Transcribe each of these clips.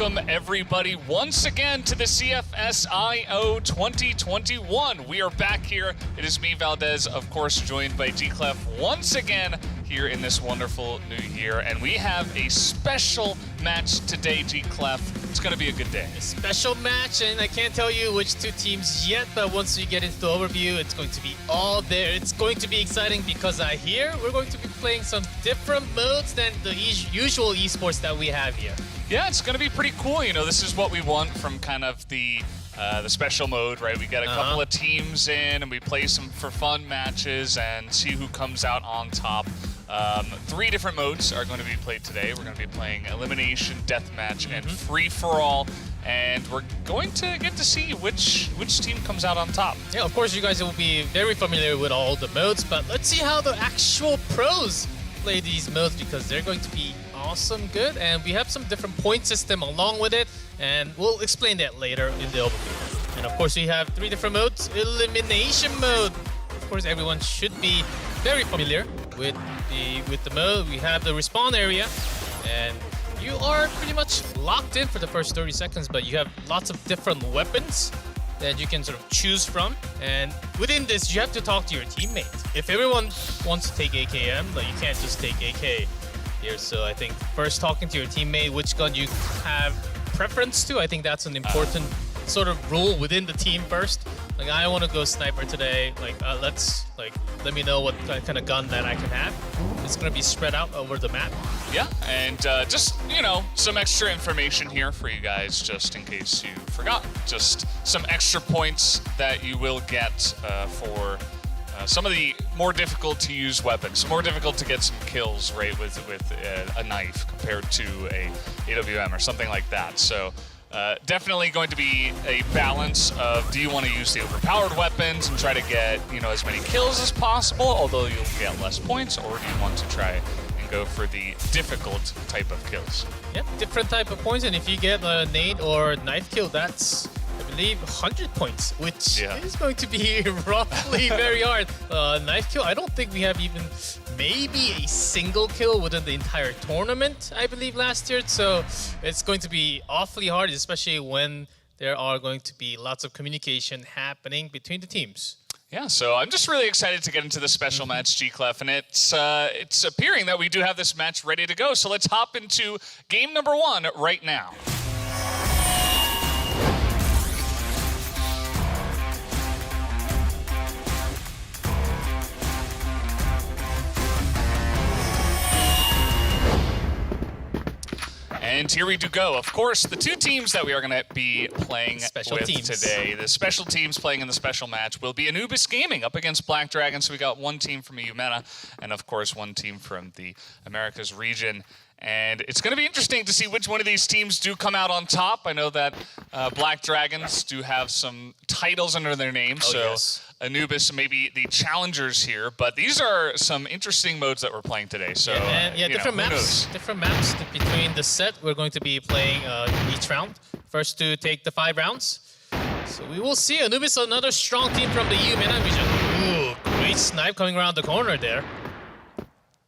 Welcome everybody once again to the CFS IO 2021. We are back here. It is me, Valdez, of course, joined by G-Clef once again here in this wonderful new year. And we have a special match today, G-Clef. It's going to be a good day. A special match, and I can't tell you which two teams yet, but once we get into the overview, it's going to be all there. It's going to be exciting because I hear we're going to be playing some different modes than the usual esports that we have here. Yeah, it's going to be pretty cool. You know, this is what we want from kind of the special mode, right? We got a couple of teams in, and we play some for fun matches and see who comes out on top. 3 different modes are going to be played today. We're going to be playing Elimination, Deathmatch, and Free-for-all. And we're going to get to see which team comes out on top. Yeah, of course, you guys will be very familiar with all the modes, but let's see how the actual pros play these modes because they're going to be awesome good. And we have some different point system along with it, and we'll explain that later in the overview. And of course, we have 3 different modes. Elimination mode. Of course, everyone should be very familiar with the mode. We have the respawn area, and you are pretty much locked in for the first 30 seconds, but you have lots of different weapons that you can sort of choose from. And within this, you have to talk to your teammate. If everyone wants to take AKM, like, you can't just take AK here. So I think first talking to your teammate, which gun you have preference to, I think that's an important sort of rule within the team first. Like, I want to go sniper today. Like, let me know what kind of gun that I can have. It's going to be spread out over the map. Yeah, and just, you know, some extra information here for you guys, just in case you forgot. Just some extra points that you will get for some of the more difficult to use weapons. More difficult to get some kills, right, with a knife compared to a AWM or something like that. So definitely going to be a balance of, do you want to use the overpowered weapons and try to get, you know, as many kills as possible, although you'll get less points, or do you want to try and go for the difficult type of kills? Yep, different type of points, and if you get a nade or knife kill, that's, I believe, 100 points, which is going to be roughly very hard. Knife kill, I don't think we have even maybe a single kill within the entire tournament, I believe, last year. So it's going to be awfully hard, especially when there are going to be lots of communication happening between the teams. Yeah, so I'm just really excited to get into the special match, G-Clef, and it's appearing that we do have this match ready to go. So let's hop into game number 1 right now. And here we do go. Of course, the 2 teams that we are going to be playing today, the special teams playing in the special match, will be Anubis Gaming up against Black Dragon. So we got 1 team from Umena and, of course, 1 team from the Americas region. And it's going to be interesting to see which one of these teams do come out on top. I know that Black Dragons do have some titles under their name, Anubis may be the challengers here, but these are some interesting modes that we're playing today. So different maps. Different maps between the set. We're going to be playing each round. First to take the 5 rounds. So we will see. Anubis, another strong team from the Umena region. Ooh, great snipe coming around the corner there.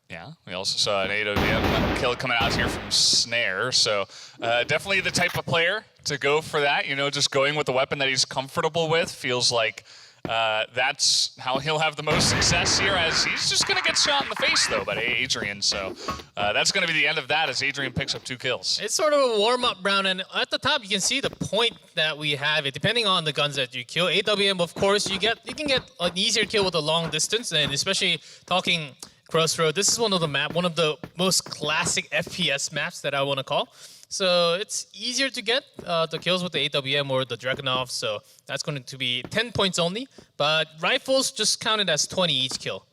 Yeah, we also saw an AWM kill coming out here from Snare, so definitely the type of player to go for that. You know, just going with the weapon that he's comfortable with feels like that's how he'll have the most success here, as he's just going to get shot in the face, though, by Adrian. So that's going to be the end of that as Adrian picks up 2 kills. It's sort of a warm-up round, and at the top you can see the point that we have it, depending on the guns that you kill. AWM, of course, you can get an easier kill with a long distance, and especially talking Crossroad, this is one of the most classic FPS maps that I want to call. So it's easier to get the kills with the AWM or the Dragunov, so that's going to be 10 points only. But rifles just counted as 20 each kill.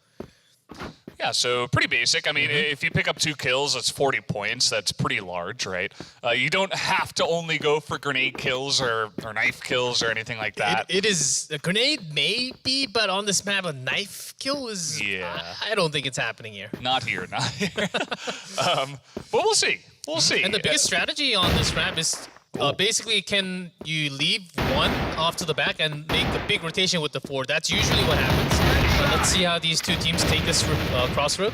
Yeah, so pretty basic. I mean, if you pick up 2 kills, that's 40 points. That's pretty large, right? You don't have to only go for grenade kills or knife kills or anything like that. It is a grenade, maybe, but on this map, a knife kill is... Yeah. I don't think it's happening here. Not here, not here. But we'll see. We'll see. And the biggest strategy on this map is basically, can you leave 1 off to the back and make the big rotation with the 4? That's usually what happens. Let's see how these 2 teams take this crossroad.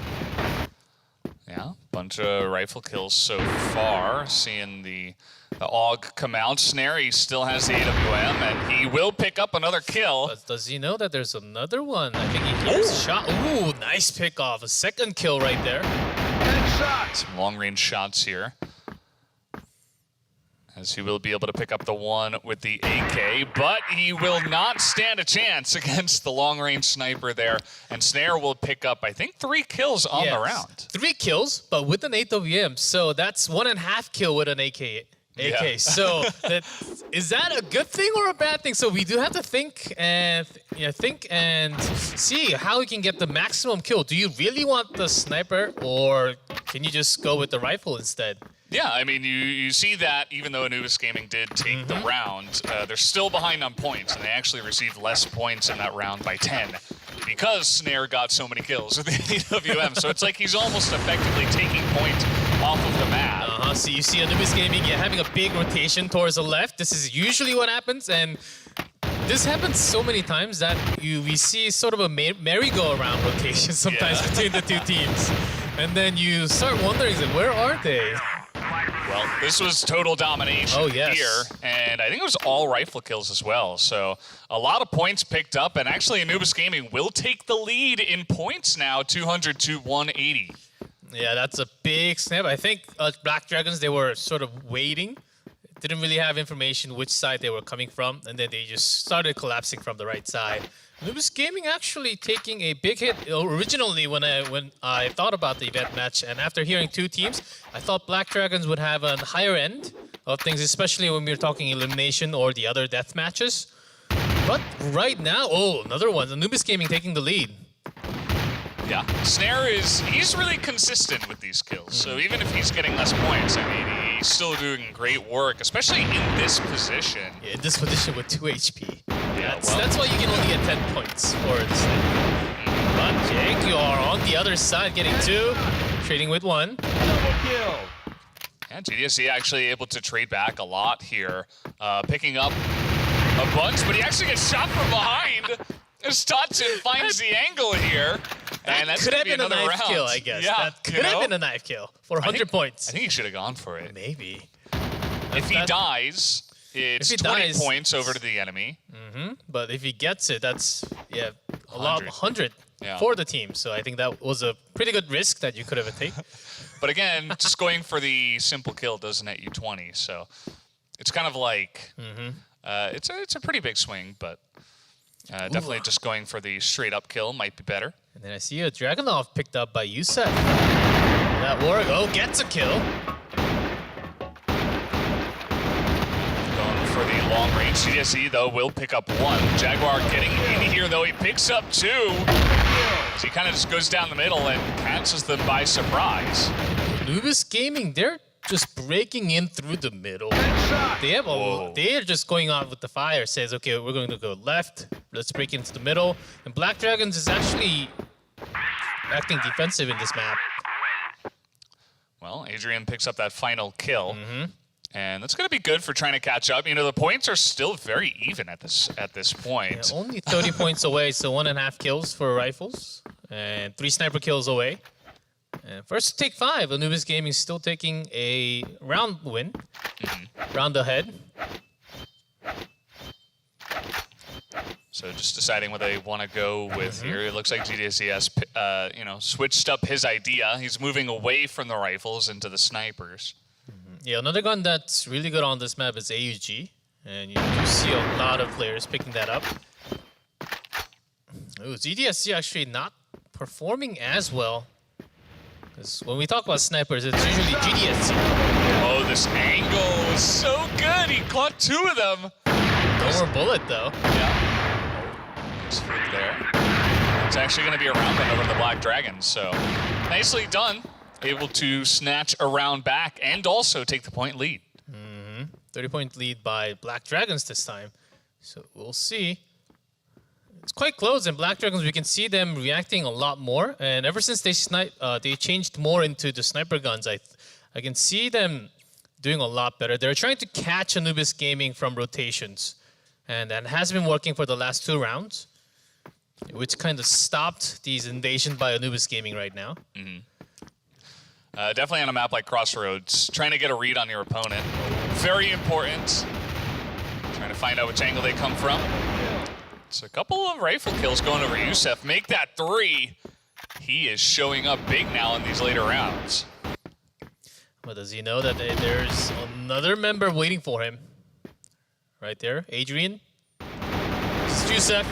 Yeah, but bunch of rifle kills so far. Seeing the AUG come out. Snare, he still has the AWM, and he will pick up another kill. But does he know that there's another one? I think he hears a shot. Ooh, nice pick off. A second kill right there. Some long-range shots here. As he will be able to pick up the one with the AK, but he will not stand a chance against the long-range sniper there. And Snare will pick up, I think, 3 kills on the round. 3 kills, but with an AWM. So that's 1.5 kill with an AK. Yeah. So is that a good thing or a bad thing? So we do have to think and see how we can get the maximum kill. Do you really want the sniper, or can you just go with the rifle instead? Yeah, I mean, you see that even though Anubis Gaming did take the round, they're still behind on points, and they actually received less points in that round by 10 because Snare got so many kills with the AWM. So it's like he's almost effectively taking points off of the map. So you see Anubis Gaming having a big rotation towards the left. This is usually what happens, and this happens so many times that we see sort of a merry-go-round rotation sometimes between the two teams. And then you start wondering, where are they? Well, this was total domination yes. here, and I think it was all rifle kills as well. So a lot of points picked up, and actually Anubis Gaming will take the lead in points now, 200 to 180. Yeah, that's a big snap. I think Black Dragons, they were sort of waiting. Didn't really have information which side they were coming from, and then they just started collapsing from the right side. Anubis Gaming actually taking a big hit. Originally, when I thought about the event match, and after hearing 2 teams, I thought Black Dragons would have a higher end of things, especially when we were talking elimination or the other death matches. But right now, another one. Anubis Gaming taking the lead. Yeah, Snare he's really consistent with these kills. So even if he's getting less points, I mean, he's still doing great work, especially in this position. Yeah, in this position with 2 HP. Yeah, That's why you can only get 10 points for this thing. But Jake, you are on the other side, getting 2, trading with 1. Double kill. Yeah, GDSC actually able to trade back a lot here, picking up a bunch, but he actually gets shot from behind. His touch and finds the angle here. And that's could gonna have be been a another knife round. kill, I guess. Yeah, That could have been a knife kill for 100 points. I think he should have gone for it. Maybe. If he dies, it's 20 points over to the enemy. But if he gets it, that's a lot, 100 Yeah. for the team. So I think that was a pretty good risk that you could have taken. But again, just going for the simple kill doesn't net you 20. So it's kind of like it's a pretty big swing, but definitely just going for the straight up kill might be better. And then I see a Dragunov picked up by Yusef. That work. Gets a kill. Going for the long range. CDSE though will pick up 1. Jaguar getting in here though. He picks up 2. As he kind of just goes down the middle and catches them by surprise. Anubis Gaming, they're just breaking in through the middle. They have they're just going on with the fire. Says, okay, we're going to go left. Let's break into the middle. And Black Dragons is actually acting defensive in this map. Well, Adrian picks up that final kill. And that's going to be good for trying to catch up. You know, the points are still very even at this point. Yeah, only 30 points away, so 1.5 kills for rifles. And 3 sniper kills away. And first to take 5, Anubis Gaming still taking a round win. Round ahead. So just deciding what they want to go with here. It looks like GDSC has, switched up his idea. He's moving away from the rifles into the snipers. Yeah, another gun that's really good on this map is AUG. And you do see a lot of players picking that up. GDSC actually not performing as well. Because when we talk about snipers, it's usually GDSC. Oh, this angle is so good. He caught 2 of them. No more bullet, though. Yeah. Nice flip there. It's actually going to be a round win over the Black Dragons. So nicely done. Able to snatch a round back and also take the point lead. 30-point lead by Black Dragons this time. So we'll see. It's quite close, and Black Dragons, we can see them reacting a lot more. And ever since they changed more into the sniper guns, I can see them doing a lot better. They're trying to catch Anubis Gaming from rotations, and that has been working for the last 2 rounds, which kind of stopped these invasions by Anubis Gaming right now. Definitely on a map like Crossroads, trying to get a read on your opponent. Very important. Trying to find out which angle they come from. It's a couple of rifle kills going over Yusef. Make that 3. He is showing up big now in these later rounds. But does he know that there's another member waiting for him? Right there, Adrian. This is Yusef.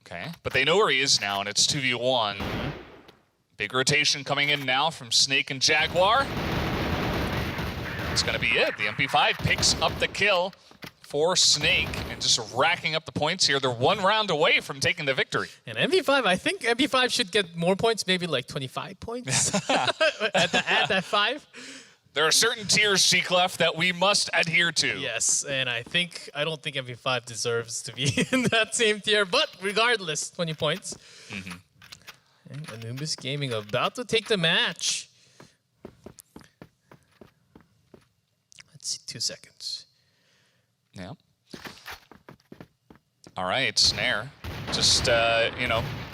Okay, but they know where he is now, and it's 2v1. Big rotation coming in now from Snake and Jaguar. That's going to be it. The MP5 picks up the kill for Snake and just racking up the points here. They're 1 round away from taking the victory. And MP5, I think MP5 should get more points, maybe like 25 points at that 5. There are certain tiers, Clef, that we must adhere to. Yes, and I don't think MP5 deserves to be in that same tier, but regardless, 20 points. And Anubis Gaming about to take the match. Let's see, 2 seconds. Yeah. All right, Snare. Just,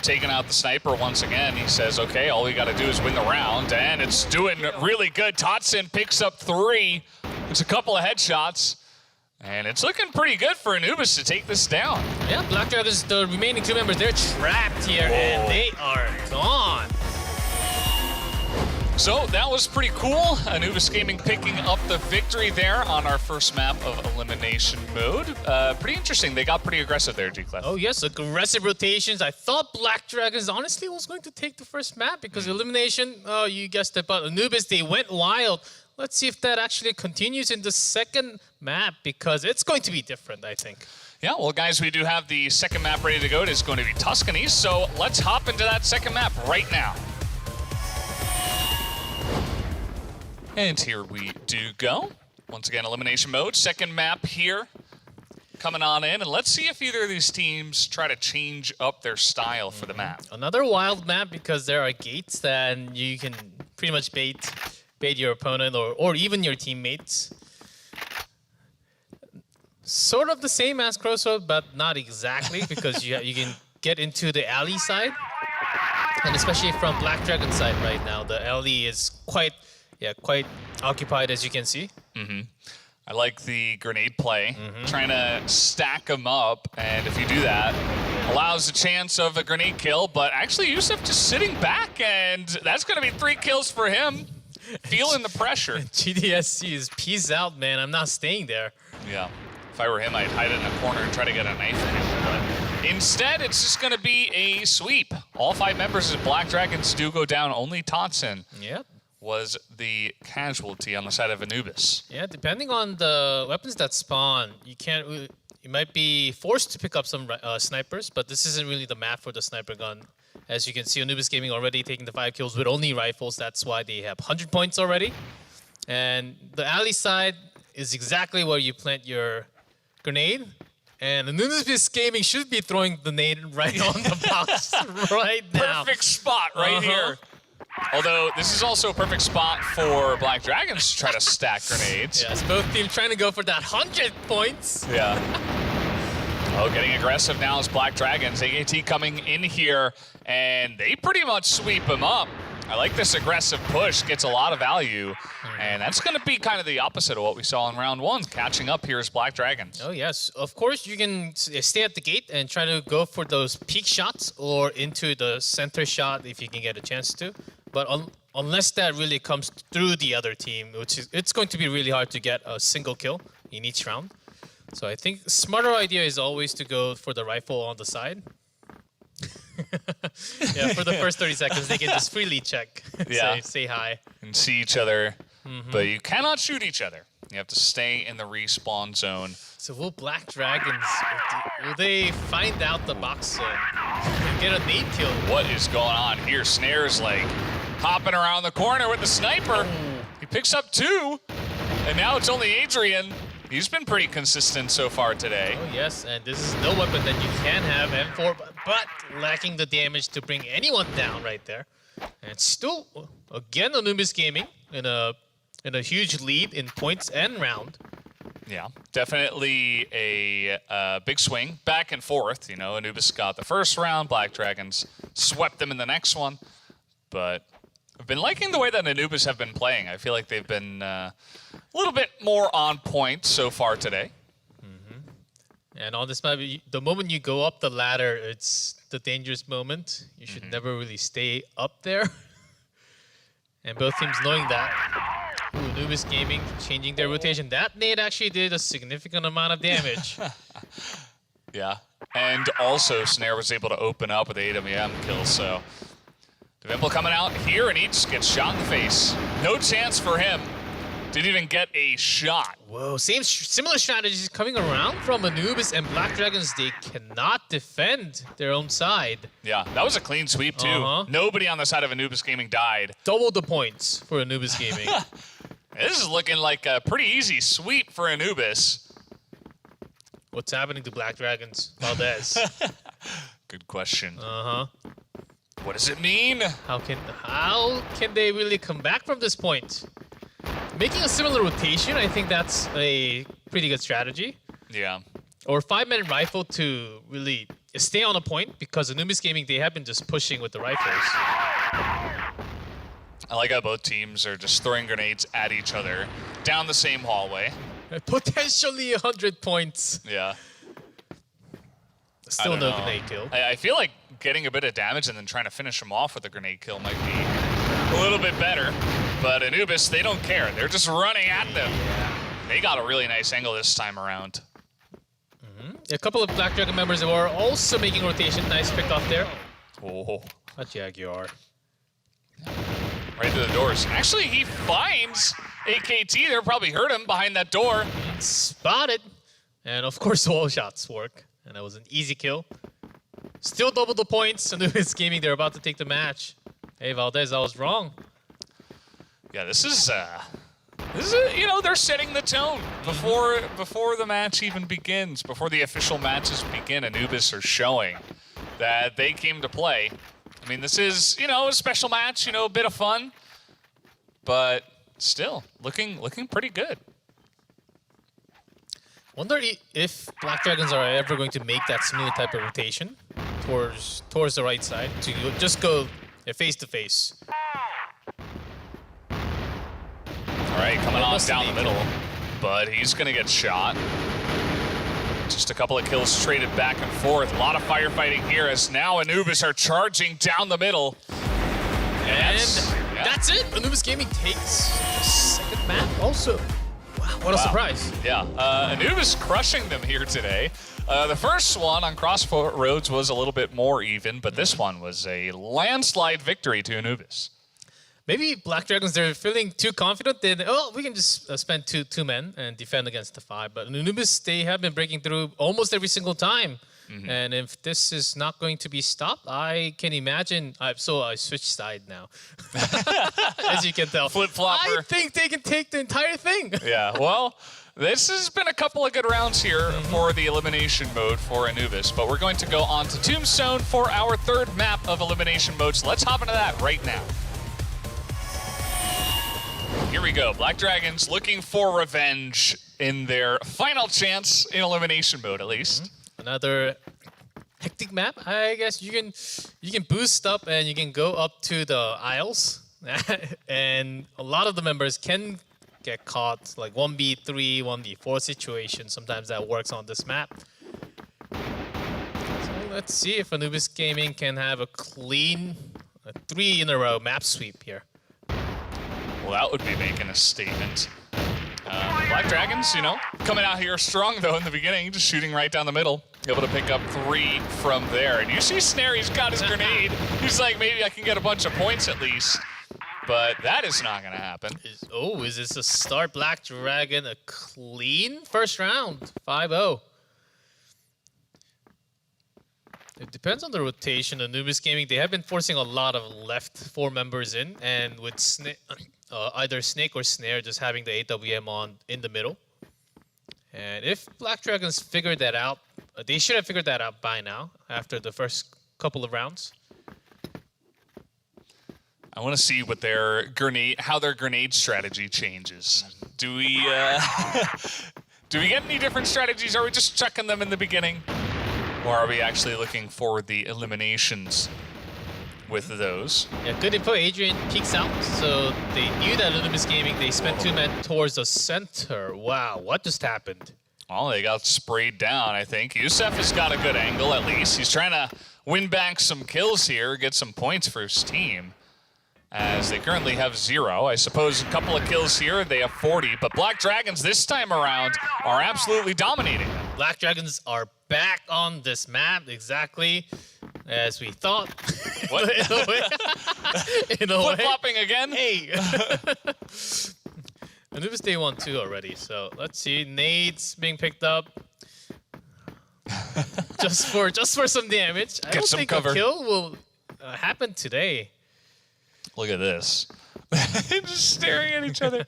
taking out the sniper once again. He says, okay, all we got to do is win the round, and it's doing really good. Totson picks up 3. It's a couple of headshots, and it's looking pretty good for Anubis to take this down. Yeah, Black Dragons, the remaining 2 members, they're trapped here, and they are gone. So that was pretty cool. Anubis Gaming picking up the victory there on our first map of elimination mode. Pretty interesting. They got pretty aggressive there, G-Clef. Oh yes, aggressive rotations. I thought Black Dragons honestly was going to take the first map because elimination, oh, you guessed it, but Anubis, they went wild. Let's see if that actually continues in the second map because it's going to be different, I think. Yeah, well, guys, we do have the second map ready to go. It is going to be Tuscany, so let's hop into that second map right now. And here we do go. Once again, elimination mode. Second map here coming on in. And let's see if either of these teams try to change up their style for the map. Another wild map because there are gates and you can pretty much bait your opponent or even your teammates. Sort of the same as Crossroad, but not exactly because you can get into the alley side. And especially from Black Dragon side right now, the alley is quite occupied, as you can see. I like the grenade play, trying to stack them up, and if you do that, allows a chance of a grenade kill, but actually Yusef just sitting back, and that's going to be 3 kills for him, feeling the pressure. GDSC is peace out, man. I'm not staying there. Yeah. If I were him, I'd hide it in a corner and try to get a knife in him, but instead, it's just going to be a sweep. All 5 members of Black Dragons do go down. Only Totson was the casualty on the side of Anubis. Yeah, depending on the weapons that spawn, you might be forced to pick up some snipers, but this isn't really the map for the sniper gun. As you can see, Anubis Gaming already taking the 5 kills with only rifles. That's why they have 100 points already. And the alley side is exactly where you plant your grenade. And Anubis Gaming should be throwing the nade right on the box right now. Perfect spot right here. Although, this is also a perfect spot for Black Dragons to try to stack grenades. Yes, both teams trying to go for that 100 points. Yeah. Oh, getting aggressive now is Black Dragons. AKT coming in here, and they pretty much sweep him up. I like this aggressive push, gets a lot of value, and that's going to be kind of the opposite of what we saw in round 1. Catching up here is Black Dragons. Oh, yes. Of course, you can stay at the gate and try to go for those peak shots or into the center shot if you can get a chance to. But unless that really comes through the other team, it's going to be really hard to get a single kill in each round. So I think the smarter idea is always to go for the rifle on the side. Yeah, for the first 30 seconds, they can just freely check, say hi. And see each other, but you cannot shoot each other. You have to stay in the respawn zone. So will Black Dragons, will they find out the box zone and get a nade kill? What is going on here? Snare's like hopping around the corner with the sniper. He picks up 2, and now it's only Adrian. He's been pretty consistent so far today. Oh, yes, and this is no weapon that you can have M4, but lacking the damage to bring anyone down right there. And still, again, Anubis Gaming in a huge lead in points and round. Yeah, definitely a big swing, back and forth. You know, Anubis got the first round, Black Dragons swept them in the next one, but I've been liking the way that Anubis have been playing. I feel like they've been a little bit more on point so far today. And on this map, the moment you go up the ladder, it's the dangerous moment. You should never really stay up there. And both teams knowing that. Ooh, Anubis Gaming changing their rotation. That nade actually did a significant amount of damage. Yeah. And also, Snare was able to open up with the AWM kill, so... Devimple coming out here, and he just gets shot in the face. No chance for him. Didn't even get a shot. Whoa, similar strategies coming around from Anubis and Black Dragons. They cannot defend their own side. Yeah, that was a clean sweep, too. Nobody on the side of Anubis Gaming died. Double the points for Anubis Gaming. This is looking like a pretty easy sweep for Anubis. What's happening to Black Dragons? Valdez. Good question. Uh-huh. What does it mean? How can they really come back from this point? Making a similar rotation, I think that's a pretty good strategy. Yeah. Or 5-minute rifle to really stay on a point, because Anubis Gaming, they have been just pushing with the rifles. I like how both teams are just throwing grenades at each other down the same hallway. Potentially 100 points. Yeah. Still no grenade kill. I feel like getting a bit of damage and then trying to finish them off with a grenade kill might be a little bit better. But Anubis, they don't care. They're just running at them. They got a really nice angle this time around. A couple of Black Dragon members are also making rotation. Nice pick off there. Oh. A Jaguar. Right through the doors. Actually, he finds AKT. They'll probably hurt him behind that door. Spotted. And of course, wall shots work. And that was an easy kill. Still double the points. Anubis Gaming, they're about to take the match. Hey, Valdez, I was wrong. Yeah, this is you know, they're setting the tone before the match even begins, before the official matches begin. Anubis are showing that they came to play. I mean, this is, you know, a special match, you know, a bit of fun, but still looking pretty good. Wonder if Black Dragons are ever going to make that similar type of rotation towards the right side to just go face to face. All right, coming on down the middle, but he's gonna get shot. Just a couple of kills traded back and forth. A lot of firefighting here as now Anubis are charging down the middle. And that's it. Anubis Gaming takes the second map also. Wow, what a surprise. Yeah, Anubis crushing them here today. The first one on Crossroads was a little bit more even, but this one was a landslide victory to Anubis. Maybe Black Dragons, they're feeling too confident. We can just spend two men and defend against the 5. But Anubis, they have been breaking through almost every single time. And if this is not going to be stopped, I can imagine. So I switched side now. As you can tell. Flip-flopper. I think they can take the entire thing. Yeah, well, this has been a couple of good rounds here for the elimination mode for Anubis. But we're going to go on to Tombstone for our third map of elimination mode. So let's hop into that right now. Here we go. Black Dragons looking for revenge in their final chance in elimination mode, at least. Another hectic map. I guess you can boost up and you can go up to the aisles, and a lot of the members can get caught, like 1v3, 1v4 situation. Sometimes that works on this map. So let's see if Anubis Gaming can have a clean 3 in a row map sweep here. Well, that would be making a statement. Black Dragons, you know, coming out here strong, though, in the beginning, just shooting right down the middle. Able to pick up 3 from there. And you see Snare, he's got his grenade. He's like, maybe I can get a bunch of points at least. But that is not going to happen. Is this a start? Black Dragon, a clean first round, 5-0. It depends on the rotation. Anubis Gaming, they have been forcing a lot of left 4 members in, and with either Snake or Snare just having the AWM on in the middle. And if Black Dragons figured that out, they should have figured that out by now after the first couple of rounds. I want to see what how their grenade strategy changes. Do we get any different strategies? Are we just checking them in the beginning? Or are we actually looking for the eliminations with those. Yeah, good info. Adrian peeks out, so they knew that Anubis Gaming. They spent 2 men towards the center. Wow, what just happened? Well, they got sprayed down, I think. Youssef has got a good angle, at least. He's trying to win back some kills here, get some points for his team, as they currently have 0. I suppose a couple of kills here, they have 40, but Black Dragons this time around are absolutely dominating them. Black Dragons are back on this map, exactly as we thought. What? In a way. In a way. Flip-flopping again? Hey! Anubis day 1-2 already, so let's see. Nades being picked up. just for some damage. I don't some think cover. a kill will happen today. Look at this. Just staring at each other.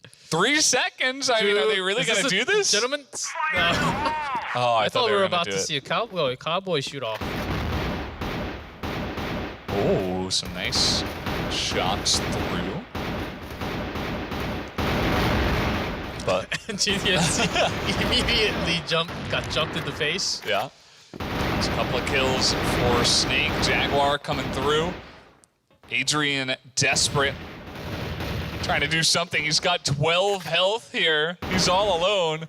3 seconds? I mean, are they really going to do this? Gentlemen? No. Oh, I thought we were about to to see a cowboy shoot off. Oh, some nice shots through. But GTSC immediately got jumped in the face. yeah. There's a couple of kills for Snake. Jaguar coming through. Adrian desperate. Trying to do something. He's got 12 health here. He's all alone.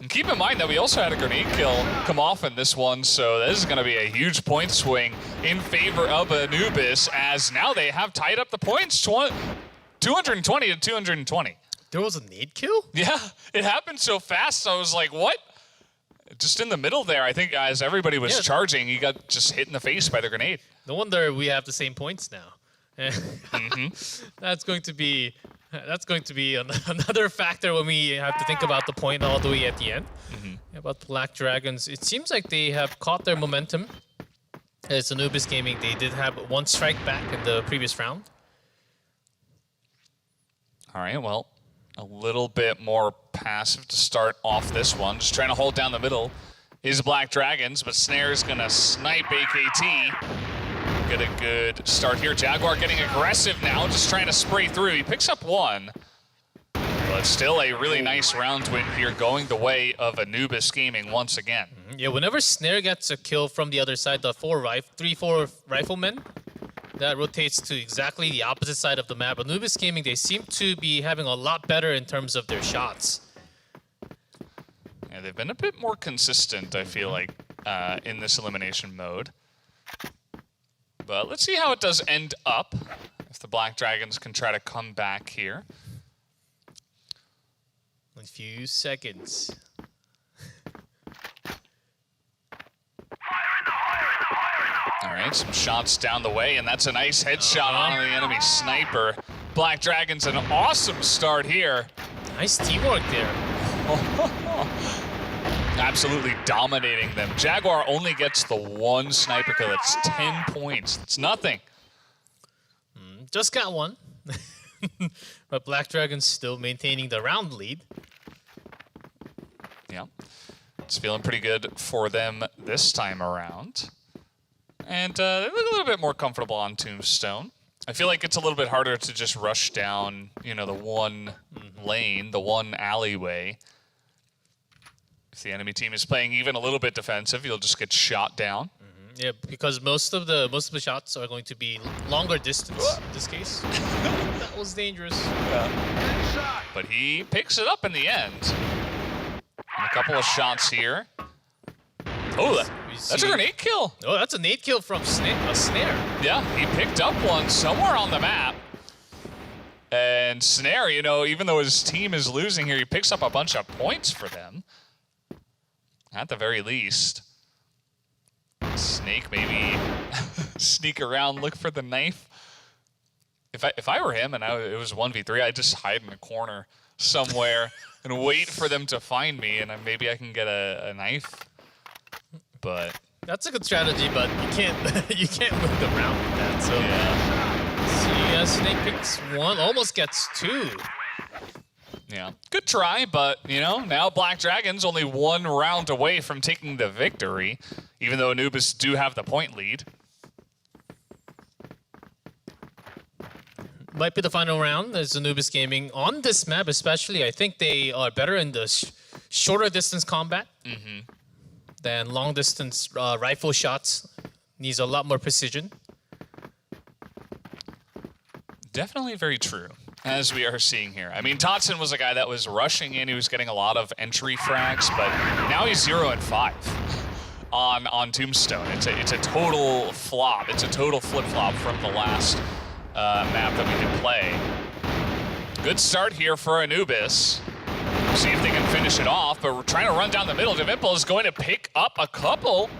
And keep in mind that we also had a grenade kill come off in this one, so this is going to be a huge point swing in favor of Anubis, as now they have tied up the points 220 to 220. There was a nade kill? Yeah, it happened so fast, I was like, what? Just in the middle there, I think as everybody was charging, he got just hit in the face by the grenade. No wonder we have the same points now. That's going to be another factor when we have to think about the point all the way at the end. About the Black Dragons, it seems like they have caught their momentum. As Anubis Gaming, they did have 1 strike back in the previous round. All right, well, a little bit more passive to start off this one. Just trying to hold down the middle is Black Dragons, but Snare's going to snipe AKT. Get a good start here. Jaguar getting aggressive now, just trying to spray through. He picks up 1, but still a really nice round win here, going the way of Anubis Gaming once again. Yeah, whenever Snare gets a kill from the other side, the 3-4 riflemen, that rotates to exactly the opposite side of the map. Anubis Gaming, they seem to be having a lot better in terms of their shots. Yeah, they've been a bit more consistent, I feel like, in this elimination mode. But let's see how it does end up, if the Black Dragons can try to come back here. A few seconds. All right, some shots down the way, and that's a nice headshot on the enemy sniper. Black Dragons, an awesome start here. Nice teamwork there. Absolutely dominating them. Jaguar only gets the 1 sniper kill. That's 10 points. It's nothing. Just got 1. But Black Dragons still maintaining the round lead. Yeah. It's feeling pretty good for them this time around. And they look a little bit more comfortable on Tombstone. I feel like it's a little bit harder to just rush down, you know, the 1 lane, the 1 alleyway. If the enemy team is playing even a little bit defensive, you'll just get shot down. Yeah, because most of the shots are going to be longer distance in this case. That was dangerous. Yeah. But he picks it up in the end. And a couple of shots here. Oh, that's a grenade kill. Oh, that's a nade kill from Snare. Yeah, he picked up 1 somewhere on the map. And Snare, you know, even though his team is losing here, he picks up a bunch of points for them. At the very least. Snake maybe sneak around, look for the knife. If I were him and it was 1v3, I'd just hide in a corner somewhere and wait for them to find me, and maybe I can get a knife. But that's a good strategy, but you can't win the round with that. So yeah. See, Snake picks 1, almost gets 2. Yeah, good try, but, you know, now Black Dragons only 1 round away from taking the victory, even though Anubis do have the point lead. Might be the final round as Anubis Gaming on this map especially. I think they are better in the shorter distance combat than long distance rifle shots. Needs a lot more precision. Definitely very true, as we are seeing here. I mean, Dotson was a guy that was rushing in. He was getting a lot of entry frags, but now he's 0 and 5 on Tombstone. It's a total flop. It's a total flip-flop from the last map that we did play. Good start here for Anubis. See if they can finish it off, but we're trying to run down the middle. Devimple is going to pick up a couple.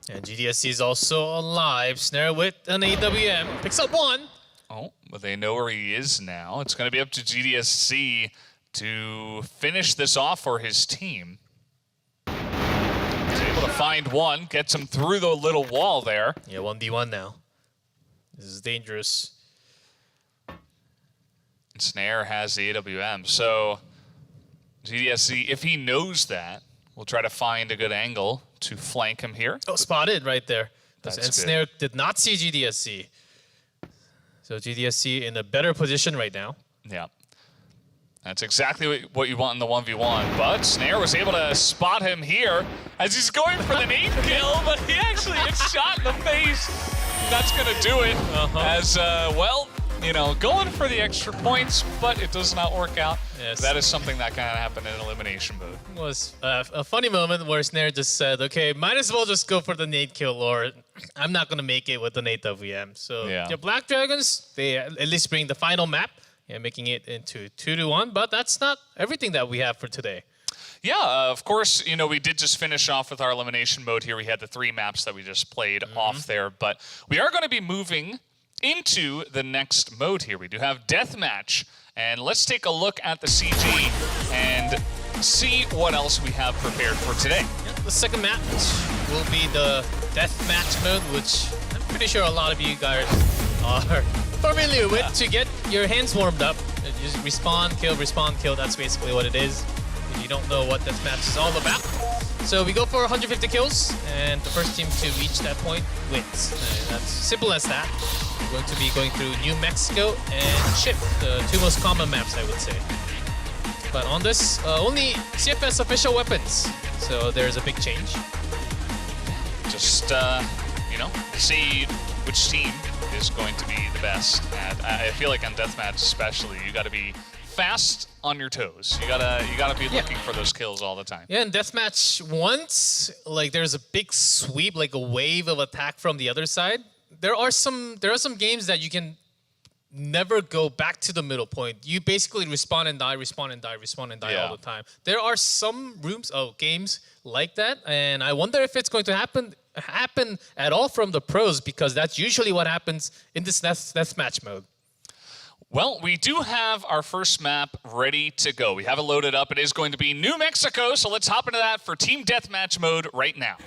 And GDSC is also alive. Snare with an AWM. Picks up one. Oh, but they know where he is now. It's going to be up to GDSC to finish this off for his team. He's able to find one, gets him through the little wall there. Yeah, 1v1 now. This is dangerous. And Snare has the AWM, so GDSC, if he knows that, will try to find a good angle to flank him here. Oh, spotted right there. That's and good. Snare did not see GDSC. So GDSC in a better position right now. Yeah. That's exactly what you want in the 1v1, but Snare was able to spot him here as he's going for the nade kill, but he actually gets shot in the face. That's going to do it as, well, you know, going for the extra points, but it does not work out. Yes. That is something that can happen in elimination mode. It was a funny moment where Snare just said, okay, might as well just go for the nade kill, or I'm not going to make it with the nade WM. So Yeah. the Black Dragons, they at least bring the final map, making it into 2-1, but that's not everything that we have for today. Yeah, of course, you know, we did just finish off with our elimination mode here. We had the 3 maps that we just played off there, but we are going to be moving into the next mode here. We do have Deathmatch, and let's take a look at the CG and see what else we have prepared for today. Yeah, the second match will be the Deathmatch mode, which I'm pretty sure a lot of you guys are familiar with to get your hands warmed up. You just respawn, kill, that's basically what it is. If you don't know what Deathmatch is all about. So we go for 150 kills, and the first team to reach that point wins. That's simple as that. We're going to be going through New Mexico and Chip, the 2 most common maps, I would say. But on this, only CFS official weapons, so there's a big change. Just, you know, see which team is going to be the best. And I feel like on Deathmatch especially, you got to be fast on your toes. You gotta be looking for those kills all the time. Yeah, in Deathmatch, once like there's a big sweep, like a wave of attack from the other side, there are some games that you can never go back to the middle point. You basically respawn and die, respawn and die, respawn and die all the time. There are some games like that, and I wonder if it's going to happen at all from the pros, because that's usually what happens in this deathmatch mode. Well, we do have our first map ready to go. We have it loaded up. It is going to be New Mexico, so let's hop into that for Team Deathmatch mode right now.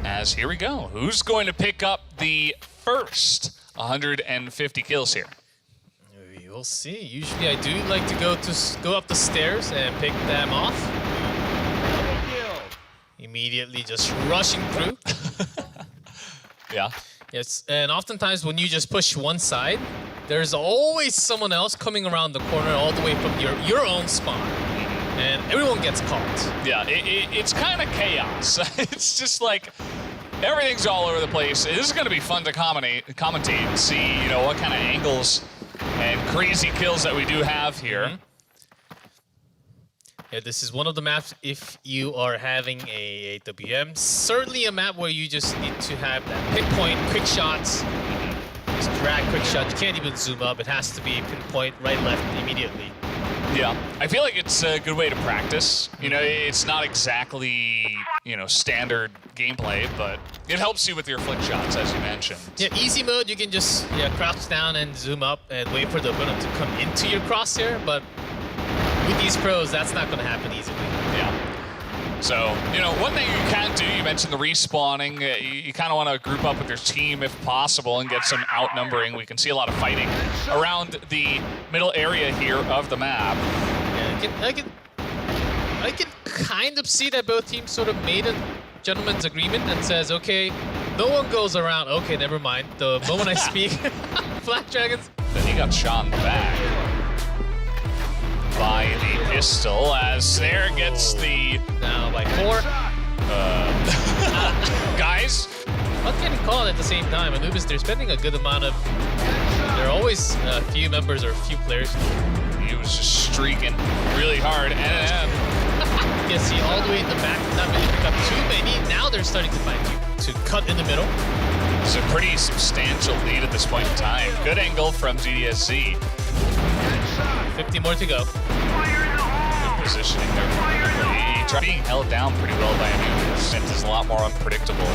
As here we go. Who's going to pick up the first 150 kills here? We'll see. Usually I do like to go up the stairs and pick them off. Immediately just rushing through. Yeah. Yes, and oftentimes when you just push one side, there's always someone else coming around the corner all the way from your own spawn. And everyone gets caught. Yeah, it's kind of chaos. It's just like everything's all over the place. This is going to be fun to commentate and see, you know, what kind of angles and crazy kills that we do have here. Yeah, this is one of the maps if you are having a AWM. Certainly a map where you just need to have that pinpoint, quick shots. Just drag quick shot. You can't even zoom up. It has to be pinpoint, right, left, immediately. Yeah, I feel like it's a good way to practice. You know, it's not exactly, you know, standard gameplay, but it helps you with your flick shots, as you mentioned. Yeah, easy mode, you can just crouch down and zoom up and wait for the opponent to come into your crosshair, but with these pros, that's not going to happen easily. Yeah. So, you know, one thing you can do, you mentioned the respawning. You kind of want to group up with your team if possible and get some outnumbering. We can see a lot of fighting around the middle area here of the map. Yeah, I can kind of see that both teams sort of made a gentleman's agreement and says, okay, no one goes around. Okay, never mind. The moment I speak, Black Dragons. Then he got shot in the back. by the pistol as Snare gets the... Now by 4. Guys? Not getting caught at the same time. Anubis, they're spending a good amount of... There are always a few members or a few players. He was just streaking really hard. You can see all the way in the back, not really pick up too many. Now they're starting to find to cut in the middle. It's a pretty substantial lead at this point in time. Good angle from GDSC. 50 more to go. Good positioning there. Being held down pretty well by Anubis. It is a lot more unpredictable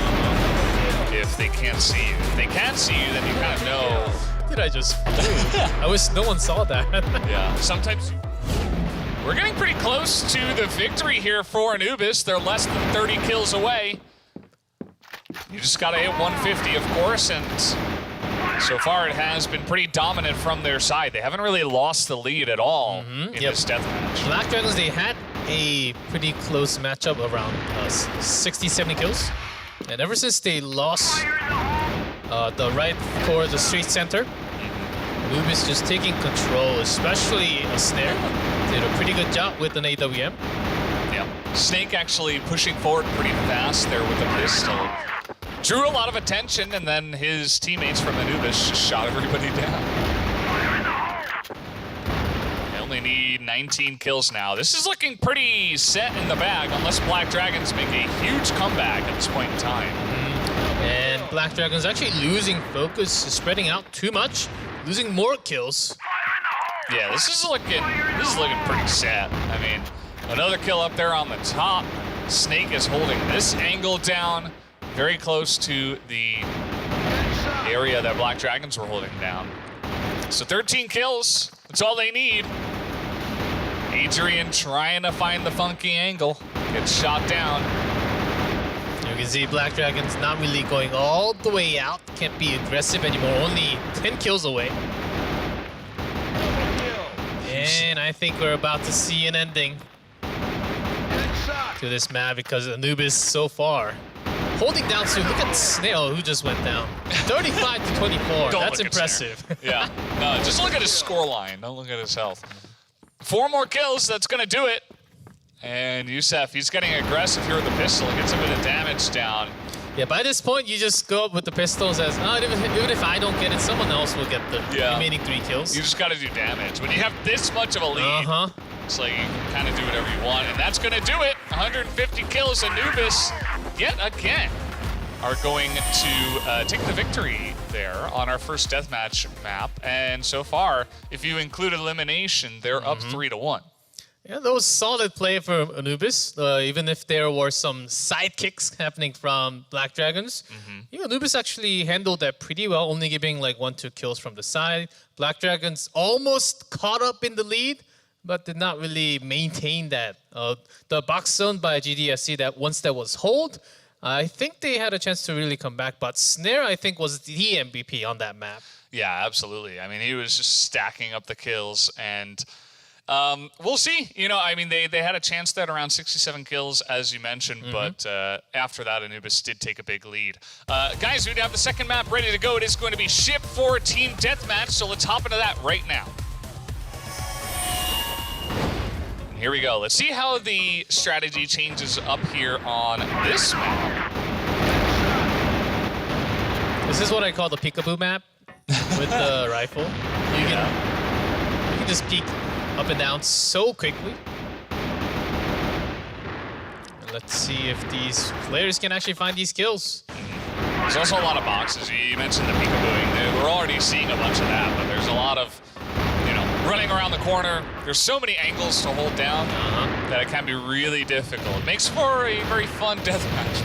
if they can't see you. If they can't see you, then you kind of know. What did I just do? I wish no one saw that. Yeah, sometimes we're getting pretty close to the victory here for Anubis. They're less than 30 kills away. You just gotta hit 150, of course, and so far it has been pretty dominant from their side. They haven't really lost the lead at all in this deathmatch. Black Dragons, they had a pretty close matchup around 60, 70 kills. And ever since they lost the right core, the straight center, Anubis just taking control, especially a Snare. Did a pretty good job with an AWM. Yeah, Snake actually pushing forward pretty fast there with the pistol. Drew a lot of attention, and then his teammates from Anubis just shot everybody down. They only need 19 kills now. This is looking pretty set in the bag, unless Black Dragons make a huge comeback at this point in time. And Black Dragons actually losing focus, spreading out too much, losing more kills. Yeah, this is looking pretty sad. I mean, another kill up there on the top. Snake is holding this angle down, very close to the area that Black Dragons were holding down. So 13 kills, that's all they need. Adrian trying to find the funky angle, gets shot down. You can see Black Dragons not really going all the way out, can't be aggressive anymore, only 10 kills away. And I think we're about to see an ending to this map because Anubis so far holding down to, look at Snail who just went down. 35 to 24, that's impressive. Yeah, no, just look at his scoreline, don't look at his health. 4 more kills, that's gonna do it. And Youssef, he's getting aggressive here with the pistol, gets a bit of damage down. Yeah, by this point, you just go up with the pistols as, oh, even if I don't get it, someone else will get the remaining 3 kills. You just gotta do damage. When you have this much of a lead, it's like you can kind of do whatever you want, and that's gonna do it. 150 kills, Anubis, yet again, are going to take the victory there on our first deathmatch map. And so far, if you include elimination, they're up 3-1. Yeah, that was solid play for Anubis, even if there were some sidekicks happening from Black Dragons. Yeah, Anubis actually handled that pretty well, only giving like 1-2 kills from the side. Black Dragons almost caught up in the lead, but did not really maintain that. The box zone by GDSC, that once that was hold, I think they had a chance to really come back, but Snare, I think, was the MVP on that map. Yeah, absolutely. I mean, he was just stacking up the kills, and we'll see. You know, I mean, they had a chance there at around 67 kills, as you mentioned, but after that, Anubis did take a big lead. Guys, we have the second map ready to go. It is going to be Ship 4 Team Deathmatch, so let's hop into that right now. And here we go. Let's see how the strategy changes up here on this map. This is what I call the peekaboo map with the rifle. You can just peek up and down so quickly. And let's see if these players can actually find these kills. There's also a lot of boxes. You mentioned the peekabooing. We're already seeing a bunch of that, but there's a lot of, you know, running around the corner. There's so many angles to hold down that it can be really difficult. It makes for a very fun deathmatch.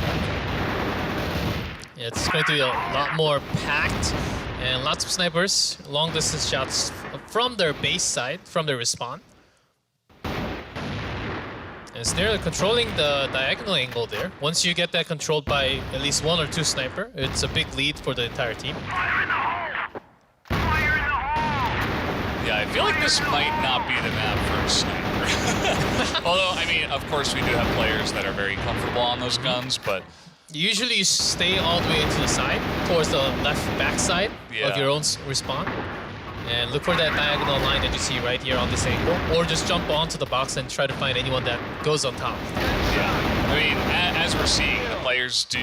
Yeah, it's going to be a lot more packed and lots of snipers, long distance shots from their base side, from their respawn. And Snare controlling the diagonal angle there. Once you get that controlled by at least 1 or 2 sniper, it's a big lead for the entire team. Yeah, I feel like this might not be the map for a sniper. Although, I mean, of course, we do have players that are very comfortable on those guns, but usually you stay all the way to the side, towards the left back side of your own respawn. and look for that diagonal line that you see right here on this angle, or just jump onto the box and try to find anyone that goes on top. Yeah, I mean, as we're seeing, the players do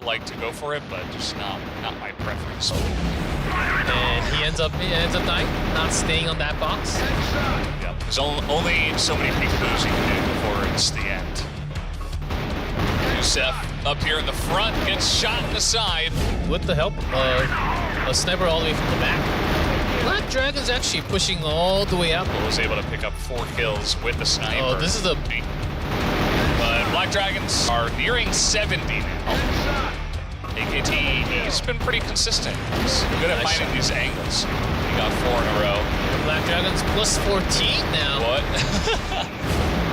like to go for it, but just not my preference. And he ends up dying, not staying on that box. Yeah, there's only so many peekaboos you can do before it's the end. Yusef up here in the front, gets shot in the side. With the help of a sniper all the way from the back. Black Dragon's actually pushing all the way up. Was able to pick up 4 kills with the sniper. Oh, this is the... But Black Dragons are nearing 70 now. AKT, he's been pretty consistent. He's good at finding these angles. He got 4 in a row. Black Dragons plus 14 now. What?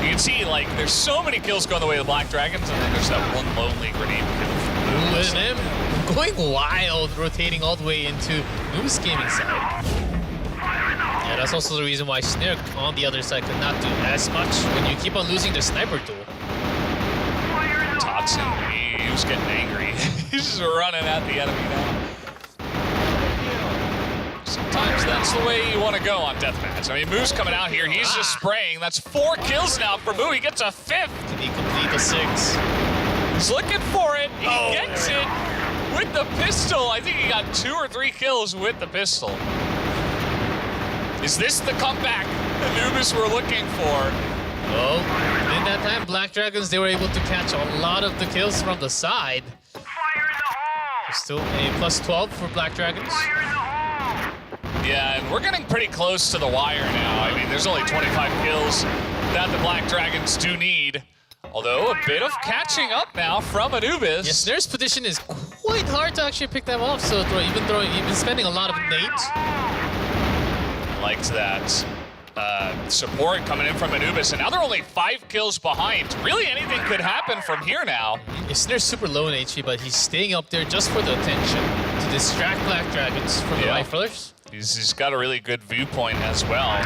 You can see, like, there's so many kills going the way of the Black Dragons, and then there's that one lonely grenade kill. Ooh, and him going wild, rotating all the way into Noob's Gaming side. Yeah, that's also the reason why Snare on the other side could not do as much when you keep on losing the sniper duel. Totson, he was getting angry. He's just running at the enemy now. Sometimes that's the way you want to go on deathmatch. I mean, Moo's coming out here. He's just spraying. That's 4 kills now for Moo. He gets a 5th. Can he complete the 6? He's looking for it. He gets it with the pistol. I think he got 2 or 3 kills with the pistol. Is this the comeback Anubis were looking for? Well, in that time, Black Dragons, they were able to catch a lot of the kills from the side. Still a plus 12 for Black Dragons. Yeah, and we're getting pretty close to the wire now. I mean, there's only 25 kills that the Black Dragons do need. Although, a bit of catching up now from Anubis. Yes, Snare's position is quite hard to actually pick them off, so even spending a lot of nades. Liked that support coming in from Anubis, and now they're only 5 kills behind. Really, anything could happen from here now. Yeah, Snare's super low in HP, but he's staying up there just for the attention to distract Black Dragons from the riflers. He's got a really good viewpoint as well.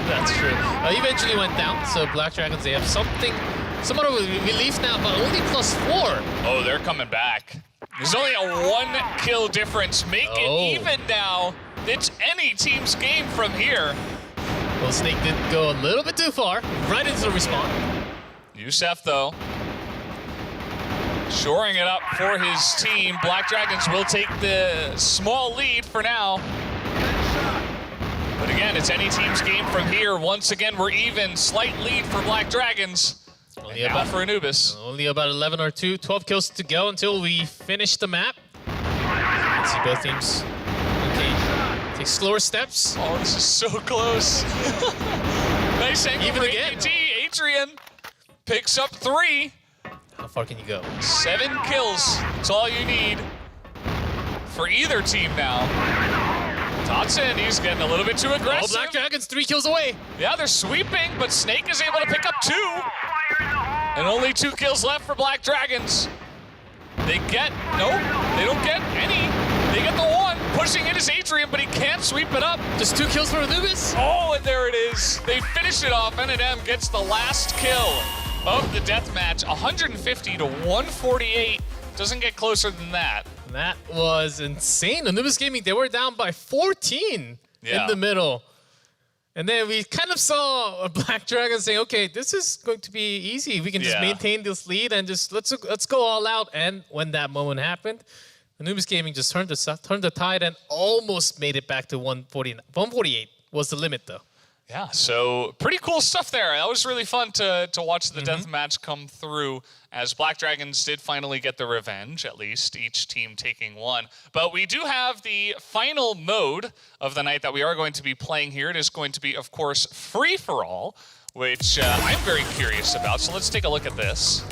That's true. He eventually went down, so Black Dragons, they have somewhat of a relief now, but only plus 4. Oh, they're coming back. There's only a 1 kill difference. Make it even now. It's any team's game from here. Well, Snake did go a little bit too far, right into the respawn. Yusef, though, shoring it up for his team. Black Dragons will take the small lead for now. But again, it's any team's game from here. Once again, we're even. Slight lead for Black Dragons. Only about for Anubis. Only about 11 or 12 kills to go until we finish the map. Let's see both teams. Okay, take slower steps. Oh, this is so close. Nice angle Even for again. AKT. Adrian picks up 3. How far can you go? 7 kills. That's all you need for either team now. Totson, he's getting a little bit too aggressive. Oh, Black Dragons 3 kills away. Yeah, they're sweeping, but Snake is able to pick up 2. And only 2 kills left for Black Dragons. They get, nope, they don't get any. They get the 1. Pushing it is Adrian, but he can't sweep it up. Just 2 kills for Anubis. Oh, and there it is. They finish it off. N&M gets the last kill of the deathmatch. 150 to 148. Doesn't get closer than that. That was insane. Anubis Gaming, they were down by 14 in the middle. And then we kind of saw a Black Dragon saying, okay, this is going to be easy. We can just maintain this lead and just let's go all out. And when that moment happened, Anubis Gaming just turned the tide and almost made it back to 149. 148 was the limit, though. Yeah, so pretty cool stuff there. That was really fun to watch the deathmatch come through as Black Dragons did finally get the revenge, at least, each team taking 1. But we do have the final mode of the night that we are going to be playing here. It is going to be, of course, free-for-all, which I'm very curious about. So let's take a look at this.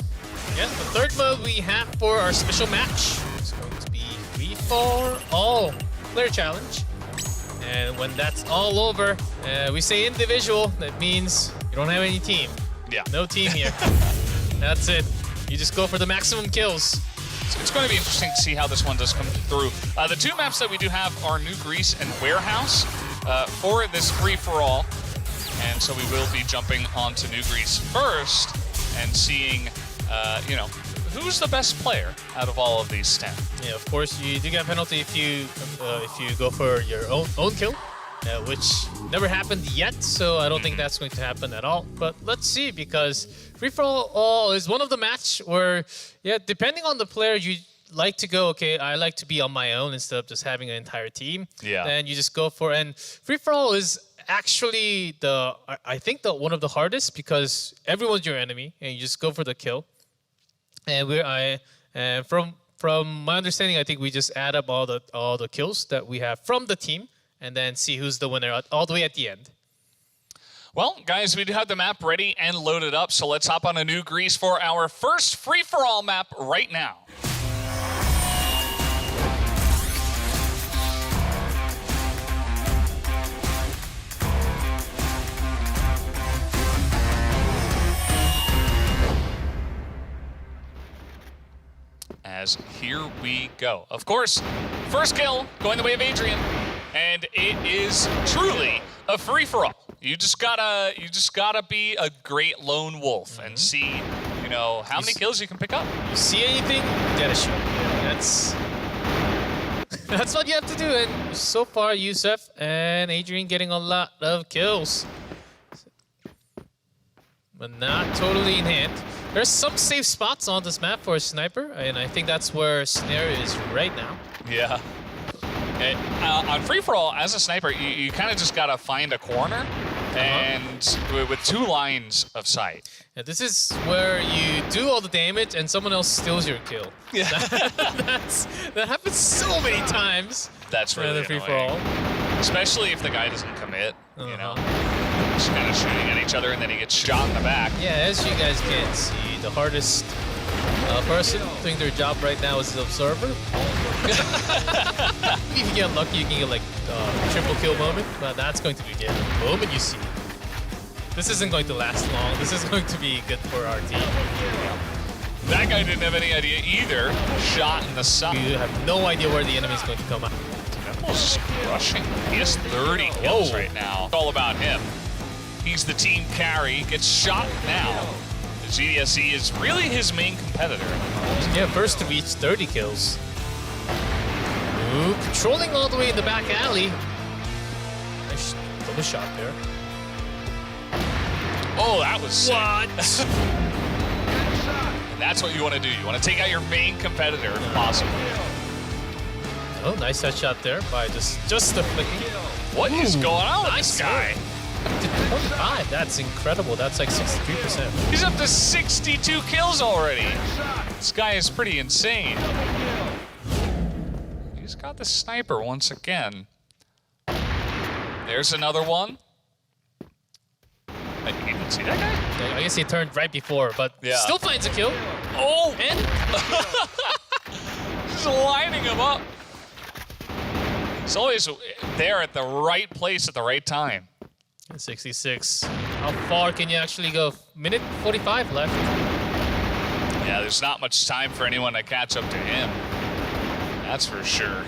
Yeah, the third mode we have for our special match is going to be free-for-all player challenge. And when that's all over, we say individual. That means you don't have any team. Yeah. No team here. That's it. You just go for the maximum kills. It's going to be interesting to see how this one does come through. The 2 maps that we do have are New Greece and Warehouse for this free-for-all. And so we will be jumping onto New Greece first and seeing, you know, who's the best player out of all of these 10? Yeah, of course, you do get a penalty if you go for your own kill, which never happened yet, so I don't think that's going to happen at all. But let's see, because free-for-all is one of the match where, yeah, depending on the player, you like to go, okay, I like to be on my own instead of just having an entire team. Yeah. Then you just go for, and free-for-all is actually I think one of the hardest, because everyone's your enemy and you just go for the kill. And from my understanding, I think we just add up all the kills that we have from the team and then see who's the winner all the way at the end. Well, guys, we do have the map ready and loaded up, so let's hop on a new Grease for our first free-for-all map right now. As here we go. Of course, first kill going the way of Adrian, and it is truly a free-for-all. You just gotta be a great lone wolf and see, you know, how many kills you can pick up. You see anything, you gotta shoot. That's what you have to do. And so far, Yusuf and Adrian getting a lot of kills, but not totally in hand. There's some safe spots on this map for a sniper, and I think that's where Snare is right now. Yeah. On free-for-all, as a sniper, you kind of just gotta find a corner, and with 2 lines of sight. Yeah, this is where you do all the damage and someone else steals your kill. Yeah. That happens so many times. That's really the free-for-all. Especially if the guy doesn't commit, you know. Just kind of shooting at each other, and then he gets shot in the back. Yeah, as you guys can see, the hardest person doing their job right now is the observer. If you get lucky, you can get like triple kill moment, but that's going to be good. The moment you see. This isn't going to last long. This is going to be good for our team. That guy didn't have any idea either. Shot in the side. You have no idea where the enemy is going to come out. Temple's crushing. He has 30 kills right now. It's all about him. He's the team carry. Gets shot now. GDSC is really his main competitor. Yeah, first to reach 30 kills. Ooh, controlling all the way in the back alley. Nice double shot there. Oh, that was sick. What? That's what you want to do. You want to take out your main competitor if possible. Oh, nice headshot there by just the flicking. What is going on with this guy? Up to 25. That's incredible. That's like 63%. He's up to 62 kills already. This guy is pretty insane. He's got the sniper once again. There's another one. You didn't see that guy? I guess he turned right before, but still finds a kill. Oh! And just lining him up. He's always there at the right place at the right time. 66. How far can you actually go? Minute 45 left. Yeah, there's not much time for anyone to catch up to him. That's for sure.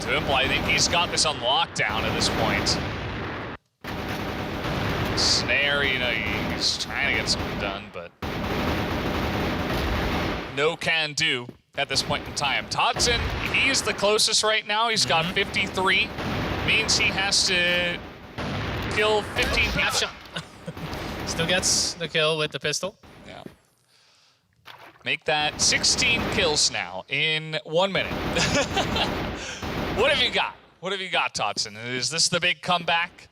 To imply, I think he's got this on lockdown at this point. Snare, you know, he's trying to get something done, but no can do at this point in time. Todson, he's the closest right now. He's got 53. Means he has to kill 15 people. Half shot. Still gets the kill with the pistol. Yeah. Make that 16 kills now in 1 minute. What have you got? What have you got, Todson? Is this the big comeback?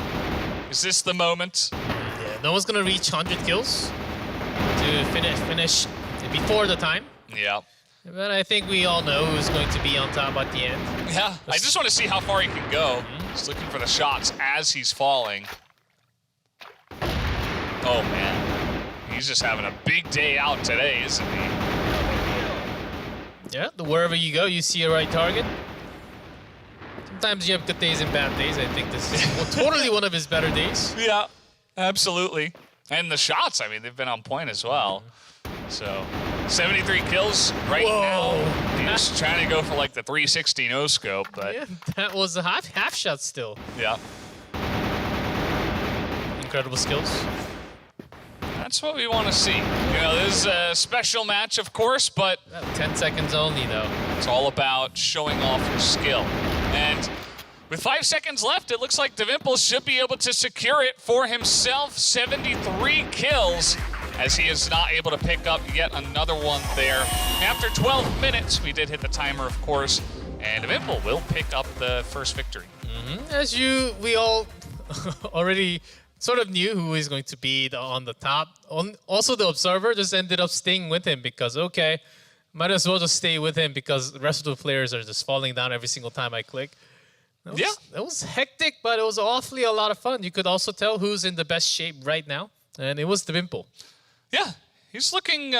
Is this the moment? Yeah, no one's gonna reach 100 kills to finish before the time. Yeah. But I think we all know who's going to be on top at the end. Yeah, I just want to see how far he can go. Just looking for the shots as he's falling. Oh, man. He's just having a big day out today, isn't he? Yeah, wherever you go, you see a right target. Sometimes you have good days and bad days. I think this is totally one of his better days. Yeah, absolutely. And the shots, I mean, they've been on point as well. So, 73 kills right now. He's trying to go for like the 360 no-scope, but... Yeah, that was a half shot still. Yeah. Incredible skills. That's what we want to see. You know, this is a special match, of course, but 10 seconds only, though. it's all about showing off your skill. And with 5 seconds left, it looks like Devimple should be able to secure it for himself. 73 kills, as he is not able to pick up yet another one there. After 12 minutes, we did hit the timer, of course, and Devimple will pick up the first victory. As we all already sort of knew who is going to be on the top. Also, the observer just ended up staying with him because, okay, might as well just stay with him because the rest of the players are just falling down every single time I click. It was hectic, but it was awfully a lot of fun. You could also tell who's in the best shape right now, and it was Devimple. Yeah, he's looking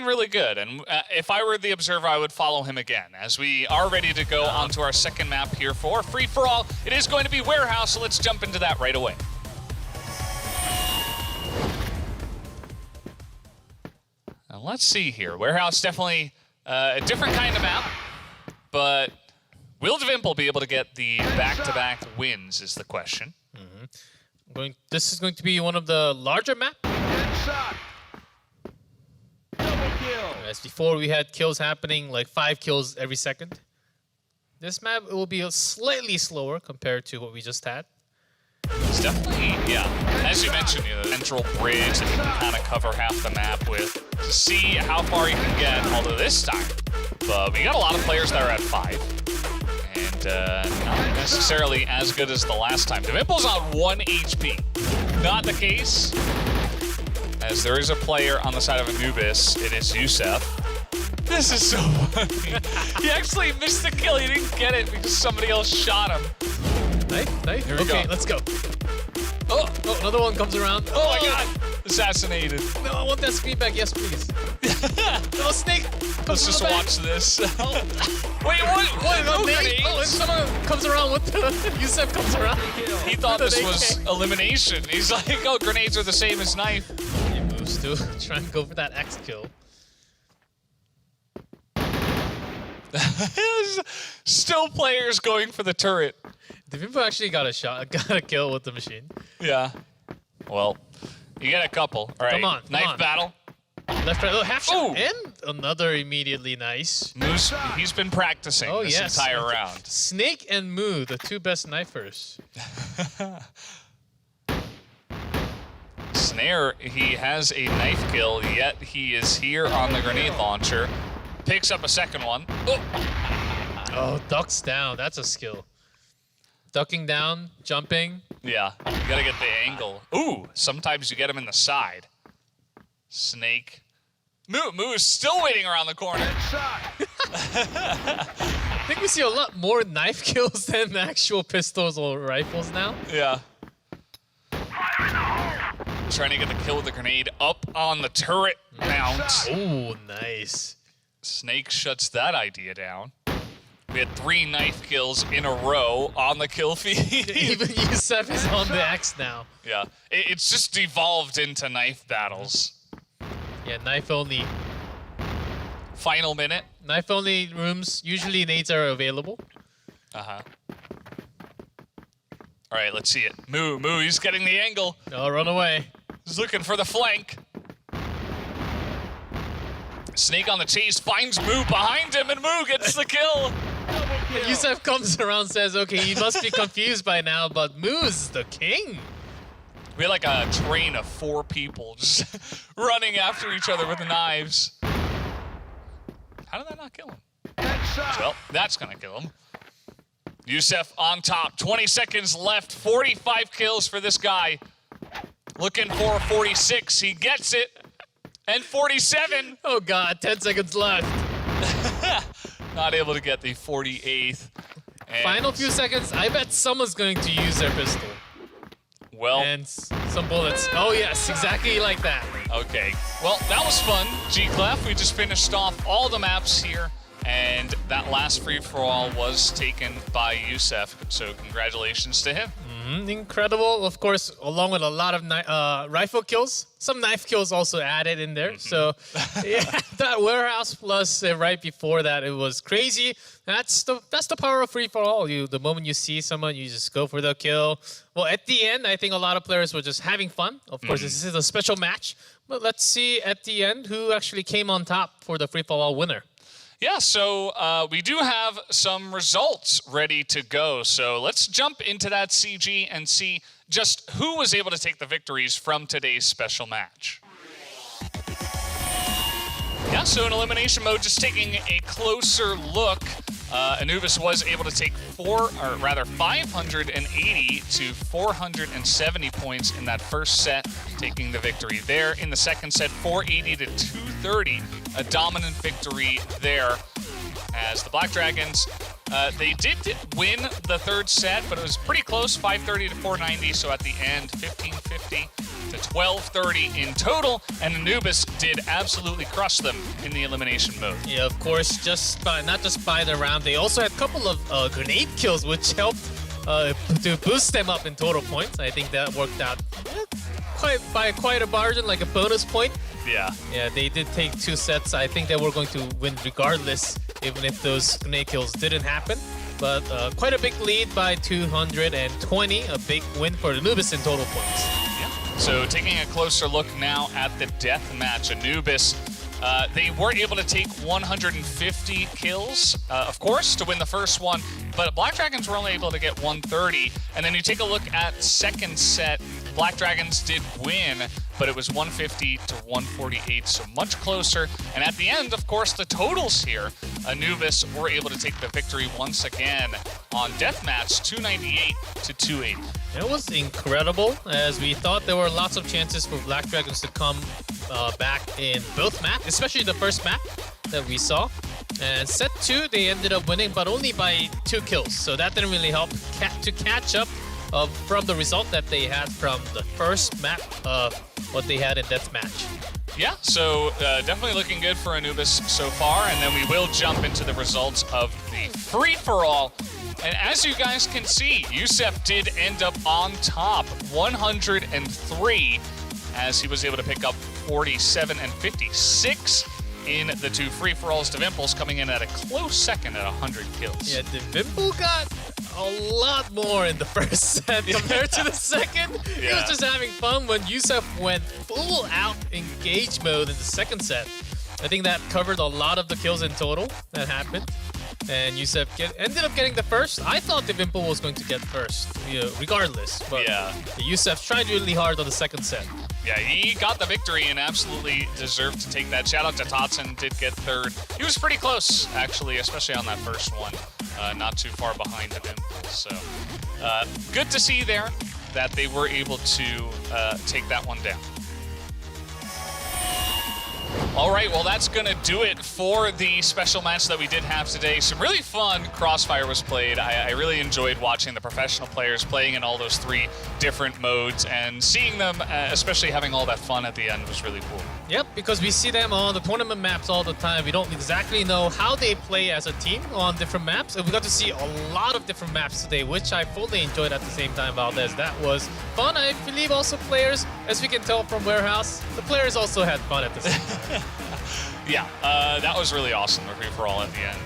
really good. And if I were the observer, I would follow him again. As we are ready to go on to our second map here for free-for-all, it is going to be Warehouse, so let's jump into that right away. Now, let's see here. Warehouse, definitely a different kind of map, but will Devimple be able to get the back-to-back wins is the question. This is going to be one of the larger maps. As before, we had kills happening, like 5 kills every second. This map will be slightly slower compared to what we just had. It's definitely, yeah, as you mentioned, you know, the central bridge that you can kind of cover half the map with to see how far you can get, although this time. But we got a lot of players that are at 5. And not necessarily as good as the last time. Devimple's on 1 HP. Not the case, as there is a player on the side of Anubis. It is Yusef. This is so funny. He actually missed the kill. He didn't get it because somebody else shot him. Nice. Here we Okay, go. let's go. Oh, another one comes around. Oh my god! Assassinated. No, I want that speed back. Yes, please. No, Snake. Let's just watch this. Wait, what? No, No Nate. grenades? Oh, and someone comes around with the... Yusef comes around. He thought With this an was AK. elimination. He's like, oh, grenades are the same as knife. He moves to try and go for that X kill. Still players going for the turret. Devimple actually got a kill with the machine. Yeah. Well, you get a couple. All right. Come on, Knife battle. Left, right, half shot, Ooh. and another immediately nice. Moose, he's been practicing this entire round. Snake and Moo, the 2 best knifers. Snare, he has a knife kill, yet he is here on the grenade launcher. Picks up a second one. Oh, ducks down. That's a skill. Ducking down, jumping. Yeah, you gotta get the angle. Ooh, sometimes you get him in the side. Snake. Moo is still waiting around the corner. I think we see a lot more knife kills than actual pistols or rifles now. Yeah. Trying to get the kill with the grenade up on the turret mount. Oh, nice. Snake shuts that idea down. We had 3 knife kills in a row on the kill feed. Even Yusef is on the X now. Yeah, it's just devolved into knife battles. Yeah, knife only. Final minute. Knife only rooms, usually nades are available. Uh-huh. All right, let's see it. Moo, he's getting the angle. Oh, run away. He's looking for the flank. Snake on the chase, finds Moo behind him, and Moo gets the kill. And Yusef comes around, says, okay, he must be confused by now, but Moo's the king. We had like a train of 4 people just running after each other with knives. How did that not kill him? Well, that's gonna kill him. Yusef on top, 20 seconds left, 45 kills for this guy. Looking for 46, he gets it. And 47. Oh god, 10 seconds left. Not able to get the 48th. And Final few seconds, I bet someone's going to use their pistol. well, And some bullets. Oh yes, exactly like that. okay. Well, that was fun, G-Clef. We just finished off all the maps here. And that last free-for-all was taken by Yusef. So congratulations to him. Incredible. Of course, along with a lot of rifle kills, some knife kills also added in there. So yeah, that warehouse plus right before that, it was crazy. That's the power of free for all. The moment you see someone, you just go for the kill. Well, at the end, I think a lot of players were just having fun. Of course, this is a special match, but let's see at the end who actually came on top for the free for all winner. Yeah, so we do have some results ready to go. So let's jump into that CG and see just who was able to take the victories from today's special match. Yeah, so in elimination mode, just taking a closer look, Anubis was able to take 580 to 470 points in that first set, taking the victory there. In the second set, 480 to 230, a dominant victory there. As the Black Dragons, they did win the third set, but it was pretty close, 530 to 490. So at the end, 1550 to 1230 in total, and Anubis did absolutely crush them in the elimination mode. Yeah, of course, not just by the round, they also had a couple of grenade kills, which helped to boost them up in total points. I think that worked out by quite a margin, like a bonus point. Yeah. Yeah, they did take 2 sets. I think they were going to win regardless, even if those grenade kills didn't happen. But quite a big lead by 220, a big win for Anubis in total points. Yeah. So taking a closer look now at the death match, Anubis, they were able to take 150 kills, of course, to win the first one, but Black Dragons were only able to get 130. And then you take a look at second set, Black Dragons did win, but it was 150 to 148, so much closer. And at the end, of course, the totals here, Anubis were able to take the victory once again on Deathmatch, 298 to 280. It was incredible, as we thought there were lots of chances for Black Dragons to come back in both maps, especially the first map that we saw. And set 2, they ended up winning, but only by 2 kills, so that didn't really help to catch up from the result that they had from the first map of what they had in Deathmatch. Yeah, so definitely looking good for Anubis so far, and then we will jump into the results of the free-for-all. And as you guys can see, Yusef did end up on top, 103, as he was able to pick up 47 and 56 in the 2 free-for-alls. Devimples coming in at a close second at 100 kills. Yeah, Devimple got a lot more in the first set compared to the second. Yeah. He was just having fun when Yusef went full out engage mode in the second set. I think that covered a lot of the kills in total that happened. And Yusef ended up getting the first. I thought Devimple was going to get first, regardless. But Yeah. Yusef tried really hard on the second set. Yeah, he got the victory and absolutely deserved to take that. Shout out to Totson, did get third. He was pretty close, actually, especially on that first one. Not too far behind the Dimples. So good to see there that they were able to take that one down. All right, well, that's going to do it for the special match that we did have today. Some really fun Crossfire was played. I really enjoyed watching the professional players playing in all those 3 different modes, and seeing them, especially having all that fun at the end, was really cool. Yep, because we see them on the tournament maps all the time. We don't exactly know how they play as a team on different maps. And we got to see a lot of different maps today, which I fully enjoyed at the same time, Valdez. That was fun. I believe also players, as we can tell from Warehouse, the players also had fun at the same time. Yeah, that was really awesome, the free-for-all at the end.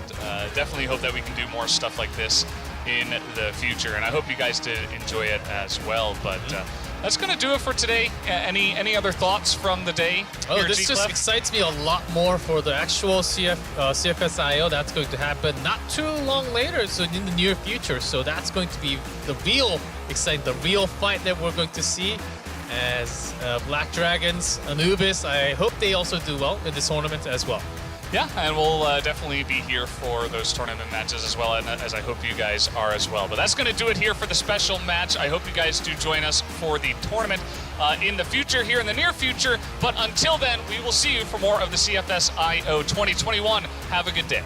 Definitely hope that we can do more stuff like this in the future, and I hope you guys did enjoy it as well. But that's going to do it for today. Any other thoughts from the day? Oh, this just excites me a lot more for the actual CFS IO. That's going to happen not too long later, so in the near future. So that's going to be the real exciting, the real fight that we're going to see. As Black Dragons, Anubis, I hope they also do well in this tournament as well. Yeah, and we'll definitely be here for those tournament matches as well, and as I hope you guys are as well. But that's going to do it here for the special match. I hope you guys do join us for the tournament in the future, here in the near future. But until then, we will see you for more of the CFS IO 2021. Have a good day.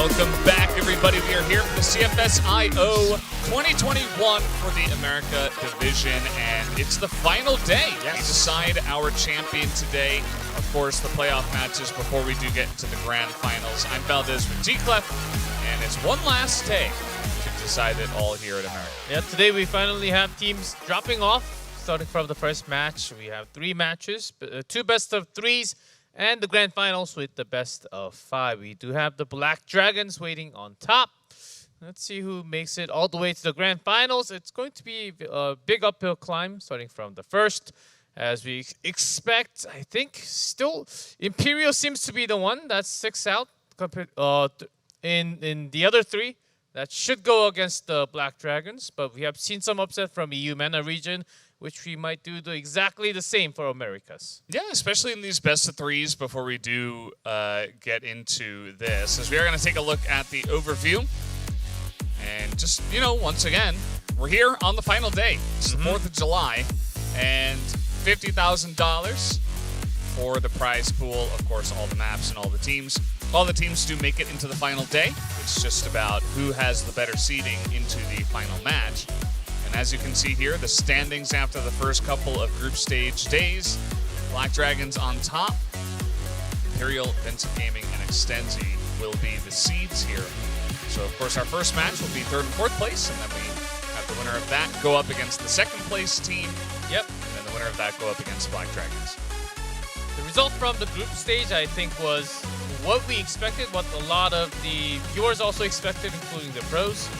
Welcome back, everybody. We are here for the CFS IO 2021 for the America Division, and it's the final day. We decide our champion today. Of course, the playoff matches before we do get into the grand finals. I'm Valdez with G-Clef, and it's one last day to decide it all here at America. Yeah, today we finally have teams dropping off. Starting from the first match, we have 3 matches, 2 best of 3s, and the grand finals with the best of 5. We do have the Black Dragons waiting on top. Let's see who makes it all the way to the grand finals. It's going to be a big uphill climb starting from the first. As we expect, I think still Imperial seems to be the one that sticks out compared in the other 3. That should go against the Black Dragons, but we have seen some upset from EU MENA region, which we might do exactly the same for Americas. Yeah, especially in these best of 3s before we do get into this. As we are going to take a look at the overview. And just, once again, we're here on the final day. It's the 4th of July. And $50,000 for the prize pool. Of course, all the maps and all the teams. All the teams do make it into the final day. It's just about who has the better seeding into the final match. And as you can see here, the standings after the first couple of group stage days. Black Dragons on top. Imperial, Vincent Gaming, and Extenzi will be the seeds here. So, of course, our first match will be 3rd and 4th place, and then we have the winner of that go up against the 2nd place team. Yep. And then the winner of that go up against Black Dragons. The result from the group stage, I think, was what we expected, what a lot of the viewers also expected, including the pros.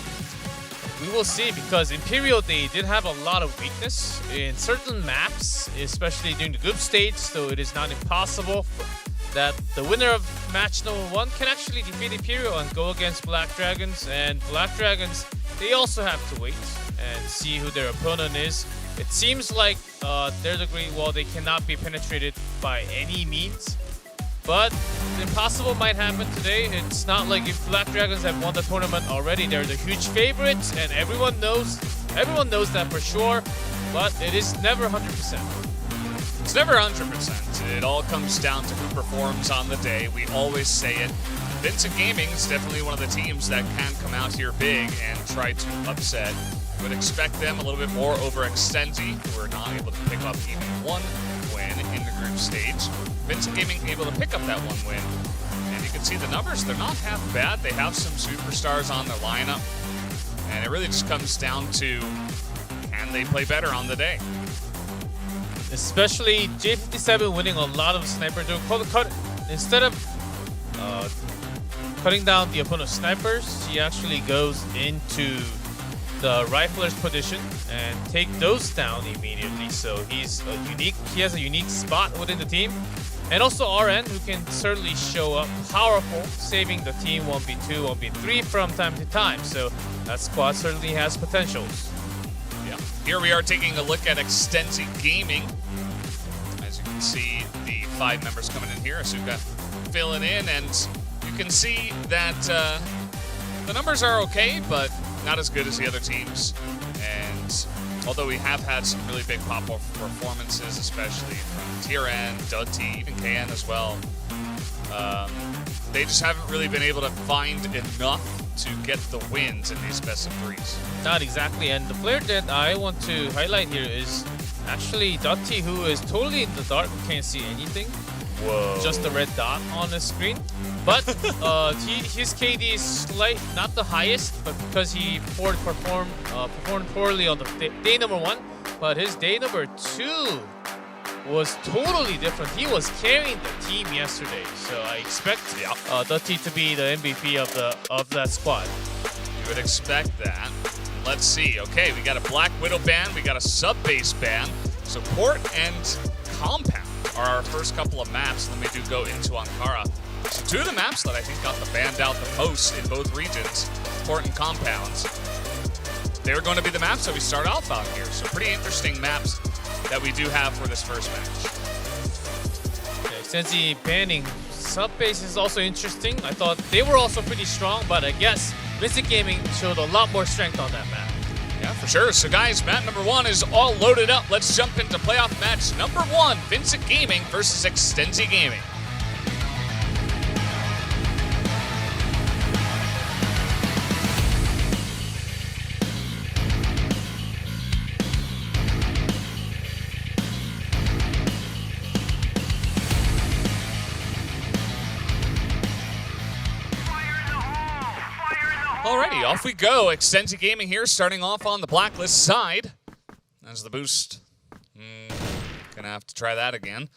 We will see, because Imperial, they did have a lot of weakness in certain maps, especially during the group stage, so it is not impossible that the winner of match number 1 can actually defeat Imperial and go against Black Dragons. And Black Dragons, they also have to wait and see who their opponent is. It seems like they're the Great Wall. They cannot be penetrated by any means. But the impossible might happen today. It's not like if Black Dragons have won the tournament already, they're the huge favorites, and everyone knows that for sure. But it is never 100%. It's never 100%. It all comes down to who performs on the day. We always say it. Vincent Gaming is definitely one of the teams that can come out here big and try to upset. Would expect them a little bit more over Extenzi, who are not able to pick up even 1 win in the group stage. Vincent Gaming able to pick up that 1 win. And you can see the numbers, they're not half bad. They have some superstars on their lineup. And it really just comes down to, can they play better on the day? Especially J57 winning a lot of sniper. Instead of cutting down the opponent's snipers, he actually goes into the rifler's position and take those down immediately. So he has a unique spot within the team. And also RN, who can certainly show up powerful, saving the team 1v2, 1v3 from time to time. So that squad certainly has potentials. Yeah. Here we are taking a look at Extensi Gaming. As you can see, the 5 members coming in here. Asuka filling in, and you can see that the numbers are okay, but not as good as the other teams. And although we have had some really big pop-off performances, especially from TRN, Dutty, even KN as well, they just haven't really been able to find enough to get the wins in these best of 3s. Not exactly, and the player that I want to highlight here is actually Dutty, who is totally in the dark, can't see anything. Whoa. Just the red dot on the screen. But his KD is not the highest, but because he performed poorly on the day number 1. But his day number 2 was totally different. He was carrying the team yesterday, so I expect Dutty to be the MVP of that squad. You would expect that. Let's see. Okay, we got a Black Widow ban, we got a sub-base ban. So Port and Compound are our first couple of maps, and then we do go into Ankara. So 2 of the maps that I think got the banned out the most in both regions, Port and Compounds, they're going to be the maps that we start off on here. So pretty interesting maps that we do have for this first match. Yeah, Extensi banning sub-base is also interesting. I thought they were also pretty strong, but I guess Vincent Gaming showed a lot more strength on that map. Yeah, for sure. So guys, map number 1 is all loaded up. Let's jump into playoff match number 1, Vincent Gaming versus Extensi Gaming. Alrighty, off we go. Extensi Gaming here, starting off on the blacklist side. As the boost. Gonna have to try that again.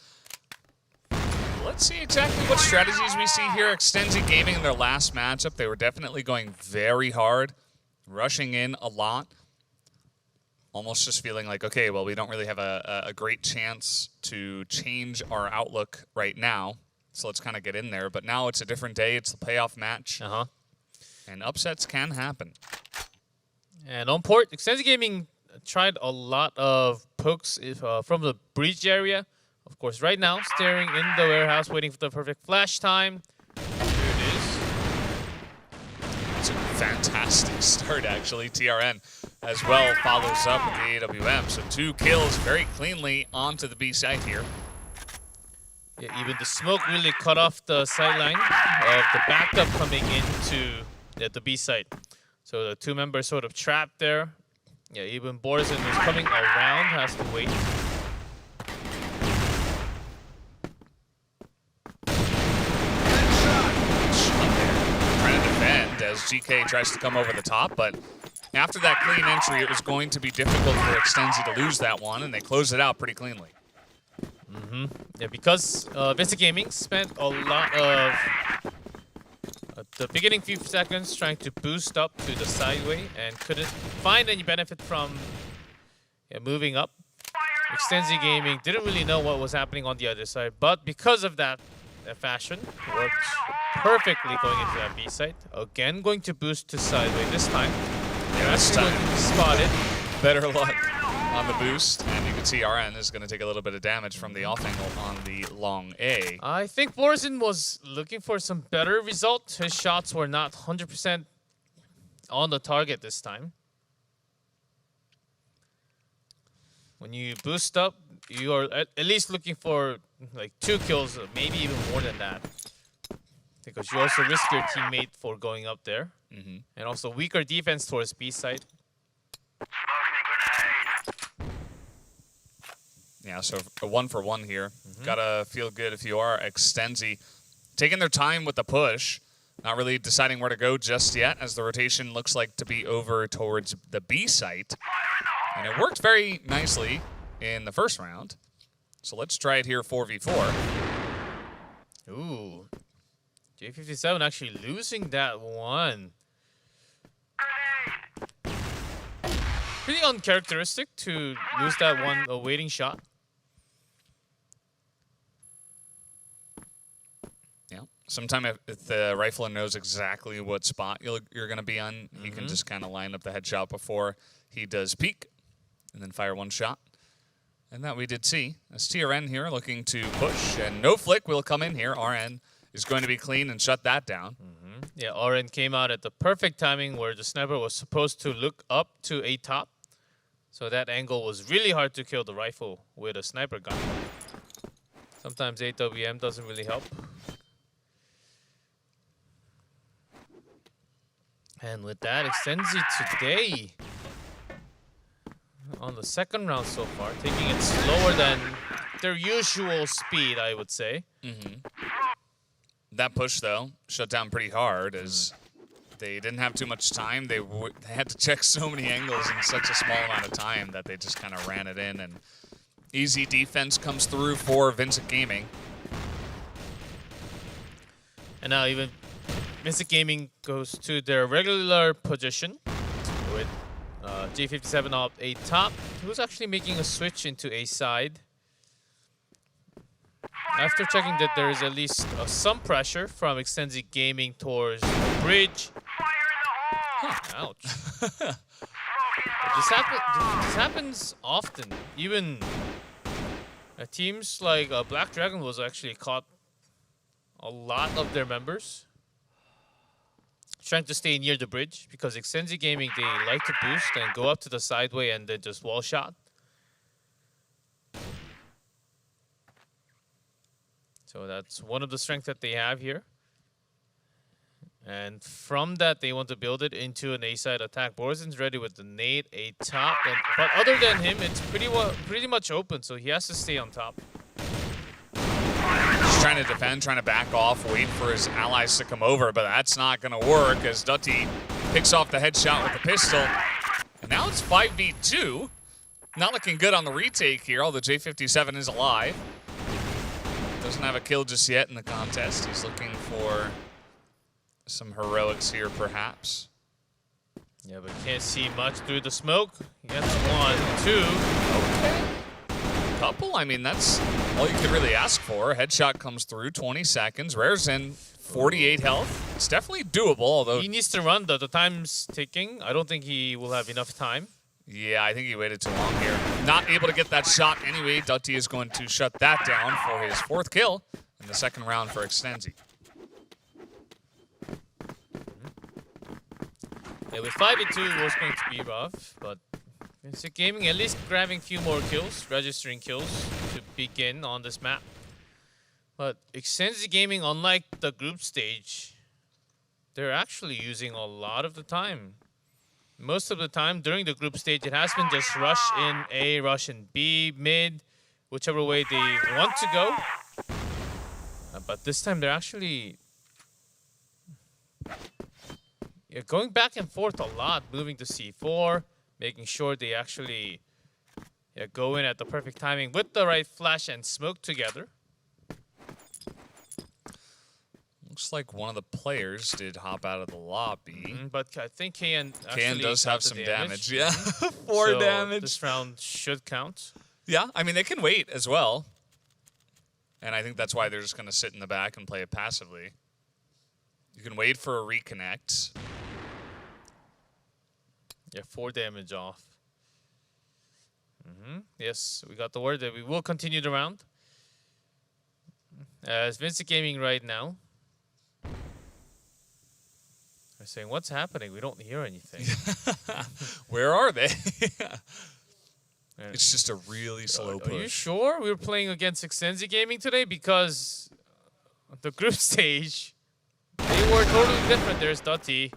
Let's see exactly what strategies we see here. Extensi Gaming in their last matchup, they were definitely going very hard, rushing in a lot. Almost just feeling like, okay, well, we don't really have a great chance to change our outlook right now. So let's kind of get in there. But now it's a different day. It's the playoff match. And upsets can happen. And on port, Extensi Gaming tried a lot of pokes from the breach area. Of course, right now, staring in the warehouse, waiting for the perfect flash time. Here it is. It's a fantastic start, actually. TRN as well follows up with the AWM. So 2 kills very cleanly onto the B site here. Yeah, even the smoke really cut off the sideline of the backup coming into the B site. So the 2 members sort of trapped there. Yeah, even Borzen who's coming around has to wait. Trying to defend as GK tries to come over the top, but after that clean entry, it was going to be difficult for Extensi to lose that one, and they closed it out pretty cleanly. Yeah, because Vista Gaming spent a lot of the beginning few seconds trying to boost up to the sideway and couldn't find any benefit from moving up. Extensi Gaming didn't really know what was happening on the other side, but because of that fashion, worked perfectly going into that B site. Again, going to boost to sideway this time. Yeah, this time spotted. Better luck on the boost, and you can see RN is going to take a little bit of damage from the off angle on the long A. I think Borzen was looking for some better result. His shots were not 100% on the target this time. When you boost up, you are at least looking for like 2 kills, maybe even more than that. Because you also risk your teammate for going up there. And also weaker defense towards B side. Yeah, so a 1-for-1 here. Gotta feel good if you are Extensi. Taking their time with the push. Not really deciding where to go just yet, as the rotation looks like to be over towards the B site. And it worked very nicely in the first round. So let's try it here 4v4. Ooh. J57 actually losing that one. Pretty uncharacteristic to lose that one awaiting shot. Yeah. Sometimes if the rifler knows exactly what spot you're going to be on, he can just kind of line up the headshot before he does peek and then fire one shot. And that we did see. As TRN here looking to push, and no flick will come in here. RN is going to be clean and shut that down. Yeah, RN came out at the perfect timing where the sniper was supposed to look up to a top. So that angle was really hard to kill the rifle with a sniper gun. Sometimes AWM doesn't really help. And with that, Extensi today on the second round so far, taking it slower than their usual speed, I would say. That push, though, shut down pretty hard as they didn't have too much time. They had to check so many angles in such a small amount of time that they just kind of ran it in. And easy defense comes through for Vincent Gaming. And now even Vincent Gaming goes to their regular position with J57 up A top, who's actually making a switch into A side. After checking that there is at least some pressure from Extensi Gaming towards the bridge. Ouch. This happens often. Even teams like Black Dragon was actually caught a lot of their members trying to stay near the bridge because Extensi Gaming, they like to boost and go up to the sideway and then just wall shot. So that's one of the strengths that they have here. And from that, they want to build it into an A-side attack. Borzen's ready with the nade, A top. But other than him, it's pretty much open, so he has to stay on top. Just trying to defend, trying to back off, wait for his allies to come over, but that's not going to work as Dutty Picks off the headshot with the pistol. And now it's 5v2. Not looking good on the retake here, although J57 is alive. Doesn't have a kill just yet in the contest. He's looking for some heroics here, perhaps. Yeah, but can't see much through the smoke. He gets 1, 2. Okay. Couple, I mean, that's all you could really ask for. Headshot comes through, 20 seconds. Rare's in 48 health. It's definitely doable, although... He needs to run, though. The time's ticking. I don't think he will have enough time. Yeah, I think he waited too long here. Not able to get that shot anyway. Dutty is going to shut that down for his 4th kill in the 2nd round for Extenzi. Yeah, with 5v2, it was going to be rough, but Vincent Gaming at least grabbing a few more kills, registering kills to begin on this map. But Extensi Gaming, unlike the group stage, they're actually using a lot of the time. Most of the time during the group stage, it has been just rush in A, rush in B, mid, whichever way they want to go. But this time they're actually going back and forth a lot, moving to C4, making sure they actually go in at the perfect timing with the right flash and smoke together. Looks like one of the players did hop out of the lobby. But I think KN does have some damage. Yeah, 4 so damage. This round should count. Yeah, I mean, they can wait as well. And I think that's why they're just going to sit in the back and play it passively. You can wait for a reconnect. Yeah, 4 damage off. Yes, we got the word that we will continue the round. As Vincent Gaming right now, they're saying, what's happening? We don't hear anything. Where are they? It's just a really slow push. Are you sure we were playing against Extensi Gaming today? Because the group stage, they were totally different. There's Dutty.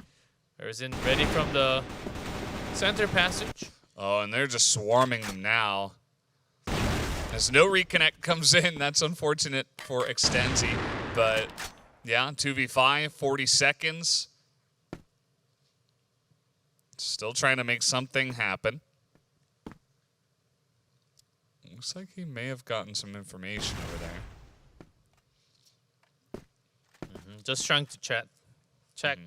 There's in ready from the center passage. Oh, and they're just swarming them now. As no reconnect comes in, that's unfortunate for Extensi. But yeah, 2v5, 40 seconds. Still trying to make something happen. Looks like he may have gotten some information over there. Just trying to check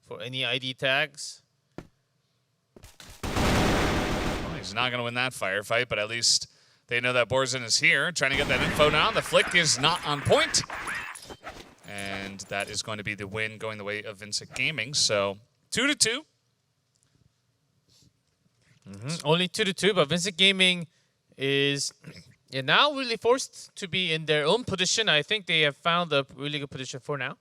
for any ID tags. Well, he's not going to win that firefight, but at least they know that Borzen is here. Trying to get that info now. The flick is not on point. And that is going to be the win going the way of Vincent Gaming. So 2-2. Only 2-2, but Vincent Gaming is now really forced to be in their own position. I think they have found a really good position for now.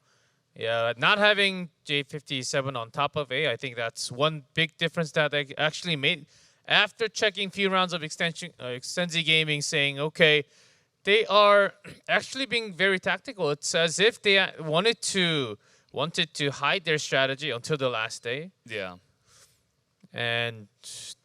Yeah, not having J57 on top of A, I think that's one big difference that they actually made. After checking a few rounds of Extensi Gaming, saying, okay, they are actually being very tactical. It's as if they wanted to hide their strategy until the last day. Yeah. And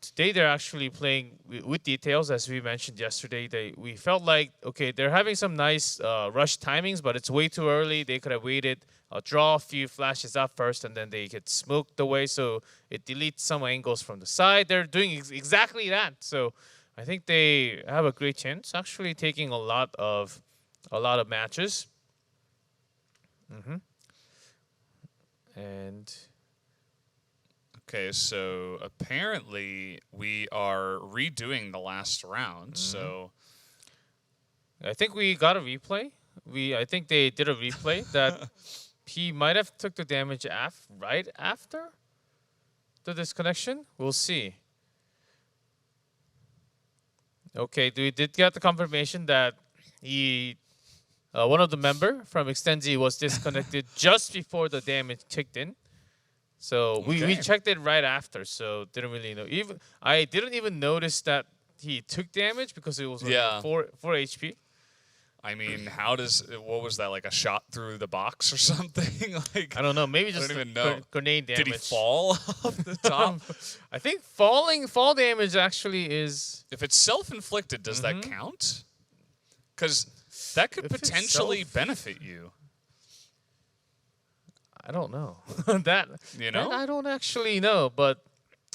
today they're actually playing with details, as we mentioned yesterday. We felt like, okay, they're having some nice rush timings, but it's way too early. They could have waited, draw a few flashes up first, and then they get smoked away, so it deletes some angles from the side. They're doing exactly that. So I think they have a great chance, actually taking a lot of matches. And okay, so apparently we are redoing the last round. So I think we got a replay. I think they did a replay that he might have took the damage right after the disconnection. We'll see. Okay, we did get the confirmation that one of the member from Extensi was disconnected just before the damage kicked in. So we checked it right after, so didn't really know. I didn't even notice that he took damage because it was only 4 HP. I mean, what was that, like a shot through the box or something? Like, I don't know, maybe just grenade damage. Did he fall off the top? I think fall damage actually is... If it's self-inflicted, does that count? Because that could potentially benefit you. I don't know. that You know? that I don't actually know, but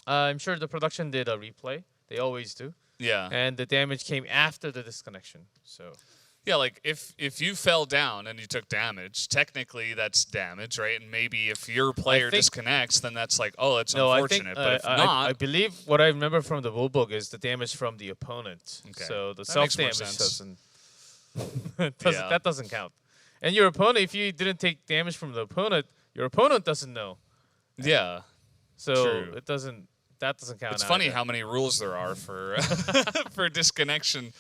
I'm sure the production did a replay. They always do. Yeah. And the damage came after the disconnection. So Yeah, like if you fell down and you took damage, technically that's damage, right? And maybe if your player think- disconnects, then that's like, oh, it's no, unfortunate. But if not, I believe what I remember from the rulebook is the damage from the opponent. Okay. So the That self makes more damage sense. doesn't that doesn't count. And your opponent, if you didn't take damage from the opponent, your opponent doesn't know. yeah, So True. that doesn't count. it's funny either. how many rules there are for for disconnection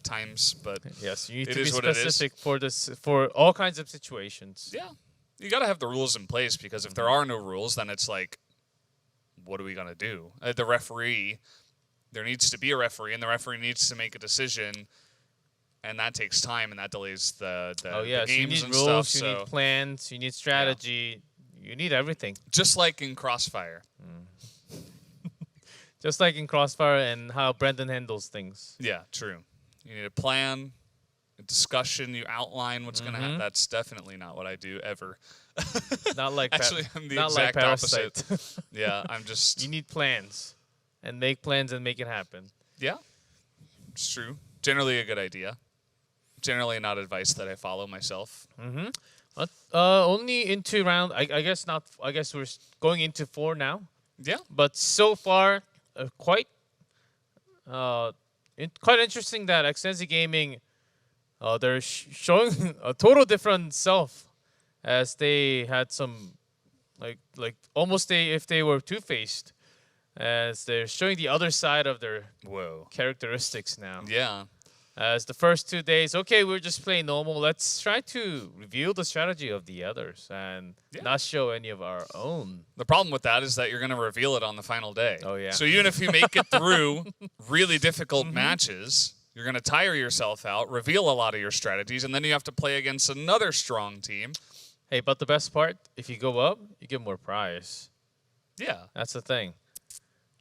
times, but Yes, you need It to be is what it is. specific for this for all kinds of situations. yeah, you got to have the rules in place because if there are no rules, then it's like, what are we gonna do? The referee, there needs to be a referee, and the referee needs to make a decision. And that takes time, and that delays the Oh yeah, the so you games need and rules, stuff. you So need plans, you need strategy, you need everything. just like in Crossfire, Just like in Crossfire and how Brendan handles things. yeah, true. You need a plan, a discussion. You outline what's gonna happen. That's definitely not what I do ever. Not like Actually, I'm the not like exact opposite. Parasite. Yeah, I'm just You need plans, and make plans and make it happen. yeah, it's true. Generally a good idea. Generally not advice that I follow myself. But only into round. I guess not. I guess we're going into 4 now. Yeah, But so far, quite quite interesting that Extensi Gaming, they're showing a total different self, as they had some like almost if they were two-faced, as they're showing the other side of their whoa. characteristics now. Yeah, As the first 2 days, okay, we're just playing normal. Let's try to reveal the strategy of the others and not show any of our own. the problem with that is that you're gonna reveal it on the final day. Oh, yeah. So even if you make it through really difficult matches, you're gonna tire yourself out, reveal a lot of your strategies, and then you have to play against another strong team. Hey, but the best part, if you go up, you get more prize. Yeah. That's the thing.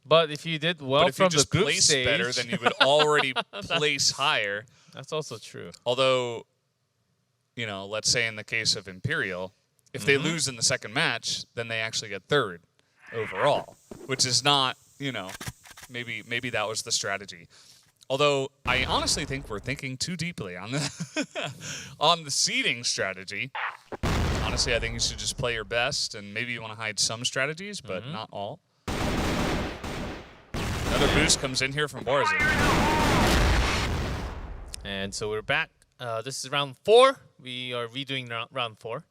But if you did well But if you from the just group place stage, better, then you would already place higher. that's also true. Although, you know, let's say in the case of Imperial, if they lose in the second match, then they actually get third overall, which is not, you know, maybe that was the strategy. Although I honestly think we're thinking too deeply on the on the seeding strategy. Honestly, I think you should just play your best, and maybe you want to hide some strategies, but not all. Another boost comes in here from Borzin. And so we're back. This is round 4. We are redoing round 4.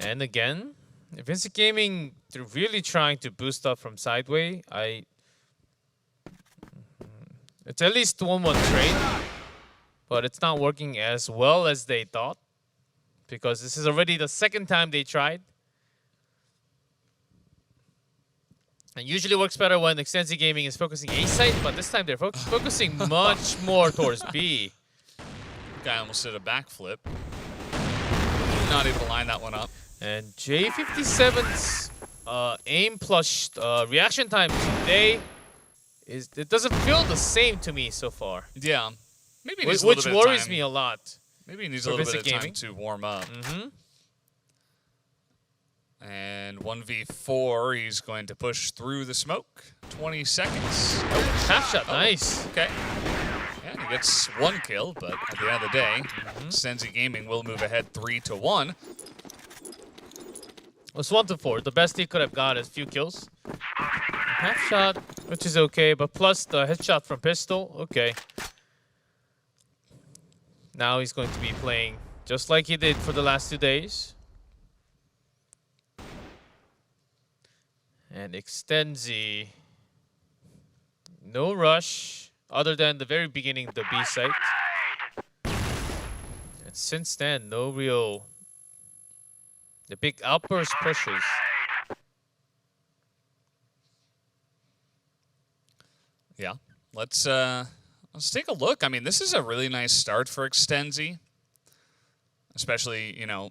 And again, Vincent Gaming, they're really trying to boost up from Sideway. It's at least 1-1 trade, but it's not working as well as they thought, because this is already the second time they tried. It usually works better when Extensi Gaming is focusing A site, but this time they're focusing much more towards B. Guy almost did a backflip. Not able to line that one up. And J57's aim plus reaction time today it doesn't feel the same to me so far, Yeah. Maybe he needs a little which bit of worries time. me a lot. Maybe he needs for a little bit of Vincent time Gaming. to warm up. Mm-hmm. And 1v4, he's going to push through the smoke. 20 seconds. Half shot, nice. Okay. And he gets 1 kill, but at the end of the day, Senzi Gaming will move ahead 3-1. It was 1-4. The best he could have got is few kills. Half shot, which is okay, but plus the headshot from pistol, okay. Now he's going to be playing just like he did for the last 2 days. And Extensi, no rush, other than the very beginning of the B site. And since then, no real, the big outburst pushes. Yeah. Let's take a look. I mean, this is a really nice start for Extensi. Especially, you know,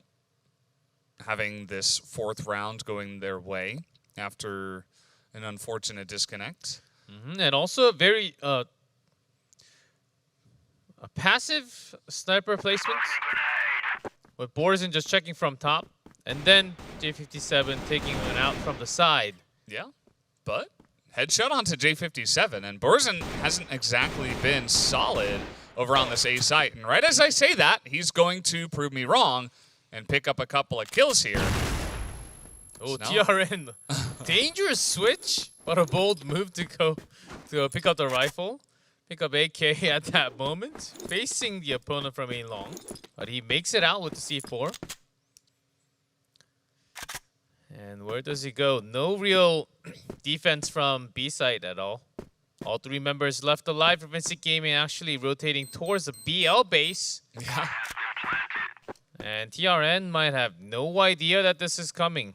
having this 4th round going their way after an unfortunate disconnect. And also very a passive sniper placement with Borzen just checking from top, and then J57 taking one out from the side. Yeah, but headshot onto J57, and Borzen hasn't exactly been solid over on this A site. And right as I say that, he's going to prove me wrong and pick up a couple of kills here. Oh, TRN. Dangerous switch, but a bold move to go to pick up the rifle. Pick up AK at that moment, facing the opponent from A long. But he makes it out with the C4. And where does he go? No real defense from B side at all. All three members left alive for Vincent Gaming, actually rotating towards the BL base. Yeah. And TRN might have no idea that this is coming.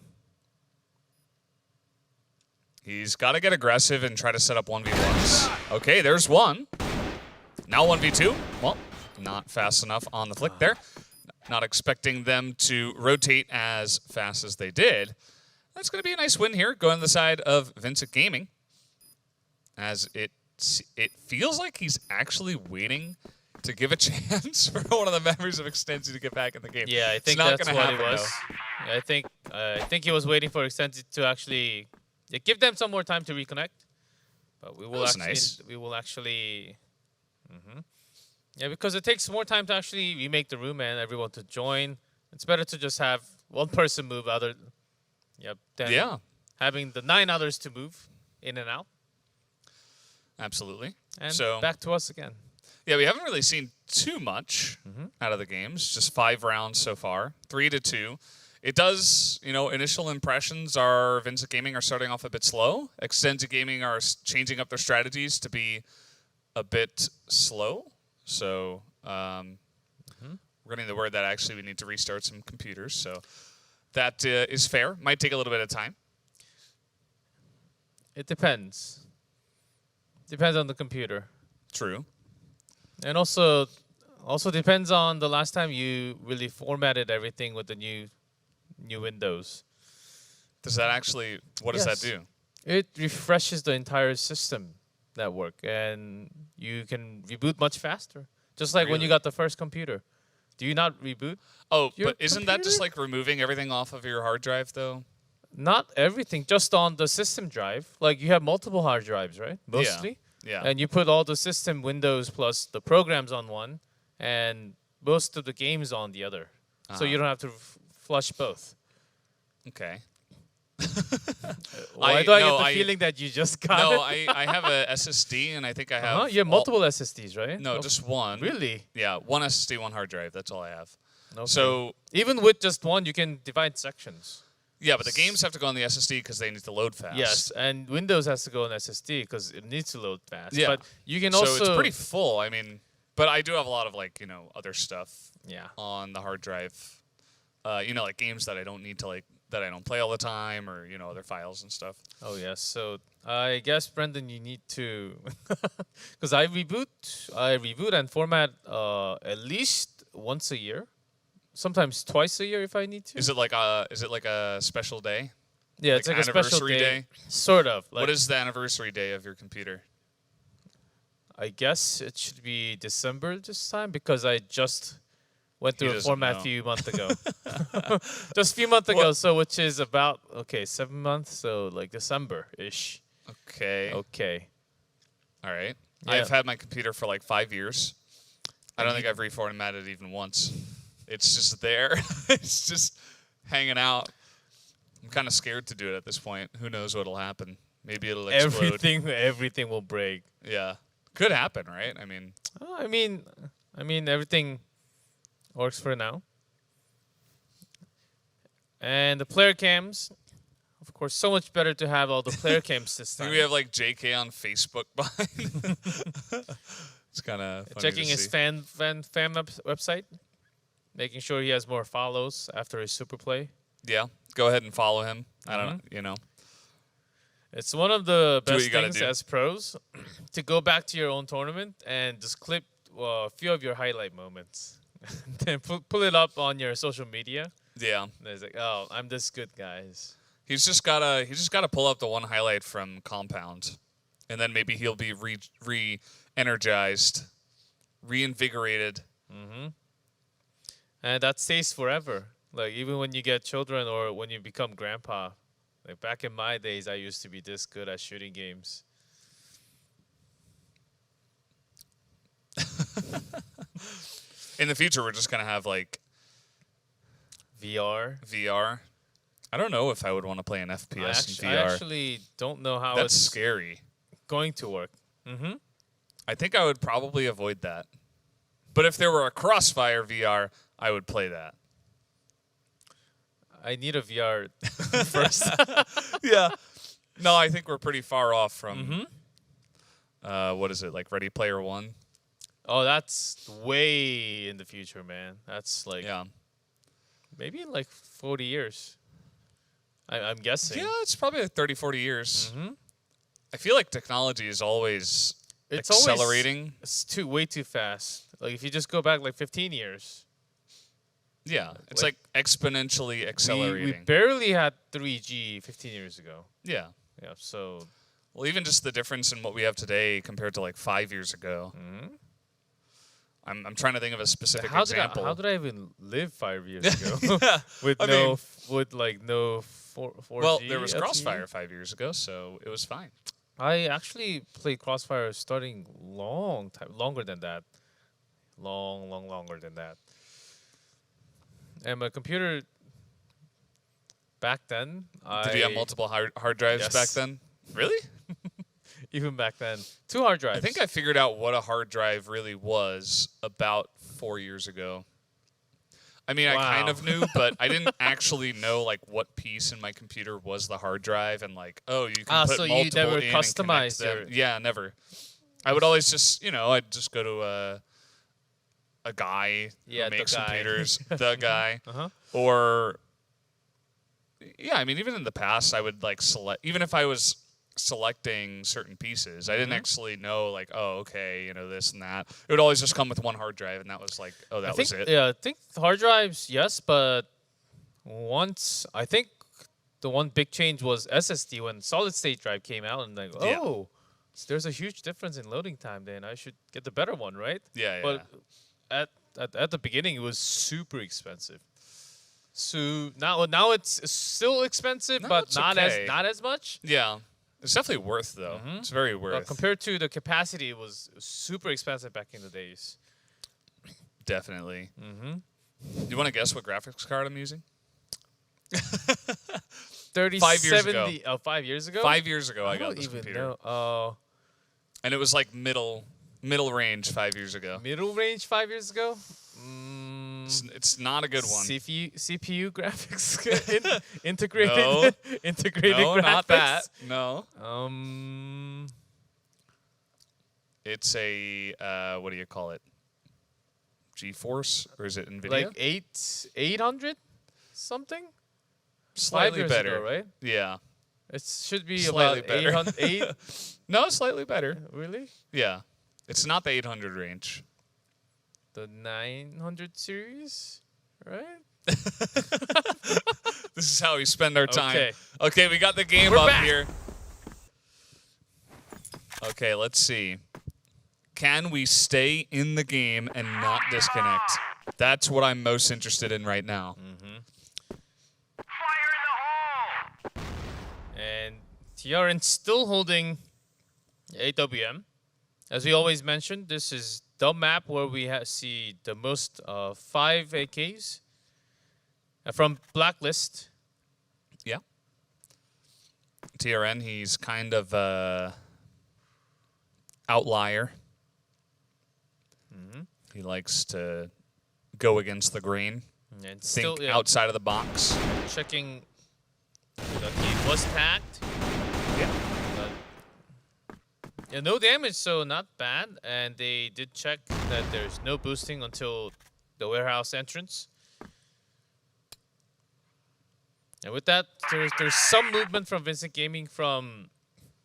He's got to get aggressive and try to set up 1v1s. Okay, there's one. Now 1v2. Well, not fast enough on the flick there. Not expecting them to rotate as fast as they did. That's going to be a nice win here, going to the side of Vincent Gaming. As it feels like he's actually waiting to give a chance for one of the members of Extensi to get back in the game. Yeah, I think that's what it was. Yeah, I think he was waiting for Extensi to actually give them some more time to reconnect. But we will actually yeah, because it takes more time to actually remake the room and everyone to join. It's better to just have one person move than having the 9 others to move in and out. Absolutely. And so back to us again. Yeah, we haven't really seen too much out of the games. Just 5 rounds so far, 3-2. It does, initial impressions are Vincent Gaming are starting off a bit slow. Extensi Gaming are changing up their strategies to be a bit slow. So we're getting the word that actually we need to restart some computers. So that is fair. Might take a little bit of time. It depends. Depends on the computer. True. And also depends on the last time you really formatted everything with the new Windows. Does that actually, what does that do? It refreshes the entire system network, and you can reboot much faster. Just like when you got the first computer. Do you not reboot? Oh, but isn't that just like removing everything off of your hard drive, though? Not everything, just on the system drive. Like, you have multiple hard drives, right? Mostly. Yeah. And you put all the system windows plus the programs on one, and most of the games on the other. So you don't have to flush both. Okay. Why do I get the feeling that you just got it? No, I have a SSD, and I think I have... You have multiple SSDs, right? No, just one. Really? Yeah, one SSD, one hard drive. That's all I have. Okay. So even with just one, you can divide sections. Yeah, but the games have to go on the SSD because they need to load fast. Yes, and Windows has to go on SSD because it needs to load fast. Yeah. But you can also... So it's pretty full. I mean, but I do have a lot of, other stuff on the hard drive. Like games that I don't need to, that I don't play all the time, or, other files and stuff. Oh, yes. So I guess, Brendan, you need to... Because I reboot and format at least once a year. Sometimes twice a year if I need to. Is it like a special day? Yeah, it's like a special day. Sort of. What is the anniversary day of your computer? I guess it should be December this time because I just went through a format a few months ago. Just a few months ago, so which is about 7 months, so like December-ish. Okay. All right. Yeah. I've had my computer for 5 years. I don't think I've reformatted even once. It's just there. It's just hanging out. I'm kind of scared to do it at this point. Who knows what'll happen? Maybe it'll explode. Everything will break. Yeah. Could happen, right? I mean, everything works for now. And the player cams, of course, so much better to have all the player cams this time. We have JK on Facebook behind. It's kind of funny checking to his see. fan website. Making sure he has more follows after his super play. Yeah, go ahead and follow him. I don't know, It's one of the Do what best you gotta things do. as pros to go back to your own tournament and just clip a few of your highlight moments. Then pull it up on your social media. Yeah. And it's like, oh, I'm this good, guys. He's just gotta pull up the one highlight from Compound, and then maybe he'll be re-energized reinvigorated. And that stays forever. Like, even when you get children or when you become grandpa. Like, back in my days, I used to be this good at shooting games. In the future, we're just going to have, like, VR. I don't know if I would want to play an FPS in VR. I actually don't know how That's it's scary. going to work. I think I would probably avoid that. But if there were a Crossfire VR, I would play that. I need a VR first. Yeah. No, I think we're pretty far off from, what is it, like Ready Player One? Oh, that's way in the future, man. That's like maybe in like 40 years. I'm guessing. Yeah, it's probably like 30, 40 years. I feel like technology is always accelerating. It's way too fast. Like, if you just go back like 15 years. Yeah, it's like exponentially accelerating. We barely had 3G 15 years ago. Yeah. Yeah, so. Well, even just the difference in what we have today compared to like 5 years ago. I'm trying to think of a specific example. How did I even live 5 years ago? with no 4G. Well, there was Crossfire 5 years ago, so it was fine. I actually played Crossfire starting longer than that. Longer than that. And my computer back then, Did you have multiple hard drives back then? Really? Even back then. 2 hard drives. I think I figured out what a hard drive really was about 4 years ago. I mean, I kind of knew, but I didn't actually know like what piece in my computer was the hard drive, and like, oh, you can put so multiple you never in and customized connect them. your... Yeah, never. I would always just, I'd just go to a guy who makes computers, the guy, or I mean, even in the past, I would like select, even if I was selecting certain pieces, I didn't actually know like, oh, okay, this and that. It would always just come with one hard drive, and that was like, oh, that was it. Yeah, I think the hard drives, yes, but I think the one big change was SSD when solid state drive came out, and like, there's a huge difference in loading time. Then I should get the better one, right? Yeah. But at the beginning, it was super expensive. So now it's still expensive, but not as much. Yeah. It's definitely worth, though. It's very worth. Compared to the capacity, it was super expensive back in the days. Definitely. Do you want to guess what graphics card I'm using? 5 years ago. Oh, 5 years ago? 5 years ago, I got don't this even computer. know. Oh. And it was like middle range 5 years ago. Middle range 5 years ago? It's not a good one. CPU graphics integrated. No. Integrated no, graphics. not that. No. It's a what do you call it? GeForce, or is it NVIDIA? Like 800 something. Slightly 5 years better, ago, right? Yeah. It should be Slightly about better. 800. No, slightly better. Really? Yeah. It's not the 800 range. The 900 series, right? This is how we spend our time. Okay, we got the game We're up back. here. Okay, let's see. Can we stay in the game and not disconnect? That's what I'm most interested in right now. Fire in the hole! And TRN still holding AWM. As we always mentioned, this is the map where we see the most 5 AKs from Blacklist. Yeah. TRN, he's kind of outlier. He likes to go against the grain, And think still outside of the box. checking that he was tagged. Yeah. Yeah, no damage, so not bad. And they did check that there's no boosting until the warehouse entrance. And with that, there's some movement from Vincent Gaming from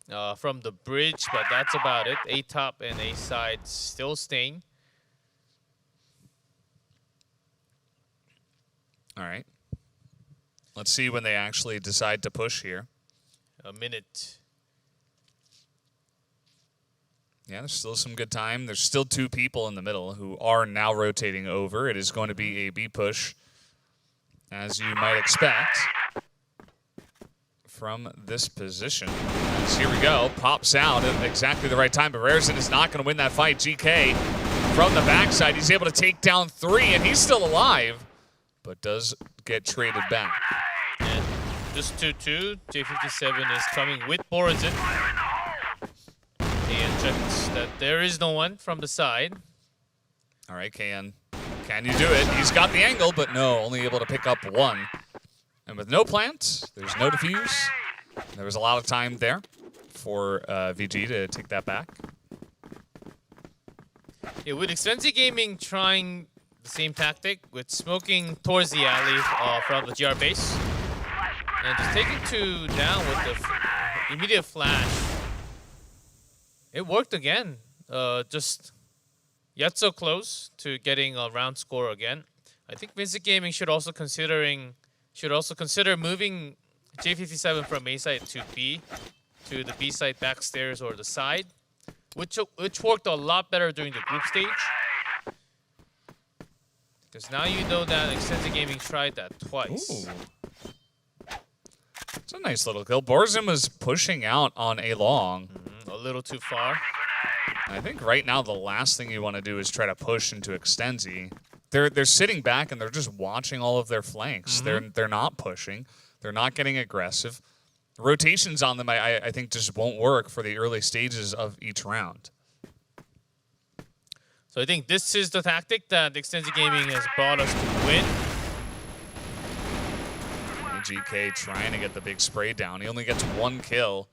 the bridge, but that's about it. A top and A side still staying. All right. Let's see when they actually decide to push here. A minute. Yeah, there's still some good time. There's still 2 people in the middle who are now rotating over. It is going to be a B push, as you might expect from this position. As here we go, pops out at exactly the right time, but Rarison is not going to win that fight. GK from the backside, he's able to take down 3, and he's still alive, but does get traded back. And just 2-2, J57 is coming with Borazin. And checks that there is no one from the side. All right, KN, can you do it? He's got the angle, but no, only able to pick up 1. And with no plant, there's no defuse. There was a lot of time there for VG to take that back. Yeah, with Expensive Gaming trying the same tactic with smoking towards the alley from the GR base. And just taking 2 down with the immediate flash. It worked again. Just yet so close to getting a round score again. I think Expensive Gaming should also consider moving J57 from A side to B, to the B side backstairs or the side, which worked a lot better during the group stage. Because now you know that Extensive Gaming tried that twice. Ooh. It's a nice little kill. Borazin was pushing out on A long. A little too far. I think right now the last thing you want to do is try to push into Extensi. They're sitting back and they're just watching all of their flanks. They're not pushing. They're not getting aggressive. Rotations on them, I think, just won't work for the early stages of each round. So I think this is the tactic that Extensive Gaming has brought us to win. GK trying to get the big spray down. He only gets 1 kill.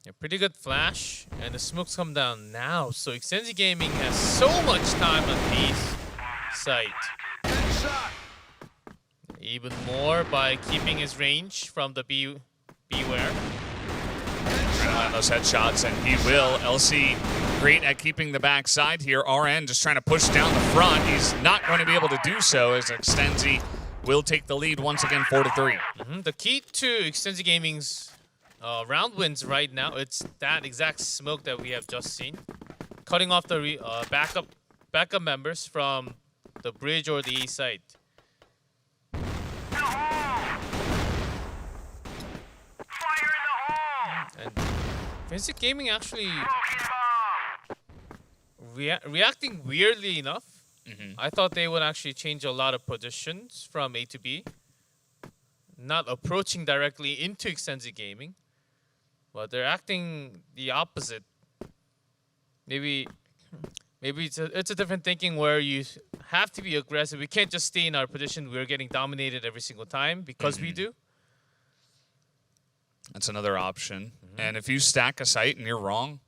A pretty good flash, and the smokes come down now. So Extensive Gaming has so much time on B's site. Even more by keeping his range from the Beware. Trying to land those headshots, and he will. LC great at keeping the backside here. RN just trying to push down the front. He's not going to be able to do so as Extensi will take the lead once again, 4-3. The key to Extensive Gaming's round wins right now, it's that exact smoke that we have just seen. Cutting off the backup members from the bridge or the A side. And Extensive Gaming actually reacting weirdly enough. I thought they would actually change a lot of positions from A to B. Not approaching directly into Extensive Gaming. But they're acting the opposite. Maybe it's a different thinking where you have to be aggressive. We can't just stay in our position. We're getting dominated every single time because we do. That's another option. And if you stack a site and you're wrong,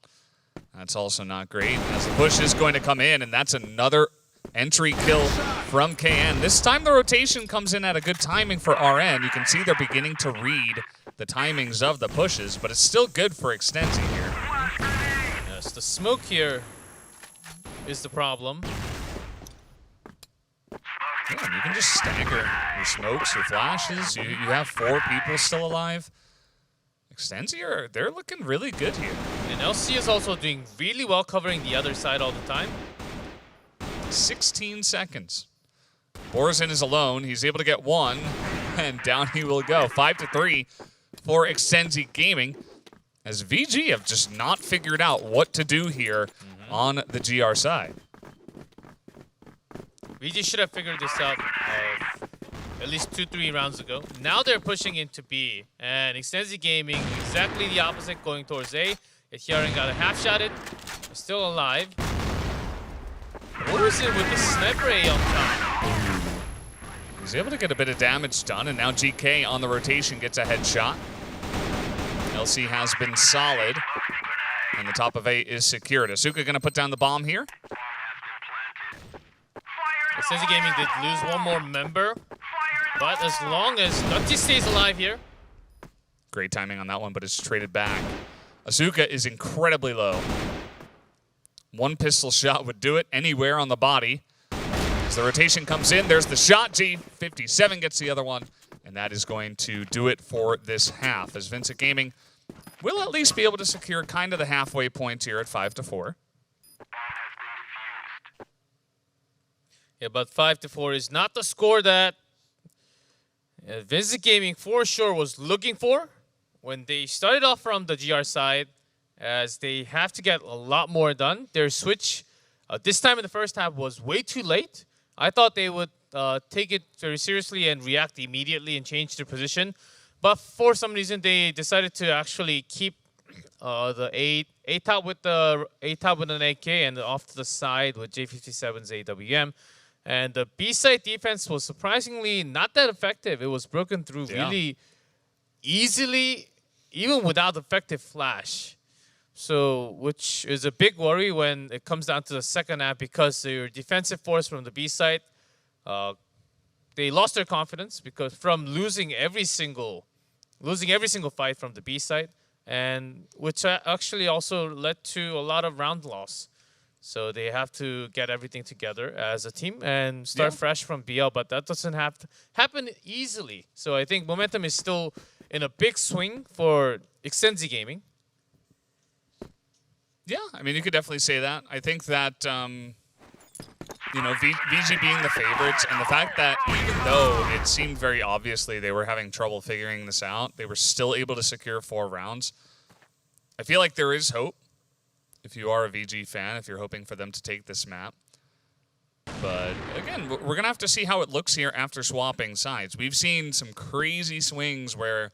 that's also not great. As the push is going to come in, and that's another entry kill from KN. This time the rotation comes in at a good timing for RN. You can see they're beginning to read the timings of the pushes, but it's still good for Extensi here. Yes, the smoke here is the problem. Yeah, and you can just stagger your smokes, your flashes. You have 4 people still alive. Extensi, they're looking really good here. And LC is also doing really well covering the other side all the time. 16 seconds. Borazin is alone. He's able to get 1, and down he will go. 5-3 for Extensi Gaming, as VG have just not figured out what to do here on the GR side. VG should have figured this out at least 2-3 rounds ago. Now they're pushing into B, and Extensive Gaming exactly the opposite, going towards A. Hyarin got a half-shotted, still alive. What is it with the sniper A on top? He's able to get a bit of damage done, and now GK on the rotation gets a headshot. LC has been solid, and the top of A is secured. Asuka going to put down the bomb here. Extensive Gaming did lose 1 more member, but as long as Nutty stays alive here. Great timing on that one, but it's traded back. Asuka is incredibly low. 1 pistol shot would do it anywhere on the body. As the rotation comes in, there's the shot. G57 gets the other one, and that is going to do it for this half. As Vincent Gaming will at least be able to secure kind of the halfway point here at 5-4. Yeah, but 5-4 is not the score that Vincent Gaming for sure was looking for when they started off from the GR side, as they have to get a lot more done. Their switch this time in the first half was way too late. I thought they would take it very seriously and react immediately and change their position. But for some reason, they decided to actually keep the A top with the A top with an AK and off to the side with J57's AWM. And the B side defense was surprisingly not that effective. It was broken through really easily, even without effective flash. So, which is a big worry when it comes down to the second half, because their defensive force from the B side, they lost their confidence because from losing every single fight from the B side, and which actually also led to a lot of round loss. So they have to get everything together as a team and start fresh from BL, but that doesn't have to happen easily. So I think momentum is still in a big swing for Extensi Gaming. Yeah, I mean, you could definitely say that. I think that, you know, VG being the favorites, and the fact that even though it seemed very obviously they were having trouble figuring this out, they were still able to secure 4 rounds. I feel like there is hope if you are a VG fan, if you're hoping for them to take this map. But again, we're going to have to see how it looks here after swapping sides. We've seen some crazy swings where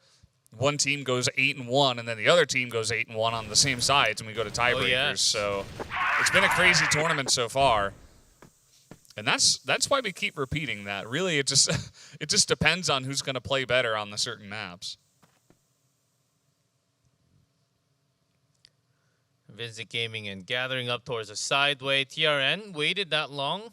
one team goes 8-1 and then the other team goes 8-1 on the same sides, and we go to tiebreakers. So it's been a crazy tournament so far. And that's why we keep repeating that. Really, it just depends on who's going to play better on the certain maps. Vincent Gaming and gathering up towards the sideway. TRN waited that long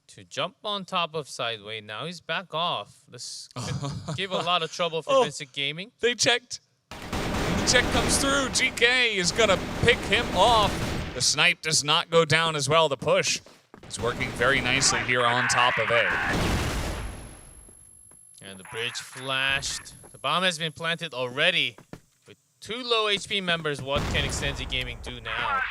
to jump on top of sideway. Now he's back off. This could give a lot of trouble for Vincent Gaming. They checked. The check comes through. GK is going to pick him off. The snipe does not go down as well. The push is working very nicely here on top of A. And the bridge flashed. The bomb has been planted already. With 2 low HP members, what can Extensi Gaming do now?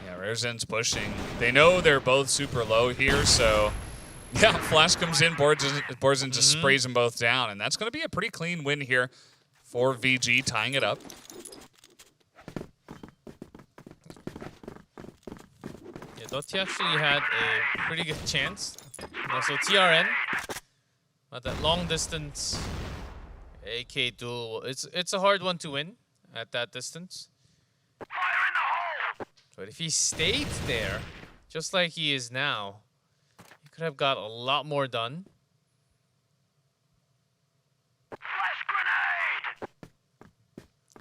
Yeah, Rarezen's pushing. They know they're both super low here, so yeah, flash comes in, Borzen just sprays them both down, and that's going to be a pretty clean win here for VG, tying it up. Yeah, Dotti actually had a pretty good chance. Also TRN, but that long distance AK duel, it's a hard one to win at that distance. But if he stayed there, just like he is now, he could have got a lot more done.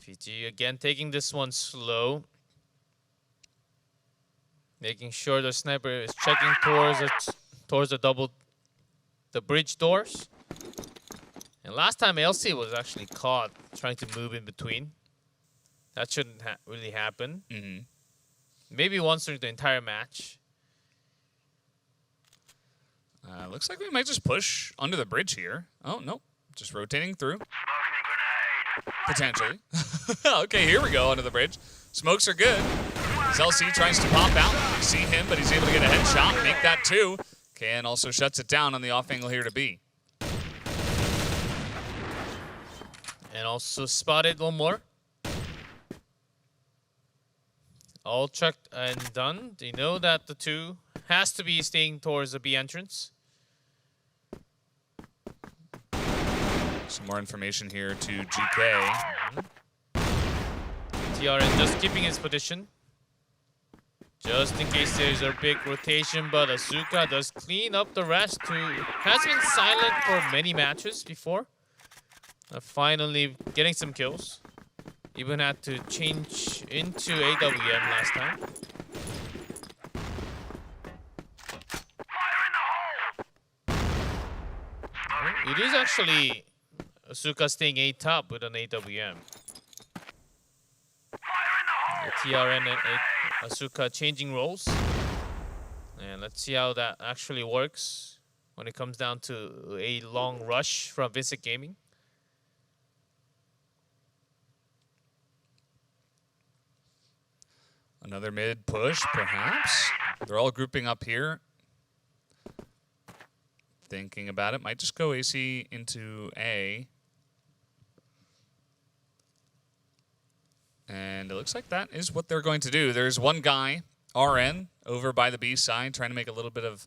VG again taking this one slow. Making sure the sniper is checking towards the bridge doors. And last time LC was actually caught trying to move in between. That shouldn't really happen. Maybe once during the entire match. Looks like we might just push under the bridge here. Oh, no. Just rotating through. Potentially. Okay, here we go under the bridge. Smokes are good. LC tries to pop out. You see him, but he's able to get a headshot, make that 2. KN also shuts it down on the off angle here to B. And also spotted one more. All checked and done. They know that the 2 has to be staying towards the B entrance. Some more information here to GK. TRN just keeping his position. Just in case there's a big rotation, but Asuka does clean up the rest, who has been silent for many matches before. Finally getting some kills. Even had to change into AWM last time. It is actually Asuka staying A top with an AWM. TRN and Asuka changing roles. And let's see how that actually works. when it comes down to a long rush from Vincent Gaming. Another mid push, perhaps. They're all grouping up here. Thinking about it, might just go AC into A. And it looks like that is what they're going to do. There's one guy, RN, over by the B side, trying to make a little bit of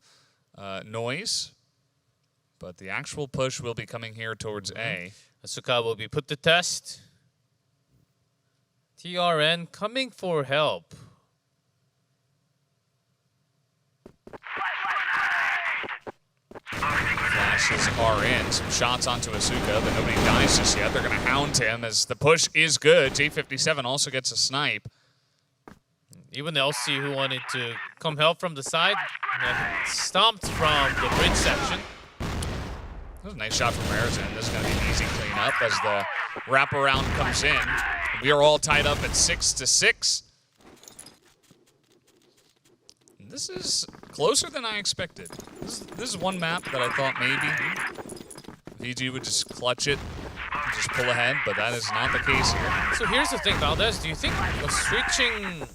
noise. But the actual push will be coming here towards A. Asuka will be put to test. TRN coming for help. Flashes are in. Some shots onto Asuka, but nobody dies just yet. They're going to hound him as the push is good. J57 also gets a snipe. Even the LC who wanted to come help from the side, stomped from the bridge section. That was a nice shot from Arizin. This is going to be an easy cleanup as the wraparound comes in. We are all tied up at 6-6. This is closer than I expected. This is one map that I thought maybe VG would just clutch it and just pull ahead, but that is not the case here. So here's the thing, Valdez. Do you think switching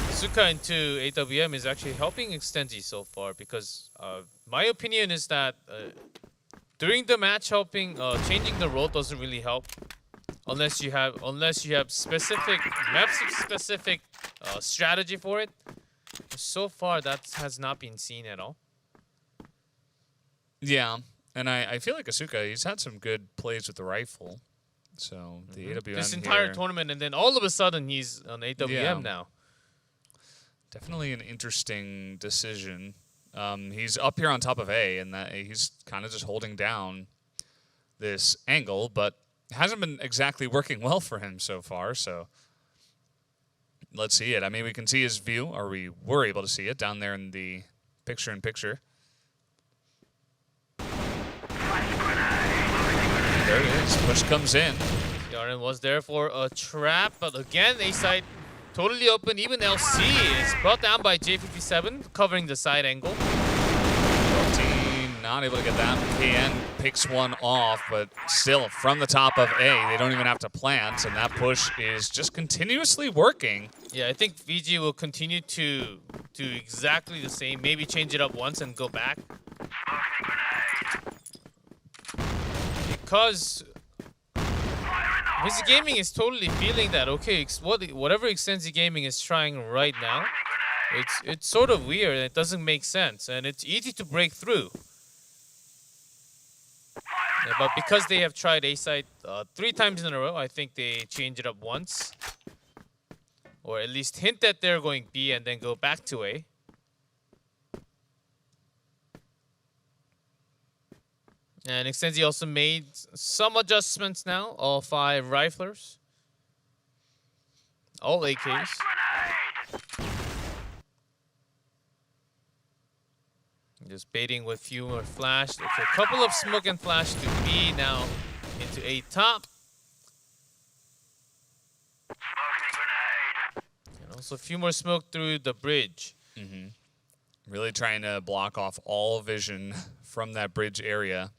Asuka into AWM is actually helping Extenzi so far? Because my opinion is that during the match, changing the role doesn't really help unless you have specific map-specific strategy for it. So far, that has not been seen at all. Yeah, and I feel like Asuka, he's had some good plays with the rifle. So the AWM this entire here, tournament, and then all of a sudden he's on AWM now. Definitely an interesting decision. He's up here on top of A, and that he's kind of just holding down this angle, but it hasn't been exactly working well for him so far. So let's see it. I mean, we can see his view, or we were able to see it down there in the picture-in-picture. There it is. Push comes in. Yaren was there for a trap, but again, A side totally open. Even LC is brought down by J57, covering the side angle. Not able to get that. KN picks one off, but still from the top of A, they don't even have to plant, and that push is just continuously working. Yeah, I think VG will continue to do exactly the same. Maybe change it up once and go back. Because Extenzi Gaming is totally feeling that, okay, whatever Extenzi Gaming is trying right now, it's sort of weird and it doesn't make sense, and it's easy to break through. Yeah, but because they have tried A side 3 times in a row, I think they change it up once. Or at least hint that they're going B and then go back to A. And Extenzi also made some adjustments now. All 5 riflers. All AKs. Just baiting with few more flash. Okay, a couple of smoke and flash to B now into A top. And also a few more smoke through the bridge. Really trying to block off all vision from that bridge area.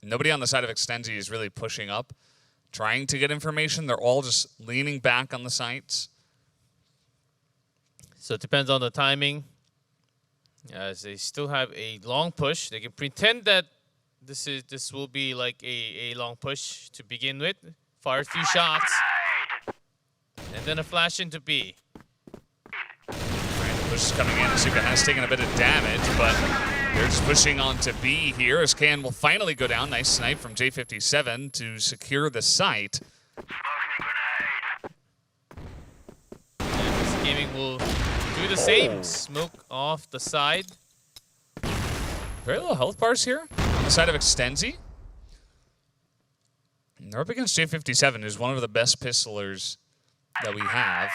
Nobody on the side of Extenzi is really pushing up, trying to get information. They're all just leaning back on the sites. So it depends on the timing. As they still have a long push. They can pretend that this will be like a long push to begin with. Fire a few shots. And then a flash into B. Right, the push is coming in. Asuka has taken a bit of damage, but they're just pushing on to B here as Can will finally go down. Nice snipe from J57 to secure the site. And Gaming will do the same. Smoke off the side. Very low health bars here on the side of Extenzi. And they're up against J57, who's one of the best pistolers that we have.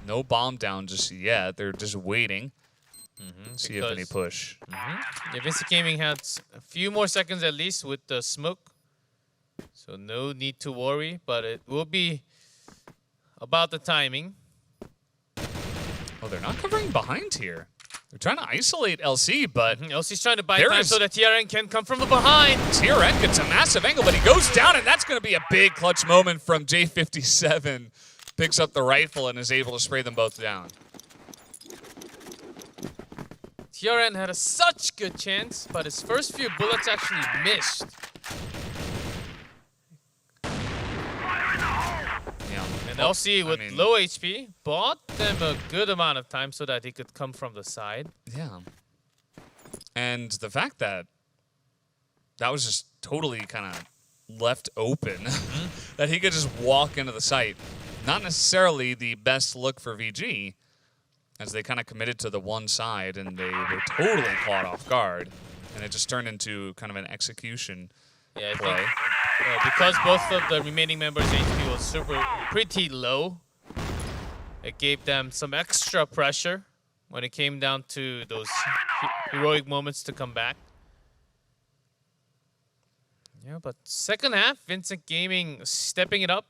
No bomb down just yet. They're just waiting. See if any push. Yeah, Vincent Gaming had a few more seconds at least with the smoke. So no need to worry, but it will be about the timing. Oh, they're not covering behind here. They're trying to isolate LC, but LC's trying to buy time so that TRN can come from the behind. TRN gets a massive angle, but he goes down, and that's going to be a big clutch moment from J57. Picks up the rifle and is able to spray them both down. TRN had such good chance, but his first few bullets actually missed. And LC with low HP bought them a good amount of time so that he could come from the side. Yeah. And the fact that that was just totally kind of left open, that he could just walk into the site, not necessarily the best look for VG, as they kind of committed to the one side and they were totally caught off guard. And it just turned into kind of an execution play. Because both of the remaining members' HP was pretty low, it gave them some extra pressure when it came down to those heroic moments to come back. Yeah, but second half, Vincent Gaming stepping it up.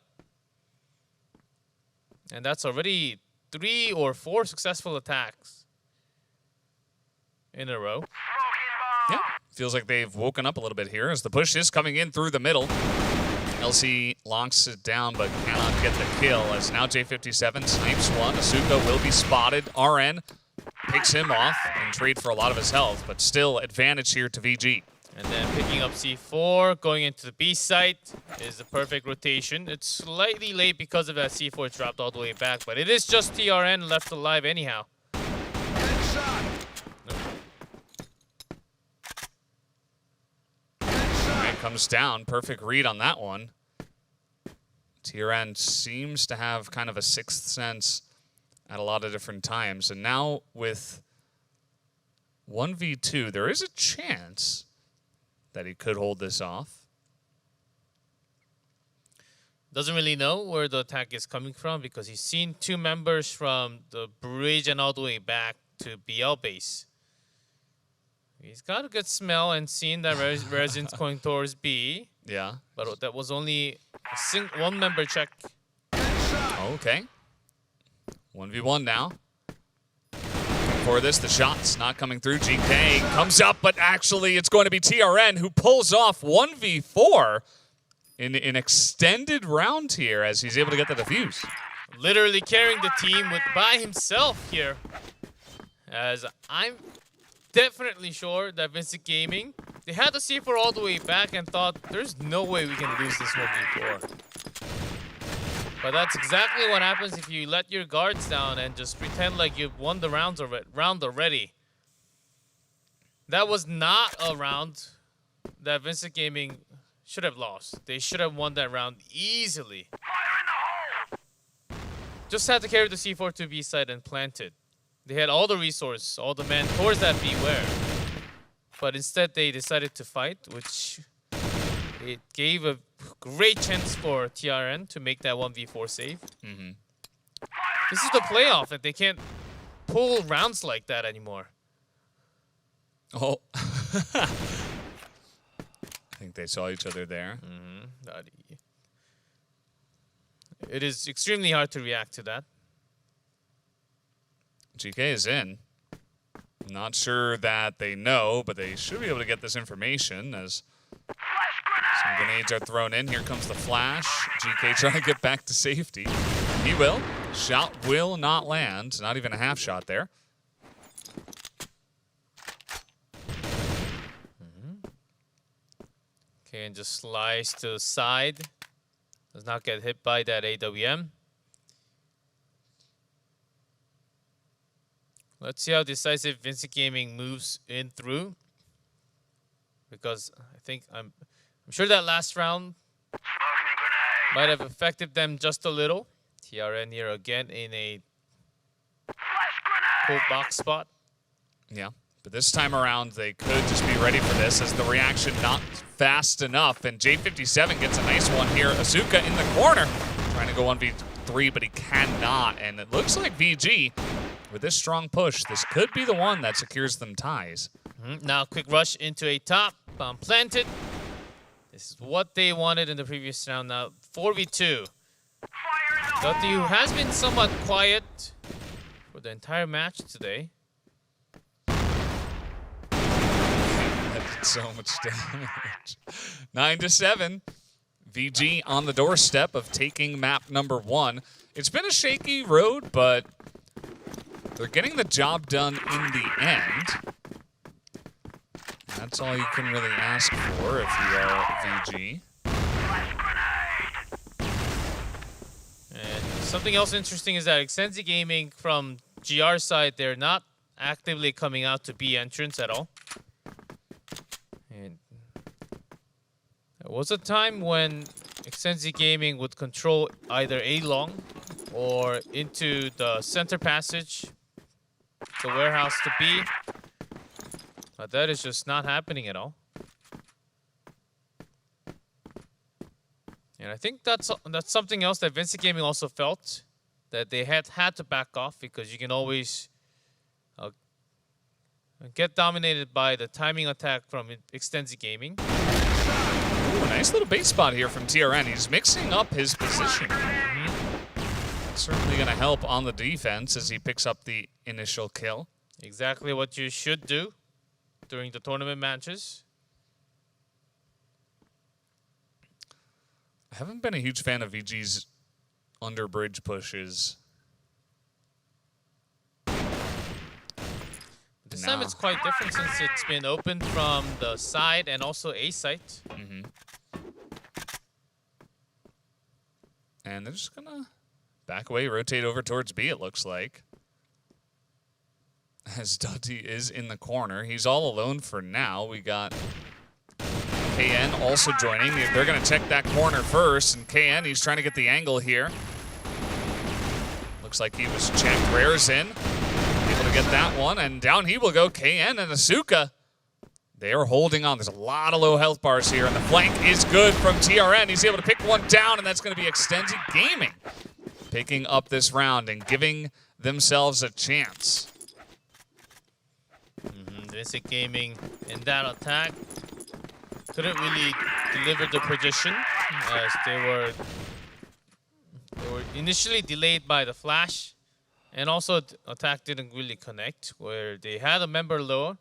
And that's already 3 or 4 successful attacks in a row. Yeah, feels like they've woken up a little bit here as the push is coming in through the middle. LC locks it down but cannot get the kill as now J57 snipes one. Asuka will be spotted. RN picks him off and trade for a lot of his health, but still advantage here to VG. And then picking up C4, going into the B site is the perfect rotation. It's slightly late because of that C4 dropped all the way back, but it is just TRN left alive anyhow. And comes down, perfect read on that one. TRN seems to have kind of a sixth sense at a lot of different times. And now with 1v2, there is a chance that he could hold this off. Doesn't really know where the attack is coming from because he's seen 2 members from the bridge and all the way back to BL base. He's got a good smell and seen that Resident's going towards B. Yeah. But that was only a 1 member check. Okay. 1v1 now. For this, the shot's not coming through. GK comes up, but actually it's going to be TRN who pulls off 1v4 in an extended round here as he's able to get the defuse. Literally carrying the team by himself here. As I'm definitely sure that Vincent Gaming, they had the C4 all the way back and thought, there's no way we can lose this 1v4. But that's exactly what happens if you let your guards down and just pretend like you've won the round already. That was not a round that Vincent Gaming should have lost. They should have won that round easily. Just had to carry the C4 to B side and plant it. They had all the resource, all the men towards that B where. But instead they decided to fight, which it gave a great chance for TRN to make that 1v4 save. This is the playoff, and they can't pull rounds like that anymore. Oh. I think they saw each other there. It is extremely hard to react to that. GK is in. Not sure that they know, but they should be able to get this information as some grenades are thrown in. Here comes the flash. GK trying to get back to safety. He will. Shot will not land. Not even a half shot there. Okay, and just slice to the side. Does not get hit by that AWM. Let's see how decisive Vincent Gaming moves in through. Because I'm sure that last round might have affected them just a little. TRN here again in a cold box spot. Yeah, but this time around they could just be ready for this as the reaction not fast enough. And J57 gets a nice one here. Asuka in the corner trying to go 1v3, but he cannot. And it looks like VG, with this strong push, this could be the one that secures them ties. Now quick rush into a top, bomb planted. This is what they wanted in the previous round. Now 4v2. W has been somewhat quiet for the entire match today. So much damage. 9-7. VG on the doorstep of taking map number 1. It's been a shaky road, but they're getting the job done in the end. That's all you can really ask for if you are VG. And something else interesting is that Extensi Gaming from GR side, they're not actively coming out to B entrance at all. And there was a time when Extensi Gaming would control either A long or into the center passage, the warehouse to B. But that is just not happening at all. And I think that's something else that Vincent Gaming also felt, that they had to back off, because you can always get dominated by the timing attack from Extensi Gaming. Ooh, a nice little base spot here from TRN. He's mixing up his position. Certainly going to help on the defense as he picks up the initial kill. Exactly what you should do during the tournament matches. I haven't been a huge fan of VG's under bridge pushes. This time it's quite different since it's been opened from the side and also A site. And they're just going to back away, rotate over towards B, it looks like. As Dutty is in the corner. He's all alone for now. We got KN also joining. They're going to check that corner first. And KN, he's trying to get the angle here. Looks like he was checked. Rare's in. Able to get that one. And down he will go. KN and Asuka. They are holding on. There's a lot of low health bars here. And the flank is good from TRN. He's able to pick one down. And that's going to be Extensi Gaming picking up this round and giving themselves a chance. Vincent Gaming in that attack couldn't really deliver the position, as they were initially delayed by the flash, and also the attack didn't really connect, where they had a member low.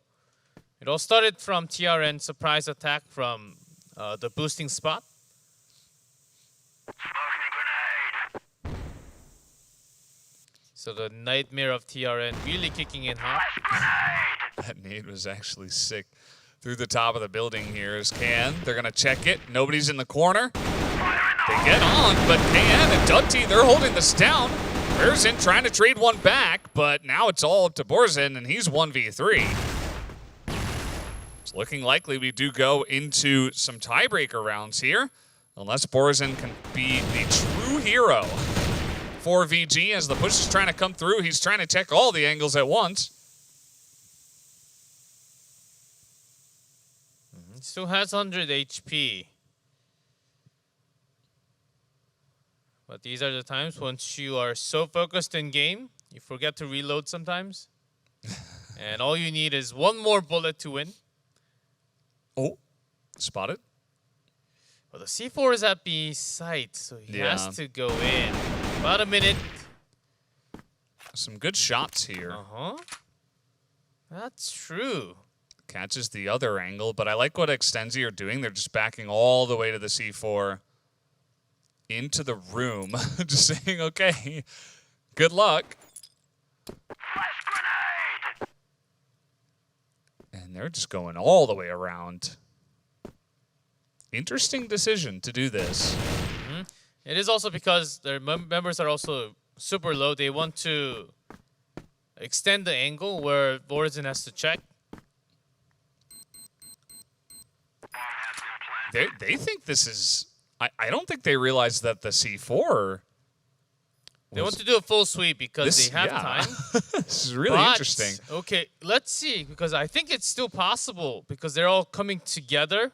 It all started from TRN surprise attack from the boosting spot. So the nightmare of TRN really kicking in hot. That nade was actually sick. Through the top of the building here is KN. They're going to check it. Nobody's in the corner. They get on, but KN and Dutty, they're holding this down. Berzin trying to trade one back, but now it's all up to Borzin, and he's 1v3. It's looking likely we do go into some tiebreaker rounds here, unless Borzin can be the true hero for VG as the push is trying to come through. He's trying to check all the angles at once. Still has 100 HP. But these are the times once you are so focused in game, you forget to reload sometimes. And all you need is one more bullet to win. Oh, spotted. Well, the C4 is at B site, so he has to go in. About a minute. Some good shots here. That's true. Catches the other angle, but I like what Extensi are doing. They're just backing all the way to the C4 into the room. Just saying, okay, good luck. And they're just going all the way around. Interesting decision to do this. It is also because their members are also super low. They want to extend the angle where Borzin has to check. They think this is... I don't think they realize that the C4... They want to do a full sweep because they have time. This is really interesting. Okay, let's see, because I think it's still possible because they're all coming together.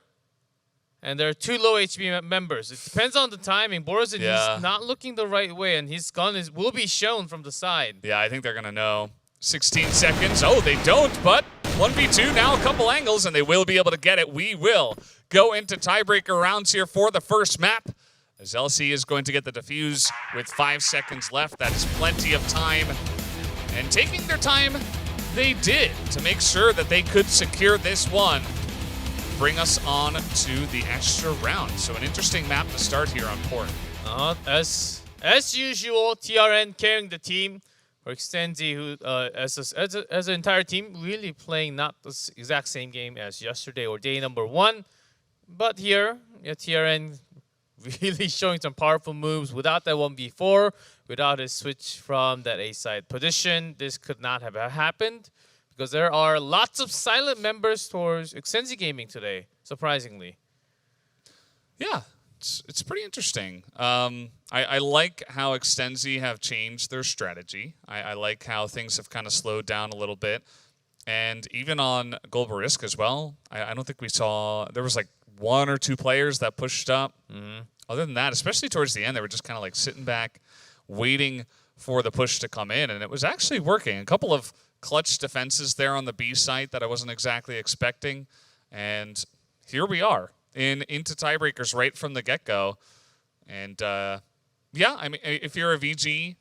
And there are two low HP members. It depends on the timing. Borzin, he's not looking the right way, and his gun will be shown from the side. Yeah, I think they're going to know. 16 seconds. Oh, they don't, but 1v2 now, a couple angles, and they will be able to get it. We will go into tiebreaker rounds here for the first map, as LC is going to get the defuse with 5 seconds left. That is plenty of time. And taking their time, they did to make sure that they could secure this one. bring us on to the extra round. So an interesting map to start here on court. As usual, TRN carrying the team. For Extenzi, who as an entire team, really playing not the exact same game as yesterday or day number 1. But here, yeah, TRN really showing some powerful moves without that 1v4, without his switch from that A-side position. This could not have happened because there are lots of silent members towards Extenzi Gaming today, surprisingly. Yeah, it's pretty interesting. I like how Extenzi have changed their strategy. I like how things have kind of slowed down a little bit. And even on Global Risk as well, I don't think we saw, there was like 1 or 2 players that pushed up. Other than that, especially towards the end, they were just kind of like sitting back, waiting for the push to come in, and it was actually working. A couple of clutch defenses there on the B site that I wasn't exactly expecting, and here we are into tiebreakers right from the get-go. And yeah, I mean, if you're a VG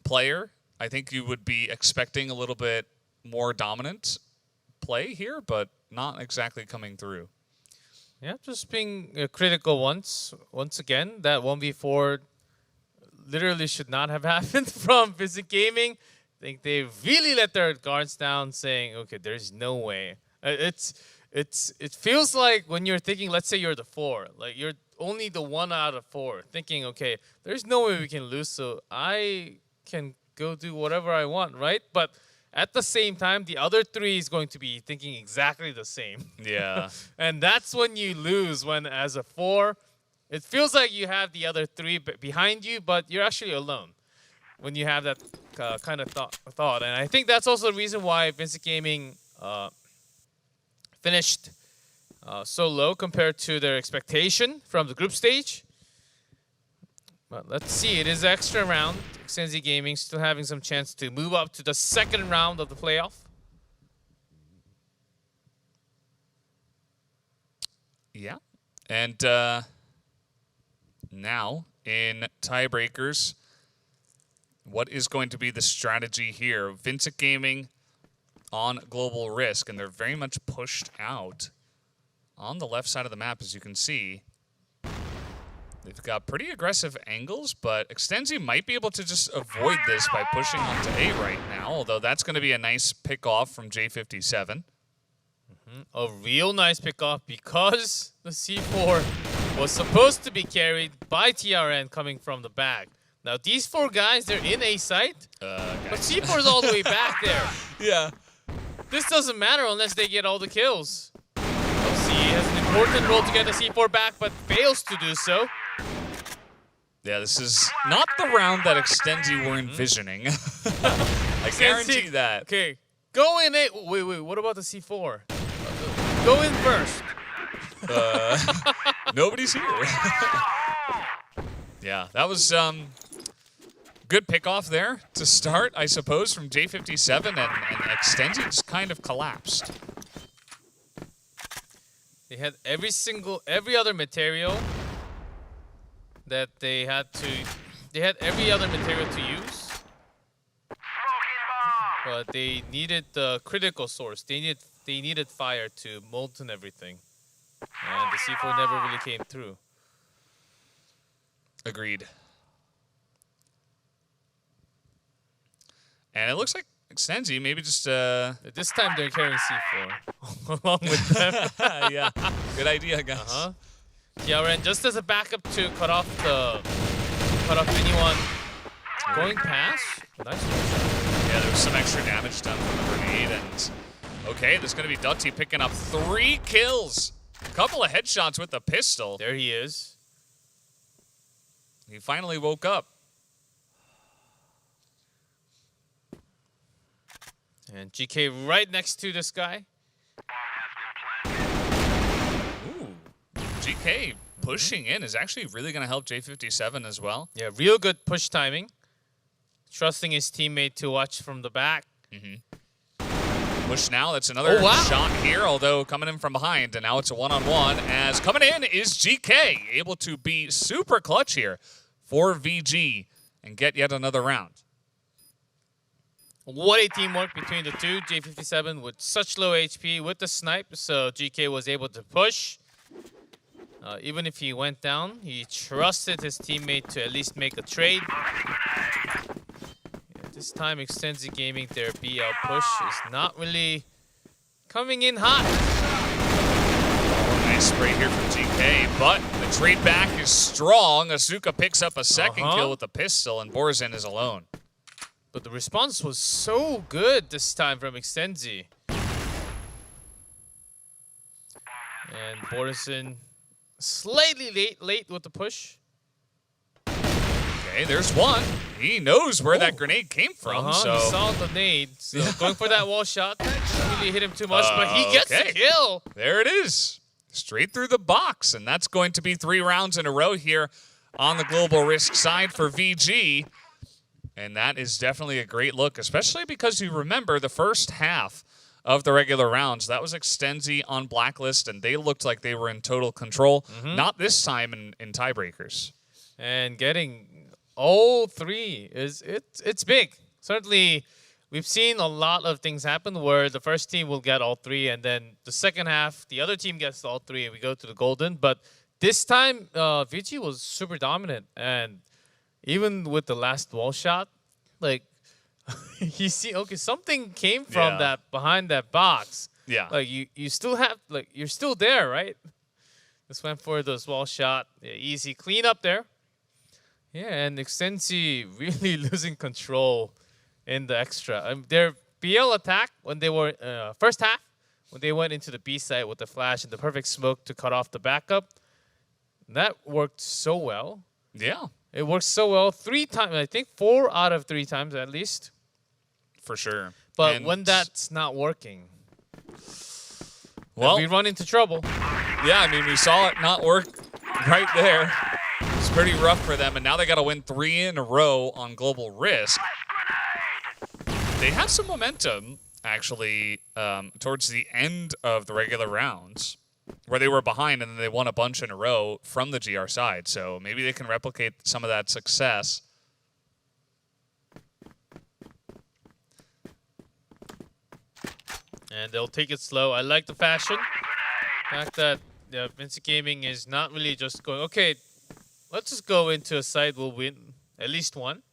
player, I think you would be expecting a little bit more dominant play here, but not exactly coming through. Yeah, just being critical once again. That 1v4 literally should not have happened from Visit Gaming. I think they really let their guards down, saying, "Okay, there's no way." It feels like when you're thinking, let's say you're the 4, like you're only the 1 out of 4, thinking, "Okay, there's no way we can lose, so I can go do whatever I want," right? But at the same time, the other 3 is going to be thinking exactly the same. Yeah. And that's when you lose, when as a 4, it feels like you have the other 3 behind you, but you're actually alone when you have that kind of thought. And I think that's also the reason why Vincent Gaming finished so low compared to their expectation from the group stage. But let's see, it is extra round. Extenzi Gaming still having some chance to move up to the 2nd round of the playoff. Yeah. And now in tiebreakers, what is going to be the strategy here? Vincent Gaming on Global Risk, and they're very much pushed out on the left side of the map, as you can see. They've got pretty aggressive angles, but Extenzi might be able to just avoid this by pushing onto A right now, although that's going to be a nice pick-off from J57. A real nice pickoff because the C4 was supposed to be carried by TRN coming from the back. Now, these 4 guys, they're in A site, but C4 is all the way back there. Yeah. This doesn't matter unless they get all the kills. LC has an important role to get the C4 back, but fails to do so. Yeah, this is not the round that Extenzi were envisioning. I guarantee that. Okay, go in A. Wait, what about the C4? Go in first. Nobody's here. Yeah, that was good pickoff there to start, I suppose, from J57, and Extenzi just kind of collapsed. They had every other material that they had every other material to use, but they needed the critical source. They needed fire to molten everything, and the C4 never really came through. Agreed. And it looks like Extenzi maybe just This time they're carrying C4 along with them. yeah, good idea, guys. TRN just as a backup to cut off anyone going past. Nice one. Yeah, there was some extra damage done from the grenade, and okay, there's going to be Dutty picking up 3 kills. A couple of headshots with the pistol. There he is. He finally woke up. And GK right next to this guy. Ooh, GK pushing in is actually really going to help J57 as well. Yeah, real good push timing. Trusting his teammate to watch from the back. Push now, that's another shot here, although coming in from behind, and now it's a one-on-one, as coming in is GK, able to be super clutch here for VG and get yet another round. What a teamwork between the two. J57 with such low HP with the snipe, so GK was able to push. Even if he went down, he trusted his teammate to at least make a trade. Yeah, this time, Extensive Gaming, their BL push is not really coming in hot. Nice spray here from GK, but the trade back is strong. Asuka picks up a second kill with the pistol, and Borzin is alone. But the response was so good this time from Extensi. And Borzin slightly late with the push. Okay, there's one. He knows where that grenade came from, so... He saw the nade, so going for that wall shot. Didn't really hit him too much, but he gets the kill. There it is. Straight through the box, and that's going to be 3 rounds in a row here on the Global Risk side for VG. And that is definitely a great look, especially because you remember the first half of the regular rounds. That was Extensi on Blacklist, and they looked like they were in total control. Not this time in tiebreakers. And getting all 3 it's big. Certainly, we've seen a lot of things happen where the first team will get all 3, and then the second half, the other team gets all 3, and we go to the golden. But this time, VG was super dominant, and even with the last wall shot, like you see, okay, something came from that behind that box. Yeah, like you still have, like, you're still there, right? Just went for this wall shot, easy clean up there. Yeah, and Extensi really losing control in the extra. Their BL attack when they were first half, when they went into the B site with the flash and the perfect smoke to cut off the backup, that worked so well. Yeah. It works so well 3 times. I think 4 out of 3 times at least. For sure. But when that's not working, well, we run into trouble. Yeah, I mean, we saw it not work right there. It's pretty rough for them, and now they got to win 3 in a row on Global Risk. They have some momentum, actually, towards the end of the regular rounds, where they were behind and then they won a bunch in a row from the GR side. So maybe they can replicate some of that success. And they'll take it slow. I like the fashion. The fact that Vinci Gaming is not really just going, okay, let's just go into a side, we'll win at least one.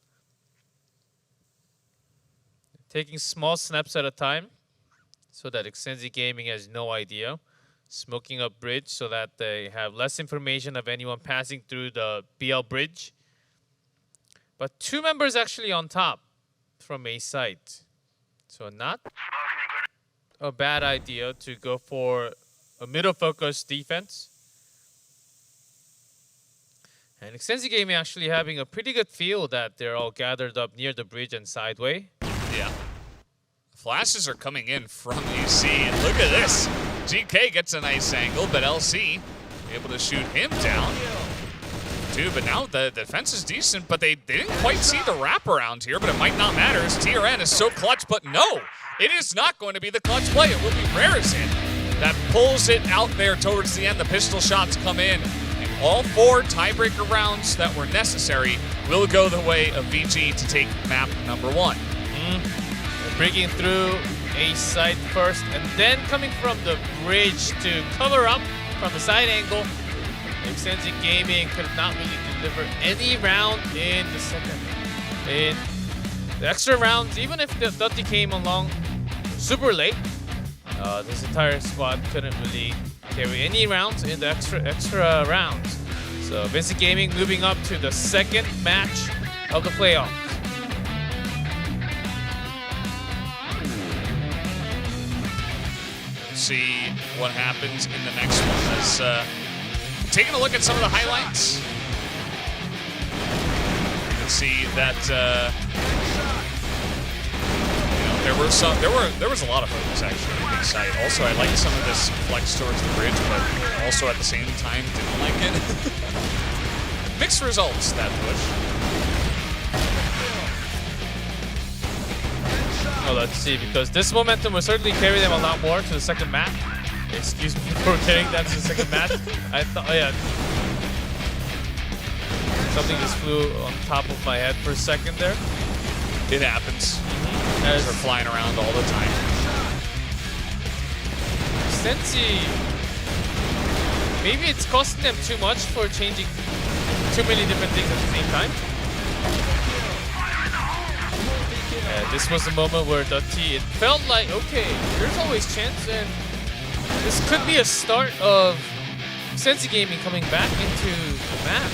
Taking small snaps at a time so that Extensi Gaming has no idea. Smoking up bridge so that they have less information of anyone passing through the BL bridge. But 2 members actually on top from A site. So not a bad idea to go for a middle focus defense. And Extensi Gaming actually having a pretty good feel that they're all gathered up near the bridge and sideway. Yeah. Flashes are coming in from AC, and look at this. GK gets a nice angle, but LC able to shoot him down too. But now the defense is decent, but they didn't quite see the wraparound here, but it might not matter as TRN is so clutch. But no, it is not going to be the clutch play. It will be Raresin that pulls it out there towards the end. The pistol shots come in, and all 4 tiebreaker rounds that were necessary will go the way of VG to take map number 1. Breaking through A site first, and then coming from the bridge to cover up from the side angle. Extensive Gaming could not really deliver any round in the second. In the extra rounds, even if the Dutty came along super late, this entire squad couldn't really carry any rounds in the extra rounds. So Vinci Gaming moving up to the second match of the playoff. See what happens in the next one. As taking a look at some of the highlights, you can see that there was a lot of focus actually on the side. Also, I liked some of this flex towards the bridge, but also at the same time didn't like it. Mixed results that push. Well, let's see, because this momentum will certainly carry them a lot more to the second match. Excuse me for carrying them to the second match. I thought, oh yeah. Something just flew on top of my head for a second there. It happens. As They're flying around all the time. Sensi, maybe it's costing them too much for changing too many different things at the same time. This was the moment where Dutty, it felt like, okay, there's always chance, and this could be a start of Sensi Gaming coming back into the map.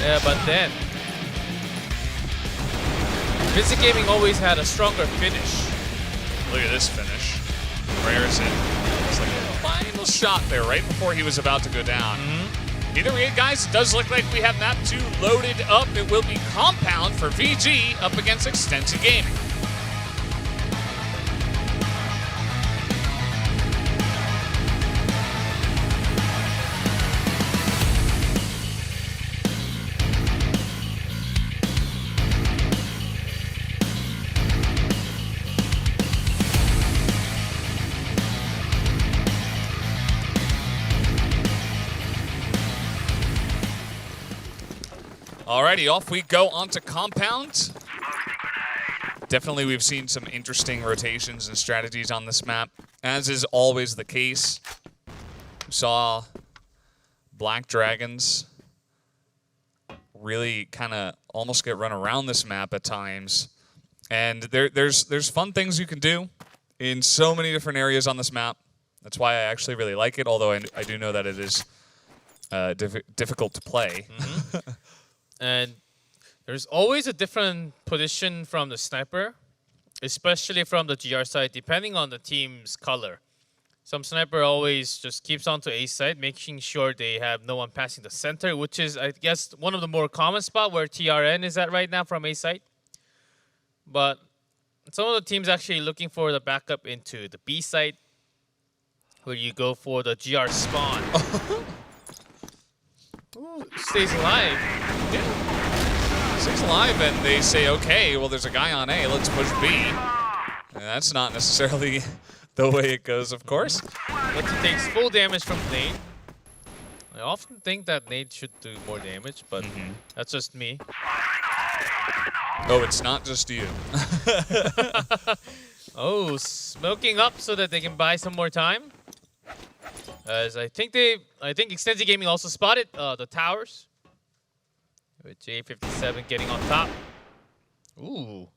Yeah, but then Vincent Gaming always had a stronger finish. Look at this finish. Rare is in. It's like a final shot there right before he was about to go down. Either way, guys, it does look like we have map 2 loaded up. It will be Compound for VG up against Extensive Gaming. Alrighty, off we go onto Compound. Definitely we've seen some interesting rotations and strategies on this map, as is always the case. We saw Black Dragons really kind of almost get run around this map at times. And there's fun things you can do in so many different areas on this map. That's why I actually really like it, although I do know that it is difficult to play. And there's always a different position from the sniper, especially from the GR side, depending on the team's color. Some sniper always just keeps on to A side, making sure they have no one passing the center, which is, I guess, one of the more common spot where TRN is at right now from A side. But some of the teams actually looking for the backup into the B side, where you go for the GR spawn. Ooh, stays alive. Yeah. Stays alive, and they say, okay, well, there's a guy on A, let's push B. And that's not necessarily the way it goes, of course. But he takes full damage from Nade. I often think that Nade should do more damage, but that's just me. Oh, it's not just you. Oh, smoking up so that they can buy some more time. As I think Extensive Gaming also spotted the towers, with J57 getting on top. Ooh.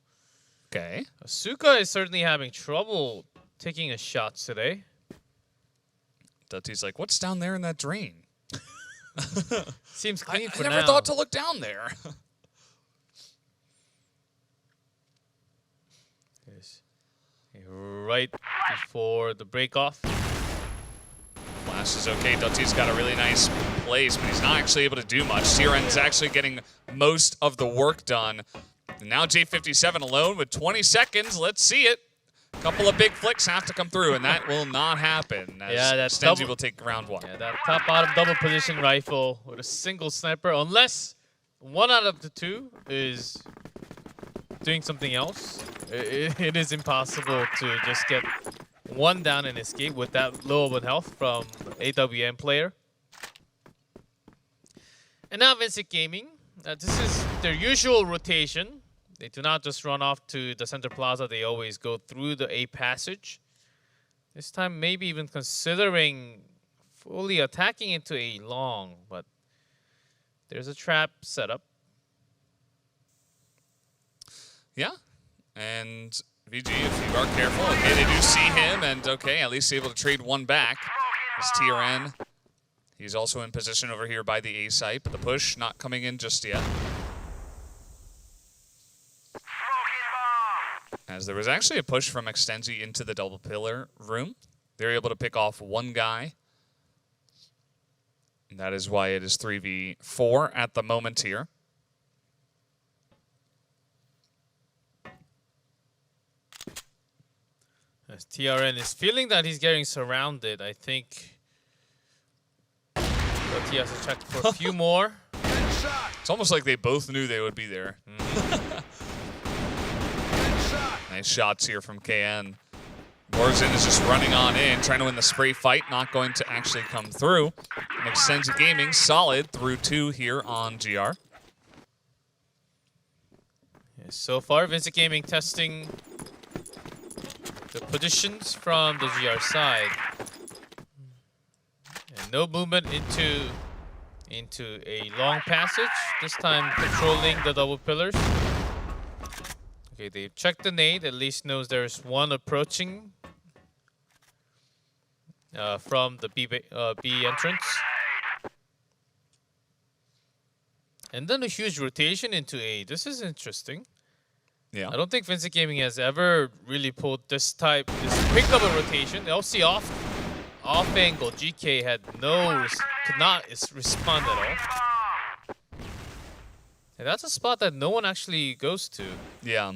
Okay. Asuka is certainly having trouble taking his shots today. Dutty's like, what's down there in that drain? Seems clean I for never now. thought to look down there. Yes. Right before the break off. Flash is okay. Dutty's got a really nice place, but he's not actually able to do much. Siren's actually getting most of the work done. And now J57 alone with 20 seconds. Let's see it. A couple of big flicks have to come through, and that will not happen. As Yeah, that's Stenzi will take round 1. Yeah, that top-bottom double position rifle with a single sniper, unless one out of the two is doing something else. It is impossible to just get one down and escape with that low of a health from AWM player. And now Vincent Gaming. This is their usual rotation. They do not just run off to the center plaza. They always go through the A passage. This time maybe even considering fully attacking into A long, but there's a trap set up. Yeah, and VG, if you are careful, okay, they do see him, and okay, at least able to trade one back. As TRN, he's also in position over here by the A site, but the push not coming in just yet. As there was actually a push from Extensi into the double pillar room. They're able to pick off one guy. And that is why it is 3v4 at the moment here. As TRN is feeling that he's getting surrounded, I think. But he has to check for a few more. It's almost like they both knew they would be there. Nice shots here from KN. Warzin is just running on in, trying to win the spray fight, not going to actually come through. And Extensive Gaming solid through 2 here on GR. So far, Vincent Gaming testing the positions from the GR side. And no movement into a long passage. This time controlling the double pillars. Okay, they've checked the nade. At least knows there's one approaching from the B entrance. And then a huge rotation into A. This is interesting. Yeah. I don't think Vincent Gaming has ever really pulled this quick of a rotation. LC off angle. GK had could not respond at all. And that's a spot that no one actually goes to. Yeah.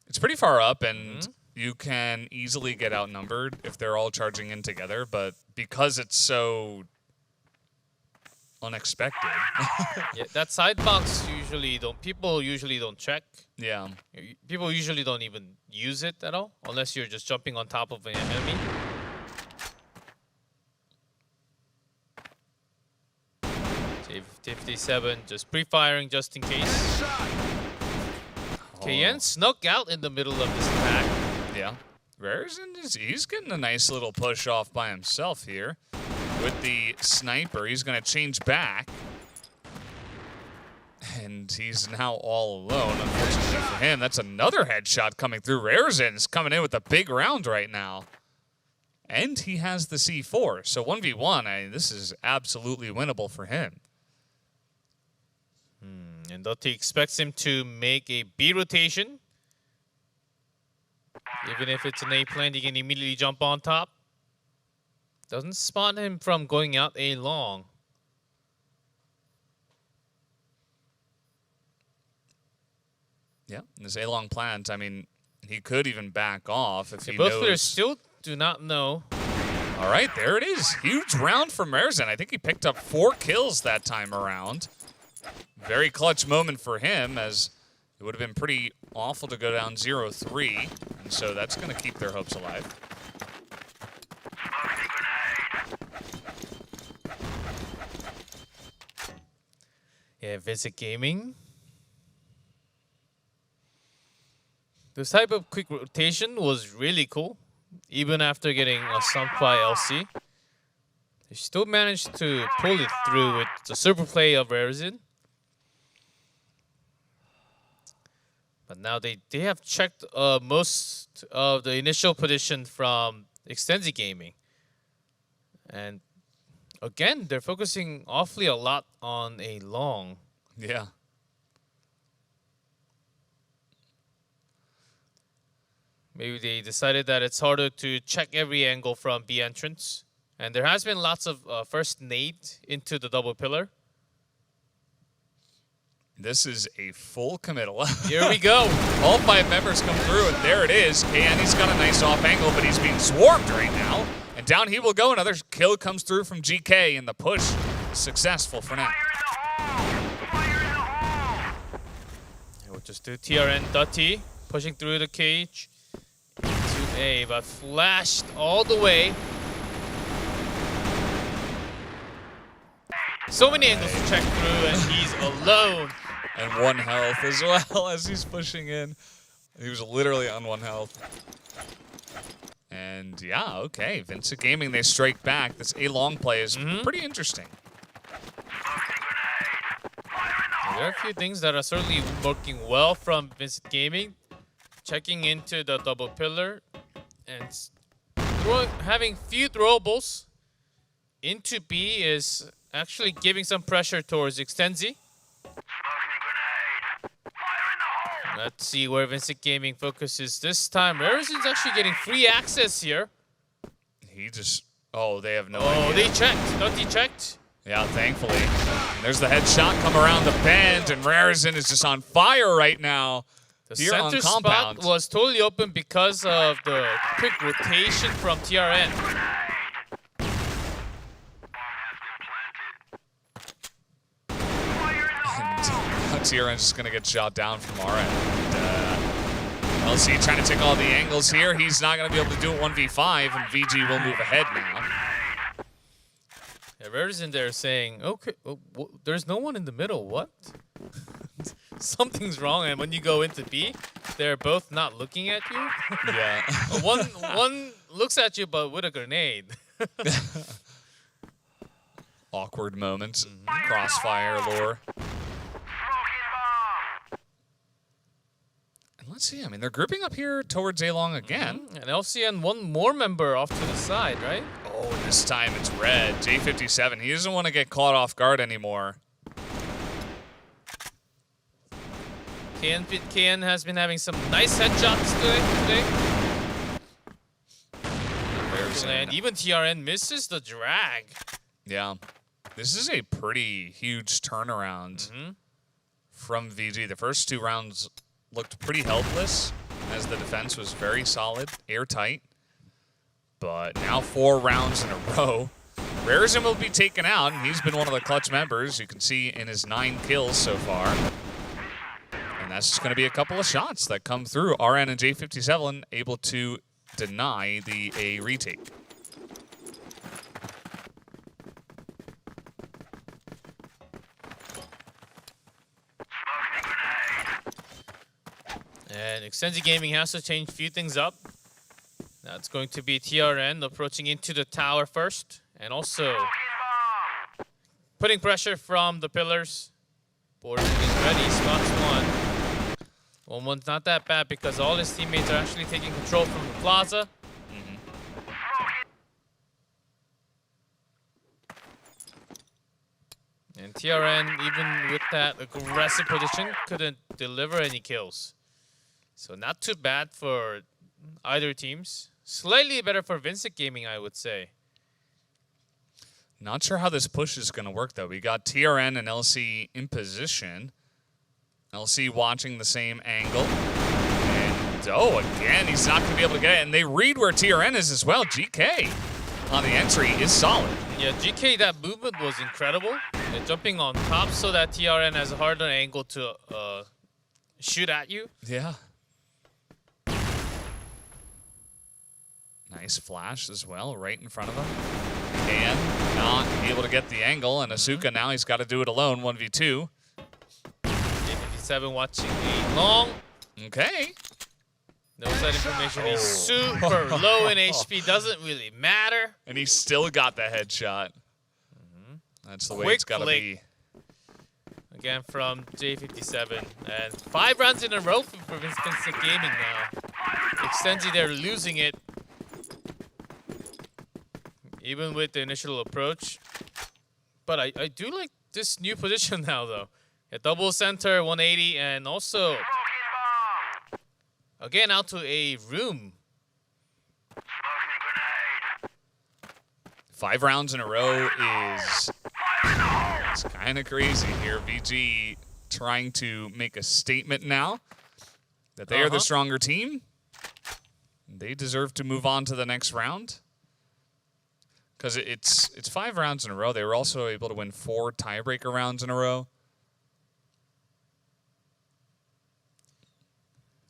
It's pretty far up, and you can easily get outnumbered if they're all charging in together, but because it's so unexpected. Yeah, that side box people usually don't check. Yeah. People usually don't even use it at all, unless you're just jumping on top of an enemy. 57, just pre-firing just in case. KN snuck out in the middle of this attack. Yeah. Raresen he's getting a nice little push off by himself here. With the sniper, he's going to change back. And he's now all alone, unfortunately for him. That's another headshot coming through. Raresen's coming in with a big round right now. And he has the C4. So 1v1, this is absolutely winnable for him. And Dotti expects him to make a B rotation. Even if it's an A plant, he can immediately jump on top. Doesn't spot him from going out A long. Yeah, this A long plant, I mean, he could even back off if he Both knows. players still do not know. All right, there it is. Huge round from Raresen. I think he picked up 4 kills that time around. Very clutch moment for him, as it would have been pretty awful to go down 0-3. And so that's going to keep their hopes alive. Yeah, Visit Gaming. This type of quick rotation was really cool, even after getting stumped by LC. They still managed to pull it through with the super play of Raresen. But now they have checked most of the initial position from Extensi Gaming. And again, they're focusing awfully a lot on a long. Yeah. Maybe they decided that it's harder to check every angle from B entrance. And there has been lots of first nade into the double pillar. This is a full committal. Here we go. All 5 members come through, and there it is. KN's got a nice off angle, but he's being swarmed right now. And down he will go. Another kill comes through from GK, and the push is successful for now. We'll just do TRN Dutty, pushing through the cage into A, but flashed all the way. So many angles to check through, and he's alone. And 1 health as well as he's pushing in. He was literally on 1 health. And yeah, okay. Vincent Gaming, they strike back. This A-long play is pretty interesting. There are a few things that are certainly working well from Vincent Gaming. Checking into the double pillar and having few throwables into B is actually giving some pressure towards Extensi. Let's see where Vincent Gaming focuses this time. Raresen's actually getting free access here. He just... Oh, they have no Oh, idea. they checked. Dutty checked. Yeah, thankfully. And there's the headshot come around the bend, and Raresen is just on fire right now. The Here on center compound. spot was totally open because of the quick rotation from TRN. And TRN's just going to get shot down from our end. LC trying to take all the angles here. He's not going to be able to do it 1v5, and VG will move ahead now. Rar's in there saying, okay, there's no one in the middle. What? Something's wrong. And when you go into B, they're both not looking at you. Yeah. One looks at you, but with a grenade. Awkward moments. Crossfire lore. And let's see. I mean, they're grouping up here towards A-Long again. And LCN one more member off to the side, right? Oh, and this time it's red. J57. He doesn't want to get caught off guard anymore. KN has been having some nice headshots today. And even TRN misses the drag. Yeah. This is a pretty huge turnaround from VG. The first 2 rounds looked pretty helpless as the defense was very solid, airtight. But now 4 rounds in a row. Rarezen will be taken out, and he's been one of the clutch members. You can see in his 9 kills so far. And that's just going to be a couple of shots that come through. RN and J57 able to deny the A retake. And Extensi Gaming has to change a few things up. That's going to be TRN approaching into the tower first. And also putting pressure from the pillars. Border is ready, spots one. One's not that bad because all his teammates are actually taking control from the plaza. And TRN, even with that aggressive position, couldn't deliver any kills. So not too bad for either teams. Slightly better for Vincent Gaming, I would say. Not sure how this push is going to work, though. We got TRN and LC in position. LC watching the same angle. And, oh, again, he's not going to be able to get it. And they read where TRN is as well. GK on the entry is solid. Yeah, GK, that movement was incredible. And jumping on top so that TRN has a harder angle to shoot at you. Yeah. Nice flash as well, right in front of him. And not able to get the angle. And Asuka now, he's got to do it alone, 1v2. J57 watching the long. Okay. Knows that information. He's super low in HP. Doesn't really matter. And he still got the headshot. That's the way it's got to be. Again from J57. And 5 rounds in a row for Vincent Gaming now. Extensi, they're losing it. Even with the initial approach. But I do like this new position now, though. A double center, 180, and also, again, out to a room. 5 rounds in a row is it's kind of crazy here. VG trying to make a statement now that they are the stronger team. They deserve to move on to the next round. Because it's 5 rounds in a row. They were also able to win 4 tiebreaker rounds in a row.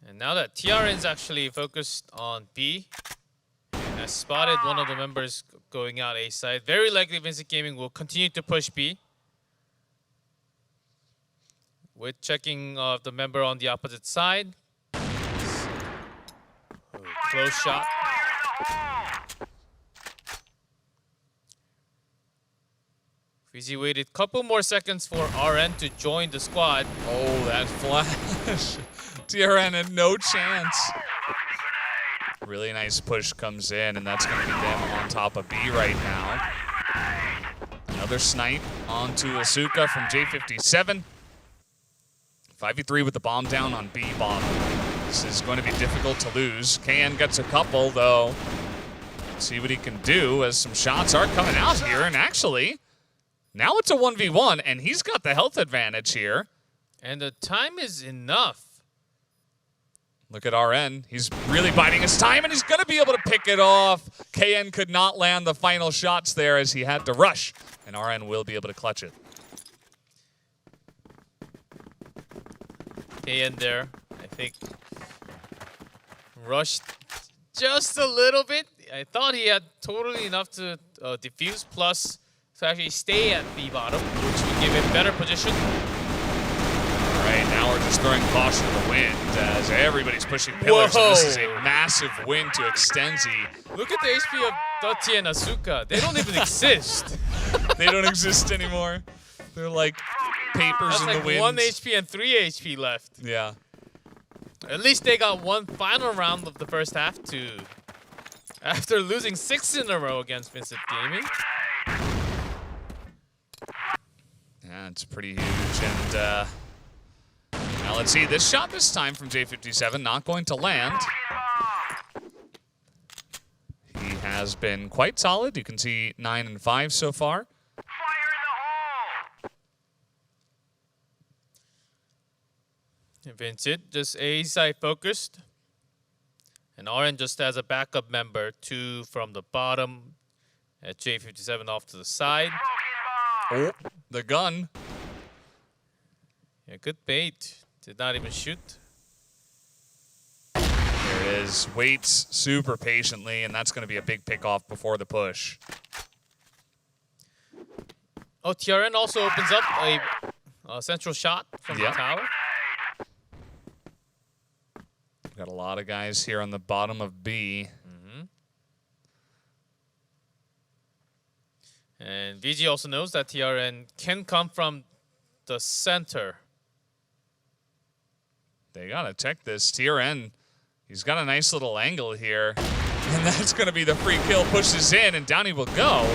And now that TRN's actually focused on B, and has spotted one of the members going out A side, very likely Vincent Gaming will continue to push B. With checking of the member on the opposite side. Close shot. Freezy waited a couple more seconds for RN to join the squad. Oh, that flash. TRN had no chance. Really nice push comes in, and that's going to be them on top of B right now. Another snipe onto Asuka from J57. 5v3 with the bomb down on B bottom. This is going to be difficult to lose. KN gets a couple, though. Let's see what he can do as some shots are coming out here. And actually, now it's a 1v1, and he's got the health advantage here. And the time is enough. Look at RN. He's really biding his time, and he's going to be able to pick it off. KN could not land the final shots there as he had to rush, and RN will be able to clutch it. KN there, I think, rushed just a little bit. I thought he had totally enough to defuse, plus to actually stay at the bottom, which would give him better position. All right, now we're just throwing caution to the wind as everybody's pushing pillars. And this is a massive win to Extenzi. Look at the HP of Dottie and Asuka. They don't even exist. They don't exist anymore. They're like papers That's in like the wind. 1 HP and 3 HP left. Yeah. At least they got one final round of the first half to, after losing 6 in a row against Vincent Gaming. Yeah, it's pretty huge. And now let's see. This shot this time from J57 not going to land. He has been quite solid. You can see 9 and 5 so far. Vincent just A side focused. And RN just as a backup member, 2 from the bottom. At J57 off to the side. Oh, the gun. Yeah, good bait. Did not even shoot. There it is. Waits super patiently, and that's going to be a big pickoff before the push. Oh, TRN also opens up a central shot from the tower. Got a lot of guys here on the bottom of B. And VG also knows that TRN can come from the center. They got to check this. TRN, he's got a nice little angle here. And that's going to be the free kill. Pushes in, and down he will go.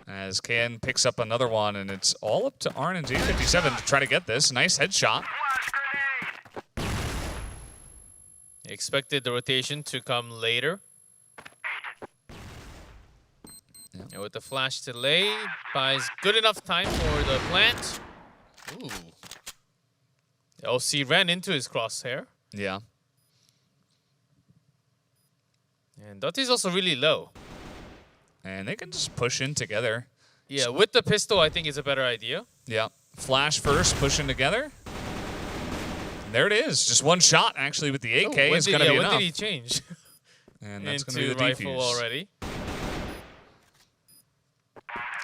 As KN picks up another one, and it's all up to Arn and J57 to try to get this. Nice headshot. Expected the rotation to come later. And with the flash delay, buys good enough time for the plant. Ooh. The OC ran into his crosshair. Yeah. And Dottie's also really low. And they can just push in together. Yeah, with the pistol, I think it's a better idea. Yeah. Flash first, pushing together. And there it is. Just one shot, actually, with the AK is going to be enough. When did he change? And that's going to into be the rifle defuse. already.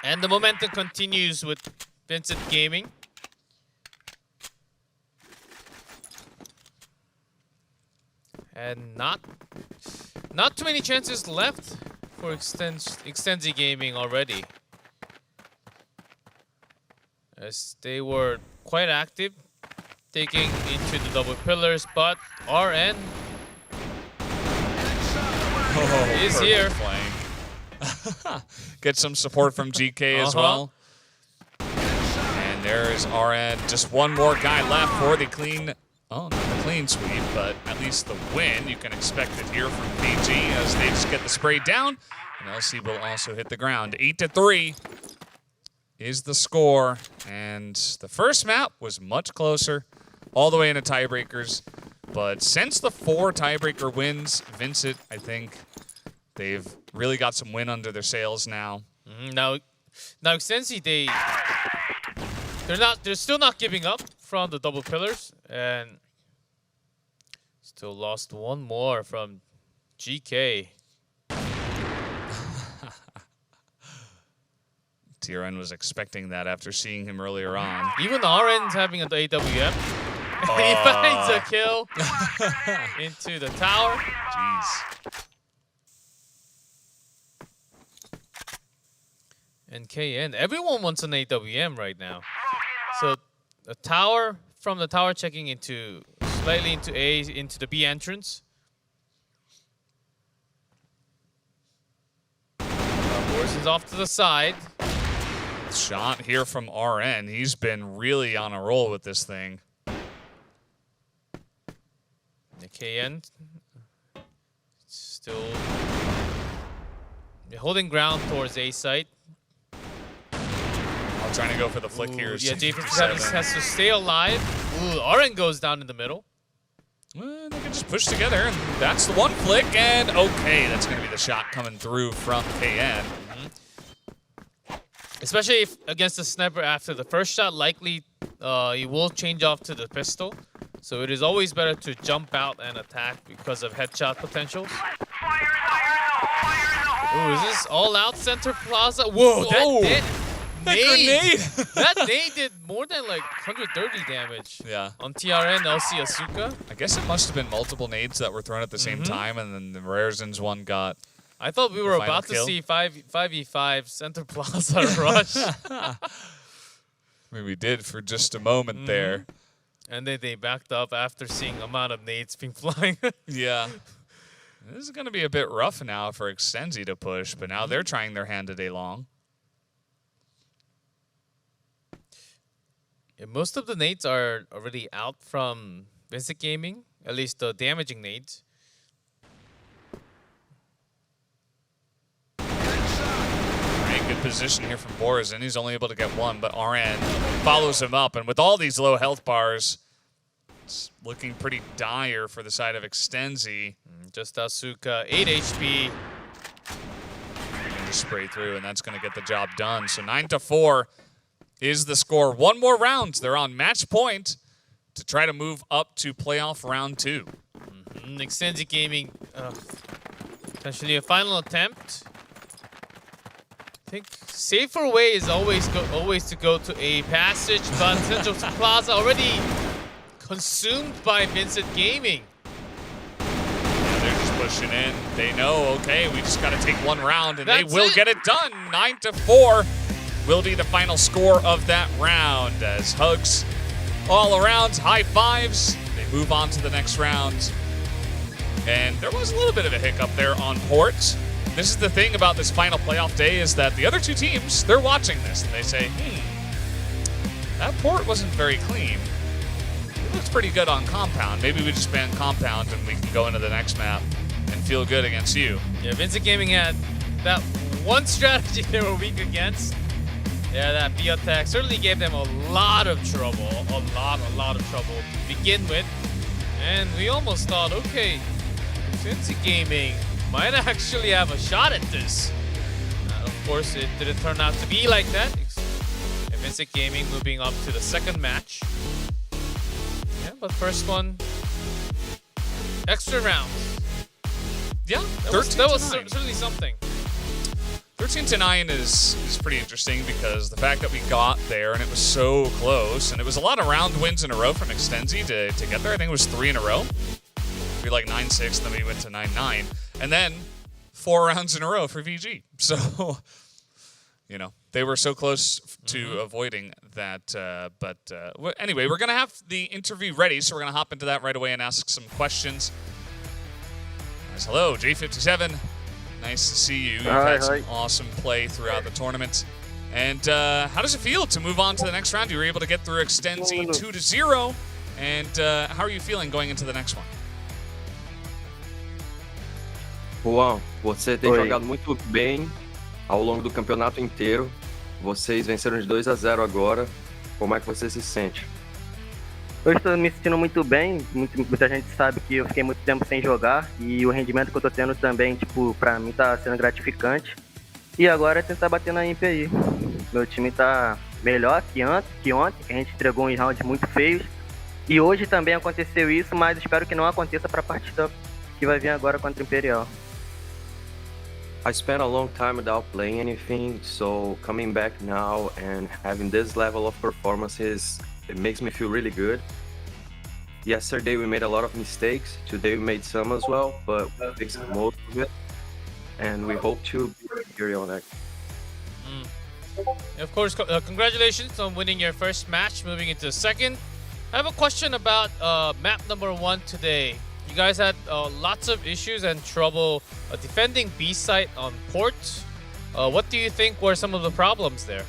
And the momentum continues with Vincent Gaming. And not too many chances left for Extenzi Gaming already. As they were quite active, taking into the double pillars, but RN is perfect here. Flank. Get some support from GK as well. And there is RN. Just one more guy left for the clean. Oh, not the clean sweep, but at least the win. You can expect it here from PG as they just get the spray down. And LC will also hit the ground. 8-3 is the score. And the first map was much closer, all the way into tiebreakers. But since the 4 tiebreaker wins, Vincent, I think they've really got some win under their sails now. Now Extensi, they're still not giving up from the double pillars, and still lost one more from GK. TRN was expecting that after seeing him earlier on. Even RN's having an AWM. He finds a kill into the tower. Jeez. And KN, everyone wants an AWM right now. So the tower, from the tower checking into slightly into A, into the B entrance. Morrison's off to the side. Shot here from RN. He's been really on a roll with this thing. The KN still holding ground towards A site. Trying to go for the flick here. Yeah, J57 has to stay alive. Ooh, RN goes down in the middle. Well, they can just push together, and that's the one flick, and okay, that's going to be the shot coming through from KN. Especially if against the sniper after the first shot, likely he will change off to the pistol. So it is always better to jump out and attack because of headshot potentials. Fire in the hole! Fire in the hole! Ooh, is this all out center plaza? Whoa, Whoa. that Grenade. that nade did more than like 130 damage. Yeah. On TRN, LC Asuka. I guess it must have been multiple nades that were thrown at the same time, and then the Rarezen's one got. I thought we were final about kill. to see 5v5 center plaza rush. I mean, we did for just a moment there. And then they backed up after seeing the amount of nades being flying. Yeah. This is going to be a bit rough now for Extenzi to push, but now they're trying their hand at A-Long. Yeah, most of the nades are already out from Vincent Gaming, at least the damaging nades. Right, good position here from Boris, and he's only able to get one, but RN follows him up, and with all these low health bars, it's looking pretty dire for the side of Extenzi. Just Asuka, 8 HP. He can just spray through, and that's going to get the job done. So 9-4 is the score. One more round. They're on match point to try to move up to playoff round 2. Extended Gaming, potentially a final attempt. I think safer way is always to go to a passage, but Central Plaza already consumed by Vincent Gaming. Yeah, they're just pushing in. They know, okay, we just got to take one round, and That's they will it. get it done. 9-4 will be the final score of that round as hugs all around, high fives. They move on to the next round. And there was a little bit of a hiccup there on port. This is the thing about this final playoff day is that the other two teams, they're watching this and they say, that port wasn't very clean. It looks pretty good on compound. Maybe we just ban compound and we can go into the next map and feel good against you. Yeah, Vincent Gaming had that one strategy they were weak against. Yeah, that B attack certainly gave them a lot of trouble. A lot of trouble to begin with. And we almost thought, okay, Vincent Gaming might actually have a shot at this. Of course, it didn't turn out to be like that. And Vincent Gaming moving up to the second match. Yeah, but first one, extra rounds. Yeah, That was 13-9. certainly something. 13-9 is pretty interesting because the fact that we got there and it was so close, and it was a lot of round wins in a row from Extenzi to get there. I think it was 3 in a row. We like 9-6, then we went to 9-9, and then 4 rounds in a row for VG. So, you know, they were so close to avoiding that. Anyway, we're gonna have the interview ready, so we're gonna hop into that right away and ask some questions. Guys, hello, J57. Nice to see you. You've had some awesome play throughout the tournament. And how does it feel to move on to the next round? You were able to get through Extenzi 2-0. And how are you feeling going into the next one? Juan, você tem jogado muito bem ao longo do campeonato inteiro. Vocês venceram de 2-0 agora. Como é que você se sente? Eu estou me sentindo muito bem, muita gente sabe que eu fiquei muito tempo sem jogar e o rendimento que eu tô tendo também, tipo, pra mim tá sendo gratificante. E agora é tentar bater na IMP aí. Meu time tá melhor que ontem, que a gente entregou uns rounds muito feios. E hoje também aconteceu isso, mas espero que não aconteça pra partida que vai vir agora contra o Imperial. I spent a long time without playing anything, so coming back now and having this level of performances, it makes me feel really good. Yesterday we made a lot of mistakes, today we made some as well, but we fixed most of it. And we hope to be here on that. Of course, congratulations on winning your first match, moving into the second. I have a question about map number 1 today. You guys had lots of issues and trouble defending B site on port. What do you think were some of the problems there?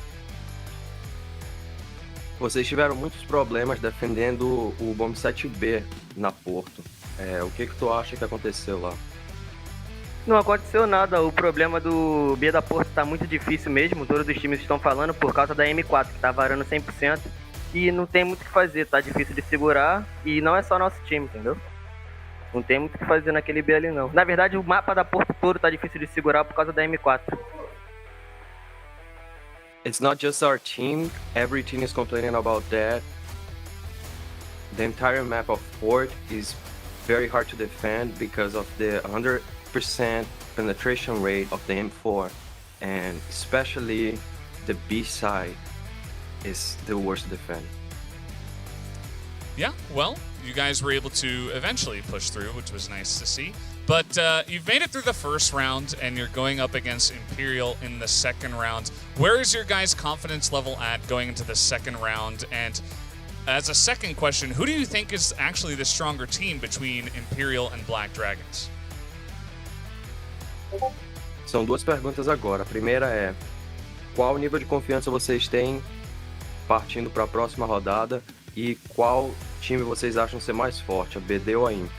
Vocês tiveram muitos problemas defendendo o Bomb 7B na Porto. O que tu acha que aconteceu lá? Não aconteceu nada, o problema do B da Porto tá muito difícil mesmo, todos os times estão falando por causa da M4, que tá varando 100%, e não tem muito o que fazer, tá difícil de segurar, e não é só nosso time, entendeu? Não tem muito o que fazer naquele B ali não. Na verdade, o mapa da Porto todo tá difícil de segurar por causa da M4. It's not just our team, every team is complaining about that. The entire map of Port is very hard to defend because of the 100% penetration rate of the M4, and especially the B side is the worst defense. Yeah, well, you guys were able to eventually push through, which was nice to see. But you've made it through the first round, and you're going up against Imperial in the second round. Where is your guys' confidence level at going into the second round? And as a second question, who do you think is actually the stronger team between Imperial and Black Dragons? São duas perguntas agora. A primeira é: qual nível de confiança vocês têm partindo para a próxima rodada e qual time vocês acham ser mais forte, a BD ou a IMP?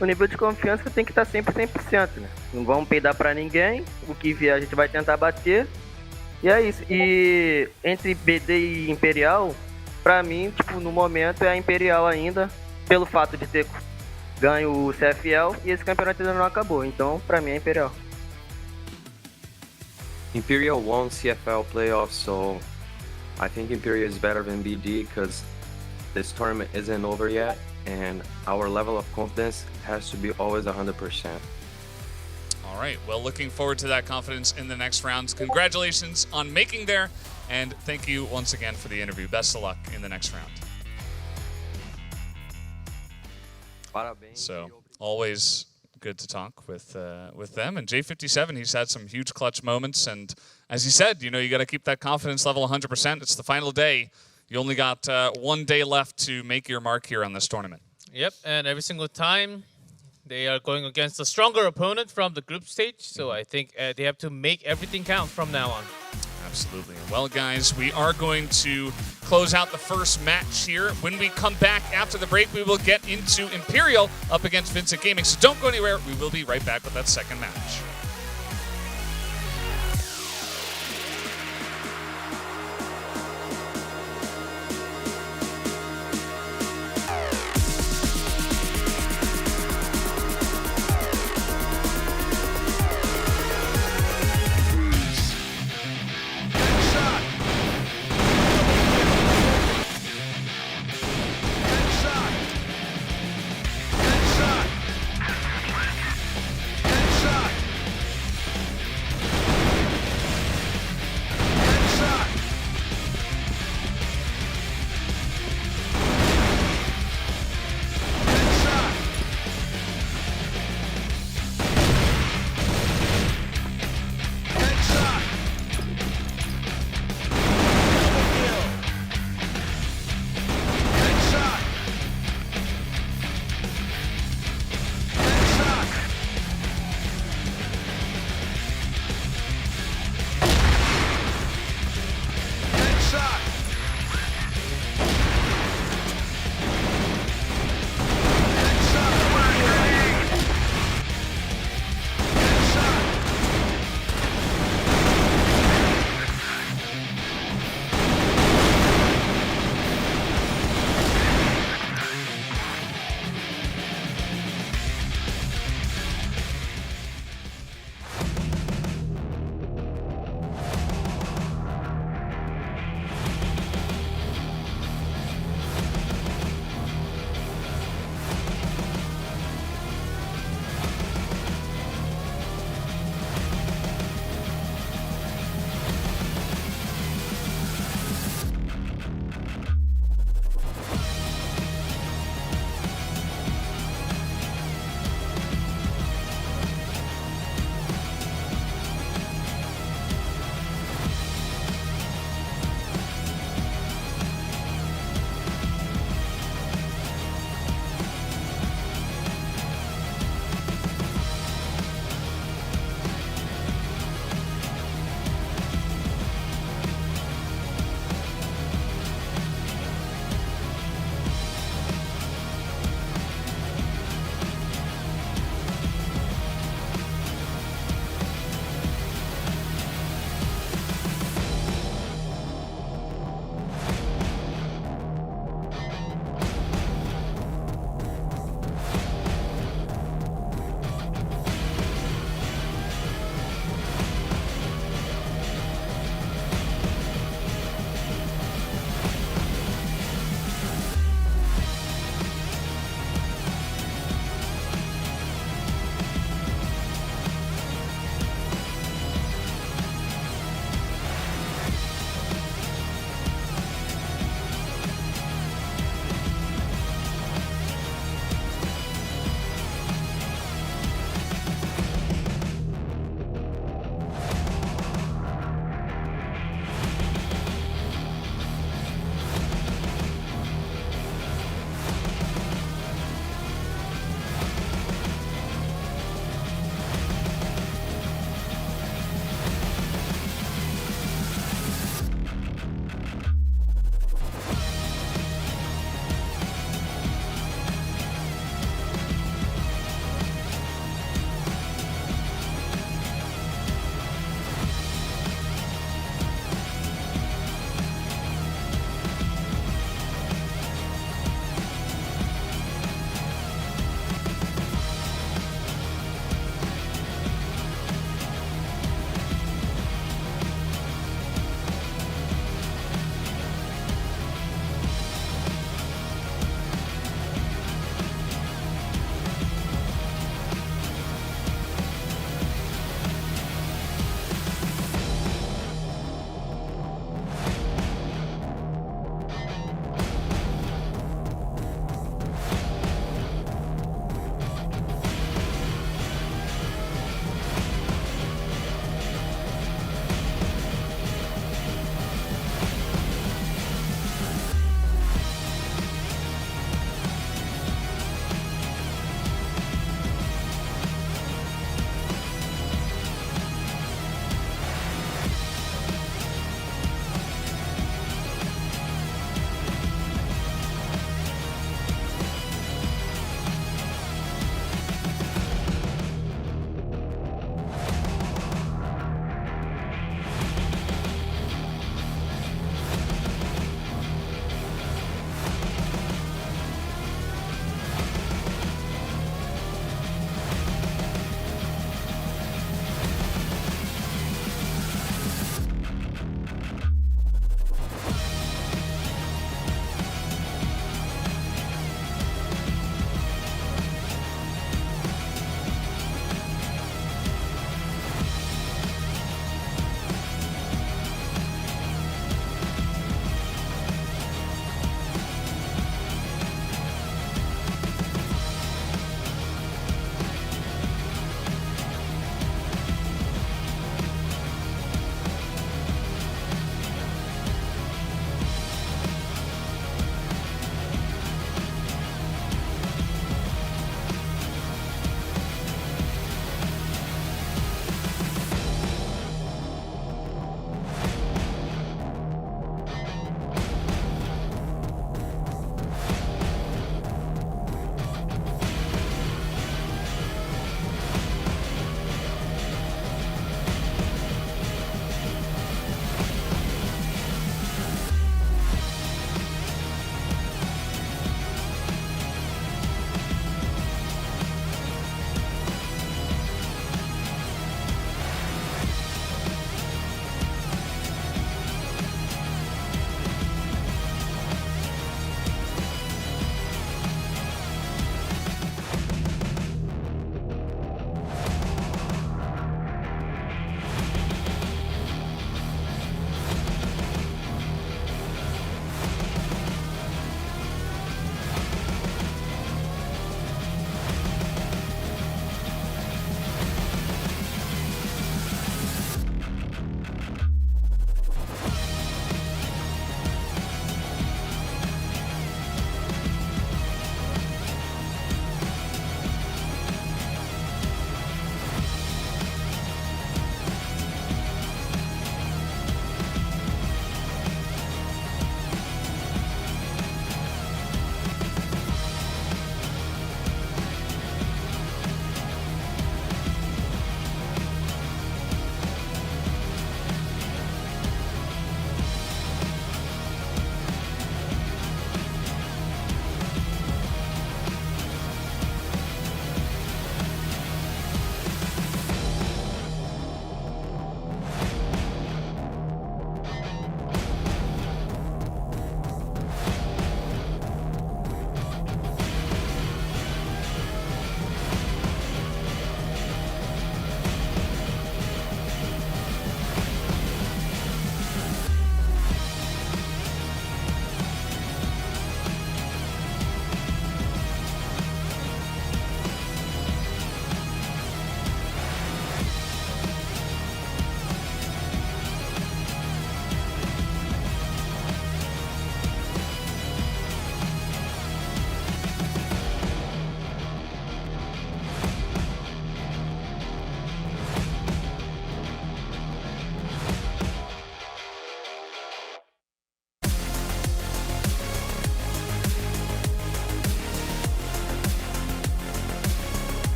O nível de confiança tem que estar sempre 100%, né? Não vamos peidar pra ninguém, o que vier a gente vai tentar bater. E é isso. E entre BD e Imperial, pra mim, tipo, no momento é a Imperial ainda, pelo fato de ter ganho o CFL e esse campeonato ainda não acabou. Então, pra mim é Imperial. Imperial won CFL playoffs, so I think Imperial is better than BD because this tournament isn't over yet, and our level of confidence has to be always 100%. All right, well, looking forward to that confidence in the next rounds. Congratulations on making there, and thank you once again for the interview. Best of luck in the next round. Parabéns. So, always good to talk with them. And J57, he's had some huge clutch moments, and as he said, you know, you got to keep that confidence level 100%. It's the final day. You only got 1 day left to make your mark here on this tournament. Yep, and every single time they are going against a stronger opponent from the group stage, so I think they have to make everything count from now on. Absolutely. Well, guys, we are going to close out the first match here. When we come back after the break, we will get into Imperial up against Vincent Gaming. So don't go anywhere. We will be right back with that second match.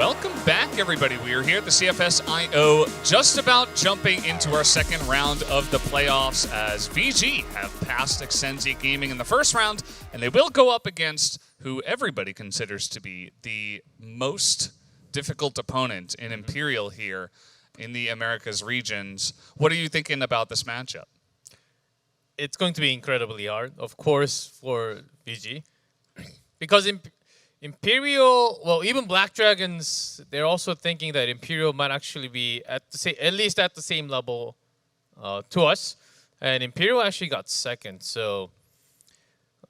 Welcome back, everybody. We are here at the CFS IO, just about jumping into our second round of the playoffs as VG have passed Exenzi Gaming in the first round, and they will go up against who everybody considers to be the most difficult opponent in Imperial here in the Americas regions. What are you thinking about this matchup? It's going to be incredibly hard, of course, for VG. Because Imperial, well, even Black Dragons, they're also thinking that Imperial might actually be at least at the same level to us. And Imperial actually got second. So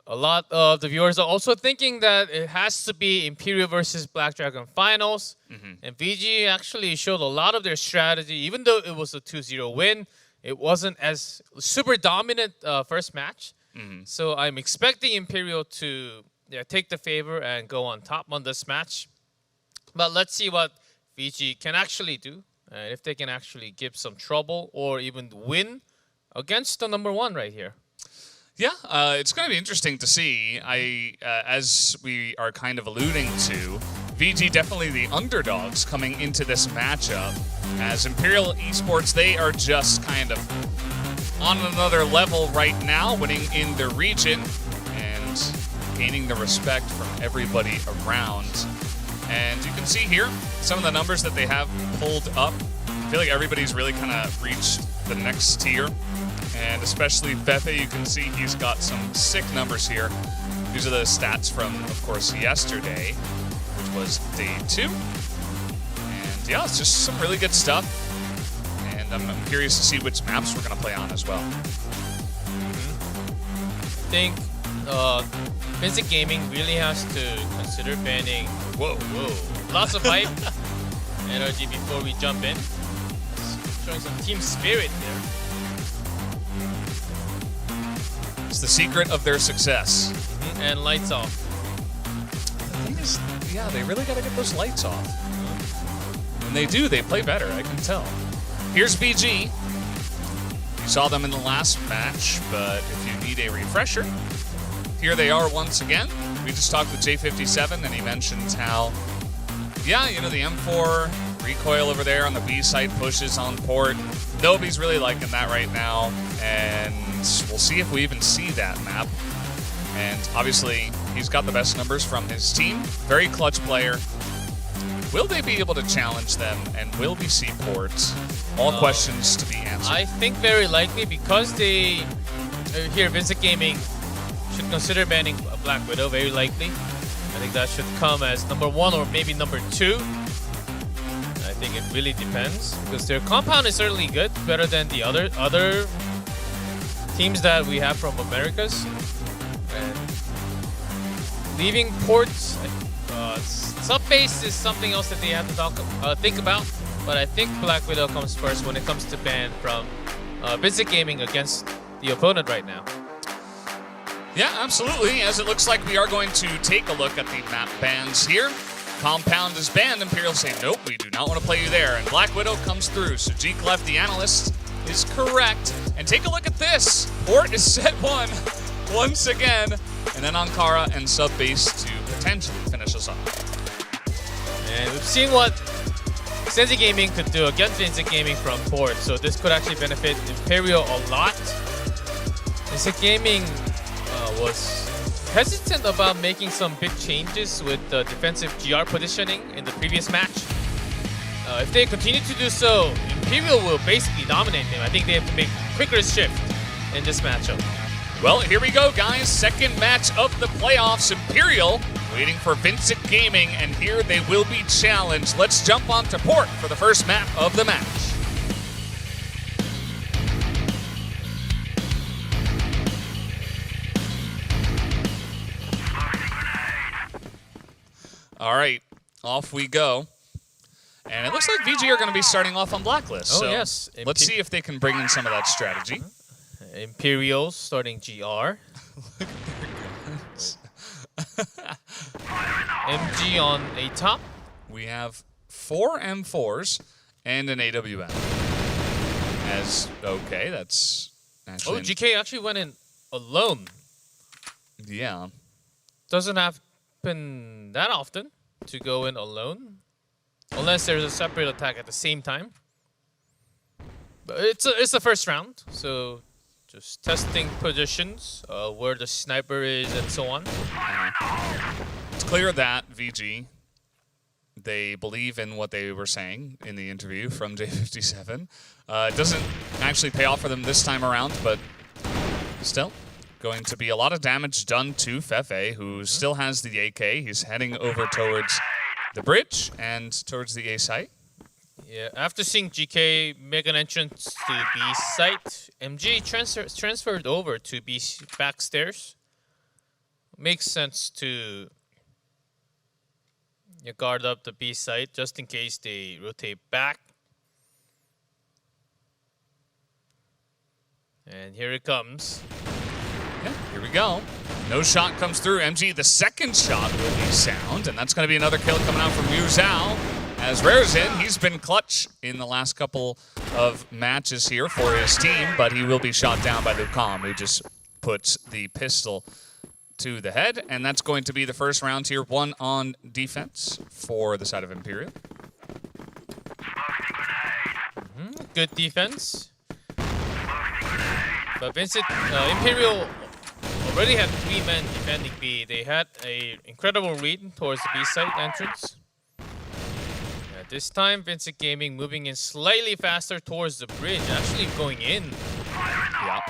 a lot of the viewers are also thinking that it has to be Imperial versus Black Dragon finals. And VG actually showed a lot of their strategy. Even though it was a 2-0 win, it wasn't as super dominant first match. So I'm expecting Imperial to take the favor and go on top on this match. But let's see what VG can actually do. And if they can actually give some trouble or even win against the number one right here. Yeah, it's going to be interesting to see. As we are kind of alluding to, VG definitely the underdogs coming into this matchup. As Imperial Esports, they are just kind of on another level right now, winning in their region and gaining the respect from everybody around. And you can see here some of the numbers that they have pulled up. I feel like everybody's really kind of reached the next tier. And especially Pepe, you can see he's got some sick numbers here. These are the stats from, of course, yesterday, which was day 2. And yeah, it's just some really good stuff. And I'm curious to see which maps we're going to play on as well. I think Vincent Gaming really has to consider banning. Whoa. Lots of hype energy before we jump in. Showing some team spirit there. It's the secret of their success. And lights off. The thing is, yeah, they really got to get those lights off. When they do, they play better, I can tell. Here's VG. You saw them in the last match, but if you need a refresher, here they are once again. We just talked with J57, and he mentions how, yeah, you know, the M4 recoil over there on the B side pushes on port. Nobody's really liking that right now, and we'll see if we even see that map. And obviously, he's got the best numbers from his team. Very clutch player. Will they be able to challenge them, and will we see ports? All questions to be answered. I think very likely because they here Vincent Gaming should consider banning a Black Widow, very likely. I think that should come as number 1 or maybe number 2. I think it really depends because their compound is certainly good, better than the other teams that we have from Americas. And leaving ports, sub-base is something else that they have to think about. But I think Black Widow comes first when it comes to ban from Vincent Gaming against the opponent right now. Yeah, absolutely. As it looks like we are going to take a look at the map bans here. Compound is banned. Imperial saying, nope, we do not want to play you there. And Black Widow comes through. So Jeek Left, the analyst, is correct. And take a look at this. Port is set 1 once again. And then Ankara and Subbase to potentially finish us off. And we've seen what Exenzi Gaming could do against Vincent Gaming from port. So this could actually benefit Imperial a lot. Vincent Gaming was hesitant about making some big changes with the defensive GR positioning in the previous match. If they continue to do so, Imperial will basically dominate them. I think they have to make a quicker shift in this matchup. Well, here we go, guys. Second match of the playoffs. Imperial waiting for Vincent Gaming, and here they will be challenged. Let's jump on to port for the first map of the match. All right, off we go. And it looks like VG are going to be starting off on Blacklist. Oh, so yes. let's see if they can bring in some of that strategy. Imperial starting GR. MG on a top. We have 4 M4s and an AWM. Okay, that's actually... Oh, GK actually went in alone. Yeah. Doesn't happen that often to go in alone. unless there's a separate attack at the same time. But it's the first round, so just testing positions, where the sniper is, and so on. It's clear that VG, they believe in what they were saying in the interview from J57. It doesn't actually pay off for them this time around, but still, going to be a lot of damage done to Fefe, who still has the AK. He's heading over towards the bridge and towards the A site. Yeah, after seeing GK make an entrance to B site, MG transferred over to B backstairs. Makes sense to guard up the B site just in case they rotate back. And here it comes. Yeah, here we go. No shot comes through. MG, the second shot will be sound, and that's going to be another kill coming out from Yu Zhao. As Rare's in, he's been clutch in the last couple of matches here for his team, but he will be shot down by Lucam, who just puts the pistol to the head, and that's going to be the first round here, 1 on defense for the side of Imperial. Good defense. But Vincent, Imperial already had 3 men defending B. They had an incredible read towards the B site entrance. This time, Vincent Gaming moving in slightly faster towards the bridge, actually going in. Yeah.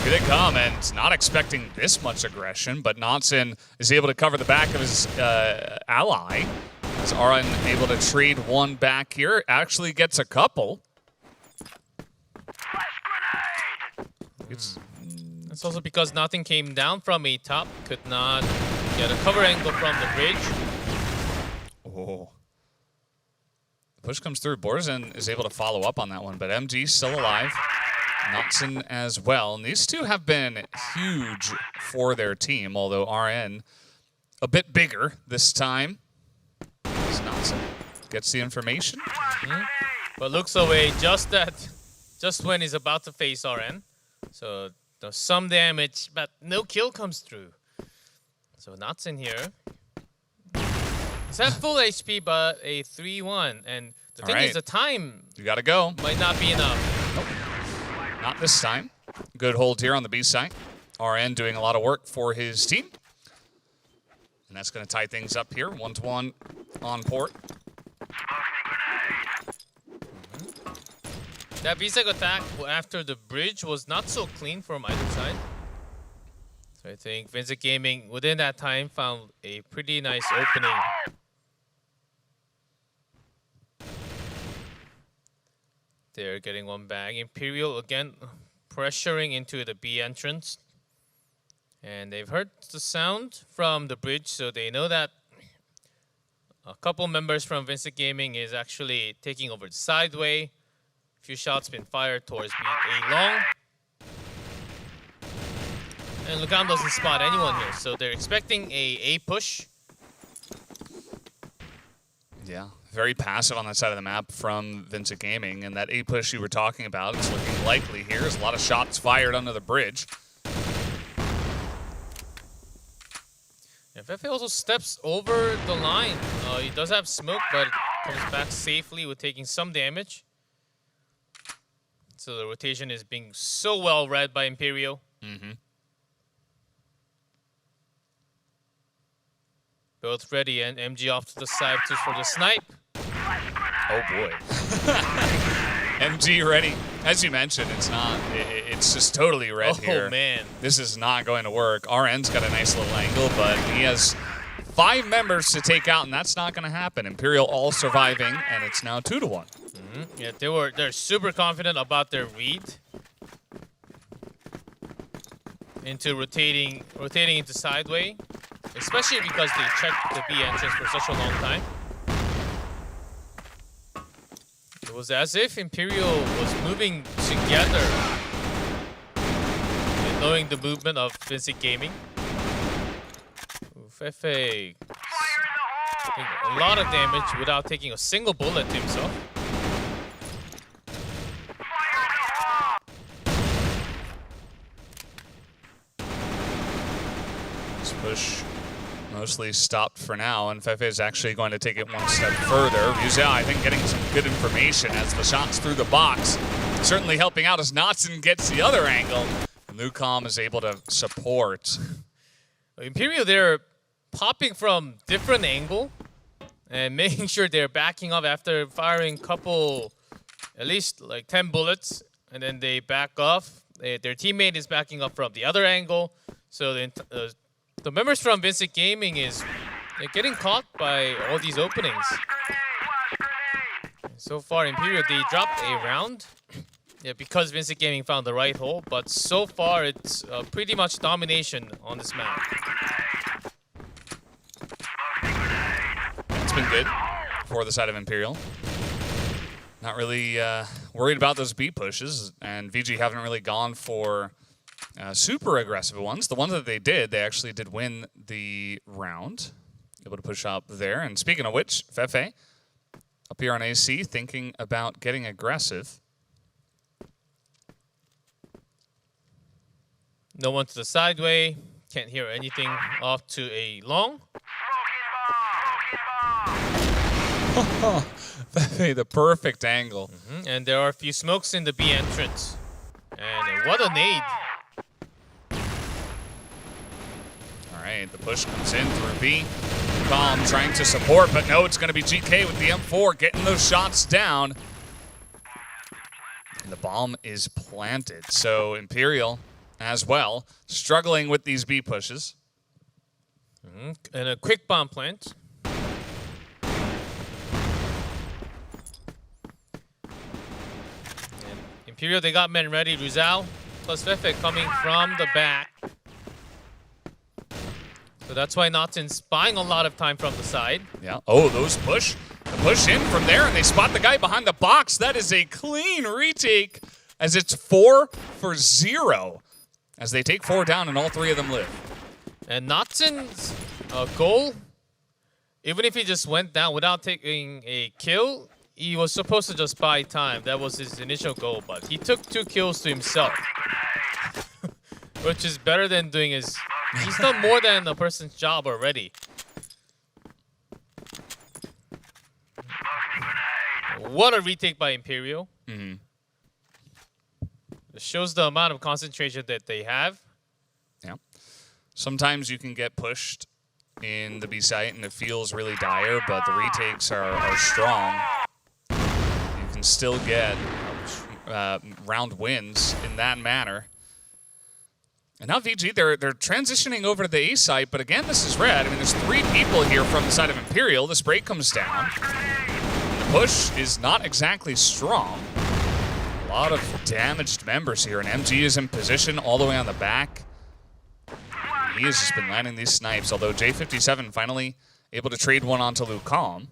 Here they come, and not expecting this much aggression, but Notson is able to cover the back of his ally. Is RN able to trade one back here? Actually gets a couple. That's also because nothing came down from a top. Could not get a cover angle from the bridge. Oh. Push comes through. Borzen is able to follow up on that one, but MG still alive. Notson as well. And these two have been huge for their team, although RN a bit bigger this time. As Notson gets the information. But looks away just when he's about to face RN. So does some damage, but no kill comes through. So Notson here. He's at full HP, but a 3-1. And the thing is, the time you gotta go. Might not be enough. Nope. Not this time. Good hold here on the B side. RN doing a lot of work for his team. And that's going to tie things up here. 1-1 on port. That V-Sec attack after the bridge was not so clean from either side. So I think Vincent Gaming, within that time, found a pretty nice opening. They're getting one back. Imperial again pressuring into the B entrance. And they've heard the sound from the bridge, so they know that a couple members from Vincent Gaming is actually taking over the sideway. A few shots been fired towards A long. And Lucam doesn't spot anyone here, so they're expecting a push. Yeah, very passive on that side of the map from Vincent Gaming, and that A push you were talking about is looking likely here. There's a lot of shots fired under the bridge. Yeah, Fefe also steps over the line. He does have smoke, but comes back safely with taking some damage. So the rotation is being so well read by Imperial. Both ready, and MG off to the side just for the snipe. Oh boy. MG ready. As you mentioned, it's just totally red here. Oh man. This is not going to work. RN's got a nice little angle, but he has 5 members to take out, and that's not going to happen. Imperial all surviving, and it's now 2-1. Yeah, they're super confident about their read. Into rotating into sideway. Especially because they checked the B entrance for such a long time. It was as if Imperial was moving together, and knowing the movement of Vincent Gaming. Fefe taking a lot of damage without taking a single bullet to himself. Let's push mostly stopped for now, and Fefe is actually going to take it one step further. Rizal, I think, getting some good information as the shots through the box. Certainly helping out as Knotson gets the other angle. And Lucom is able to support. Imperial, they're popping from different angle and making sure they're backing up after firing couple, at least like 10 bullets, and then they back off. Their teammate is backing up from the other angle. So the members from Vincent Gaming is getting caught by all these openings. So far, Imperial, they dropped a round. Yeah, because Vincent Gaming found the right hole, but so far it's pretty much domination on this map. It's been good for the side of Imperial. Not really worried about those B pushes, and VG haven't really gone for super aggressive ones. The ones that they did, they actually did win the round. Able to push up there. And speaking of which, Fefe up here on AC thinking about getting aggressive. No one to the sideway. Can't hear anything off to a long. Fefe, the perfect angle. And there are a few smokes in the B entrance. And what a nade. All right, the push comes in through B. Calm trying to support, but no, it's going to be GK with the M4 getting those shots down. And the bomb is planted. So Imperial as well, struggling with these B pushes. And a quick bomb plant. And Imperial, they got men ready. Rizal plus Fefe coming from the back. So that's why Knotson's buying a lot of time from the side. Yeah. Oh, those push. The push in from there, and they spot the guy behind the box. That is a clean retake as it's 4 for 0. As they take 4 down and all 3 of them live. And Knotson's goal, even if he just went down without taking a kill, he was supposed to just buy time. That was his initial goal, but he took 2 kills to himself. Which is better than doing his... He's done more than a person's job already. What a retake by Imperial. It shows the amount of concentration that they have. Yeah. Sometimes you can get pushed in the B site and it feels really dire, but the retakes are strong. You can still get round wins in that manner. And now VG, they're transitioning over to the A site, but again, this is red. I mean, there's 3 people here from the side of Imperial. The spray comes down. The push is not exactly strong. A lot of damaged members here, and MG is in position all the way on the back. He has just been landing these snipes, although J57 finally able to trade one onto Lucom.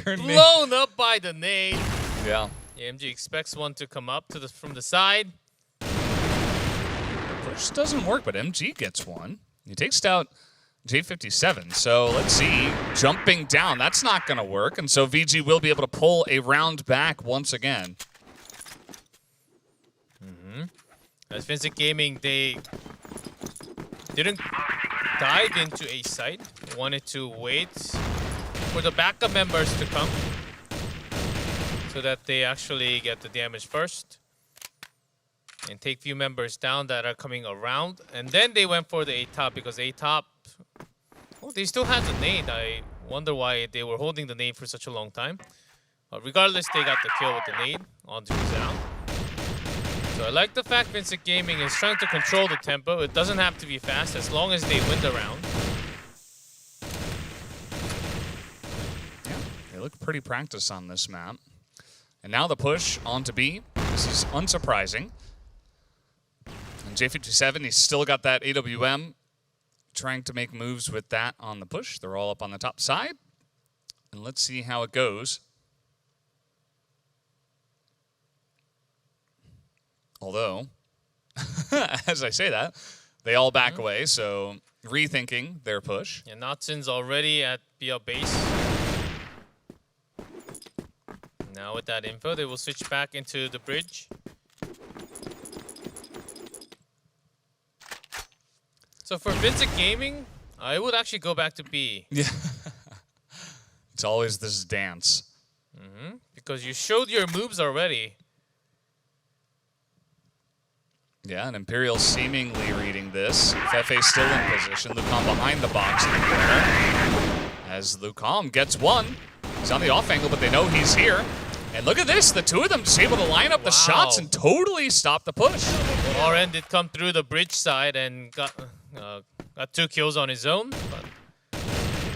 Blown up by the nade. Yeah. MG expects one to come up to from the side. Push doesn't work, but MG gets one. He takes out J57, so let's see. Jumping down, that's not going to work, and so VG will be able to pull a round back once again. As Vincent Gaming, they didn't dive into a site. They wanted to wait for the backup members to come so that they actually get the damage first and take few members down that are coming around. And then they went for the A-top because A-top, well, they still had the nade. I wonder why they were holding the nade for such a long time. But regardless, they got the kill with the nade onto Rizal. So I like the fact Vincent Gaming is trying to control the tempo. It doesn't have to be fast as long as they win the round. Yeah, they look pretty practiced on this map. And now the push onto B. This is unsurprising. And J57, he's still got that AWM, trying to make moves with that on the push. They're all up on the top side. And let's see how it goes. Although, as I say that, they all back away, so rethinking their push. And Knotson's already at BL base. Now with that info, they will switch back into the bridge. So for Vincent Gaming, I would actually go back to B. Yeah. It's always this dance. Because you showed your moves already. Yeah, and Imperial seemingly reading this. Fefe still in position. Lucom behind the box in the corner. As Lucom gets one. He's on the off angle, but they know he's here. And look at this. The two of them just able to line up the shots and totally stop the push. RN did come through the bridge side and got 2 kills on his own. But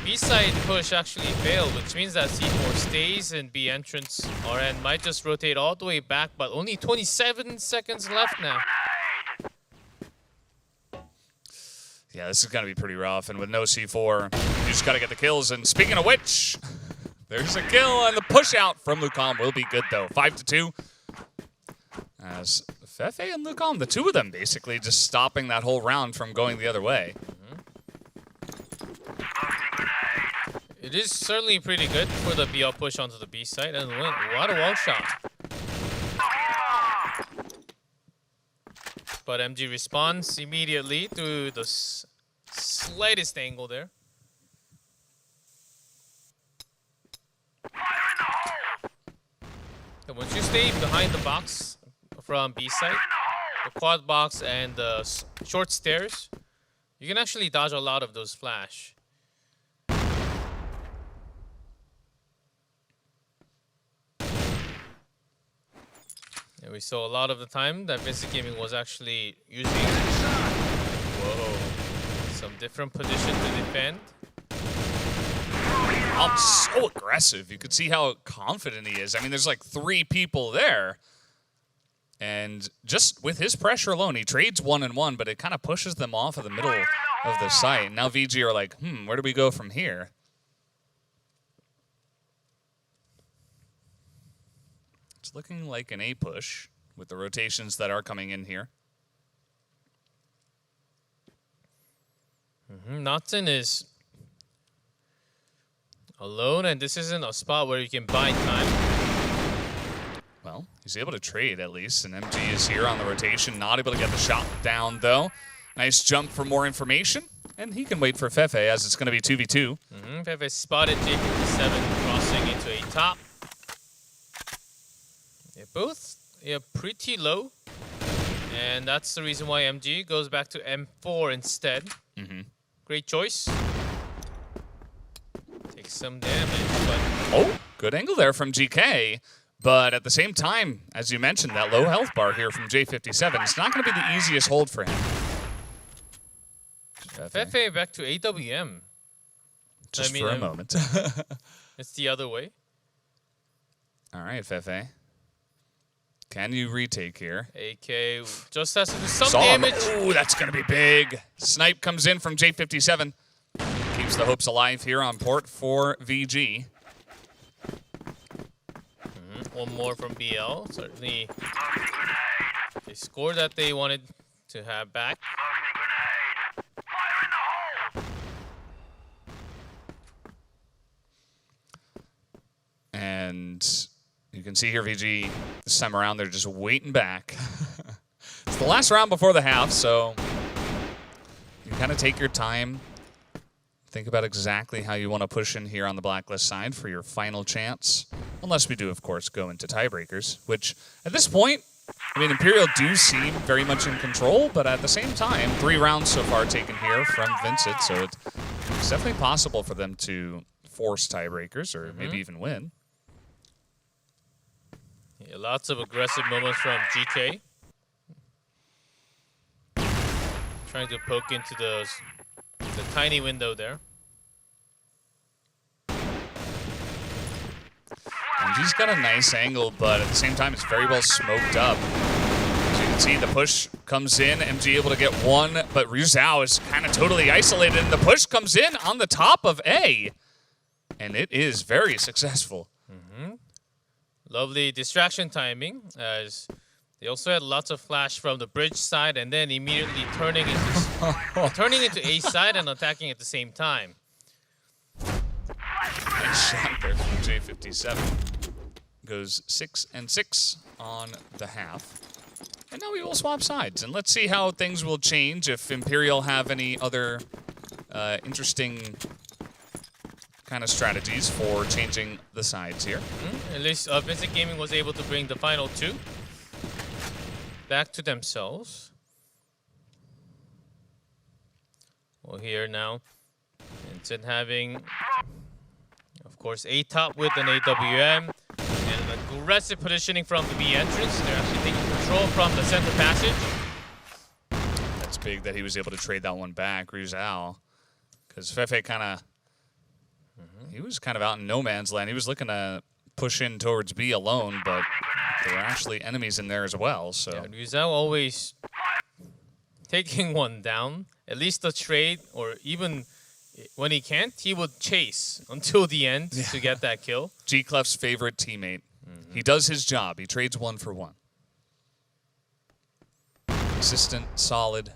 B-side push actually failed, which means that C4 stays in B entrance. RN might just rotate all the way back, but only 27 seconds left now. Yeah, this is going to be pretty rough. And with no C4, you just got to get the kills. And speaking of which, there's a kill. And the push out from Lucom will be good, though. 5-2. As Fefe and Lucom, the two of them basically just stopping that whole round from going the other way. It is certainly pretty good for the BL push onto the B side. And what a wall shot. But MG responds immediately to the slightest angle there. So once you stay behind the box from B side, the quad box and the short stairs, you can actually dodge a lot of those flash. And we saw a lot of the time that Vincent Gaming was actually using some different position to defend. Oh, so aggressive. You could see how confident he is. I mean, there's like 3 people there. And just with his pressure alone, he trades 1-1, but it kind of pushes them off of the middle of the site. Now VG are like, where do we go from here? It's looking like an A push with the rotations that are coming in here. Notson is alone, and this isn't a spot where you can buy time. Well, he's able to trade at least, and MG is here on the rotation, not able to get the shot down though. Nice jump for more information, and he can wait for Fefe as it's going to be 2v2. Fefe spotted J57 crossing into a top. They're both pretty low, and that's the reason why MG goes back to M4 instead. Great choice. Takes some damage, but oh, good angle there from GK. But at the same time, as you mentioned, that low health bar here from J57, it's not going to be the easiest hold for him. Fefe back to AWM. Just for a moment. It's the other way. All right, Fefe. Can you retake here? AK just has to do some damage. Ooh, that's going to be big. Snipe comes in from J57. Keeps the hopes alive here on port for VG. One more from BL. Certainly, they scored that they wanted to have back. And you can see here VG this time around, they're just waiting back. It's the last round before the half, so you kind of take your time. Think about exactly how you want to push in here on the Blacklist side for your final chance. Unless we do, of course, go into tiebreakers, which at this point, I mean, Imperial do seem very much in control, but at the same time, 3 rounds so far taken here from Vincent, so it's definitely possible for them to force tiebreakers or maybe even win. Yeah, lots of aggressive moments from GK. Trying to poke into the tiny window there. And he's got a nice angle, but at the same time, it's very well smoked up. As you can see, the push comes in, MG able to get one, but Ryu Zhao is kind of totally isolated, and the push comes in on the top of A. And it is very successful. Lovely distraction timing, as they also had lots of flash from the bridge side, and then immediately turning into A side and attacking at the same time. Nice shot there from J57. Goes 6-6 on the half. And now we will swap sides, and let's see how things will change if Imperial have any other interesting kind of strategies for changing the sides here. At least Vincent Gaming was able to bring the final 2 back to themselves. Well, here now, Vincent having, of course, A top with an AWM and an aggressive positioning from the B entrance. They're actually taking control from the center passage. That's big that he was able to trade that one back, Rizal, because Fefe kind of, he was kind of out in no man's land. He was looking to push in towards B alone, but there were actually enemies in there as well. So Yeah, Rizal always taking one down. At least the trade, or even when he can't, he would chase until the end to get that kill. G Clef's favorite teammate. He does his job. He trades 1 for 1. Consistent, solid.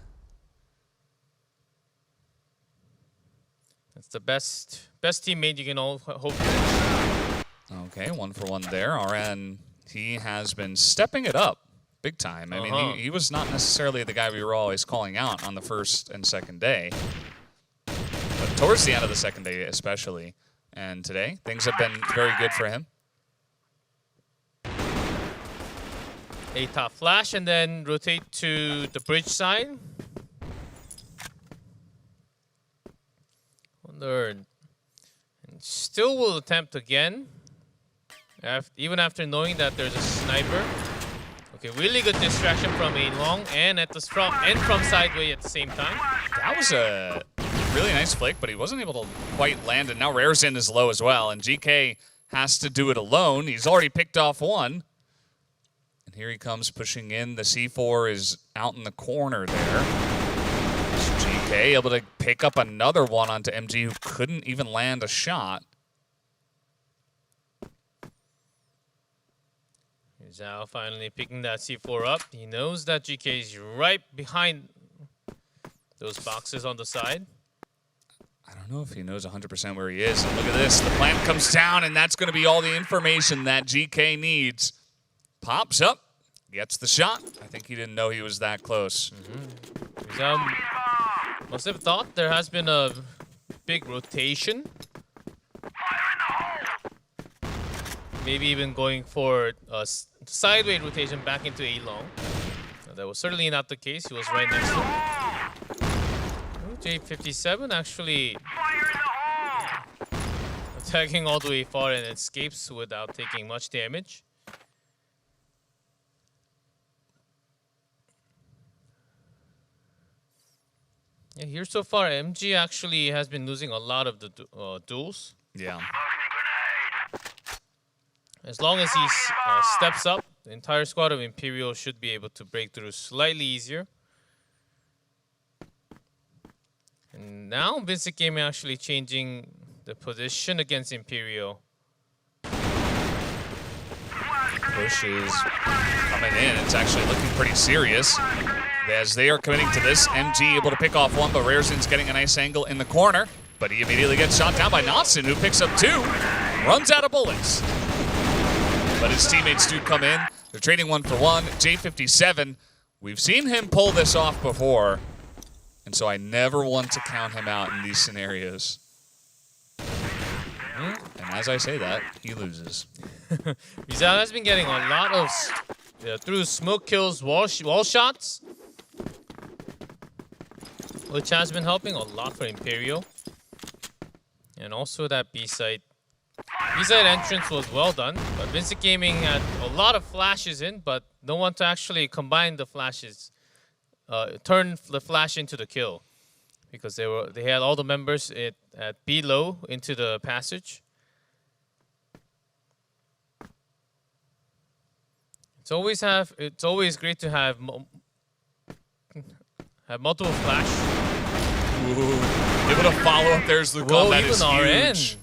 That's the best teammate you can all hope for. Okay, 1 for 1 there. RN, he has been stepping it up big time. I mean, he was not necessarily the guy we were always calling out on the first and second day. But towards the end of the second day especially. And today, things have been very good for him. A top flash and then rotate to the bridge side. Wonder, and still will attempt again. Even after knowing that there's a sniper. Okay, really good distraction from A long and from sideway at the same time. That was a really nice flick, but he wasn't able to quite land. And now Raresin is low as well, and GK has to do it alone. He's already picked off 1. And here he comes pushing in. The C4 is out in the corner there. GK able to pick up another one onto MG, who couldn't even land a shot. Zhao finally picking that C4 up. He knows that GK is right behind those boxes on the side. I don't know if he knows 100% where he is. And look at this. The plant comes down, and that's going to be all the information that GK needs. Pops up, gets the shot. I think he didn't know he was that close. Zhao must have thought there has been a big rotation. Maybe even going for a sideway rotation back into A long. That was certainly not the case. He was right next to him. Oh, J57 actually attacking all the way far and escapes without taking much damage. Yeah, here so far, MG actually has been losing a lot of the duels. Yeah. As long as he steps up, the entire squad of Imperial should be able to break through slightly easier. And now Vincent Gaming actually changing the position against Imperial. Push is coming in. It's actually looking pretty serious. As they are committing to this, MG able to pick off 1, but Raresin's getting a nice angle in the corner. But he immediately gets shot down by Notson, who picks up 2, runs out of bullets. But his teammates do come in. They're trading 1 for 1. J57, we've seen him pull this off before, and so I never want to count him out in these scenarios. And as I say that, he loses. Rizal has been getting a lot of through smoke kills, wall shots, which has been helping a lot for Imperial. And also that B-side entrance was well done, but Vincent Gaming had a lot of flashes in, but no one to actually combine the flashes, turn the flash into the kill, because they had all the members at B low into the passage. It's always great to have multiple flash. Ooh, able to follow up. There's Lucan. Whoa, That even is huge.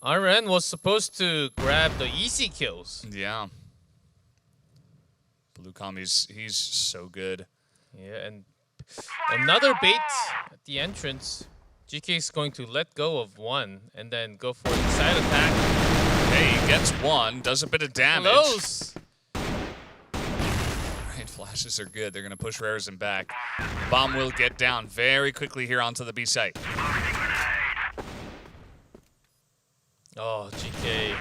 RN was supposed to grab the easy kills. Yeah. Blue Kami's, he's so good. Yeah, and another bait at the entrance. GK is going to let go of 1 and then go for the side attack. Hey, he gets 1, does a bit of damage. Close. Flashes are good. They're going to push Rarizen back. Bomb will get down very quickly here onto the B site. Oh, GK.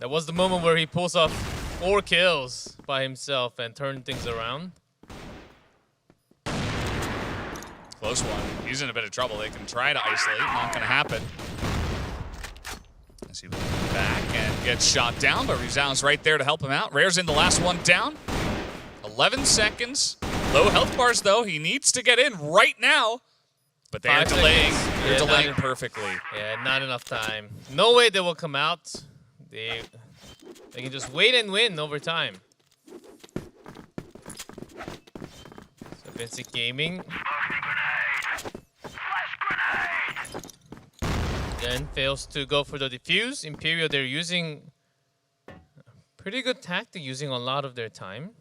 That was the moment where he pulls off 4 kills by himself and turns things around. Close one. He's in a bit of trouble. They can try to isolate. Not going to happen. As he looks back and gets shot down, but Rizal's right there to help him out. Rare's in the last one down. 11 seconds. Low health bars, though. He needs to get in right now. But they're 5 delaying. seconds. They're Yeah, delaying not- perfectly. Yeah, not enough time. No way they will come out. They can just wait and win over time. So Vincent Gaming again fails to go for the defuse. Imperial, they're using a pretty good tactic, using a lot of their time.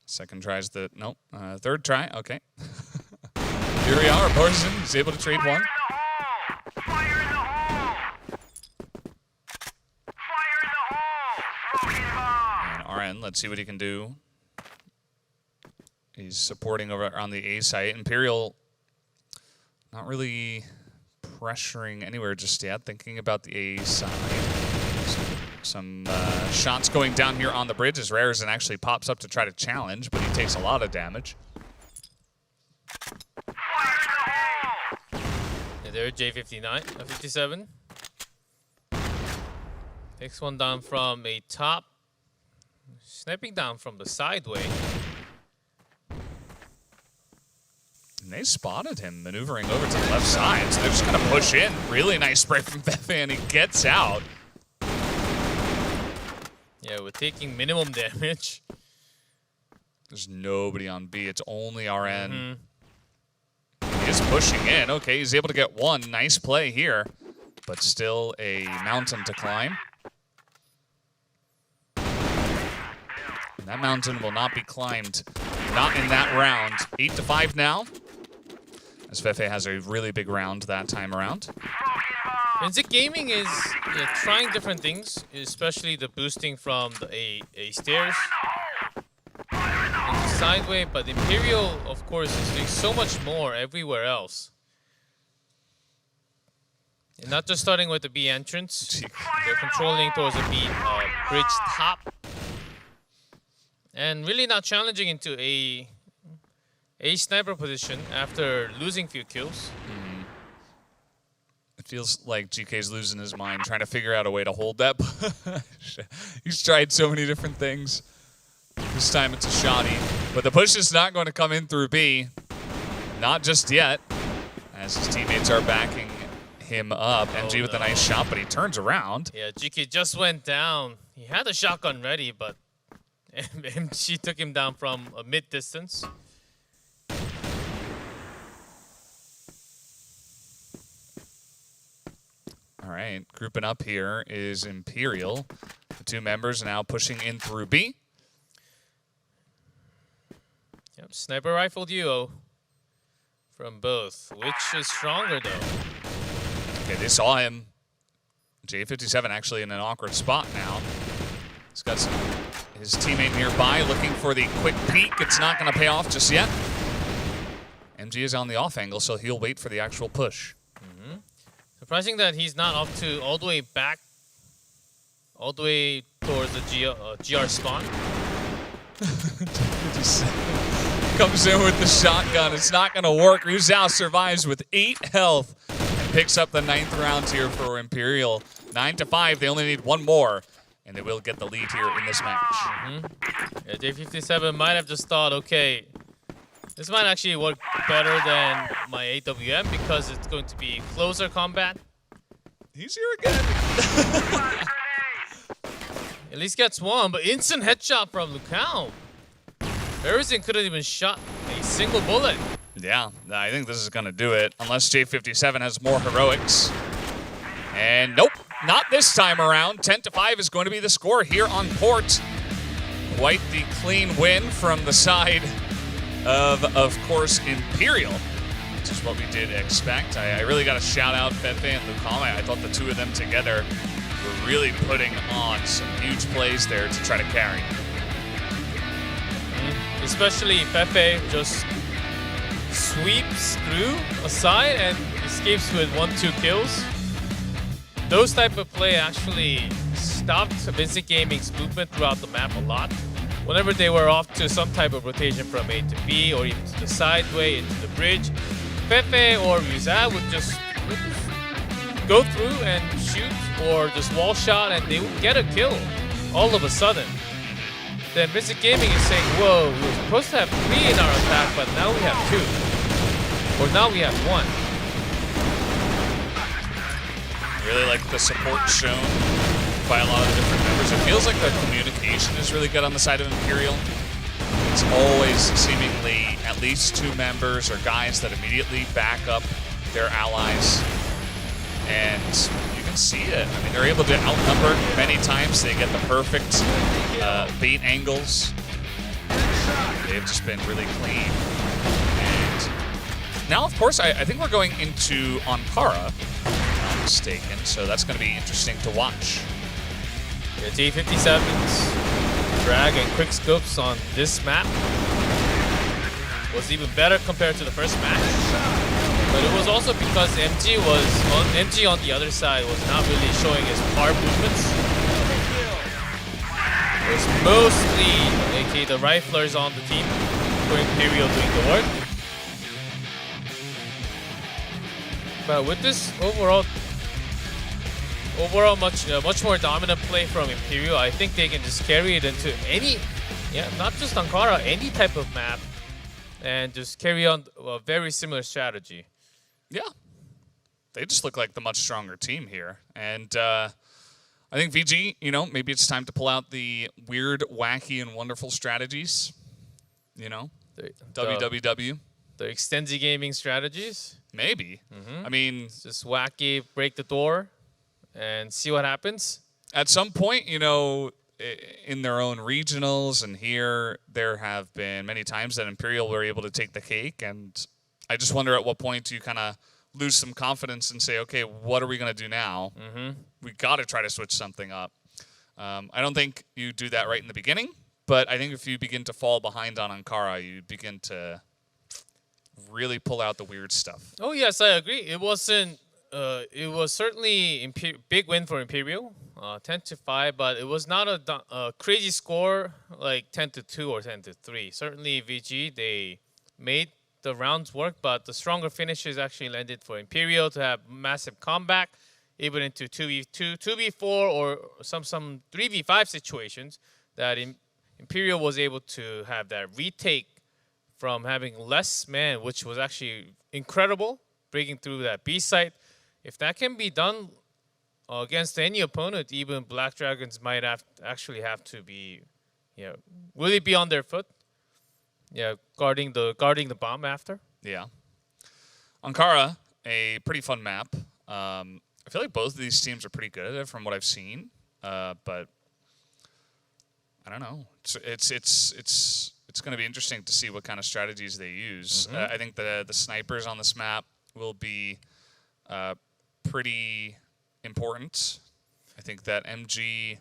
Second tries the... Nope. Third try. Okay. Here we are. Borzen is able to trade one. Fire in the hole! Fire in the hole! Smoking bomb! And RN, let's see what he can do. He's supporting over on the A site. Imperial not really pressuring anywhere just yet. Thinking about the A side. Some shots going down here on the bridge as Rarizen actually pops up to try to challenge, but he takes a lot of damage. Yeah, there, J59, 57. Takes one down from a top. Sniping down from the sideway. And they spotted him maneuvering over to the left side, so they're just going to push in. Really nice spray from Befe, and he gets out. Yeah, we're taking minimum damage. There's nobody on B. It's only RN. He is pushing in. Okay, he's able to get one. Nice play here, but still a mountain to climb. And that mountain will not be climbed. Not in that round. 8-5 now. As Fefe has a really big round that time around. Vincent Gaming is trying different things, especially the boosting from the A stairs and the sideway, but Imperial, of course, is doing so much more everywhere else. And not just starting with the B entrance, they're controlling towards the B bridge top. And really not challenging into a sniper position after losing few kills. It feels like GK's losing his mind trying to figure out a way to hold that push. He's tried so many different things. This time it's a shoddy. But the push is not going to come in through B. Not just yet. As his teammates are backing him up. MG with a nice shot, but he turns around. Yeah, GK just went down. He had a shotgun ready, but MG took him down from a mid-distance. All right, grouping up here is Imperial. The two members are now pushing in through B. Yep, sniper rifle duo from both. Which is stronger, though? Okay, they saw him. J57 actually in an awkward spot now. He's got his teammate nearby looking for the quick peek. It's not going to pay off just yet. MG is on the off angle, so he'll wait for the actual push. Surprising that he's not up to all the way back, all the way towards the GR spawn. Comes in with the shotgun. It's not going to work. Rizal survives with 8 health and picks up the 9th round here for Imperial. 9-5. They only need one more, and they will get the lead here in this match. Yeah, J57 might have just thought, okay, this might actually work better than my AWM because it's going to be closer combat. He's here again. At least gets one, but instant headshot from Lucao. Harrison couldn't even shot a single bullet. Yeah, I think this is going to do it, unless J57 has more heroics. And nope, not this time around. 10-5 is going to be the score here on Port. Quite the clean win from the side of course, Imperial, which is what we did expect. I really got to shout out Fefe and Lucame. I thought the two of them together were really putting on some huge plays there to try to carry. Especially Pepe just sweeps through a side and escapes with 1-2 kills. Those type of play actually stopped Vincent Gaming's movement throughout the map a lot. Whenever they were off to some type of rotation from A to B or even to the sideway into the bridge, Pepe or Ryuza would just go through and shoot or just wall shot and they would get a kill all of a sudden. Then Vincent Gaming is saying, whoa, we were supposed to have 3 in our attack, but now we have 2. Or now we have 1. Really like the support shown by a lot of the different members. It feels like the communication is really good on the side of Imperial. It's always seemingly at least 2 members or guys that immediately back up their allies. And you can see it. I mean, they're able to outnumber many times. They get the perfect bait angles. They've just been really clean. And now, of course, I think we're going into Ankara, if I'm not mistaken. So that's going to be interesting to watch. Yeah, T-57's drag and quick scopes on this map was even better compared to the first match. But it was also because MG on the other side was not really showing his par movements. It was mostly AK the riflers on the team for Imperial doing the work. But with this overall much more dominant play from Imperial, I think they can just carry it into any, not just Ankara, any type of map, and just carry on a very similar strategy. Yeah, they just look like the much stronger team here. And I think VG, maybe it's time to pull out the weird, wacky, and wonderful strategies. WWW. The Extensi Gaming strategies. Maybe. I mean, it's just wacky, break the door, and see what happens. At some point, in their own regionals and here, there have been many times that Imperial were able to take the cake, and I just wonder at what point do you kind of lose some confidence and say, okay, what are we going to do now? We got to try to switch something up. I don't think you do that right in the beginning, but I think if you begin to fall behind on Ankara, you begin to really pull out the weird stuff. Oh yes, I agree. It wasn't. It was certainly big win for Imperial, 10-5, but it was not a crazy score like 10-2 or 10-3. Certainly VG, they made the rounds work, but the stronger finishes actually landed for Imperial to have massive comeback, even into 2v2, 2v4, or some 3v5 situations that Imperial was able to have that retake from having less man, which was actually incredible, breaking through that B site. If that can be done against any opponent, even Black Dragons might actually have to be, really be on their foot. Yeah, guarding the bomb after. Yeah. Ankara, a pretty fun map. I feel like both of these teams are pretty good at it from what I've seen, but I don't know. It's going to be interesting to see what kind of strategies they use. I think the snipers on this map will be pretty important. I think that MG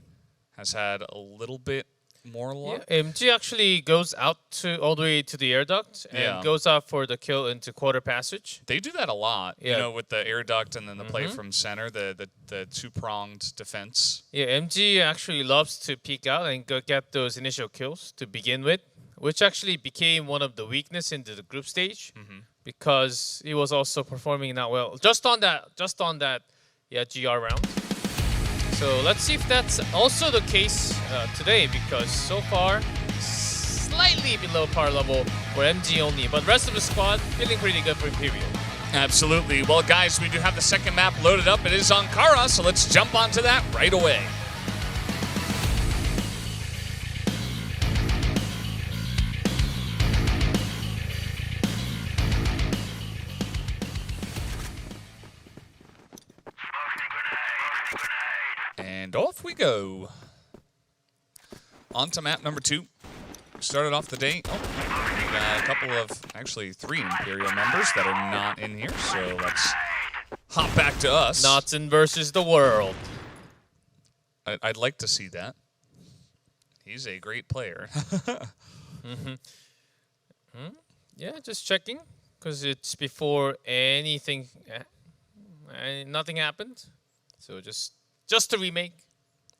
has had a little bit more luck. Yeah, MG actually goes out all the way to the air duct and goes out for the kill into quarter passage. They do that a lot, with the air duct and then the play from center, the two-pronged defense. Yeah, MG actually loves to peek out and go get those initial kills to begin with, which actually became one of the weakness into the group stage because he was also performing not well. Just on that GR round. So let's see if that's also the case today, because so far slightly below par level for MG only, but rest of the squad feeling pretty good for Imperial. Absolutely. Well, guys, we do have the second map loaded up. It is Ankara, so let's jump onto that right away. And off we go. On to map number 2. Started off the day. Oh, we got a couple of, actually 3 Imperial members that are not in here. So let's hop back to us. Notson versus the world. I'd like to see that. He's a great player. Yeah, just checking because it's before anything, nothing happened. So just a remake,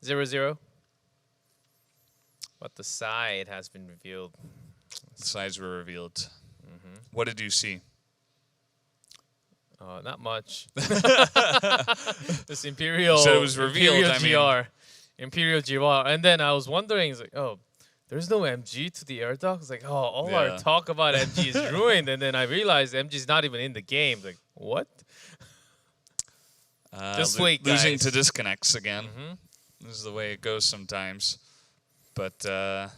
0-0. But the side has been revealed. The sides were revealed. What did you see? Not much. This Imperial. You said it was revealed. Imperial GR. Imperial GR. And then I was wondering, it's like, oh, there's no MG to the air dog. It's like, oh, all our talk about MG is ruined. And then I realized MG's not even in the game. Like, what? Just wait, guys. Losing to disconnects again. This is the way it goes sometimes. But I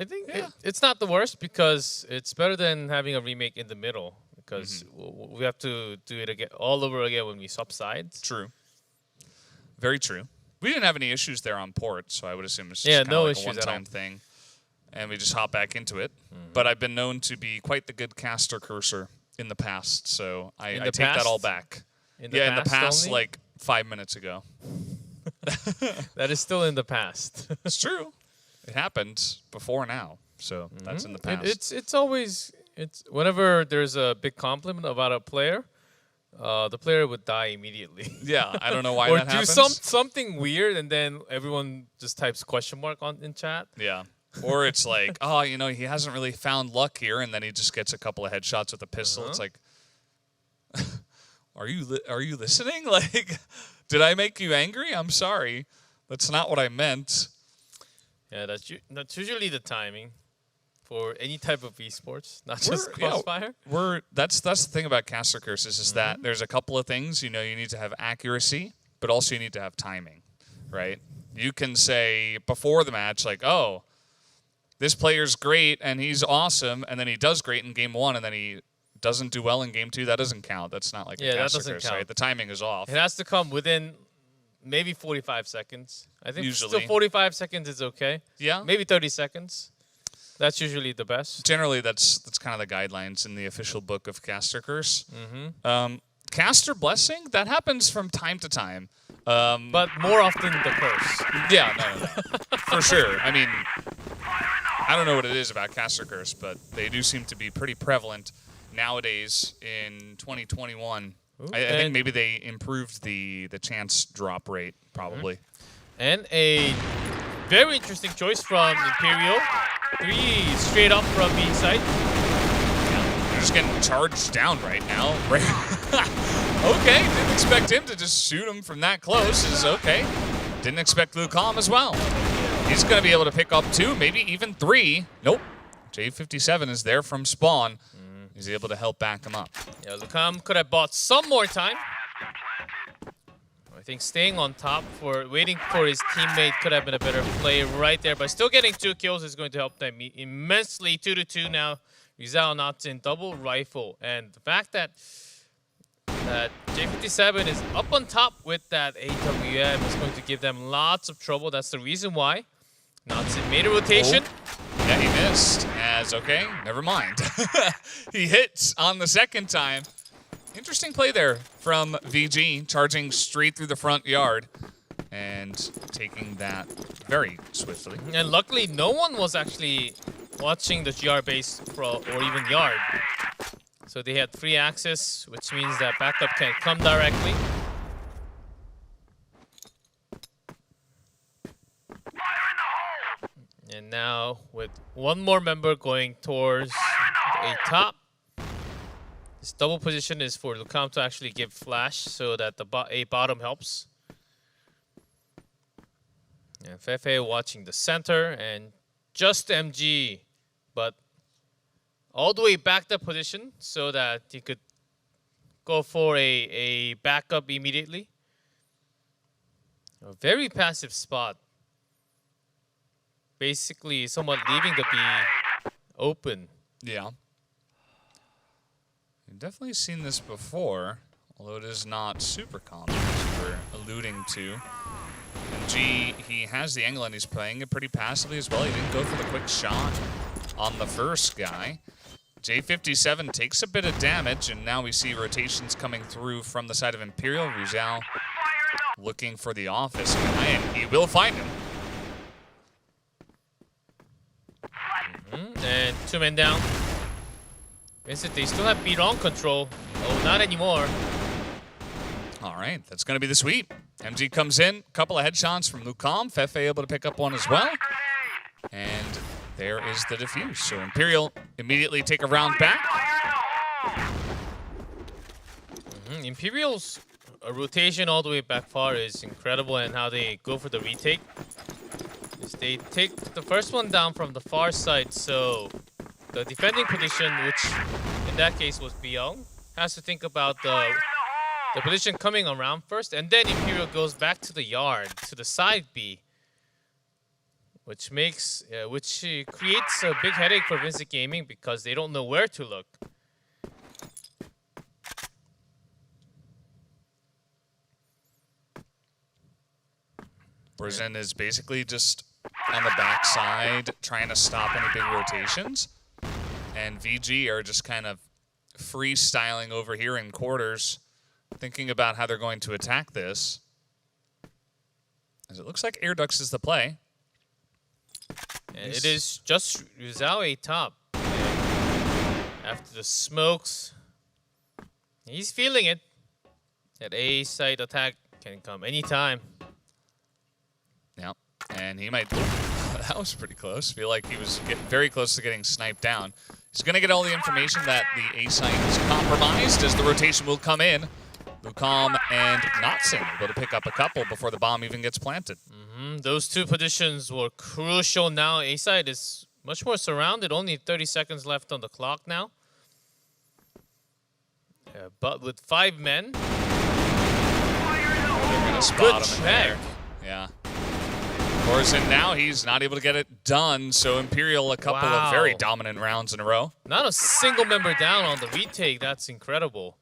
think it's not the worst because it's better than having a remake in the middle because we have to do it again all over again when we swap sides. True. Very true. We didn't have any issues there on port, so I would assume it's just no like issues a one-time thing. And we just hop back into it. But I've been known to be quite the good caster cursor in the past, so I take that all back. In the past only? Like 5 minutes ago. That is still in the past. It's true. It happened before now, so that's in the past. It's always whenever there's a big compliment about a player, the player would die immediately. Yeah, I don't know why or that happens. do something weird, and then everyone just types question mark in chat. Yeah. Or it's like, oh, he hasn't really found luck here, and then he just gets a couple of headshots with a pistol. It's like, are you listening? Like, did I make you angry? I'm sorry. That's not what I meant. Yeah, that's usually the timing for any type of esports, not just Crossfire. That's the thing about caster curses is that there's a couple of things. You need to have accuracy, but also you need to have timing, right? You can say before the match, like, oh, this player's great and he's awesome, and then he does great in game 1, and then he doesn't do well in game 2. That doesn't count. That's not like a caster curse, right? The timing is off. It has to come within maybe 45 seconds. I think usually. Still 45 seconds is okay. Yeah. Maybe 30 seconds. That's usually the best. Generally, that's kind of the guidelines in the official book of Caster Curse. Caster Blessing, that happens from time to time. But more often the curse. Yeah, no. For sure. I mean, I don't know what it is about Caster Curse, but they do seem to be pretty prevalent nowadays in 2021. I think maybe they improved the chance drop rate, probably. And a very interesting choice from Imperial. 3 straight up from B side. They're just getting charged down right now. Okay, didn't expect him to just shoot him from that close. Is okay. Didn't expect Lucom as well. He's going to be able to pick up 2, maybe even 3. Nope. J57 is there from spawn. He's able to help back him up. Yeah, Lucam could have bought some more time. I think staying on top waiting for his teammate could have been a better play right there. But still getting 2 kills is going to help them immensely. 2-2 now. Rizal not in double rifle. And the fact that J57 is up on top with that AWM is going to give them lots of trouble. That's the reason why. Natsun made a rotation. Yeah, he missed. Okay, never mind. He hits on the second time. Interesting play there from VG, charging straight through the front yard and taking that very swiftly. And luckily, no one was actually watching the GR base or even yard. So they had free access, which means that backup can come directly. And now with one more member going towards a top. This double position is for Lucam to actually give flash so that a bottom helps. And Fefe watching the center and just MG, but all the way back the position so that he could go for a backup immediately. A very passive spot. Basically, somewhat leaving the B open. Yeah. We've definitely seen this before, although it is not super common, as we're alluding to. And G, he has the angle and he's playing it pretty passively as well. He didn't go for the quick shot on the first guy. J57 takes a bit of damage, and now we see rotations coming through from the side of Imperial. Rizal looking for the office guy, and he will find him. And 2 men down. Vincent, they still have beat on control. Oh, not anymore. All right, that's going to be the sweep. MG comes in, couple of headshots from Lucom. Fefe able to pick up one as well. And there is the defuse. So Imperial immediately take a round back. Imperial's rotation all the way back far is incredible, and how they go for the retake. Is they take the first one down from the far side, so the defending position, which in that case was BL, has to think about the position coming around first, and then Imperial goes back to the yard, to the side B, which makes creates a big headache for Vincent Gaming because they don't know where to look. Brzin is basically just on the backside trying to stop any big rotations. And VG are just kind of freestyling over here in quarters, thinking about how they're going to attack this. As it looks like Air Ducts is the play. And it is just Rizao top. And after the smokes, he's feeling it. That A side attack can come anytime. Yeah, and he might. That was pretty close. Feel like he was very close to getting sniped down. He's going to get all the information that the A site is compromised as the rotation will come in. Lucom and Notson able to pick up a couple before the bomb even gets planted. Those two positions were crucial now. A side is much more surrounded. Only 30 seconds left on the clock now. But with 5 men. They're going to spot Good him in check. there. Yeah. Brzin now he's not able to get it done, so Imperial a couple of very dominant rounds in a row. Not a single member down on the retake. That's incredible.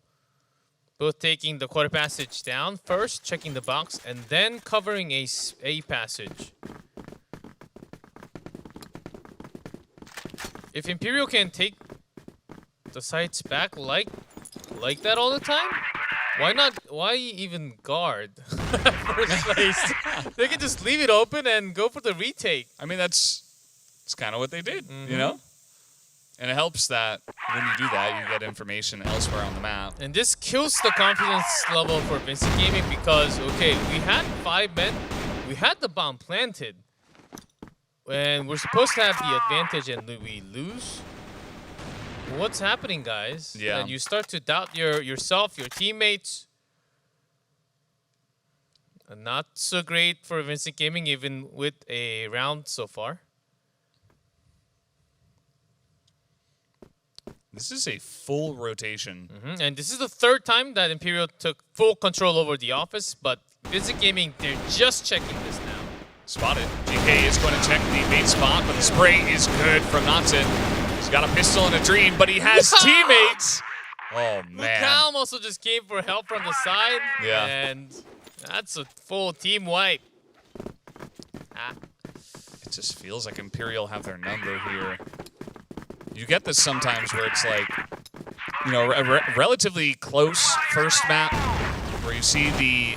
Both taking the quarter passage down first, checking the box, and then covering a passage. If Imperial can take the sights back like that all the time, why not? Why even guard first place? They can just leave it open and go for the retake. I mean, it's kind of what they did, you know? And it helps that when you do that, you get information elsewhere on the map. And this kills the confidence level for Vincent Gaming because, okay, we had 5 men, we had the bomb planted, and we're supposed to have the advantage, and we lose. What's happening, guys? Yeah. And you start to doubt yourself, your teammates. Not so great for Vincent Gaming, even with a round so far. This is a full rotation. And this is the 3rd time that Imperial took full control over the office, but Vincent Gaming, they're just checking this now. Spotted. GK is going to check the bait spot, but the spray is good from Notson. He's got a pistol and a dream, but he has teammates. Oh, man. Lucom also just came for help from the side. Yeah. And that's a full team wipe. It just feels like Imperial have their number here. You get this sometimes where it's like, you know, a relatively close first map where you see the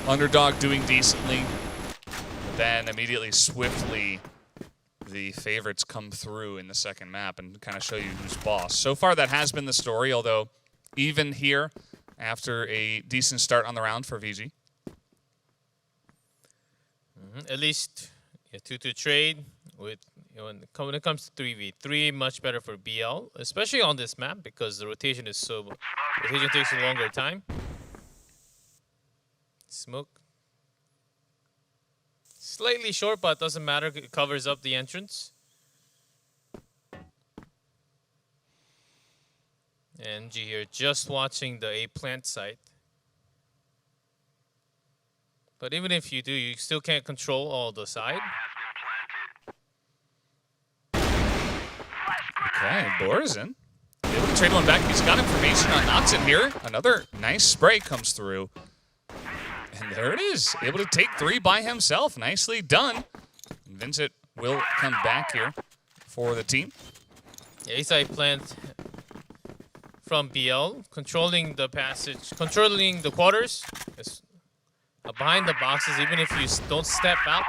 underdog doing decently, but then immediately, swiftly, the favorites come through in the second map and kind of show you who's boss. So far, that has been the story, although even here, after a decent start on the round for VG. At least 2-2 trade with, when it comes to 3v3, much better for BL, especially on this map because the rotation takes a longer time. Smoke. Slightly short, but doesn't matter. It covers up the entrance. And G here just watching the A plant site. But even if you do, you still can't control all the side. Okay, Brzin able to trade one back. He's got information on Notson here. Another nice spray comes through. And there it is. Able to take 3 by himself. Nicely done. And Vincent will come back here for the team. A-side plant from BL, controlling the passage, controlling the quarters. behind the boxes, even if you don't step out.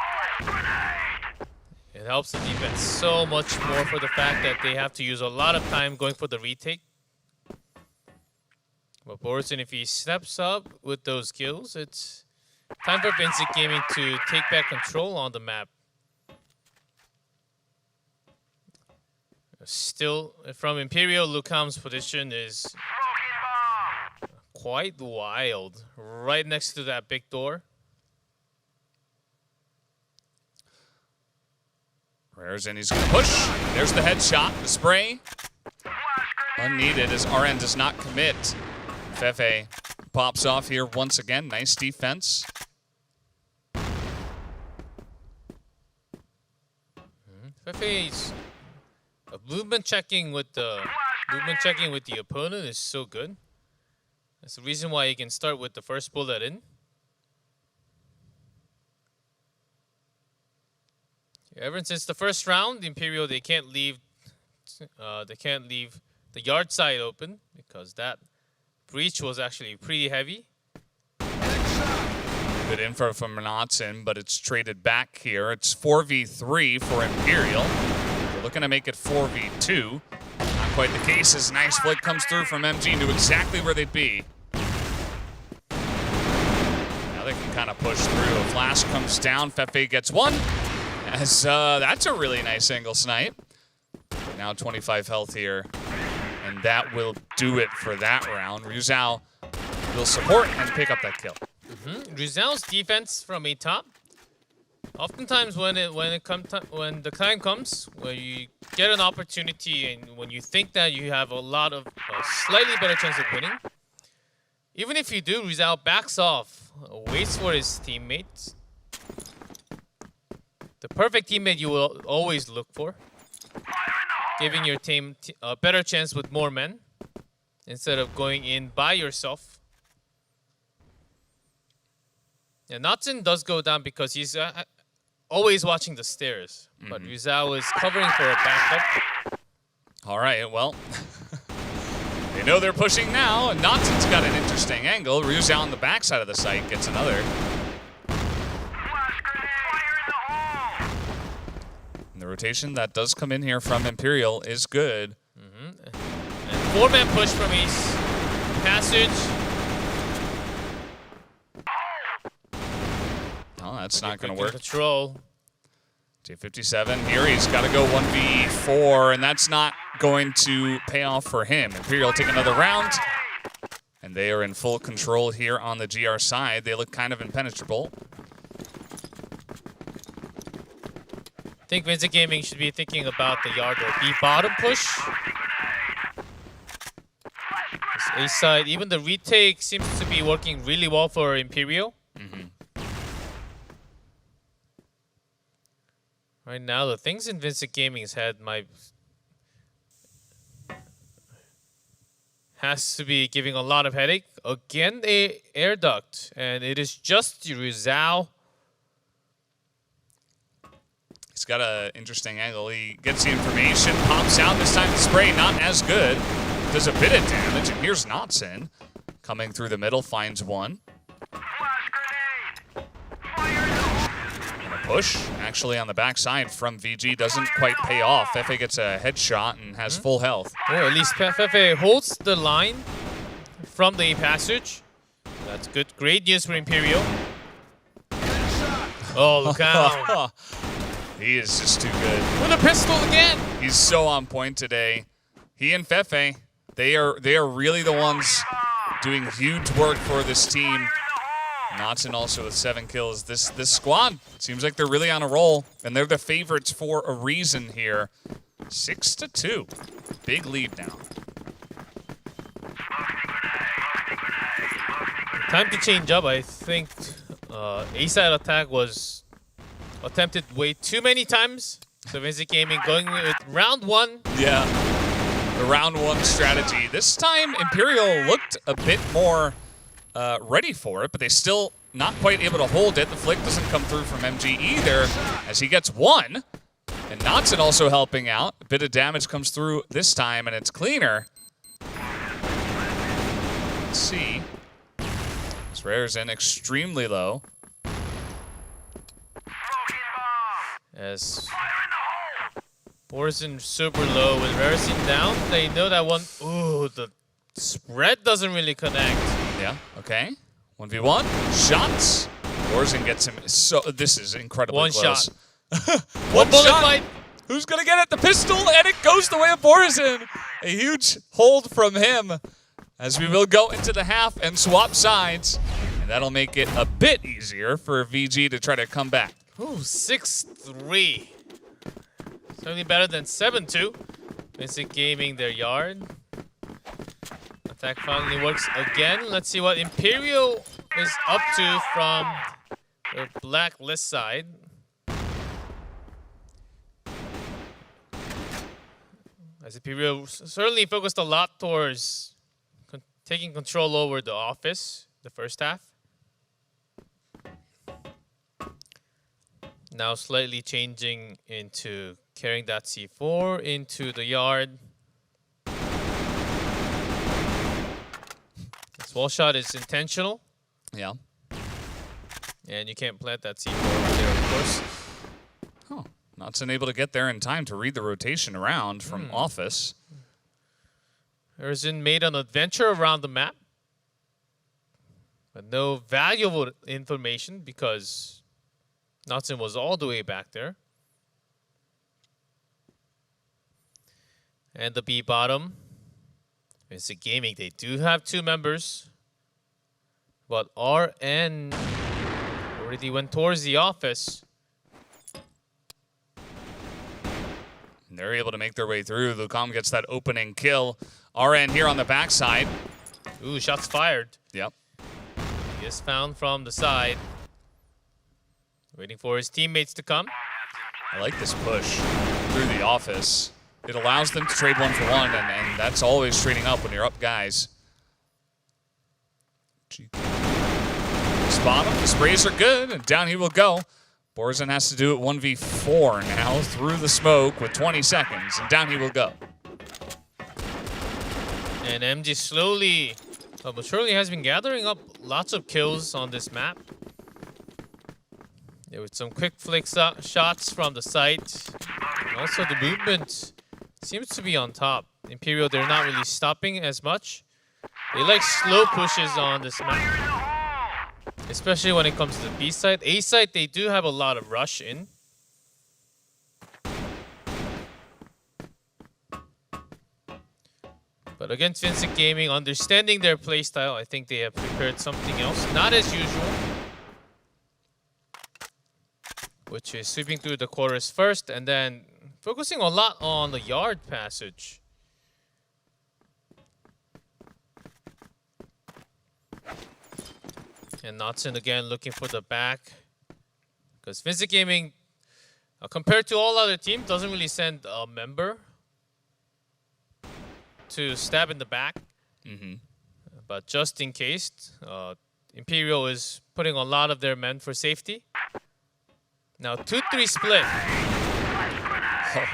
It helps the defense so much more for the fact that they have to use a lot of time going for the retake. But Borison, if he steps up with those kills, it's time for Vincent Gaming to take back control on the map. Still, from Imperial, Lukam's position is quite wild. Right next to that big door. Rares in, he's going to push. There's the headshot, the spray. Unneeded as RN does not commit. Fefe pops off here once again. Nice defense. Fefe's movement checking with the opponent is so good. That's the reason why he can start with the first bullet in. Ever since the first round, Imperial they can't leave the yard side open because that breach was actually pretty heavy. Good info from Knotson, but it's traded back here. It's 4v3 for Imperial. They're looking to make it 4v2. Not quite the case as nice flick comes through from MG, knew exactly where they'd be. Now they can kind of push through. A flash comes down, Fefe gets one. As that's a really nice angle snipe. Now 25 health here. And that will do it for that round. Ryuzao will support and pick up that kill. Ryuzao's defense from a top. Oftentimes when the time comes where you get an opportunity and when you think that you have a slightly better chance of winning, even if you do, Ryuzao backs off, waits for his teammates. The perfect teammate you will always look for, giving your team a better chance with more men instead of going in by yourself. And Knotson does go down because he's always watching the stairs, but Ryuzao is covering for a backup. All right, well, they know they're pushing now, and Knotson's got an interesting angle. Ryuzao on the backside of the site gets another. And the rotation that does come in here from Imperial is good. And four-man push from Ace. Passage. Oh, that's not going to work. Control. J57 here, he's got to go 1v4, and that's not going to pay off for him. Imperial take another round, and they are in full control here on the GR side. They look kind of impenetrable. I think Vincent Gaming should be thinking about the yard or B bottom push. This A side, even the retake seems to be working really well for Imperial. Right now, the things in Vincent Gaming's head has to be giving a lot of headache. Again, a air duct, and it is just Ryuzao. He's got an interesting angle. He gets the information, pops out. This time the spray not as good. Does a bit of damage, and here's Knotson coming through the middle, finds one. Push, actually on the backside from VG, doesn't quite pay off. Fefe gets a headshot and has full health. Or at least Fefe holds the line from the passage. That's good. Great news for Imperial. Oh, look out. He is just too good. With a pistol again. He's so on point today. He and Fefe, they are really the ones doing huge work for this team. Knotson also with 7 kills. This squad seems like they're really on a roll, and they're the favorites for a reason here. 6-2. Big lead now. Time to change up. I think A-side attack was attempted way too many times. So Vincent Gaming going with round 1. Yeah, the round 1 strategy. This time Imperial looked a bit more ready for it, but they still not quite able to hold it. The flick doesn't come through from MG either, as he gets one. And Knotson also helping out. A bit of damage comes through this time, and it's cleaner. Let's see. As Sprayer's in extremely low. As Borzen super low with Raricine down, they know that one. Ooh, the spread doesn't really connect. Yeah, okay. 1v1. Shots. Borzen gets him. So this is incredibly One close. shot. One bullet shot. fight. Who's going to get at the pistol? And it goes the way of Borzen. A huge hold from him as we will go into the half and swap sides. And that'll make it a bit easier for VG to try to come back. Ooh, 6-3. Certainly better than 7-2. Vincent Gaming their yard. Attack finally works again. Let's see what Imperial is up to from the blacklist side. As Imperial certainly focused a lot towards taking control over the office the first half. Now slightly changing into carrying that C4 into the yard. This wall shot is intentional. Yeah. And you can't plant that C4 over there, of course. Oh, not able to get there in time to read the rotation around from office. Erzin made an adventure around the map. But no valuable information because Knudsen was all the way back there. And the B bottom. Vincent Gaming, they do have 2 members. But RN already went towards the office. And they're able to make their way through. Lucom gets that opening kill. RN here on the backside. Ooh, shots fired. Yep. He is found from the side. Waiting for his teammates to come. I like this push through the office. It allows them to trade 1-for-1, and that's always trading up when you're up guys. Spot him. The sprays are good, and down he will go. Borzen has to do it 1v4 now through the smoke with 20 seconds, and down he will go. And MG slowly, but surely has been gathering up lots of kills on this map. There were some quick flick shots from the site. And also the movement seems to be on top. Imperial, they're not really stopping as much. They like slow pushes on this map. Especially when it comes to the B side. A side, they do have a lot of rush in. But against Vincent Gaming, understanding their playstyle, I think they have prepared something else. Not as usual. Which is sweeping through the quarters first and then focusing a lot on the yard passage. And Knudsen again looking for the back. Because Vincent Gaming, compared to all other teams, doesn't really send a member to stab in the back. But just in case, Imperial is putting a lot of their men for safety. Now 2-3 split. Oh.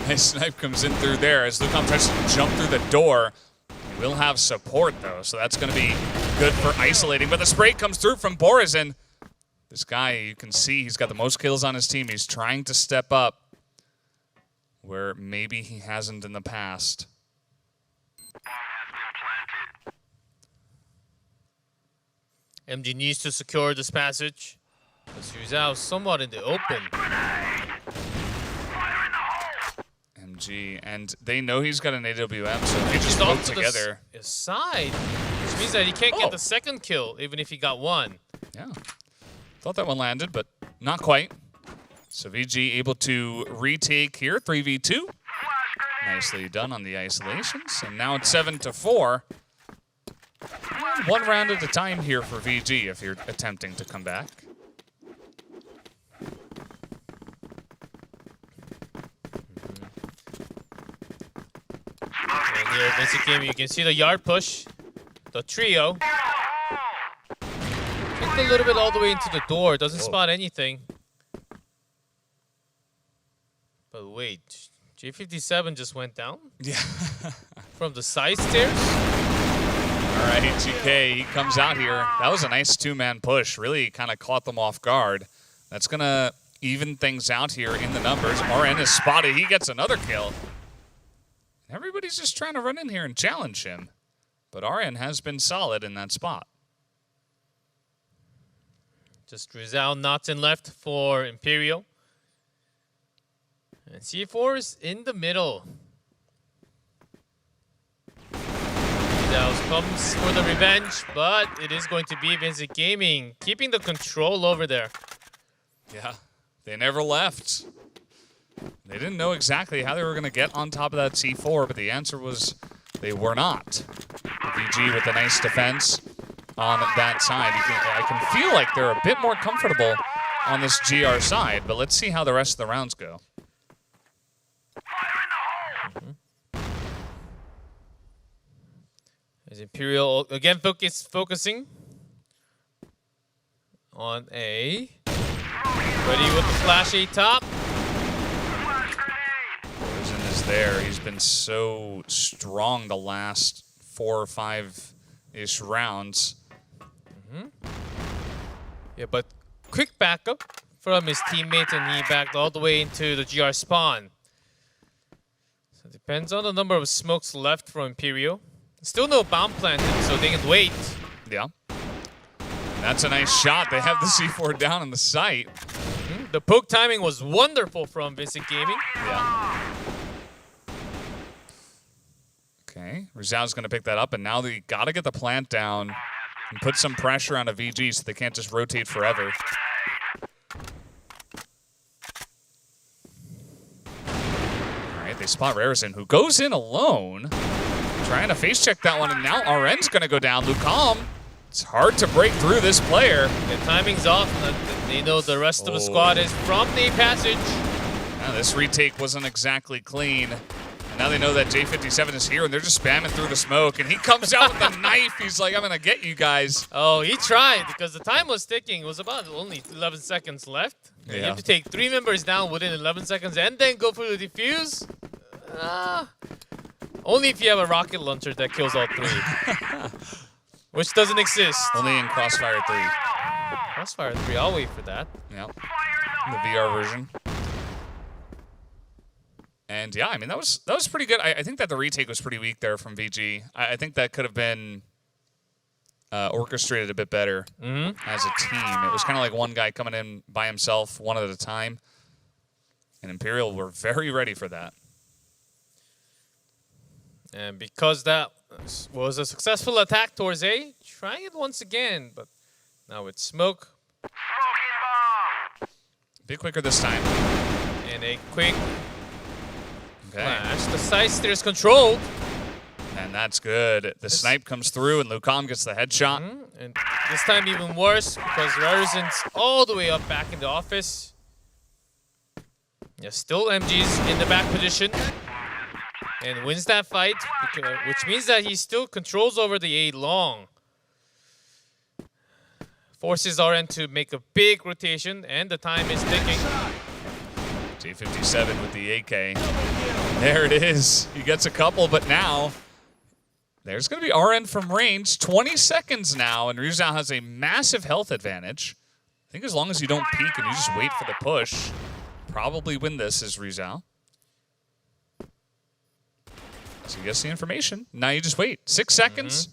Nice snipe comes in through there as Lucom tries to jump through the door. He will have support though, so that's going to be good for isolating. But the spray comes through from Borzen. This guy, you can see he's got the most kills on his team. He's trying to step up where maybe he hasn't in the past. MG needs to secure this passage. Because Yuzhao somewhat in the open. MG, and they know he's got an AWM, so if they just He's work off to together. the side, which means that he can't get the second kill, even if he got one. Yeah, thought that one landed, but not quite. So VG able to retake here, 3v2. Nicely done on the isolations, and now it's 7-4. One round at a time here for VG if you're attempting to come back. And here, Vincent Gaming, you can see the yard push. The trio. Kicked a little bit all the way into the door. Doesn't spot anything. But wait, J57 just went down? Yeah. From the side stairs? All right, GK, he comes out here. That was a nice two-man push. Really kind of caught them off guard. That's going to even things out here in the numbers. RN is spotted. He gets another kill. Everybody's just trying to run in here and challenge him. But RN has been solid in that spot. Just Rizal Notson left for Imperial. And C4 is in the middle. Rizal comes for the revenge, but it is going to be Vincent Gaming keeping the control over there. Yeah, they never left. They didn't know exactly how they were going to get on top of that C4, but the answer was they were not. VG with a nice defense on that side. I can feel like they're a bit more comfortable on this GR side, but let's see how the rest of the rounds go. As Imperial again focusing on A. Ready with the flash A top. Rosen is there. He's been so strong the last 4 or 5-ish rounds. Yeah, but quick backup from his teammate, and he backed all the way into the GR spawn. So it depends on the number of smokes left from Imperial. Still no bomb planted, so they can wait. Yeah. That's a nice shot. They have the C4 down in the site. The poke timing was wonderful from Vincent Gaming. Yeah. Okay, Rizal's going to pick that up, and now they got to get the plant down and put some pressure on a VG so they can't just rotate forever. All right, they spot Rarison, who goes in alone, trying to face check that one, and now RN's going to go down. Lucam, it's hard to break through this player. The timing's off. They know the rest of the squad is from the passage. Now, this retake wasn't exactly clean. And now they know that J57 is here, and they're just spamming through the smoke. And he comes out with a knife. He's like, I'm going to get you guys. Oh, he tried because the time was ticking. It was about only 11 seconds left. You have to take 3 members down within 11 seconds and then go for the defuse. Only if you have a rocket launcher that kills all 3. Which doesn't exist. Only in Crossfire 3. Crossfire 3, I'll wait for that. Yep. The VR version. And yeah, I mean, that was pretty good. I think that the retake was pretty weak there from VG. I think that could have been orchestrated a bit better as a team. It was kind of like one guy coming in by himself, one at a time. And Imperial were very ready for that. And because that was a successful attack towards A, trying it once again, but now it's smoke. A bit quicker this time. And a quick Okay. flash. The side steer is controlled. And that's good. The snipe comes through, and Lucam gets the headshot. And this time even worse because Rarison's all the way up back in the office. Yeah, still MG's in the back position. And wins that fight, which means that he still controls over the A long. Forces RN to make a big rotation, and the time is ticking. J57 with the AK. There it is. He gets a couple, but now there's going to be RN from range. 20 seconds now, and Rizal has a massive health advantage. I think as long as you don't peek and you just wait for the push, probably win this as Rizal. So you get the information. Now you just wait. 6 seconds.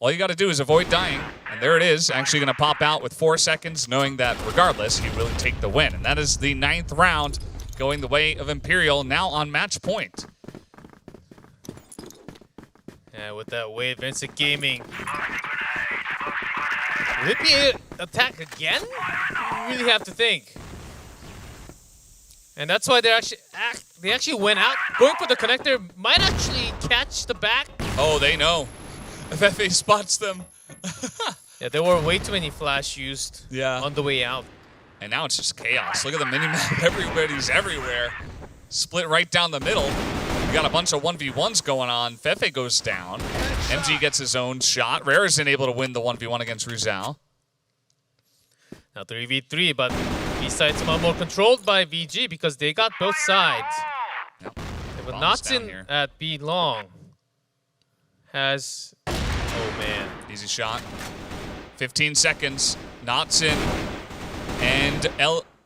All you got to do is avoid dying. And there it is. Actually going to pop out with 4 seconds, knowing that regardless, he will take the win. And that is the 9th round going the way of Imperial, now on match point. Yeah, with that wave, Vincent Gaming. Will it be an attack again? You really have to think. And that's why they actually went out. Going for the connector might actually catch the back. Oh, they know. FFA spots them. Yeah, there were way too many flash used on the way out. And now it's just chaos. Look at the minimap. Everybody's everywhere. Split right down the middle. We got a bunch of 1v1s going on. Fefe goes down. MG gets his own shot. Rare isn't able to win the 1v1 against Rizal. Now 3v3, but B-sides are more controlled by VG because they got both sides. Yep. But Notson at B long has Oh man. Easy shot. 15 seconds. Knots in. And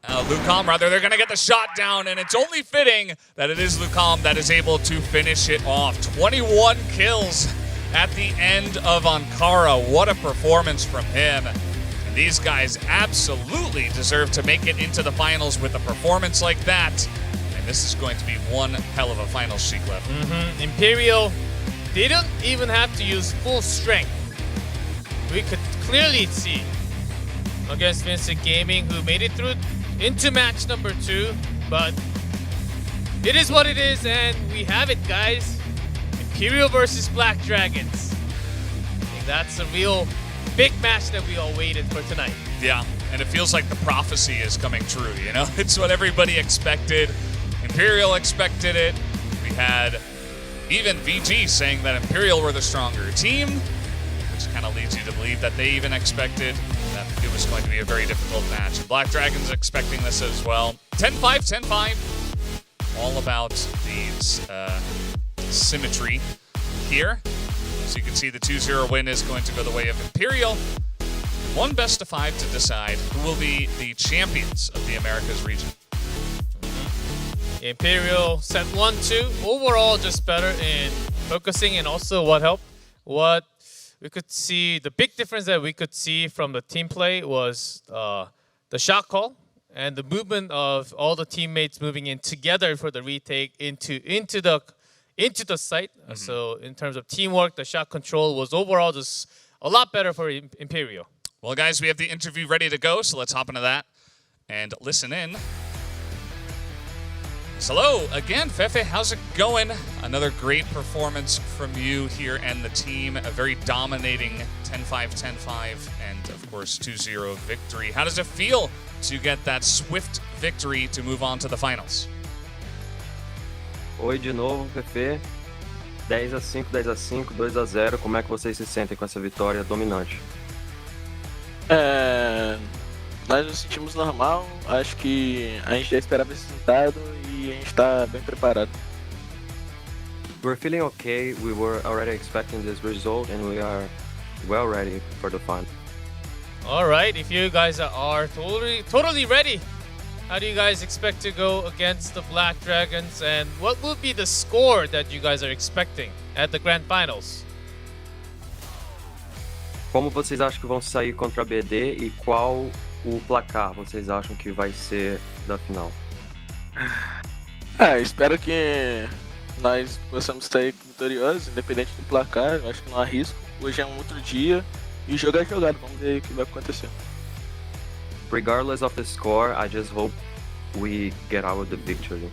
Lucom, rather, they're going to get the shot down, and it's only fitting that it is Lucom that is able to finish it off. 21 kills at the end of Ankara. What a performance from him. And these guys absolutely deserve to make it into the finals with a performance like that. And this is going to be one hell of a final, Shiklev. Imperial, they don't even have to use full strength. We could clearly see against Vincent Gaming, who made it through into match number 2, but it is what it is, and we have it, guys. Imperial versus Black Dragons. I think that's a real big match that we all waited for tonight. Yeah, and it feels like the prophecy is coming true, you know? It's what everybody expected. Imperial expected it. We had even VG saying that Imperial were the stronger team, which kind of leads you to believe that they even expected that it was going to be a very difficult match. And Black Dragons expecting this as well. 10-5, 10-5. All about these symmetry here. So you can see the 2-0 win is going to go the way of Imperial. One best of 5 to decide who will be the champions of the Americas region. Imperial set 1-2. Overall, just better in focusing, and also what helped. What we could see, the big difference that we could see from the team play was the shot call and the movement of all the teammates moving in together for the retake into the site. So in terms of teamwork, the shot control was overall just a lot better for Imperial. Well, guys, we have the interview ready to go, so let's hop into that and listen in. So hello again, Fefe. How's it going? Another great performance from you here and the team. A very dominating 10-5, 10-5, and of course 2-0 victory. How does it feel to get that swift victory to move on to the finals? Oi de novo, Fefe. 10-5, 10-5, 2-0. Como é que vocês se sentem com essa vitória dominante? Nós nos sentimos normal, acho que a gente já esperava esse resultado e a gente está bem preparado. We're feeling okay. We were already expecting this result, and we are well ready for the final. All right, if you guys are totally ready, how do you guys expect to go against the Black Dragons, and what will be the score that you guys are expecting at the Grand Finals? Como vocês acham que vão sair contra a BD e qual o placar vocês acham que vai ser da final? Espero que nós possamos sair vitoriosos, independente do placar. Acho que não há risco. Hoje é um outro dia e jogar é jogado. Vamos ver o que vai acontecer. Regardless of the score, I just hope we get out with the victory.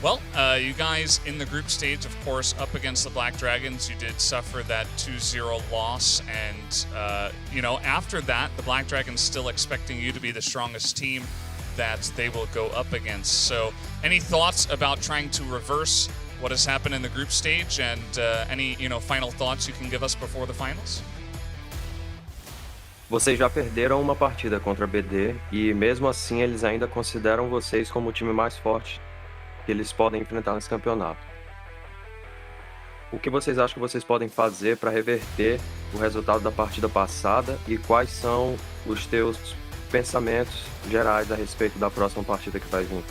Well, you guys in the group stage, of course, up against the Black Dragons, you did suffer that 2-0 loss. And, after that, the Black Dragons still expecting you to be the strongest team that they will go up against. So any thoughts about trying to reverse what has happened in the group stage, and any, final thoughts you can give us before the finals? Vocês já perderam uma partida contra a BD e mesmo assim eles ainda consideram vocês como o time mais forte que eles podem enfrentar nesse campeonato. O que vocês acham que vocês podem fazer para reverter o resultado da partida passada e quais são os teus pensamentos gerais a respeito da próxima partida que vai vir?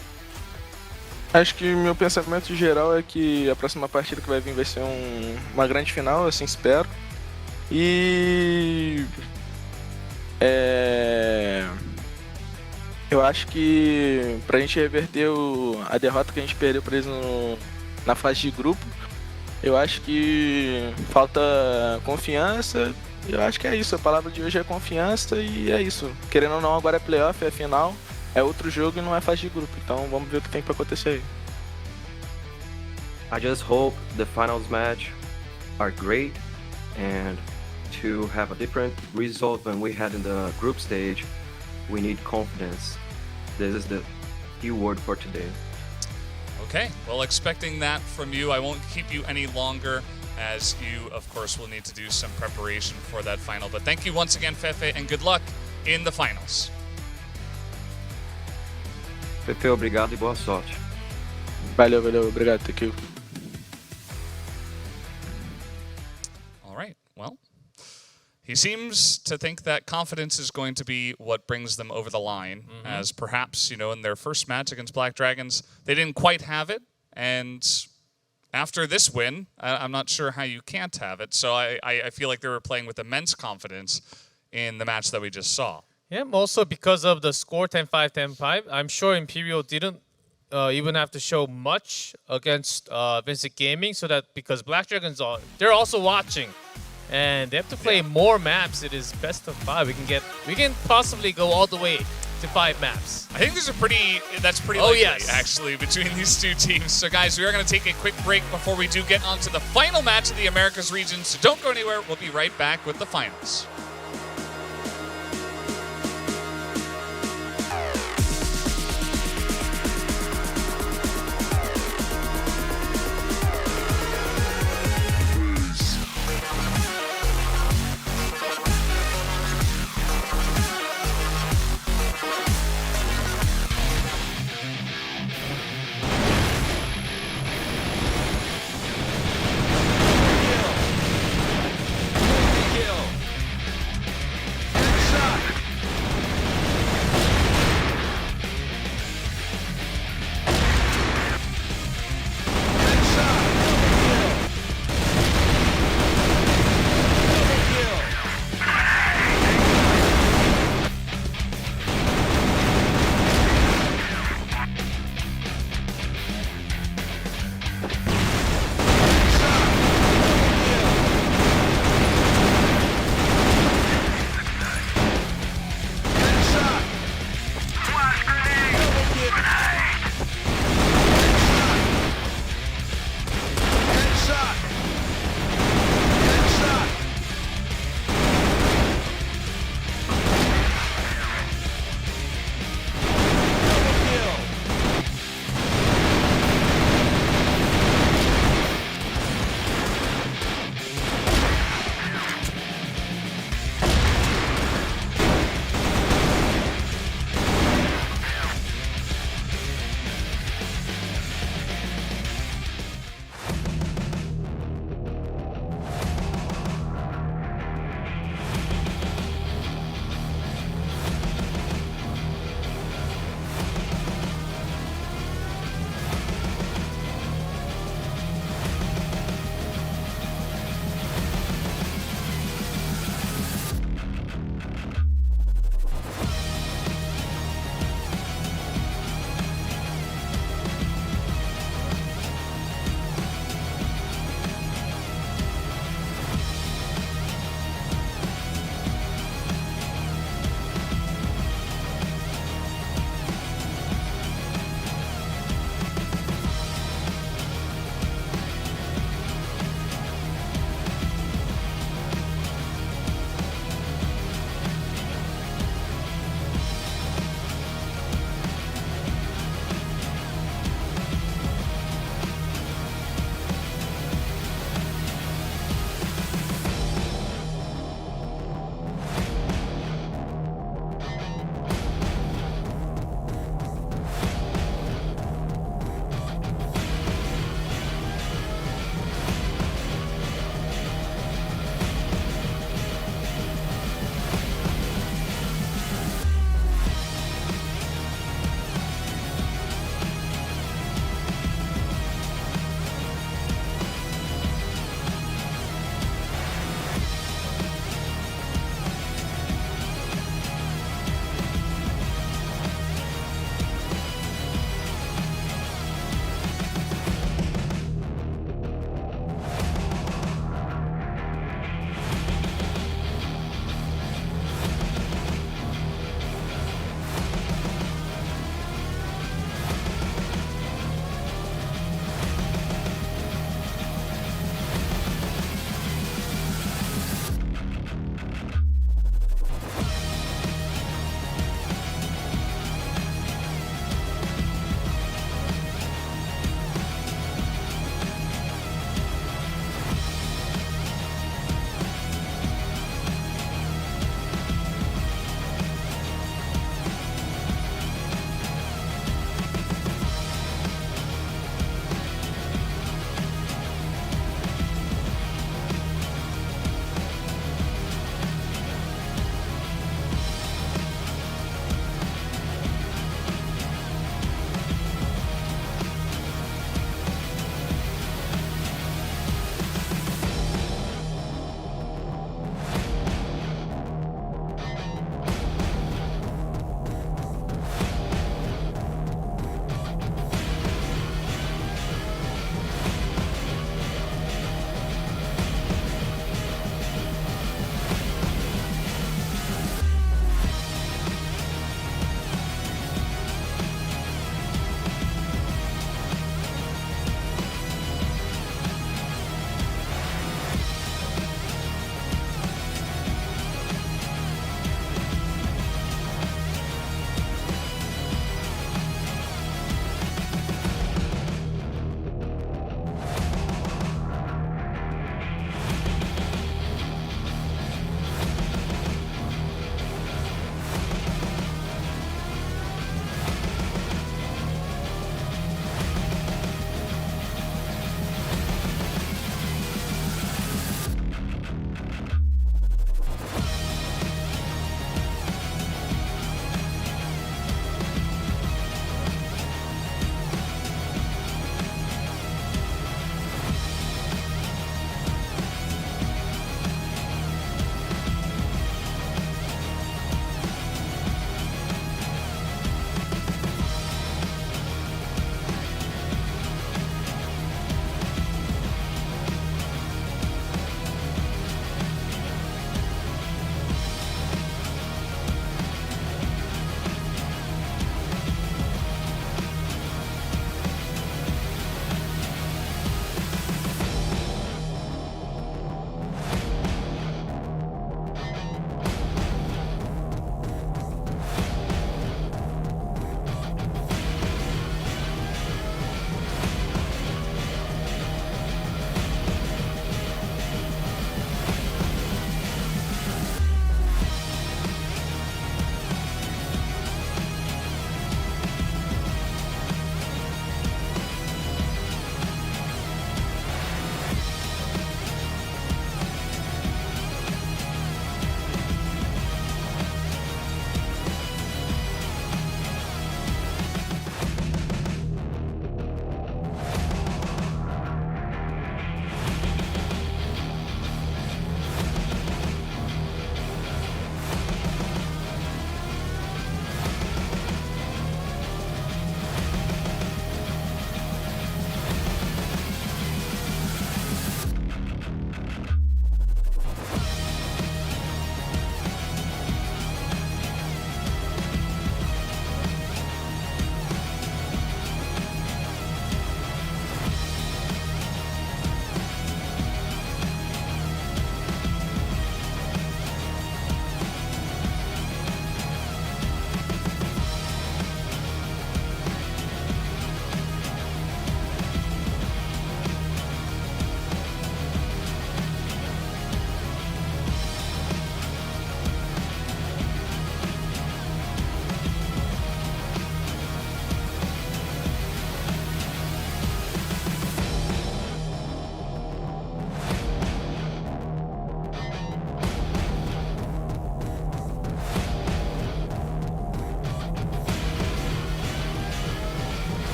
Acho que meu pensamento geral é que a próxima partida que vai vir vai ser uma grande final, assim espero. E eu acho que pra gente reverter a derrota que a gente perdeu pra eles na fase de grupo, eu acho que falta confiança. Eu acho que é isso, a palavra de hoje é confiança e é isso. Querendo ou não, agora é playoff, é final, é outro jogo e não é fase de grupo. Então vamos ver o que tem pra acontecer aí. I just hope the finals match are great and to have a different result than we had in the group stage. We need confidence. This is the key word for today. Okay, well, expecting that from you. I won't keep you any longer, as you, of course, will need to do some preparation for that final. But thank you once again, Fefe, and good luck in the finals. Fefe, obrigado e boa sorte. Valeu, obrigado, thank you. he seems to think that confidence is going to be what brings them over the line, as perhaps, in their first match against Black Dragons, they didn't quite have it, and after this win, I'm not sure how you can't have it, so I feel like they were playing with immense confidence in the match that we just saw. Yeah, also because of the score 10-5, 10-5, I'm sure Imperial didn't even have to show much against Vincent Gaming, so that because Black Dragons they're also watching, and they have to play more maps. It is best of 5. We can possibly go all the way to 5 maps. I think that's pretty Oh, likely, yes. actually, between these two teams. So, guys, we are going to take a quick break before we do get onto the final match of the Americas region. So don't go anywhere. We'll be right back with the finals.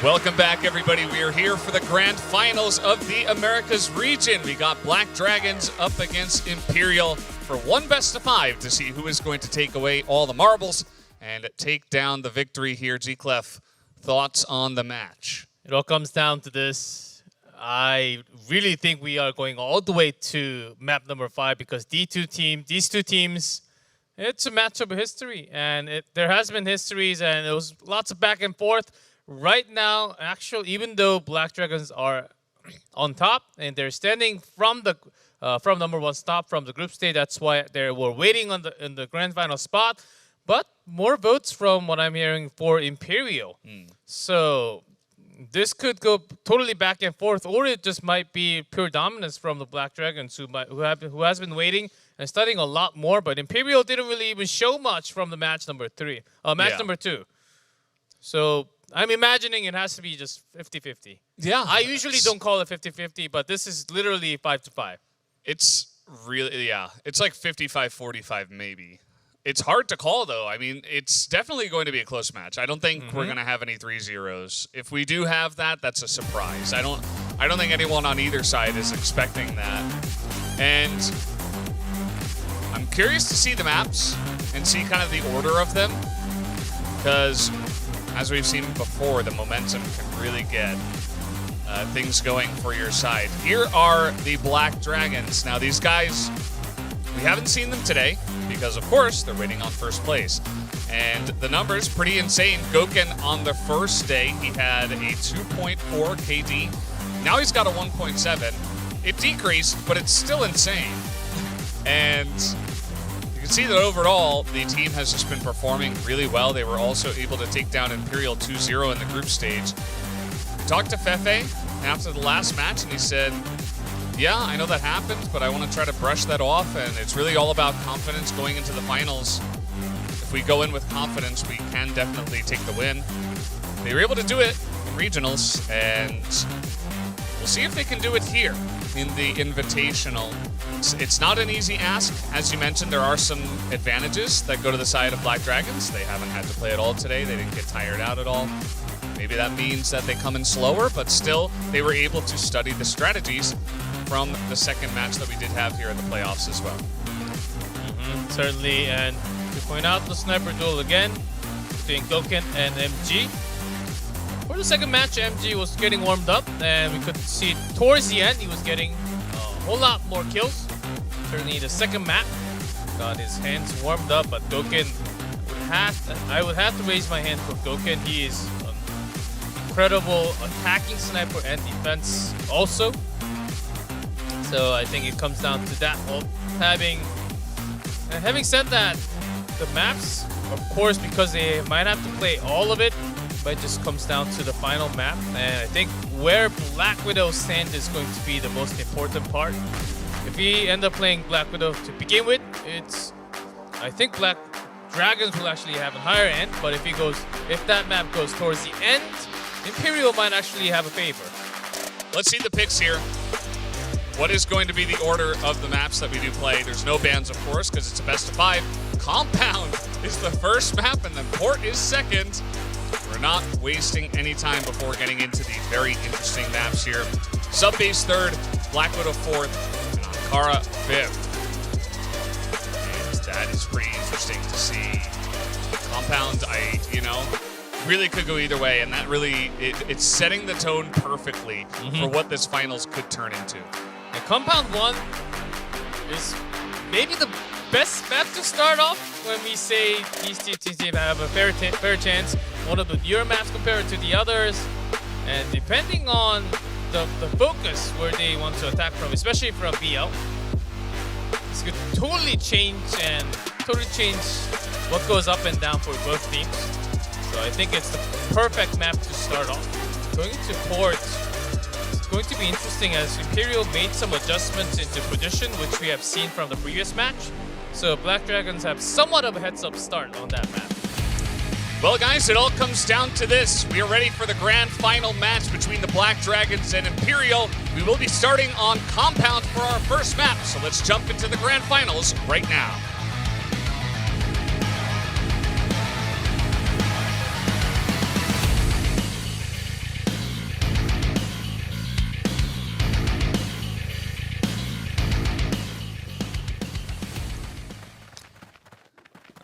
Welcome back, everybody. We are here for the grand finals of the Americas region. We got Black Dragons up against Imperial for one best of 5 to see who is going to take away all the marbles and take down the victory here. G-Clef, thoughts on the match? It all comes down to this. I really think we are going all the way to map number 5 because these two teams, it's a matchup of history. And there has been histories and there was lots of back and forth. Right now, even though Black Dragons are on top and they're standing from number 1 stop from the group stage, that's why they were waiting in the grand final spot. But more votes from what I'm hearing for Imperial. So this could go totally back and forth, or it just might be pure dominance from the Black Dragons, who has been waiting and studying a lot more. But Imperial didn't really even show much from the match number 2. So I'm imagining it has to be just 50-50. Yeah. I usually don't call it 50-50, but this is literally 5-5. It's really, it's like 55-45 maybe. It's hard to call, though. I mean, it's definitely going to be a close match. I don't think we're going to have any 3-0s. If we do have that, that's a surprise. I don't think anyone on either side is expecting that. And I'm curious to see the maps and see kind of the order of them, because as we've seen before, the momentum can really get things going for your side. Here are the Black Dragons. Now, these guys, we haven't seen them today because, of course, they're waiting on first place. And the numbers, pretty insane. Goken on the first day, he had a 2.4 KD. Now he's got a 1.7. It decreased, but it's still insane. And you can see that overall, the team has just been performing really well. They were also able to take down Imperial 2-0 in the group stage. Talked to Fefe after the last match, and he said, yeah, I know that happened, but I want to try to brush that off, and it's really all about confidence going into the finals. If we go in with confidence, we can definitely take the win. They were able to do it in regionals, and we'll see if they can do it here in the Invitational. It's not an easy ask. As you mentioned, there are some advantages that go to the side of Black Dragons. They haven't had to play at all today. They didn't get tired out at all. Maybe that means that they come in slower, but still, they were able to study the strategies from the second match that we did have here in the playoffs as well. Certainly, and to point out the sniper duel again between Goken and MG. For the second match, MG was getting warmed up, and we could see towards the end he was getting a whole lot more kills. Certainly, the second map got his hands warmed up, but Goken I would have to raise my hand for Goken. He is an incredible attacking sniper and defense also. So I think it comes down to that. Well, having said that, the maps, of course, because they might have to play all of it, but it just comes down to the final map. And I think where Black Widow stands is going to be the most important part. If we end up playing Black Widow to begin with, I think Black Dragons will actually have a higher end, but if that map goes towards the end, Imperial might actually have a favor. Let's see the picks here. What is going to be the order of the maps that we do play? There's no bans, of course, because it's a best of 5. Compound is the first map, and then Port is second. We're not wasting any time before getting into the very interesting maps here. Subbase third, Black Widow fourth, and Ankara fifth. And that is pretty interesting to see. Compound, really could go either way, and that really, it's setting the tone perfectly for what this finals could turn into. And Compound 1 is maybe the best map to start off when we say these two teams have a fair chance. One of the newer maps compared to the others, and depending on the focus where they want to attack from, especially from BL, this could totally change what goes up and down for both teams. So I think it's the perfect map to start off. Going to Port, it's going to be interesting as Imperial made some adjustments into position, which we have seen from the previous match. So Black Dragons have somewhat of a heads-up start on that map. Well, guys, it all comes down to this. We are ready for the grand final match between the Black Dragons and Imperial. We will be starting on Compound for our first map, so let's jump into the grand finals right now.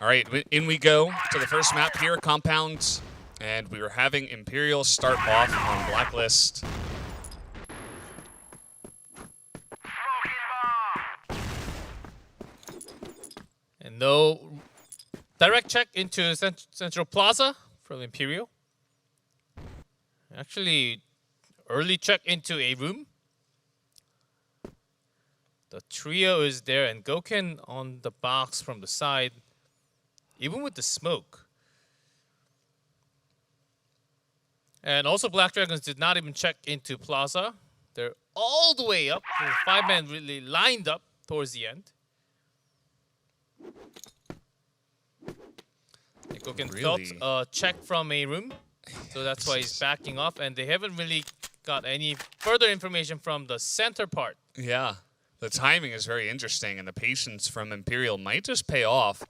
All right, in we go to the first map here, Compound. And we were having Imperial start off on Blacklist. And no direct check into Central Plaza from Imperial. Actually, early check into a room. The trio is there, and Goken on the box from the side, even with the smoke. And also, Black Dragons did not even check into Plaza. They're all the way up. The 5 men really lined up towards the end. Goken felt a check from a room, so that's why he's backing off. And they haven't really got any further information from the center part. Yeah, the timing is very interesting, and the patience from Imperial might just pay off.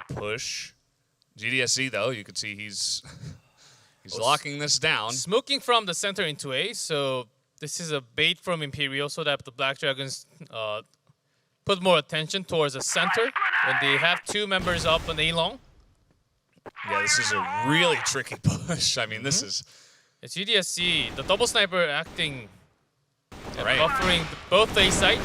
The push. GDSC, though, you can see he's locking this down. Smoking from the center into A, so this is a bait from Imperial so that the Black Dragons put more attention towards the center when they have 2 members up on A-long. Yeah, this is a really tricky push. I mean, this is... It's GDSC, the double sniper acting and buffering both A site.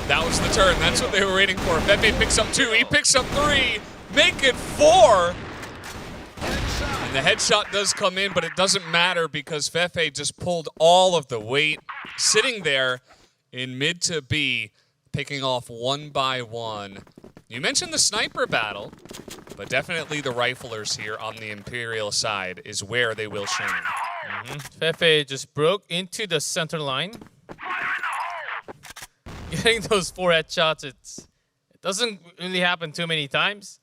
That was the turn. That's what they were waiting for. Fefe picks up 2. He picks up 3. Make it 4. And the headshot does come in, but it doesn't matter because Fefe just pulled all of the weight, sitting there in mid to B, picking off 1 by 1. You mentioned the sniper battle, but definitely the riflers here on the Imperial side is where they will shine. Fefe just broke into the center line. Getting those 4 headshots, it doesn't really happen too many times.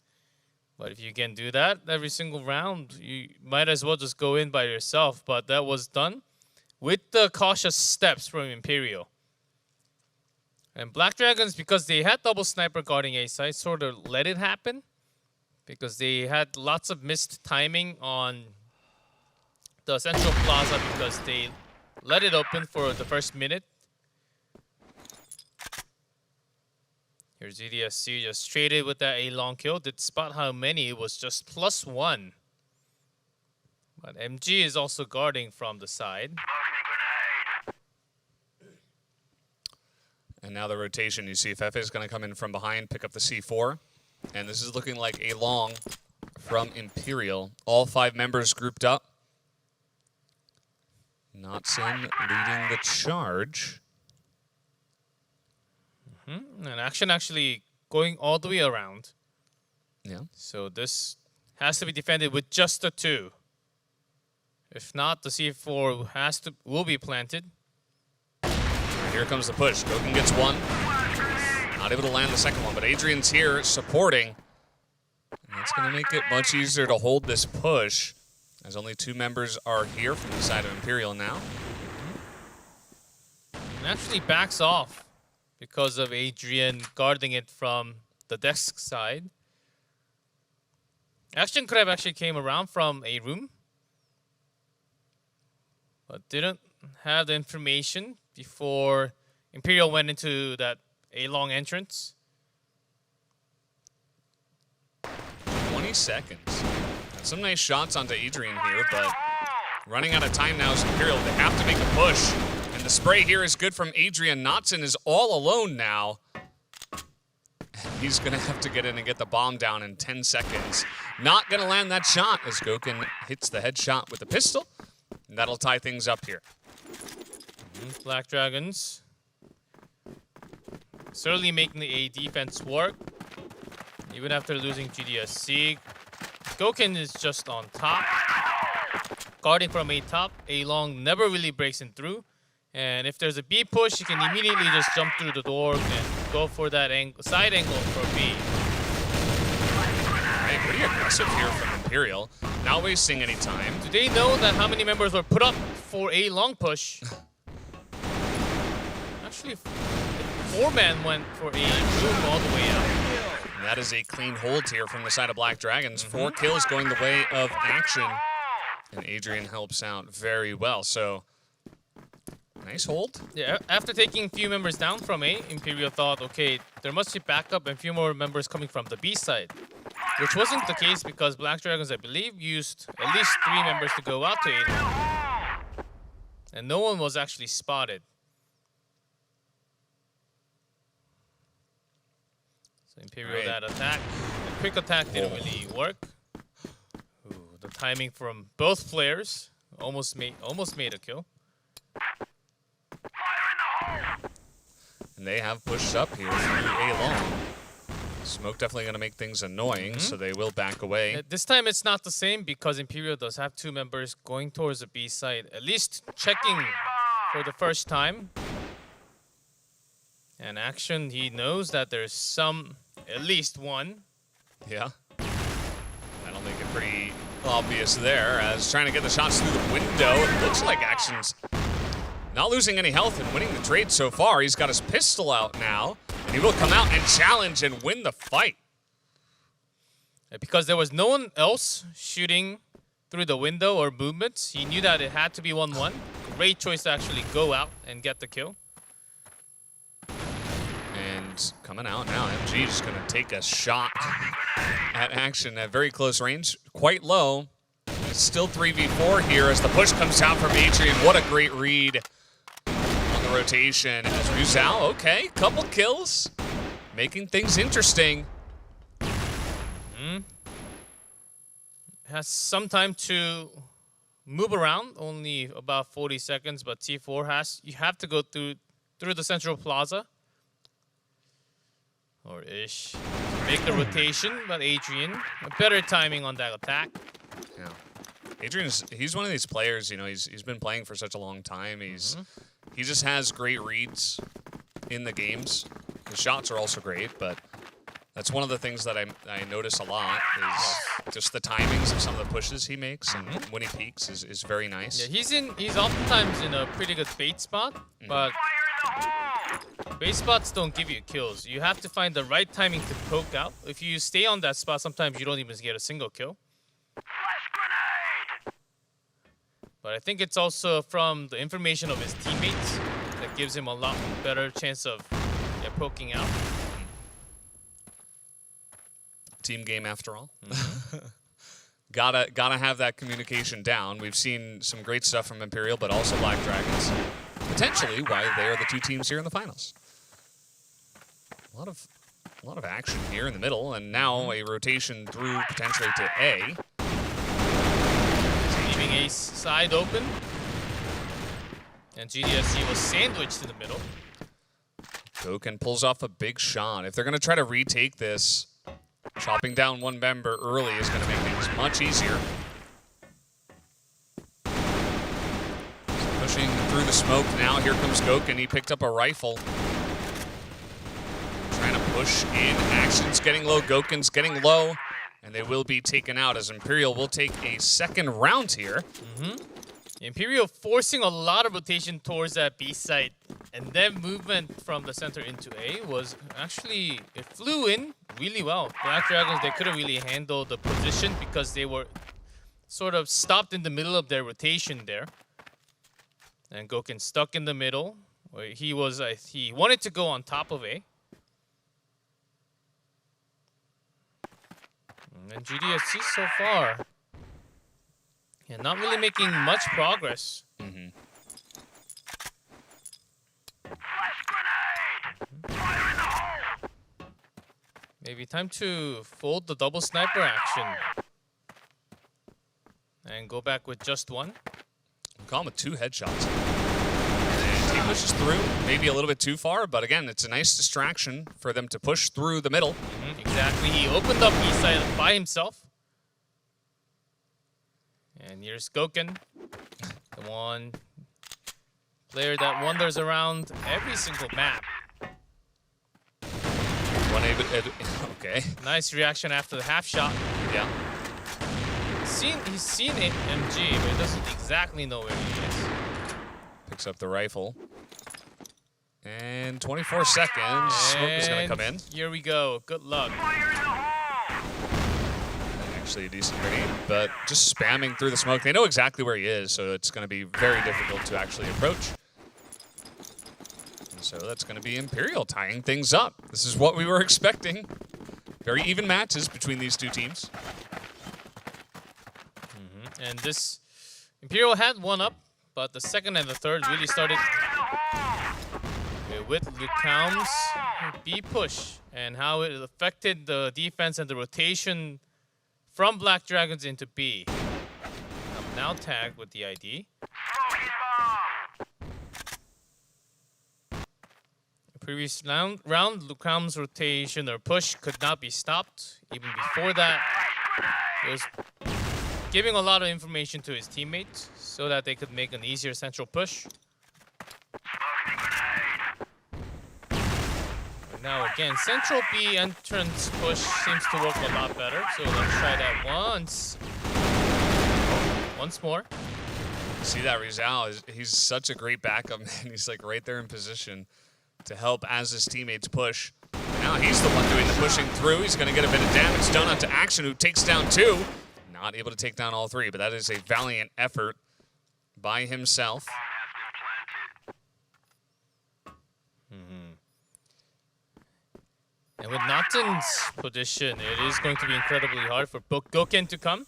But if you can do that every single round, you might as well just go in by yourself. But that was done with the cautious steps from Imperial. And Black Dragons, because they had double sniper guarding A side, sort of let it happen. Because they had lots of missed timing on the Central Plaza because they let it open for the first minute. Here's EDSC just traded with that A-long kill. Did spot how many. It was just +1. But MG is also guarding from the side. And now the rotation. You see Fefe is going to come in from behind, pick up the C4. And this is looking like A-long from Imperial. All 5 members grouped up. Notson leading the charge. And action actually going all the way around. Yeah. So this has to be defended with just the 2. If not, the C4 will be planted. Here comes the push. Goken gets 1. Not able to land the second one, but Adrian's here supporting. And that's going to make it much easier to hold this push, as only 2 members are here from the side of Imperial now. And actually backs off because of Adrian guarding it from the desk side. Action could have actually came around from a room, but didn't have the information before Imperial went into that A-long entrance. 20 seconds. And some nice shots onto Adrian here, but running out of time now is Imperial. They have to make a push. And the spray here is good from Adrian. Notson is all alone now. He's going to have to get in and get the bomb down in 10 seconds. Not going to land that shot as Goken hits the headshot with the pistol. And that'll tie things up here. Black Dragons certainly making the A defense work. Even after losing GDSC, Goken is just on top. Guarding from A top. A-long never really breaks in through. And if there's a B push, he can immediately just jump through the door and go for that side angle for B. Hey, pretty aggressive here from Imperial. Not wasting any time. Do they know that how many members were put up for a long push? Actually, 4-man went for a move all the way out. And that is a clean hold here from the side of Black Dragons. 4 kills going the way of action. And Adrian helps out very well. So Nice hold. Yeah, after taking a few members down from A, Imperial thought, okay, there must be backup and a few more members coming from the B side. Which wasn't the case because Black Dragons, I believe, used at least 3 members to go out to A lane. And no one was actually spotted. So Imperial that attack. The quick attack didn't really work. Ooh, the timing from both players almost made a kill. And they have pushed up here through A long. Smoke definitely going to make things annoying, so they will back away. This time it's not the same because Imperial does have 2 members going towards the B side, at least checking for the first time. And Action, he knows that there's at least one. Yeah. That'll make it pretty obvious there as trying to get the shots through the window. It looks like Action's not losing any health and winning the trade so far. He's got his pistol out now, and he will come out and challenge and win the fight. Because there was no one else shooting through the window or movements, he knew that it had to be 1-1. Great choice to actually go out and get the kill. And coming out now, MG is going to take a shot at Action at very close range, quite low. It's still 3v4 here as the push comes out from Adrian. What a great read on the rotation. As Rizal, okay, couple kills, making things interesting. Has some time to move around, only about 40 seconds, but T4 you have to go through the central plaza. Or ish. Make the rotation, but Adrian, a better timing on that attack. Yeah. He's one of these players, you know, he's been playing for such a long time. He just has great reads in the games. His shots are also great, but that's one of the things that I notice a lot is just the timings of some of the pushes he makes, and when he peaks is very nice. Yeah, he's oftentimes in a pretty good bait spot, but bait spots don't give you kills. You have to find the right timing to poke out. If you stay on that spot, sometimes you don't even get a single kill. But I think it's also from the information of his teammates that gives him a lot better chance of poking out. Team game after all. Gotta have that communication down. We've seen some great stuff from Imperial, but also Black Dragons. Potentially why they are the 2 teams here in the finals. A lot of action here in the middle, and now a rotation through potentially to A. Leaving Ace side open. And GDSC was sandwiched in the middle. Goken pulls off a big shot. If they're going to try to retake this, chopping down 1 member early is going to make things much easier. So pushing through the smoke now. Here comes Goken. He picked up a rifle. Trying to push in. Action's getting low. Goken's getting low. And they will be taken out as Imperial will take a second round here. Imperial forcing a lot of rotation towards that B site. And then movement from the center into A was actually, it flew in really well. Black Dragons, they couldn't really handle the position because they were sort of stopped in the middle of their rotation there. And Goken stuck in the middle. He wanted to go on top of A. And GDSC so far, not really making much progress. Maybe time to fold the double sniper action and go back with just 1. Call him with 2 headshots. And he pushes through, maybe a little bit too far, but again, it's a nice distraction for them to push through the middle. Exactly. He opened up east side by himself. And here's Goken, the one player that wanders around every single map. Okay. Nice reaction after the half shot. Yeah. He's seen MG, but he doesn't exactly know where he is. Picks up the rifle. And 24 seconds. Smoke is going to come in. Here we go. Good luck. Actually a decent grenade, but just spamming through the smoke. They know exactly where he is, so it's going to be very difficult to actually approach. So that's going to be Imperial tying things up. This is what we were expecting. Very even matches between these two teams. And this Imperial had one up, but the second and the third really started with Lukam's B push and how it affected the defense and the rotation from Black Dragons into B. Now tagged with the ID. Previous round, Lukam's rotation or push could not be stopped. Even before that, it was giving a lot of information to his teammates so that they could make an easier central push. And now again, central B entrance push seems to work a lot better. So let's try that once more. See that Rizal, he's such a great backup, man. He's like right there in position to help as his teammates push. Now he's the one doing the pushing through. He's going to get a bit of damage done onto Action, who takes down 2. Not able to take down all 3, but that is a valiant effort by himself. And with Natan's position, it is going to be incredibly hard for Goken to come.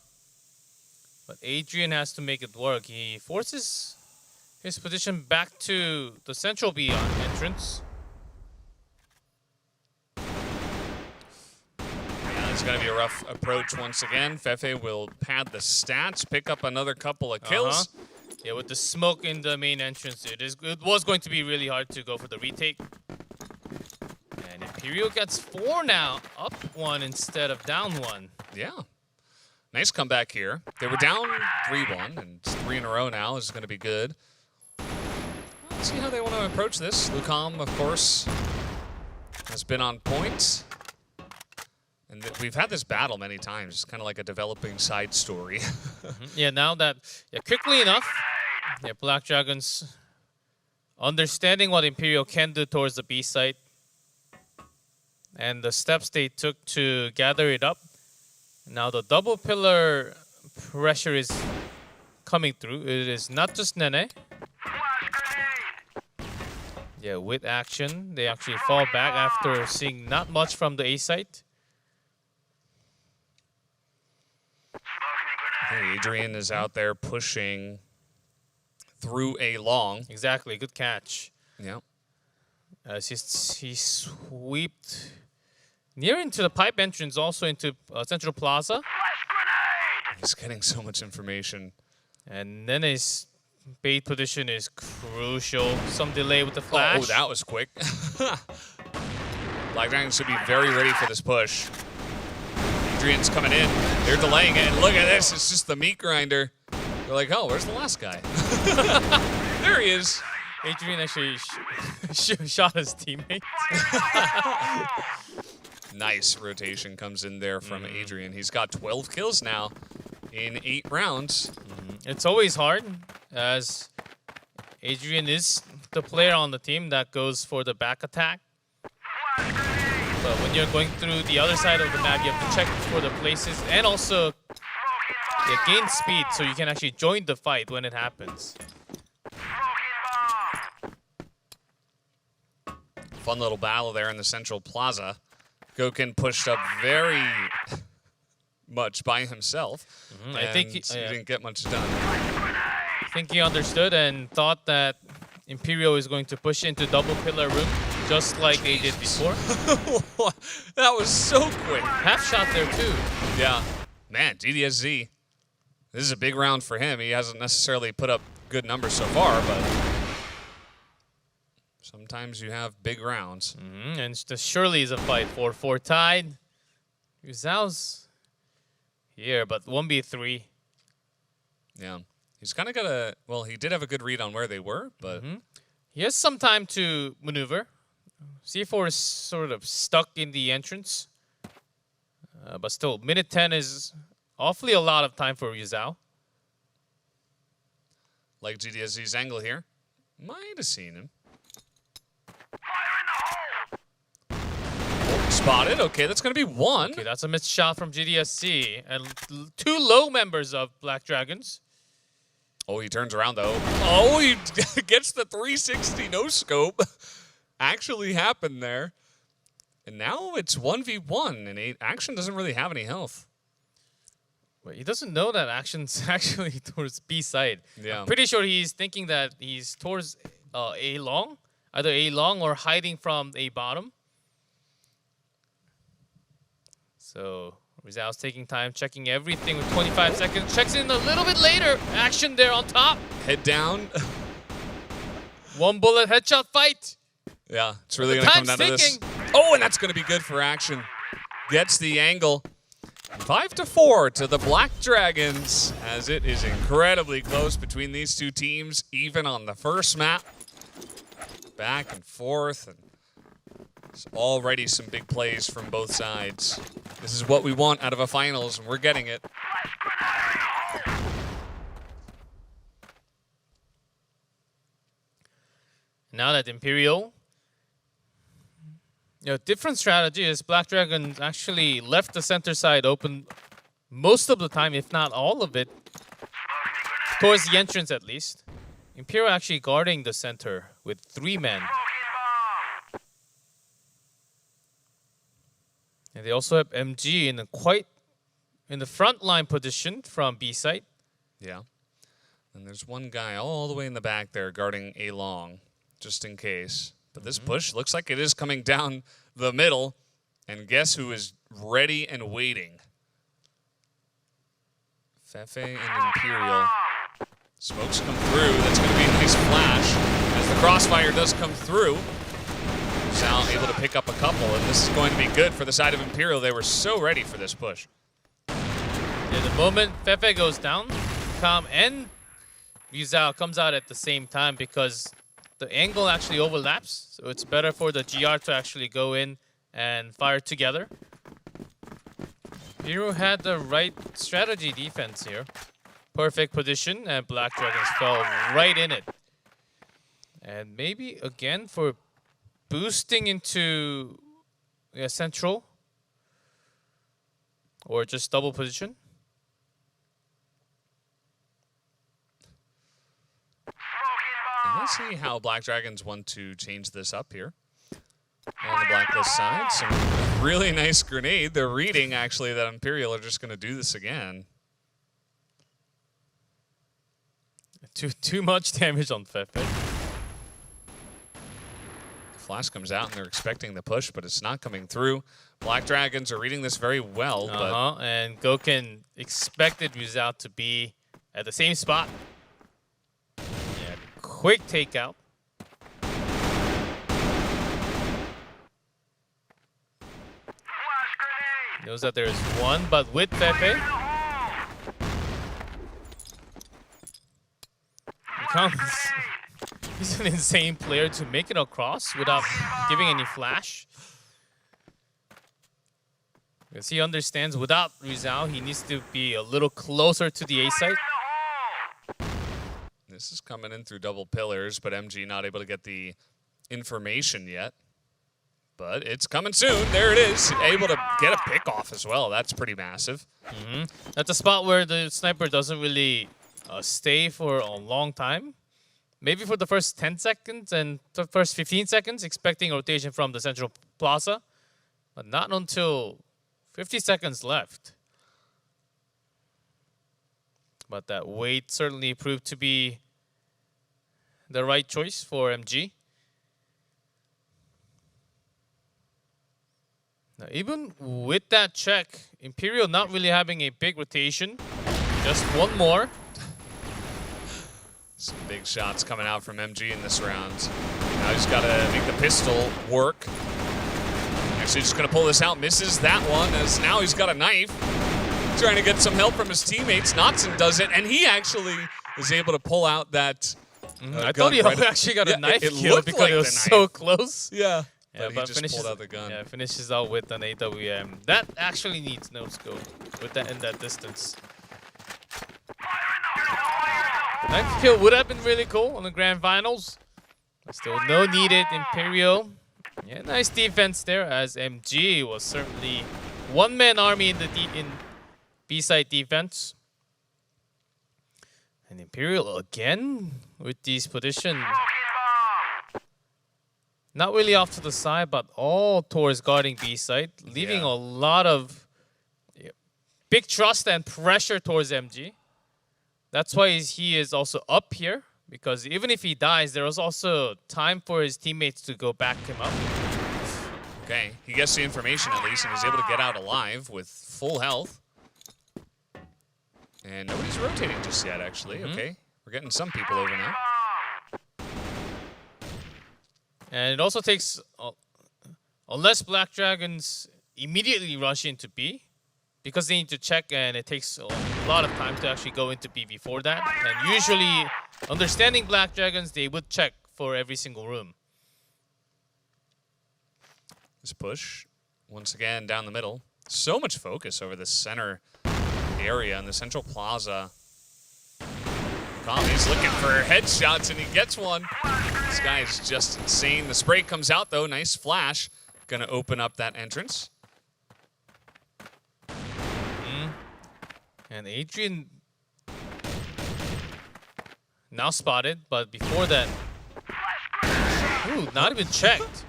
But Adrian has to make it work. He forces his position back to the central B on entrance. Yeah, it's going to be a rough approach once again. Fefe will pad the stats, pick up another couple of kills. Yeah, with the smoke in the main entrance, it was going to be really hard to go for the retake. And Imperial gets 4 now, up 1 instead of down 1. Yeah. Nice comeback here. They were down 3-1, and 3 in a row now is going to be good. Let's see how they want to approach this. Lukam, of course, has been on point. And we've had this battle many times. It's kind of like a developing side story. Yeah, now that, quickly enough, Black Dragons understanding what Imperial can do towards the B site and the steps they took to gather it up. Now the double pillar pressure is coming through. It is not just Nene. Yeah, with Action, they actually fall back after seeing not much from the A site. Hey, Adrian is out there pushing through a long. Exactly, good catch. Yeah. As he swept near into the pipe entrance, also into Central Plaza. He's getting so much information. And then his bait position is crucial. Some delay with the flash. Oh, that was quick. Black Dragons should be very ready for this push. Adrian's coming in. They're delaying it. And look at this. It's just the meat grinder. They're like, oh, where's the last guy? There he is. Adrian actually shot his teammate. Nice rotation comes in there from Adrian. He's got 12 kills now in 8 rounds. It's always hard, as Adrian is the player on the team that goes for the back attack. But when you're going through the other side of the map, you have to check for the places and also gain speed so you can actually join the fight when it happens. Fun little battle there in the Central Plaza. Goken pushed up very much by himself. I think he didn't get much done. I think he understood and thought that Imperial is going to push into double pillar room just like they did before. That was so quick. Half shot there too. Yeah. Man, GDSZ. This is a big round for him. He hasn't necessarily put up good numbers so far, but sometimes you have big rounds. And this surely is a fight. 4-4 tied. Rizal's here, but 1v3. Yeah. He's kind of got a... Well, he did have a good read on where they were, but... He has some time to maneuver. C4 is sort of stuck in the entrance. But still, minute 10 is awfully a lot of time for Rizal. Like GDSZ's angle here. Might have seen him. Spotted. Okay, that's going to be 1. Okay, that's a missed shot from GDSC. And 2 low members of Black Dragons. Oh, he turns around, though. Oh, he gets the 360 no-scope. actually happened there. And now it's 1v1, and Action doesn't really have any health. Wait, he doesn't know that Action's actually towards B side. Yeah. I'm pretty sure he's thinking that he's towards A long, either A long or hiding from A bottom. So Rizal's taking time, checking everything with 25 seconds. Checks in a little bit later. Action there on top. Head down. One bullet headshot fight. Yeah, it's really going to come down to this. Oh, and that's going to be good for Action. Gets the angle. 5-4 to the Black Dragons, as it is incredibly close between these two teams, even on the first map. Back and forth, and there's already some big plays from both sides. This is what we want out of a finals, and we're getting it. Now that Imperial, different strategy is Black Dragon actually left the center side open most of the time, if not all of it, towards the entrance at least. Imperial actually guarding the center with 3 men. And they also have MG in the front line position from B side. Yeah. And there's one guy all the way in the back there guarding A long, just in case. But this push looks like it is coming down the middle. And guess who is ready and waiting? Fefe and Imperial. Smokes come through. That's going to be a nice flash. As the crossfire does come through, Sal able to pick up a couple. And this is going to be good for the side of Imperial. They were so ready for this push. Yeah, the moment Fefe goes down, Kam and Rizal comes out at the same time because the angle actually overlaps, so it's better for the GR to actually go in and fire together. Hero had the right strategy defense here. Perfect position, and Black Dragons fell right in it. And maybe again for boosting into central or just double position. And let's see how Black Dragons want to change this up here. On the Blacklist side, some really nice grenade. They're reading, actually, that Imperial are just going to do this again. Too much damage on Fefe. Flash comes out, and they're expecting the push, but it's not coming through. Black Dragons are reading this very well. And Goken expected Rizal to be at the same spot. Yeah, quick takeout. Knows that there is one, but with Fefe, he's an insane player to make it across without giving any flash. Because he understands without Rizal, he needs to be a little closer to the A site. This is coming in through double pillars, but MG not able to get the information yet. But it's coming soon. There it is. Able to get a pick off as well. That's pretty massive. That's a spot where the sniper doesn't really stay for a long time. Maybe for the first 10 seconds and the first 15 seconds, expecting rotation from the central plaza. But not until 50 seconds left. But that wait certainly proved to be the right choice for MG. Now, even with that check, Imperial not really having a big rotation. Just one more. Some big shots coming out from MG in this round. Now he's got to make the pistol work. Actually just going to pull this out. Misses that one, as now he's got a knife. Trying to get some help from his teammates. Knotson does it, and he actually is able to pull out that I thought he actually got a knife kill because like it was so close. Yeah. Yeah, but he just pulled out the gun. Yeah, finishes out with an AWM. That actually needs no scope with that in that distance. Knife kill would have been really cool on the grand finals. But still no needed. Imperial. Yeah, nice defense there, as MG was certainly one-man army in the B-side defense. And Imperial again with these positions. Not really off to the side, but all towards guarding B side, leaving a lot of big trust and pressure towards MG. That's why he is also up here, because even if he dies, there was also time for his teammates to go back him up. Okay, he gets the information at least, and he's able to get out alive with full health. And nobody's rotating just yet, actually. Okay, we're getting some people over now. And it also takes, unless Black Dragons immediately rush into B, because they need to check, and it takes a lot of time to actually go into B before that. And usually, understanding Black Dragons, they would check for every single room. This push, once again, down the middle. So much focus over the center area in the central plaza. Kami's looking for headshots, and he gets one. This guy is just insane. The spray comes out, though. Nice flash. Gonna open up that entrance. And Adrian now spotted, but before that, ooh, not even checked.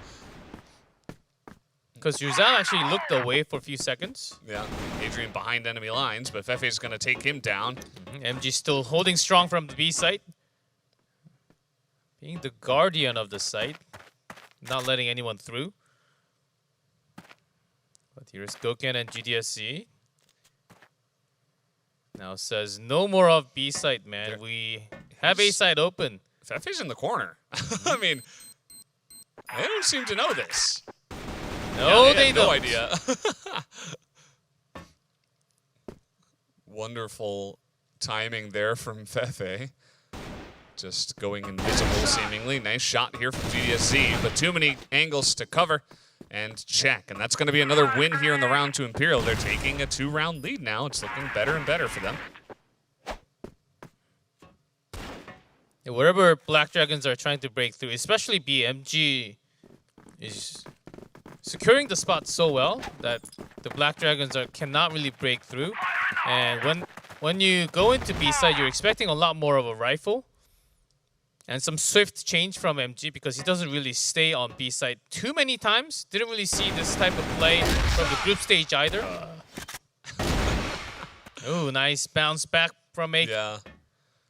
Because Yuzan actually looked away for a few seconds. Yeah, Adrian behind enemy lines, but Fefe is gonna take him down. MG still holding strong from the B site. Being the guardian of the site, not letting anyone through. But here's Goken and GDSC. Now says no more of B site, man. We have A site open. Fefe's in the corner. I mean, they don't seem to know this. No, Yeah, they had don't. no idea. Wonderful timing there from Fefe. Just going invisible, seemingly. Nice shot here from GDSC, but too many angles to cover. And check. And that's going to be another win here in the round to Imperial. They're taking a 2-round lead now. It's looking better and better for them. Yeah, wherever Black Dragons are trying to break through, especially BMG is securing the spot so well that the Black Dragons cannot really break through. And when you go into B side, you're expecting a lot more of a rifle and some swift change from MG, because he doesn't really stay on B side too many times. Didn't really see this type of play from the group stage either. Ooh, nice bounce back from a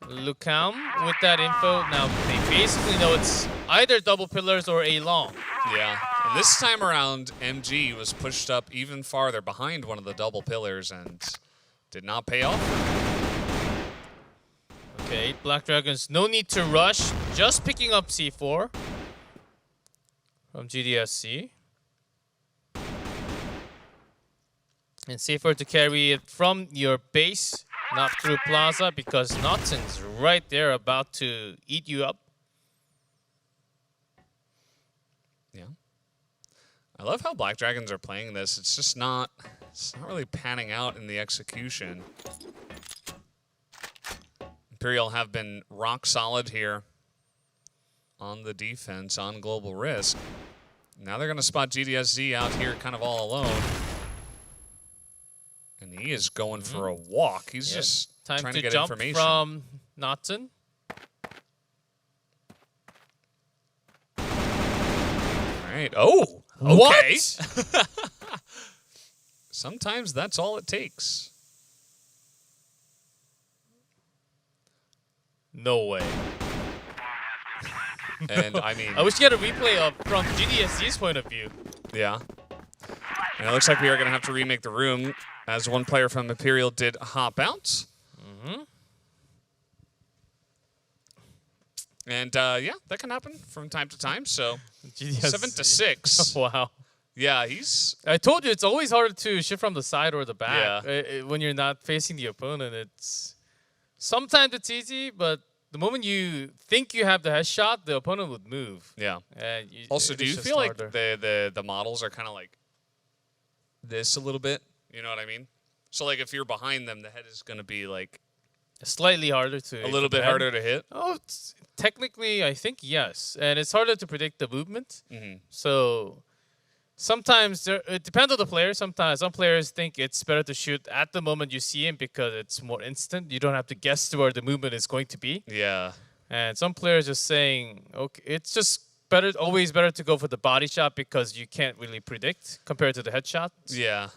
Lucam with that info. Now they basically know it's either double pillars or A long. Yeah, and this time around, MG was pushed up even farther behind one of the double pillars and did not pay off. Okay, Black Dragons, no need to rush. Just picking up C4 from GDSC. And safer to carry it from your base, not through Plaza, because Notson's right there about to eat you up. Yeah. I love how Black Dragons are playing this. It's just not really panning out in the execution. Imperial have been rock solid here on the defense, on Global Risk. Now they're going to spot GDSZ out here kind of all alone. And he is going for a walk. He's just trying to get jump information. From Notson. All right. Oh, okay. What? Sometimes that's all it takes. No way. And I mean, I wish you had a replay of from GDSC's point of view. yeah. And it looks like we are going to have to remake the room, as one player from Imperial did hop out. And yeah, that can happen from time to time. So 7-6. Wow. Yeah, he's. I told you it's always harder to shoot from the side or the back. When you're not facing the opponent, it's sometimes it's easy, but the moment you think you have the headshot, the opponent would move. Yeah. And Also, do you feel like harder. the models are kind of like this a little bit? You know what I mean? So like if you're behind them, the head is going to be like slightly harder to a little bit harder to hit? Oh, technically, I think yes. And it's harder to predict the movement. So sometimes it depends on the player. Sometimes some players think it's better to shoot at the moment you see him because it's more instant. You don't have to guess where the movement is going to be. Yeah. And some players just saying, okay, it's just always better to go for the body shot because you can't really predict compared to the headshot. Yeah.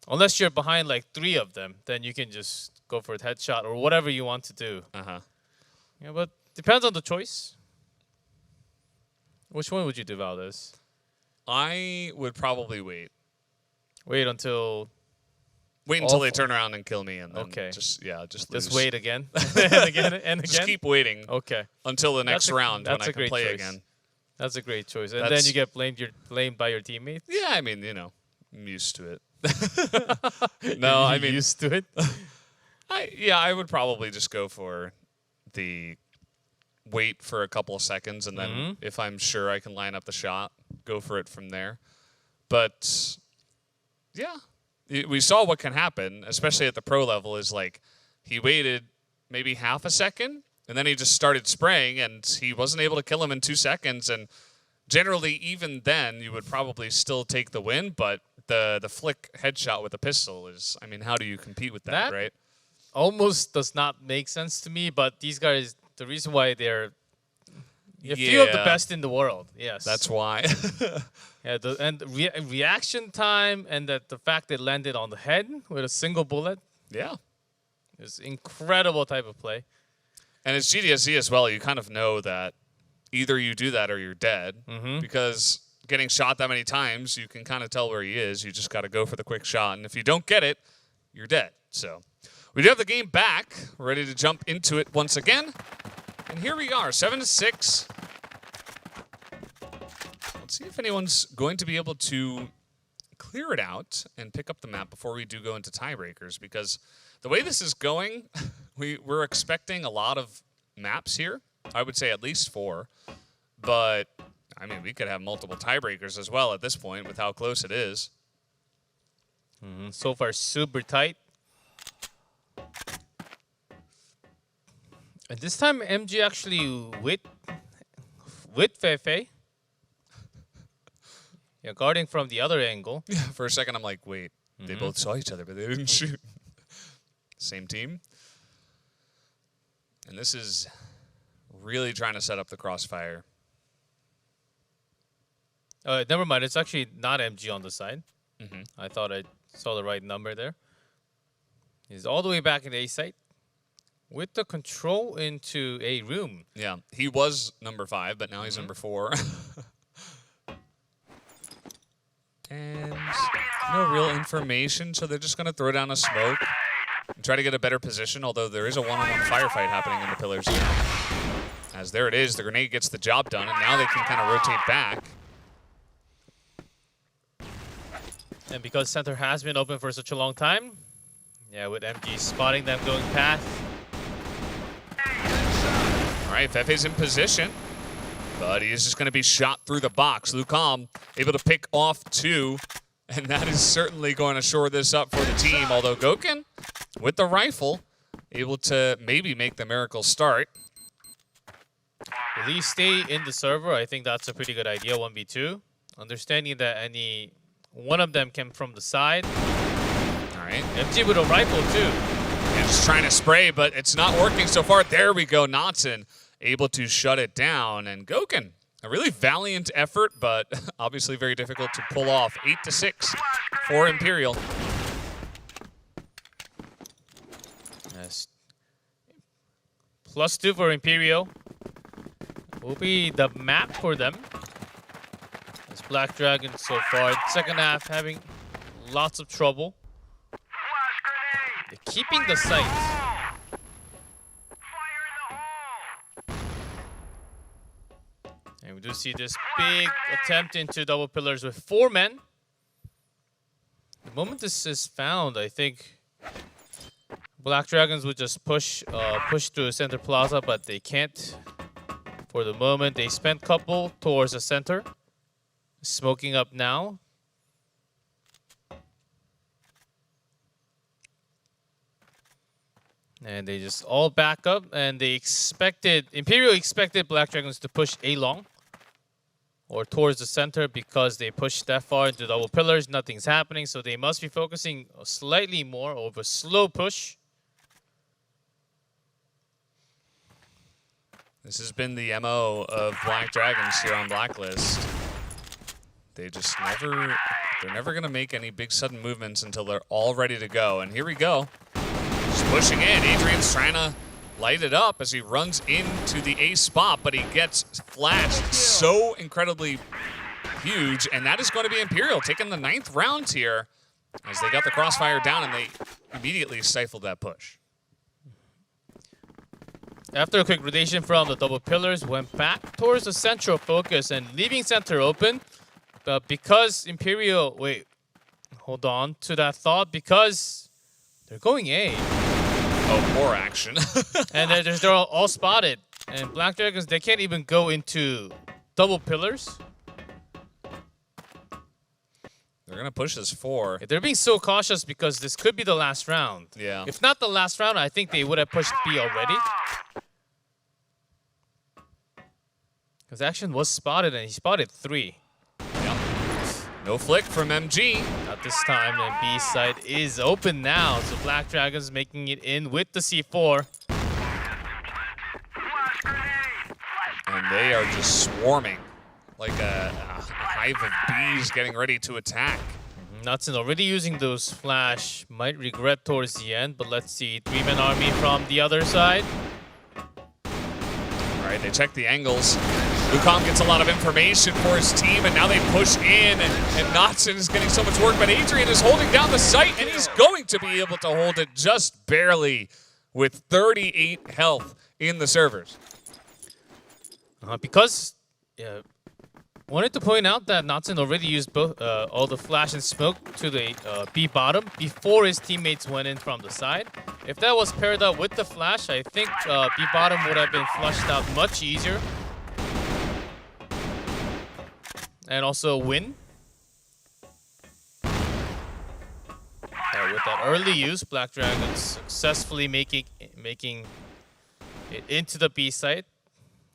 Unless you're behind like 3 of them, then you can just go for a headshot or whatever you want to do. Uh-huh. Yeah, but depends on the choice. Which one would you do, Valdez? I would probably wait. Wait until Wait until they turn around and kill me, and then Okay. just lose. just wait again and again and again. Just keep waiting Okay, until the next round when that's I a can great play choice. again. That's a great choice. And then That's- you get blamed by your teammates. Yeah, I mean, you know, I'm used to it. No, I mean, used to it. I would probably just go for the wait for a couple of seconds, and then if I'm sure I can line up the shot, go for it from there. But yeah, we saw what can happen, especially at the pro level, is like he waited maybe half a second, and then he just started spraying, and he wasn't able to kill him in 2 seconds. And generally, even then, you would probably still take the win, but the flick headshot with a pistol is, I mean, how do you compete with that, That- right? Almost does not make sense to me, but these guys, the reason why they're a few of the Yeah. best in the world. Yes. That's why. Yeah, reaction time and the fact they landed on the head with a single bullet Yeah. is incredible type of play. And it's GDSC as well. You kind of know that either you do that or you're dead, because getting shot that many times, you can kind of tell where he is. You just got to go for the quick shot. And if you don't get it, you're dead. So we do have the game back. We're ready to jump into it once again. And here we are, 7-6. Let's see if anyone's going to be able to clear it out and pick up the map before we do go into tiebreakers, because the way this is going, we're expecting a lot of maps here. I would say at least 4. But, I mean, we could have multiple tiebreakers as well at this point with how close it is. So far, super tight. And this time, MG actually with Feifei. Yeah, guarding from the other angle. For a second, I'm like, wait, they both saw each other, but they didn't shoot. Same team. And this is really trying to set up the crossfire. Never mind, it's actually not MG on the side. I thought I saw the right number there. He's all the way back in the A site with the control into a room. Yeah, he was number 5, but now he's number 4. And no real information, so they're just going to throw down a smoke and try to get a better position, although there is a one-on-one firefight happening in the pillars here. As there it is, the grenade gets the job done, and now they can kind of rotate back. And because center has been open for such a long time, yeah, with MG spotting them going past. All right, Fefe's in position, but he is just going to be shot through the box. Lucam able to pick off 2, and that is certainly going to shore this up for the team, although Goken, with the rifle, able to maybe make the miracle start. At least stay in the server. I think that's a pretty good idea, 1v2. Understanding that any one of them came from the side. All right. MG with a rifle too. And just trying to spray, but it's not working so far. There we go. Knotson able to shut it down. And Goken, a really valiant effort, but obviously very difficult to pull off. 8-6 for Imperial. Yes. +2 for Imperial. Will be the map for them. It's Black Dragon so far. Second half having lots of trouble. They're keeping the sight. And we do see this big attempt into double pillars with 4 men. The moment this is found, I think Black Dragons would just push through center plaza, but they can't. For the moment, they spent couple towards the center. Smoking up now. And they just all back up, and they expected, Imperial expected Black Dragons to push A long or towards the center because they pushed that far into double pillars. Nothing's happening, so they must be focusing slightly more of a slow push. This has been the MO of Black Dragons here on Blacklist. They just they're never going to make any big sudden movements until they're all ready to go. And here we go. Just pushing in. Adrian's trying to light it up as he runs into the A spot, but he gets flashed so incredibly huge. And that is going to be Imperial taking the 9th round here as they got the crossfire down and they immediately stifled that push. After a quick rotation from the double pillars, went back towards the central focus and leaving center open. But because Imperial, wait, hold on to that thought, because they're going A. Oh, poor action. And they're all spotted. And Black Dragons, they can't even go into double pillars. They're going to push this 4. They're being so cautious because this could be the last round. Yeah. If not the last round, I think they would have pushed B already. Because Action was spotted, and he spotted 3. Yep. No flick from MG. Not this time, and B side is open now. So Black Dragons making it in with the C4. And they are just swarming like a hive of bees getting ready to attack. Nutson already using those flash. Might regret towards the end, but let's see. 3-man army from the other side. All right, they check the angles. Wukong gets a lot of information for his team, and now they push in, and Notson is getting so much work, but Adrian is holding down the site, and he's going to be able to hold it just barely with 38 health in the servers. Because wanted to point out that Notson already used both all the flash and smoke to the B bottom before his teammates went in from the side. If that was paired up with the flash, I think B bottom would have been flushed out much easier. And also win. With that early use, Black Dragons successfully making it into the B site.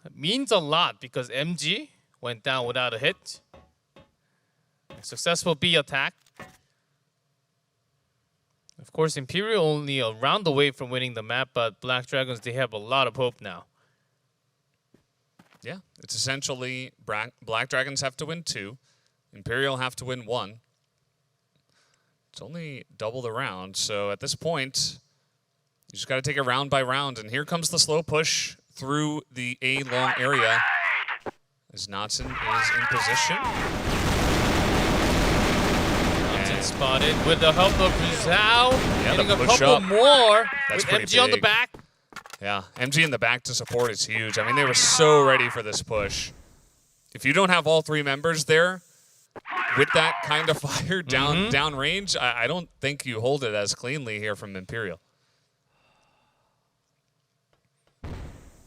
It means a lot because MG went down without a hit. A successful B attack. Of course, Imperial only a round away from winning the map, but Black Dragons, they have a lot of hope now. Yeah, it's essentially Black Dragons have to win 2. Imperial have to win 1. It's only double the round, so at this point, you just got to take it round by round. And here comes the slow push through the A long area as Notson is in position. Notson spotted with the help of Rizal. Getting a couple up. more That's with pretty MG on the big. back. Yeah, MG in the back to support is huge. I mean, they were so ready for this push. If you don't have all 3 members there with that kind of fire down range, I don't think you hold it as cleanly here from Imperial.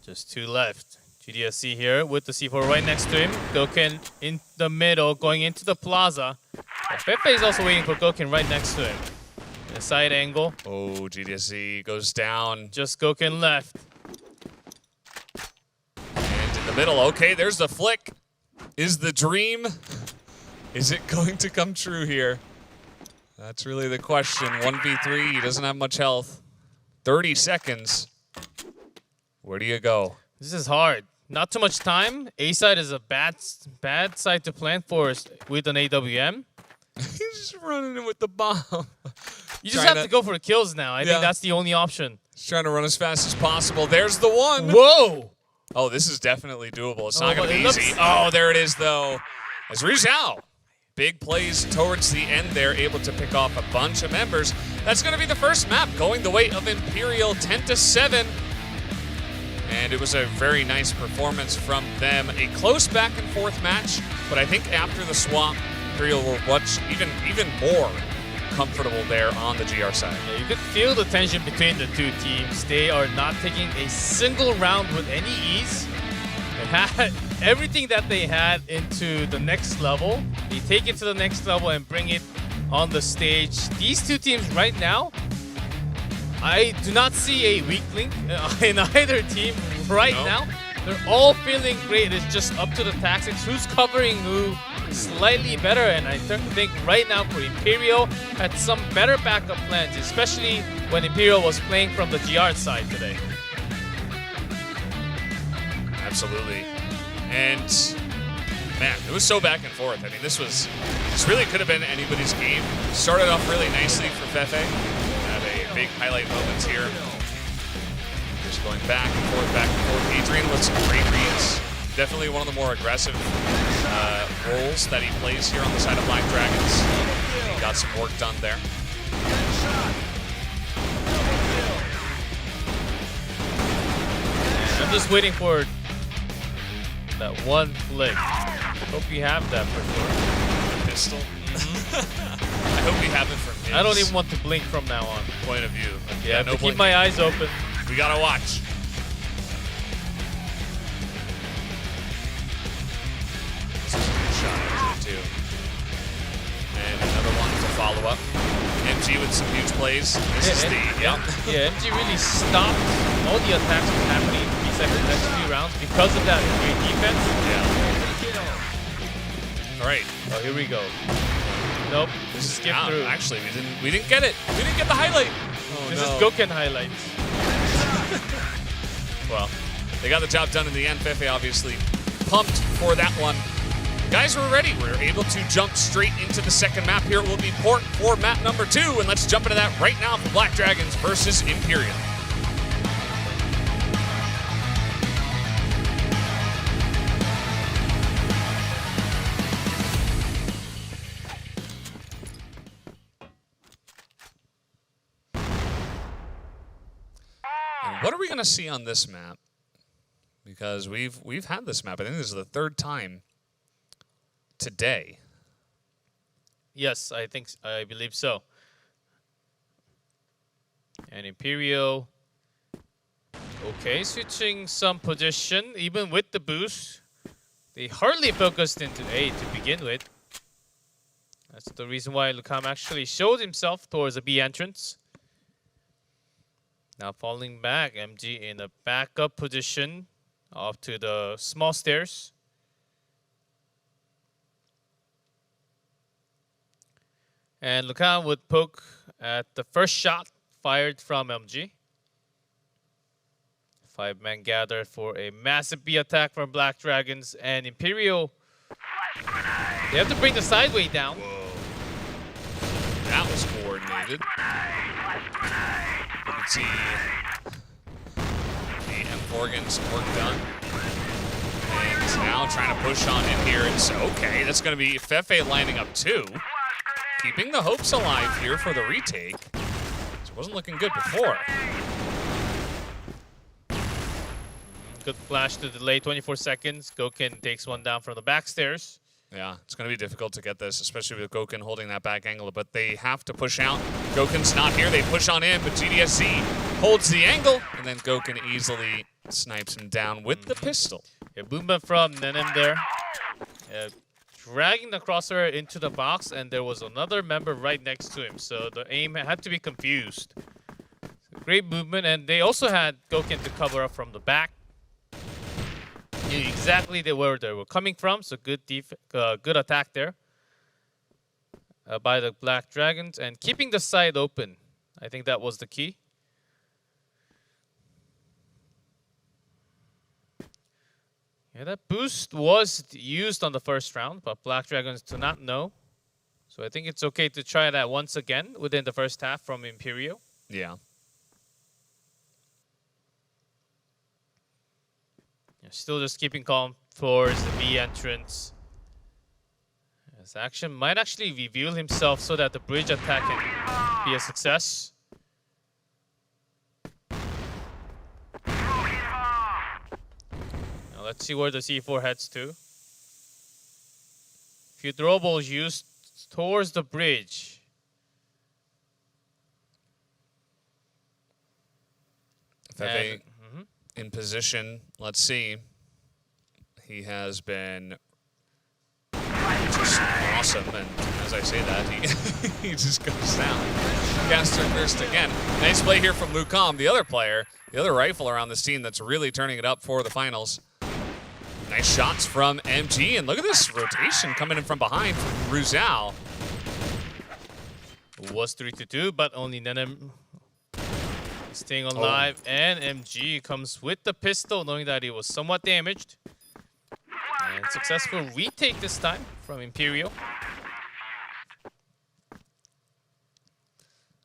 Just 2 left. GDSC here with the C4 right next to him. Goken in the middle, going into the plaza. Fefe is also waiting for Goken right next to him. In a side angle. Oh, GDSC goes down. Just Goken left. And in the middle, okay, there's the flick. Is the dream, is it going to come true here? That's really the question. 1v3, he doesn't have much health. 30 seconds. Where do you go? This is hard. Not too much time. A side is a bad side to plan for with an AWM. He's just running in with the bomb. You just have to go for the kills now. I think that's the only option. He's trying to run as fast as possible. There's the one. Whoa! Oh, this is definitely doable. It's not going to be it easy. Oh, there it is, though. As Rizal, big plays towards the end there, able to pick off a bunch of members. That's going to be the first map going the way of Imperial, 10-7. And it was a very nice performance from them. A close back and forth match, but I think after the swap, Imperial were much even more comfortable there on the GR side. Yeah, you could feel the tension between the 2 teams. They are not taking a single round with any ease. They had everything that they had into the next level. They take it to the next level and bring it on the stage. These 2 teams right now, I do not see a weak link in either team right now. They're all feeling great. It's just up to the tactics. Who's covering who slightly better. And I think right now for Imperial had some better backup plans, especially when Imperial was playing from the GR side today. Absolutely. And man, it was so back and forth. I mean, this really could have been anybody's game. Started off really nicely for Fefe. Had a big highlight moments here. Just going back and forth, back and forth. Adrian with some great reads. Definitely one of the more aggressive roles that he plays here on the side of Black Dragons. He got some work done there. I'm just waiting for that one flick. Hope you have that for sure. The pistol. I hope we have it from his I don't even want to blink from now on. point of view. Yeah, no to keep blinking. my eyes open. We gotta watch. This is a good shot, actually, too. And another one to follow up. MG with some huge plays. This is the, yeah. Yeah, MG really stopped all the attacks from happening in 3 seconds next few rounds because of that great defense. Yeah. All right. Oh, here we go. Nope, This is skip out. through. Actually, we didn't get it. We didn't get the highlight. Oh, This no. is Goken highlights. Well, they got the job done in the end. Fefe obviously pumped for that one. Guys, we're ready. We're able to jump straight into the second map here. It will be port for map number 2, and let's jump into that right now for Black Dragons versus Imperial. And what are we going to see on this map? Because we've had this map. I think this is the 3rd time today. Yes, I believe so. And Imperial. Okay, switching some position, even with the boost. They hardly focused into A to begin with. That's the reason why Lucam actually showed himself towards the B entrance. Now falling back, MG in a backup position off to the small stairs. And Lucam would poke at the first shot fired from MG. 5-man gather for a massive B attack from Black Dragons, and Imperial, they have to bring the sideway down. Whoa. That was coordinated. You can see the M-Forgan's work done. And now trying to push on in here. It's okay. That's going to be Fefe lining up too. Keeping the hopes alive here for the retake. It wasn't looking good before. Good flash to delay 24 seconds. Goken takes one down from the back stairs. Yeah, it's going to be difficult to get this, especially with Goken holding that back angle, but they have to push out. Goken's not here. They push on in, but GDSC holds the angle, and then Goken easily snipes him down with the pistol. Yeah, movement from Nenem there. Dragging the crosshair into the box, and there was another member right next to him, so the aim had to be confused. So great movement, and they also had Goken to cover up from the back. Knew exactly where they were coming from, so good good attack there by the Black Dragons, and keeping the side open. I think that was the key. Yeah, that boost was used on the first round, but Black Dragons do not know. So I think it's okay to try that once again within the first half from Imperial. Yeah. Yeah, still just keeping calm towards the B entrance. His action might actually reveal himself so that the bridge attack can be a success. Now let's see where the C4 heads to. Few throwables used towards the bridge. Fefe in position. Let's see. He has been just awesome, and as I say that, he just goes down. Caster first again. Nice play here from Lucam, the other player, the other rifler on this team that's really turning it up for the finals. Nice shots from MG, and look at this rotation coming in from behind from Ruzal. It was 3-2, but only Nenem staying alive, and MG comes with the pistol, knowing that he was somewhat damaged. And successful retake this time from Imperial.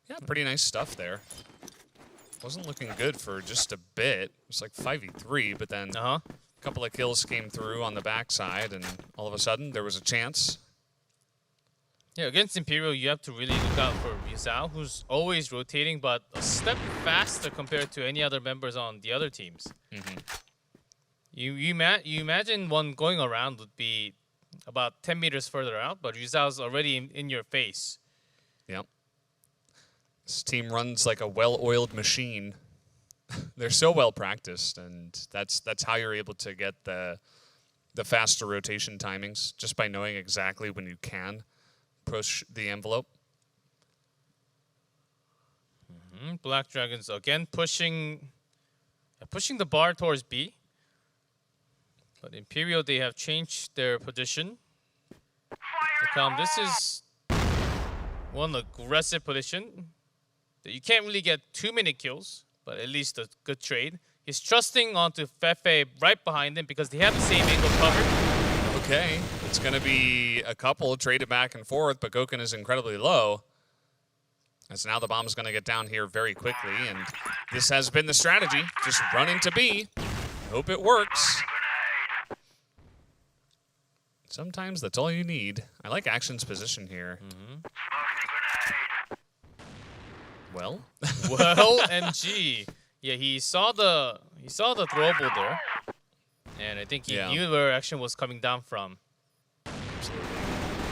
Yeah, pretty nice stuff there. Wasn't looking good for just a bit. It was like 5v3, but then a couple of kills came through on the backside, and all of a sudden there was a chance. Yeah, against Imperial, you have to really look out for Rizal, who's always rotating, but a step faster compared to any other members on the other teams. You imagine one going around would be about 10 meters further out, but Rizal's already in your face. Yep. This team runs like a well-oiled machine. They're so well practiced, and that's how you're able to get the faster rotation timings, just by knowing exactly when you can push the envelope. Black Dragons again pushing the bar towards B. But Imperial, they have changed their position. This is one aggressive position that you can't really get too many kills, but at least a good trade. He's trusting onto Fefe right behind him because they have the same angle covered. Okay, it's going to be a couple traded back and forth, but Goken is incredibly low. As now the bomb's going to get down here very quickly, and this has been the strategy. Just run into B. Hope it works. Sometimes that's all you need. I like Action's position here. Well, MG. Yeah, he saw the throwable there, and I think he knew where Action was coming down from. Absolutely.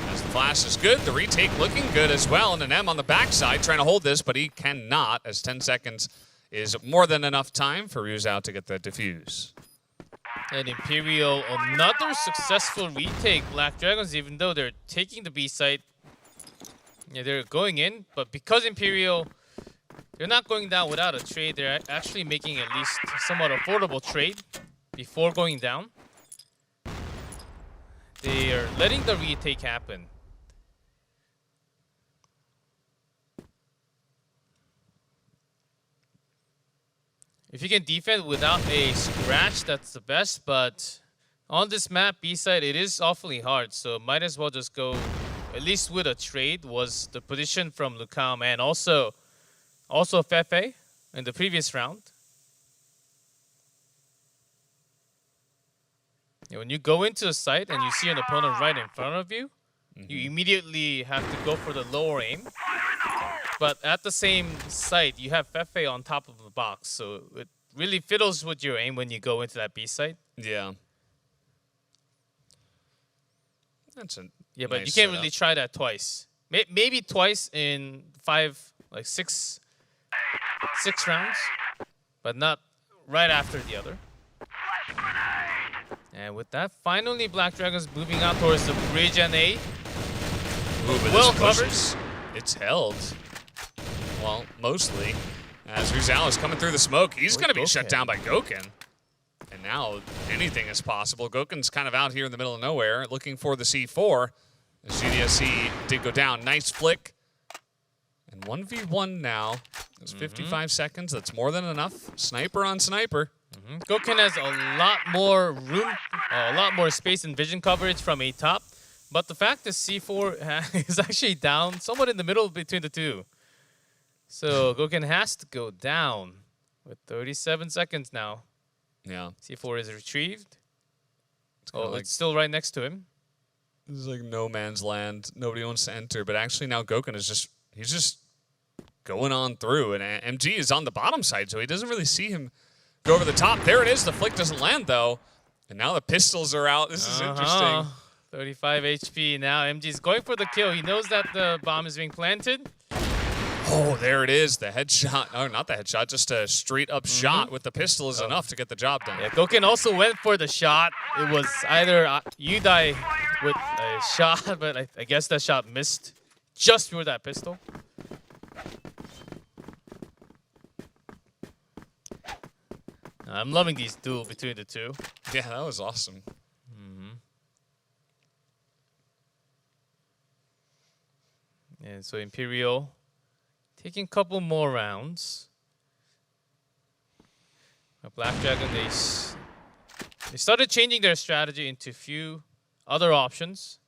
As the flash is good, the retake looking good as well, and an M on the backside trying to hold this, but he cannot, as 10 seconds is more than enough time for Ryuzao to get the defuse. And Imperial, another successful retake. Black Dragons, even though they're taking the B site, yeah, they're going in, but because Imperial, they're not going down without a trade. They're actually making at least somewhat affordable trade before going down. They are letting the retake happen. If you can defend without a scratch, that's the best, but on this map, B-side, it is awfully hard, so might as well just go, at least with a trade, was the position from Lucam and also Fefe in the previous round. Yeah, when you go into a site and you see an opponent right in front of you, you immediately have to go for the lower aim. But at the same site, you have Fefe on top of the box, so it really fiddles with your aim when you go into that B site. Yeah. That's a but nice you can't setup. really try that twice. Maybe twice in six rounds, but not right after the other. And with that, finally Black Dragons moving out towards the bridge and A. Ooh, but Well this covered. pushes. It's held. Well, mostly. As Rizal is coming through the smoke, he's going to be shut down by Goken. And now anything is possible. Goken's kind of out here in the middle of nowhere, looking for the C4. As GDSC did go down. Nice flick. And 1v1 now. There's 55 seconds. That's more than enough. Sniper on sniper. Goken has a lot more room, a lot more space and vision coverage from a top. But the fact that C4 is actually down somewhat in the middle between the two. So Goken has to go down with 37 seconds now. Yeah. C4 is retrieved. It's It's still right next to him. This is like no man's land. Nobody wants to enter. But actually now Goken is he's just going on through. And MG is on the bottom side, so he doesn't really see him go over the top. There it is. The flick doesn't land, though. And now the pistols are out. This is interesting. 35 HP now. MG's going for the kill. He knows that the bomb is being planted. Oh, there it is. The headshot. Oh, not the headshot. Just a straight-up shot with the pistol is enough to get the job done. Yeah, Goken also went for the shot. It was either you die with a shot, but I guess that shot missed just through that pistol. I'm loving these duel between the two. Yeah, that was awesome. And so Imperial taking a couple more rounds. Black Dragon, they started changing their strategy into few other options.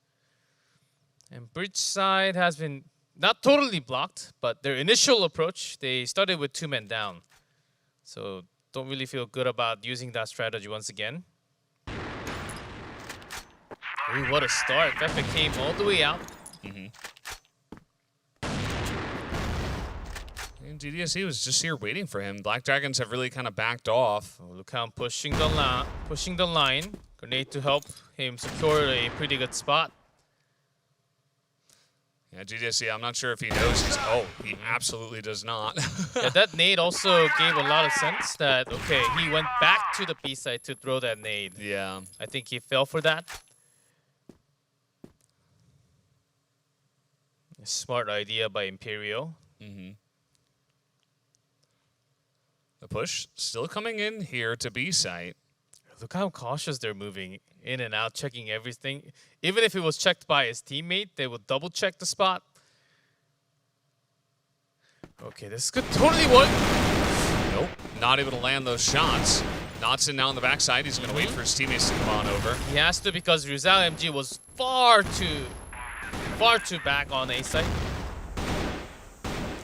And bridge side has been not totally blocked, but their initial approach, they started with 2 men down. So don't really feel good about using that strategy once again. Ooh, what a start. Fefe came all the way out. And GDSC was just here waiting for him. Black Dragons have really kind of backed off. Oh, look how I'm pushing the line. Grenade to help him secure a pretty good spot. Yeah, GDSC, I'm not sure if he knows he's... Oh, he absolutely does not. Yeah, that nade also gave a lot of sense that, okay, he went back to the B side to throw that nade. Yeah. I think he fell for that. A smart idea by Imperial. The push still coming in here to B site. Look how cautious they're moving in and out, checking everything. Even if it was checked by his teammate, they would double check the spot. Okay, this could totally work. Nope, not able to land those shots. Knotson now on the backside. He's going to wait for his teammates to come on over. He has to because Rizal MG was far too back on A site.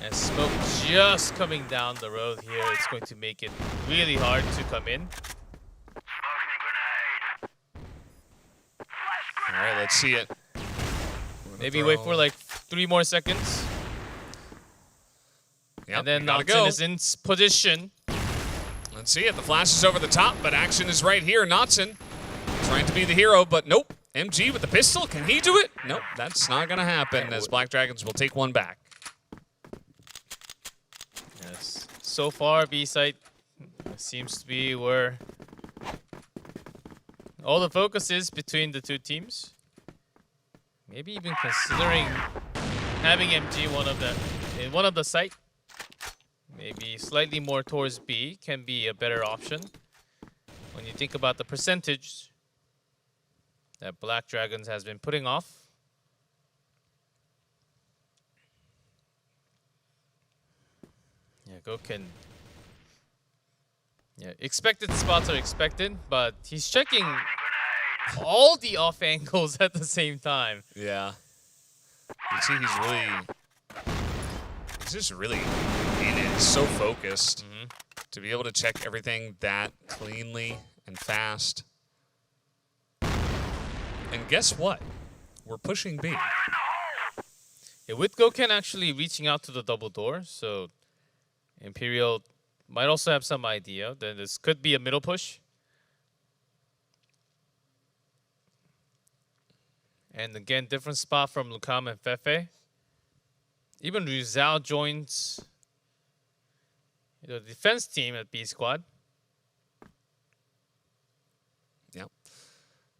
And smoke just coming down the road here. It's going to make it really hard to come in. All right, let's see it. Maybe wait for like 3 more seconds. Yep, And then gotta Knotson go. is in position. Let's see it. The flash is over the top, but action is right here. Knotson trying to be the hero, but nope. MG with the pistol. Can he do it? Nope, that's not going to happen as Black Dragons will take one back. Yes. So far, B site seems to be where all the focus is between the two teams. Maybe even considering having MG in one of the site. Maybe slightly more towards B can be a better option. When you think about the percentage that Black Dragons has been putting off. Yeah, Goken. Yeah, expected spots are expected, but he's checking all the off angles at the same time. Yeah. You see he's just really in it. He's so focused to be able to check everything that cleanly and fast. And guess what? We're pushing B. Yeah, with Goken actually reaching out to the double door, so Imperial might also have some idea that this could be a middle push. And again, different spot from Lucam and Fefe. Even Rizal joins the defense team at B squad. Yep.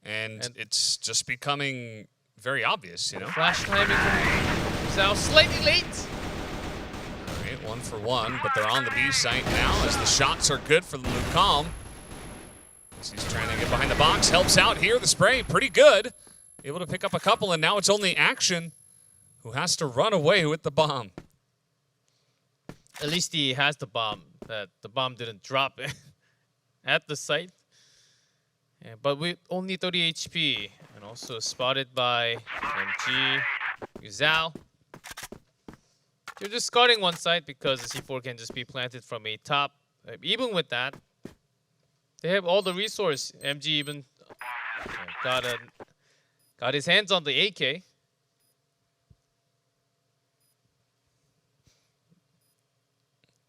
And it's just becoming very obvious, you know? Flash timing from Rizal slightly late. All right, 1 for 1, but they're on the B site now as the shots are good for Lucam. As he's trying to get behind the box, helps out here. The spray, pretty good. Able to pick up a couple, and now it's only Action who has to run away with the bomb. At least he has the bomb. That the bomb didn't drop at the site. Yeah, but with only 30 HP and also spotted by MG, Rizal. They're just guarding one side because the C4 can just be planted from a top. Even with that, they have all the resource. MG even got his hands on the AK.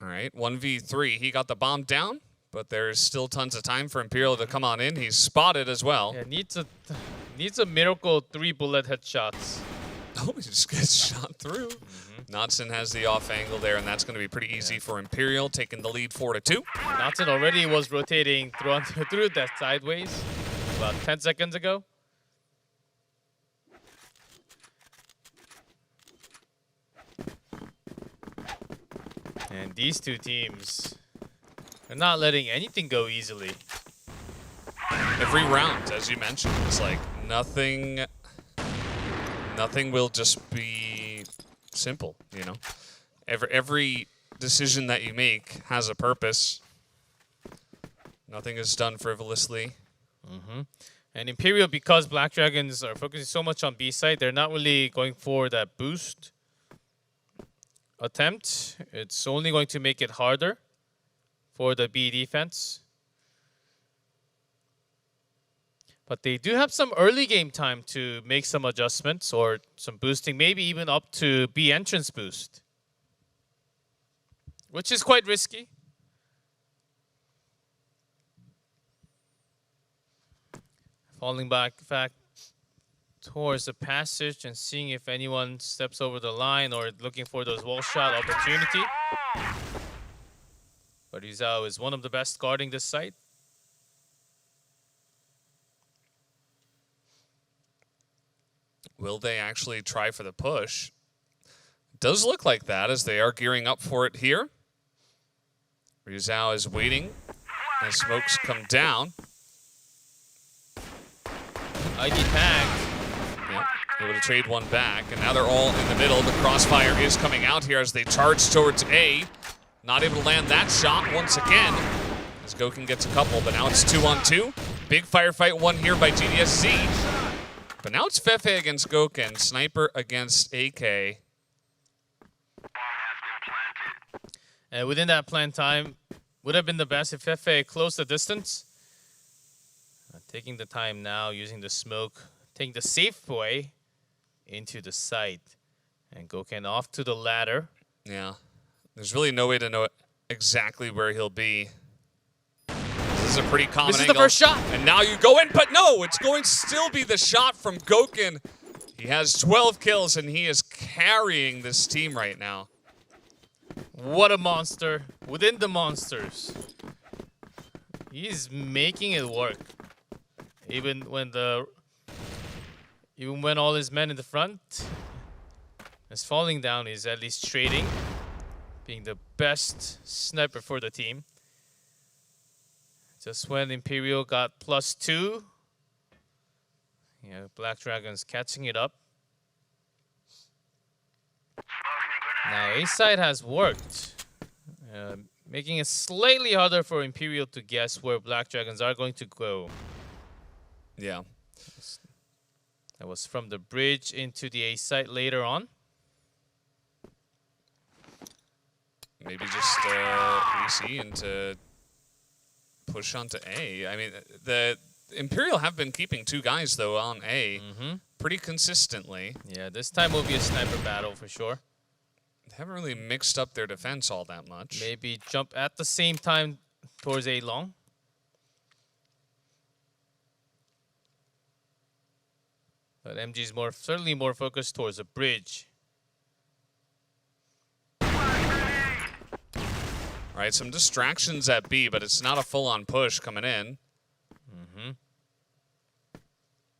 All right, 1v3. He got the bomb down, but there's still tons of time for Imperial to come on in. He's spotted as well. Yeah, needs a miracle 3-bullet headshots. Oh, he just gets shot through. Knotson has the off angle there, and that's going to be pretty easy for Imperial, taking the lead 4-2. Knotson already was rotating through that sideways about 10 seconds ago. And these two teams are not letting anything go easily. Every round, as you mentioned, it's like nothing will just be simple, you know? Every decision that you make has a purpose. Nothing is done frivolously. And Imperial, because Black Dragons are focusing so much on B side, they're not really going for that boost attempt. It's only going to make it harder for the B defense. But they do have some early game time to make some adjustments or some boosting, maybe even up to B entrance boost, which is quite risky. Falling back towards the passage and seeing if anyone steps over the line or looking for those wall shot opportunity. But Rizal is one of the best guarding this site. Will they actually try for the push? Does look like that as they are gearing up for it here. Rizal is waiting as smokes come down. ID tag. Yep, able to trade one back, and now they're all in the middle. The crossfire is coming out here as they charge towards A. Not able to land that shot once again, as Goken gets a couple, but now it's 2-on-2. Big firefight won here by GDSZ. But now it's Fefe against Goken, Sniper against AK. And within that planned time, would have been the best if Fefe closed the distance. Taking the time now, using the smoke, taking the safe way into the site. And Goken off to the ladder. Yeah, there's really no way to know exactly where he'll be. This is a pretty common This is angle. the first shot. And now you go in, but no, it's going to still be the shot from Goken. He has 12 kills, and he is carrying this team right now. What a monster within the monsters. He's making it work. Even when all his men in the front is falling down, he's at least trading, being the best sniper for the team. Just when Imperial got +2, Black Dragons catching it up. Now A side has worked, making it slightly harder for Imperial to guess where Black Dragons are going to go. Yeah. That was from the bridge into the A site later on. Maybe just AC into push onto A. I mean, the Imperial have been keeping 2 guys, though, on A pretty consistently. Yeah, this time will be a sniper battle for sure. They haven't really mixed up their defense all that much. Maybe jump at the same time towards A long. But MG is certainly more focused towards the bridge. All right, some distractions at B, but it's not a full-on push coming in.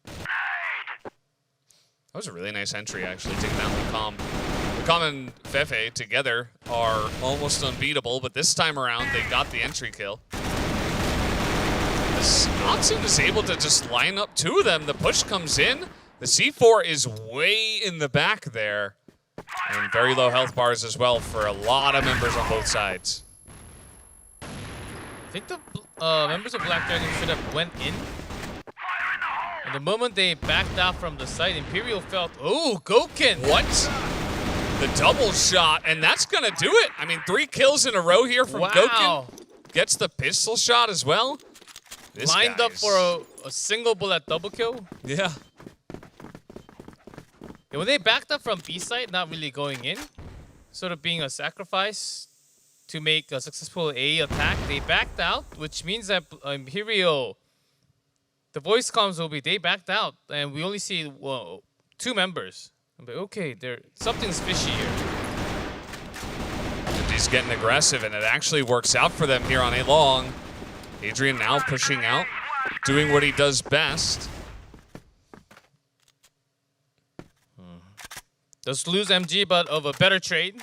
That was a really nice entry, actually, taking down Lucam. Lucam and Fefe together are almost unbeatable, but this time around, they got the entry kill. Natsun is able to just line up 2 of them. The push comes in. The C4 is way in the back there. And very low health bars as well for a lot of members on both sides. I think the members of Black Dragon should have went in. And the moment they backed out from the site, Imperial felt, oh, Goken! What? The double shot, and that's going to do it. I mean, 3 kills in a row here from Goken. Gets the pistol shot as well. This Lined up for a single bullet double kill. Yeah. Yeah, when they backed up from B site, not really going in, sort of being a sacrifice to make a successful A attack, they backed out, which means that Imperial, the voice comms will be they backed out, and we only see 2 members. I'm like, okay, something's fishy here. He's getting aggressive, and it actually works out for them here on A long. Adrian now pushing out, doing what he does best. Does lose MG, but of a better trade.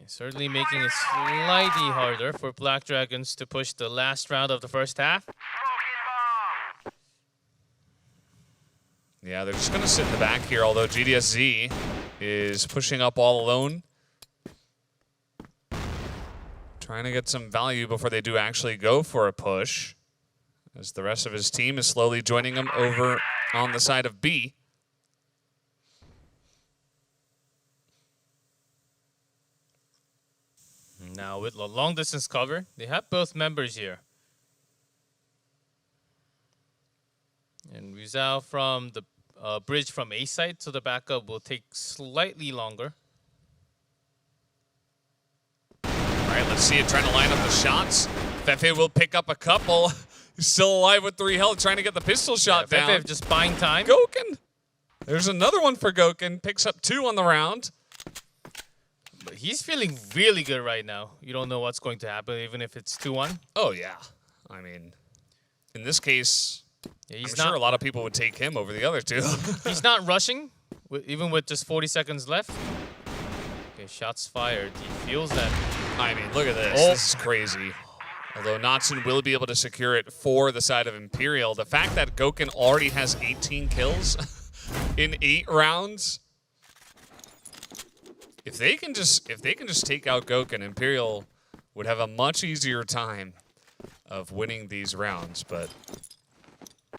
Certainly making it slightly harder for Black Dragons to push the last round of the first half. Yeah, they're just going to sit in the back here, although GDSZ is pushing up all alone. trying to get some value before they do actually go for a push, as the rest of his team is slowly joining him over on the side of B. Now with the long distance cover, they have both members here. And Rizal from the bridge from A side to the backup will take slightly longer. All right, let's see it trying to line up the shots. Fefe will pick up a couple. He's still alive with 3 health, trying to get the pistol shot down. Fefe just buying time. Goken. There's another one for Goken. Picks up 2 on the round. But he's feeling really good right now. You don't know what's going to happen, even if it's 2-1. Oh, yeah. I mean, in this case, Yeah, I'm sure a lot of people would take him over the other 2. He's not rushing, even with just 40 seconds left. Okay, shots fired. He feels that. I mean, look at this. Oh. This is crazy. Although Natsun will be able to secure it for the side of Imperial. The fact that Goken already has 18 kills in 8 rounds. If they can just take out Goken, Imperial would have a much easier time of winning these rounds. But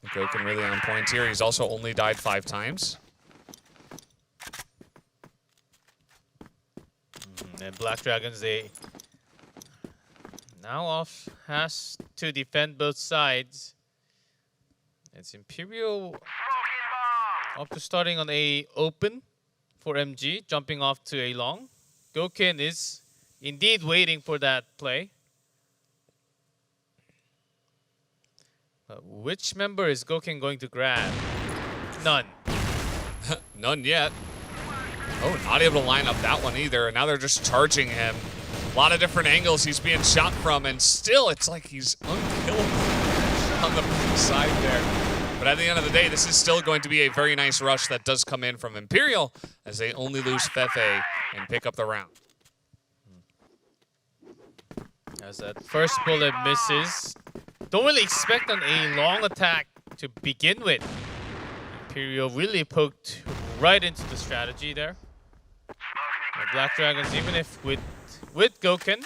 Goken really on point here. He's also only died 5 times. And Black Dragons, they now off has to defend both sides. It's Imperial up to starting on a open for MG, jumping off to a long. Goken is indeed waiting for that play. Which member is Goken going to grab? None. None yet. Oh, not able to line up that one either. And now they're just charging him. A lot of different angles he's being shot from, and still it's like he's unkillable on the side there. But at the end of the day, this is still going to be a very nice rush that does come in from Imperial as they only lose Fefe and pick up the round. As that first bullet misses. Don't really expect a long attack to begin with. Imperial really poked right into the strategy there. The Black Dragons, even if with Goken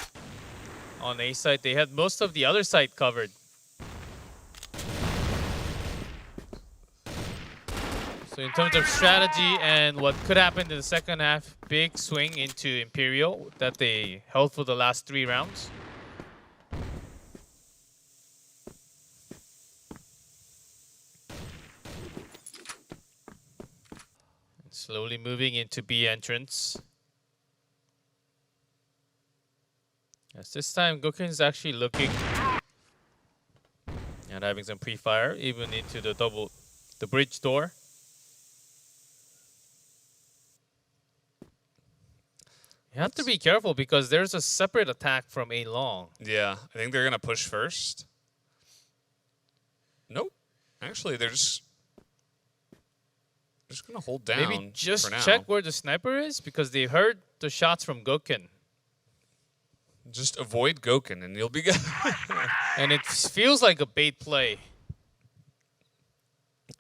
on A side, they had most of the other side covered. So in terms of strategy and what could happen in the second half, big swing into Imperial that they held for the last 3 rounds. Slowly moving into B entrance. Yes, this time Goken's actually looking and having some pre-fire even into the bridge door. You have to be careful because there's a separate attack from A long. Yeah, I think they're gonna push first. Nope. Actually, they're just gonna hold down. Maybe just for now. check where the sniper is because they heard the shots from Goken. Just avoid Goken and you'll be good. And it feels like a bait play.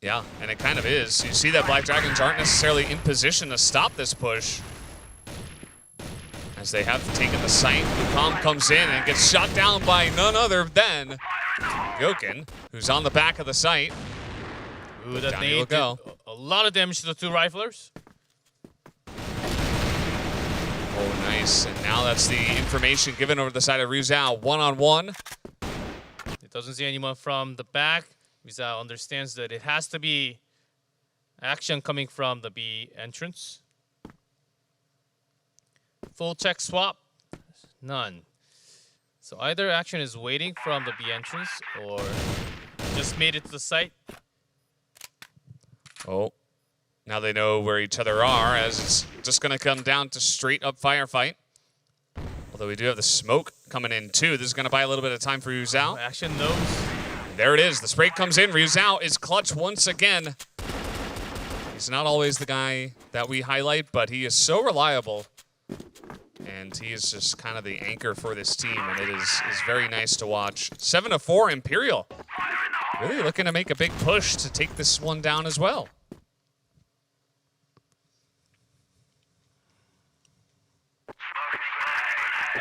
Yeah, and it kind of is. You see that Black Dragons aren't necessarily in position to stop this push, as they have taken the site. Lukam comes in and gets shot down by none other than Goken, who's on the back of the site. Ooh, that Down he will nade go. did a lot of damage to the 2 riflers. Oh, nice. And now that's the information given over the side of Rizal. 1-on-1. It doesn't see anyone from the back. Rizal understands that it has to be action coming from the B entrance. Full check swap. None. So either action is waiting from the B entrance or just made it to the site. Oh, now they know where each other are, as it's just going to come down to straight up firefight. Although we do have the smoke coming in too. This is going to buy a little bit of time for Rizal. Action knows. There it is. The spray comes in. Rizal is clutch once again. He's not always the guy that we highlight, but he is so reliable. And he is just kind of the anchor for this team, and it is very nice to watch. 7-4 Imperial. Really looking to make a big push to take this one down as well.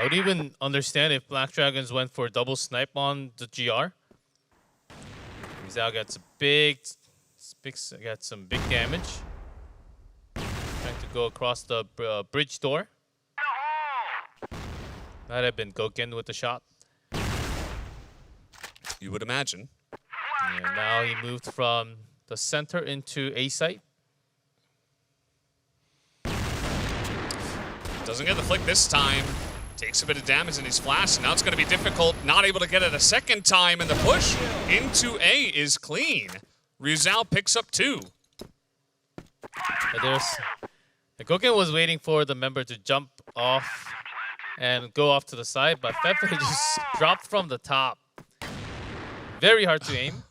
I would even understand if Black Dragons went for a double snipe on the GR. Rizal gets some big damage. Trying to go across the bridge door. Might have been Goken with the shot. You would imagine. And now he moved from the center into A site. Doesn't get the flick this time. Takes a bit of damage and he's flashed. Now it's going to be difficult. Not able to get it a second time. And the push into A is clean. Rizal picks up 2. Goken was waiting for the member to jump off and go off to the side, but Fefe just dropped from the top. Very hard to aim.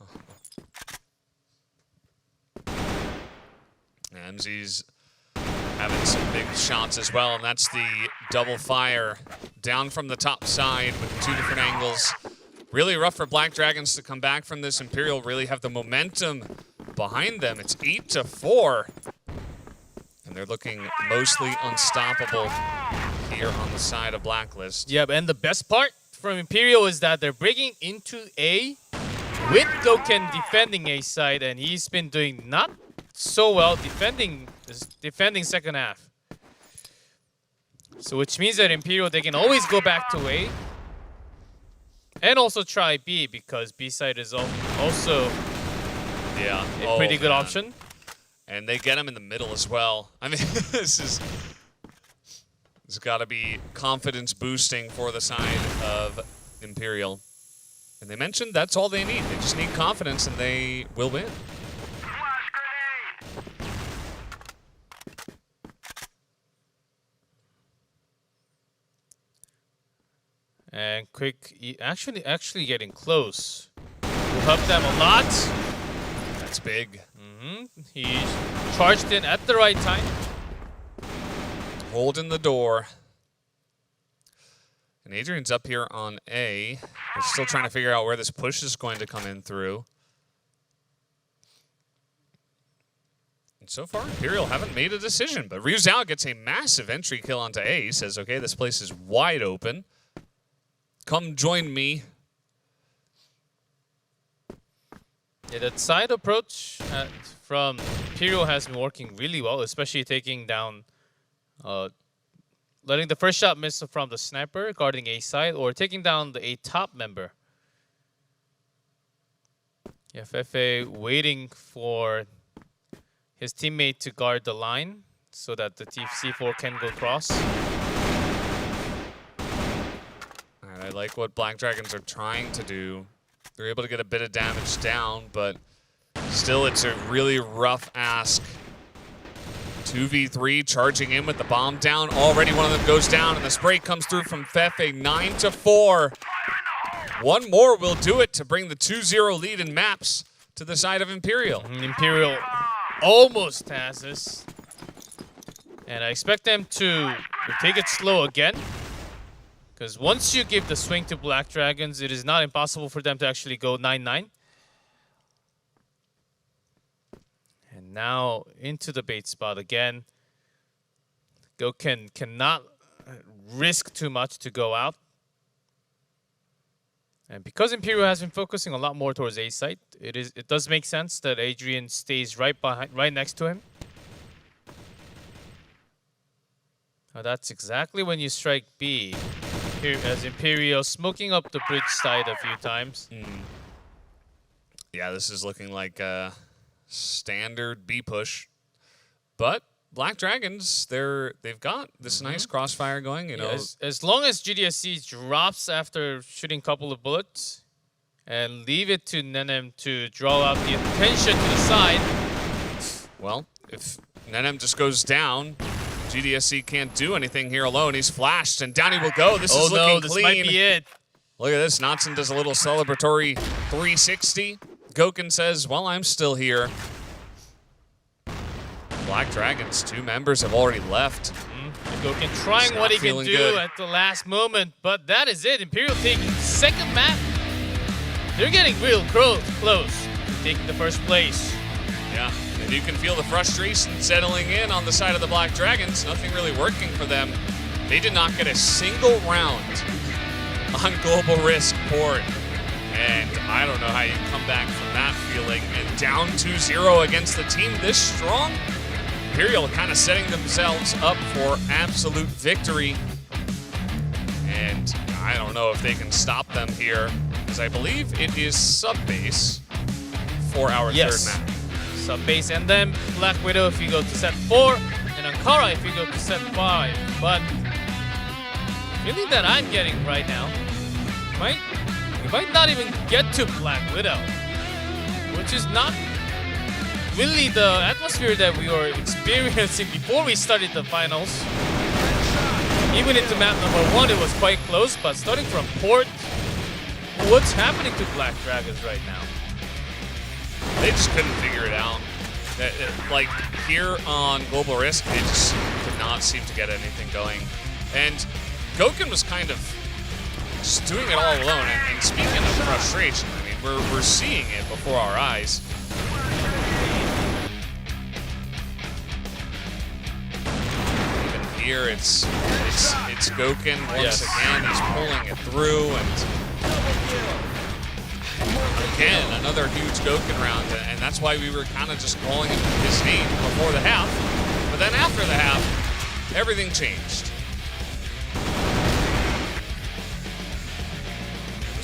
MZ's having some big shots as well, and that's the double fire down from the top side with 2 different angles. Really rough for Black Dragons to come back from this. Imperial really have the momentum behind them. It's 8-4. And they're looking mostly unstoppable here on the side of Blacklist. Yeah, and the best part from Imperial is that they're breaking into A with Goken defending A side, and he's been doing not so well defending second half. So which means that Imperial, they can always go back to A and also try B, because B side is also a pretty good option. And they get him in the middle as well. I mean, this got to be confidence boosting for the side of Imperial. And they mentioned that's all they need. They just need confidence and they will win. And Quick actually getting close. Will help them a lot. That's big. He charged in at the right time. Holding the door. And Adrian's up here on A. They're still trying to figure out where this push is going to come in through. And so far, Imperial haven't made a decision, but Ryu Zhao gets a massive entry kill onto A. He says, okay, this place is wide open. Come join me. Yeah, that side approach from Imperial has been working really well, especially taking down, letting the first shot miss from the sniper guarding A side, or taking down the A top member. Yeah, Fefe waiting for his teammate to guard the line so that the C4 can go cross. And I like what Black Dragons are trying to do. They're able to get a bit of damage down, but still it's a really rough ask. 2v3 charging in with the bomb down. Already one of them goes down, and the spray comes through from Fefe. 9-4. One more will do it to bring the 2-0 lead in maps to the side of Imperial. Imperial almost has this. And I expect them to take it slow again. Because once you give the swing to Black Dragons, it is not impossible for them to actually go 9-9. And now into the bait spot again. Goken cannot risk too much to go out. And because Imperial has been focusing a lot more towards A site, it does make sense that Adrian stays right next to him. Now that's exactly when you strike B. As Imperial smoking up the bridge side a few times. Yeah, this is looking like a standard B push. But Black Dragons, they've got this nice crossfire going. You know, as long as GDSC drops after shooting a couple of bullets and leave it to Nenem to draw out the attention to the side. Well, if Nenem just goes down, GDSC can't do anything here alone. He's flashed, and down he will go. This is looking this clean. might be it. Look at this. Natsun does a little celebratory 360. Goken says, well, I'm still here. Black Dragons, 2 members have already left. Goken trying what he can do good at the last moment, but that is it. Imperial taking second map. They're getting real close to taking the first place. Yeah, and you can feel the frustration settling in on the side of the Black Dragons. Nothing really working for them. They did not get a single round on Global Risk port. And I don't know how you come back from that feeling. And down 2-0 against the team this strong. Imperial kind of setting themselves up for absolute victory. And I don't know if they can stop them here, because I believe it is sub-base for our third map. Sub-base, and then Black Widow if you go to set 4, and Ankara if you go to set 5. But the feeling that I'm getting right now, we might not even get to Black Widow, which is not really the atmosphere that we were experiencing before we started the finals. Even into map number 1, it was quite close, but starting from port, what's happening to Black Dragons right now? They just couldn't figure it out. Like here on Global Risk, they just could not seem to get anything going. And Goken was kind of just doing it all alone. And speaking of frustration, I mean, we're seeing it before our eyes. Even here, it's Goken once again. He's pulling it through, and again another huge Goken round. And that's why we were kind of just calling his name before the half. But then after the half, everything changed.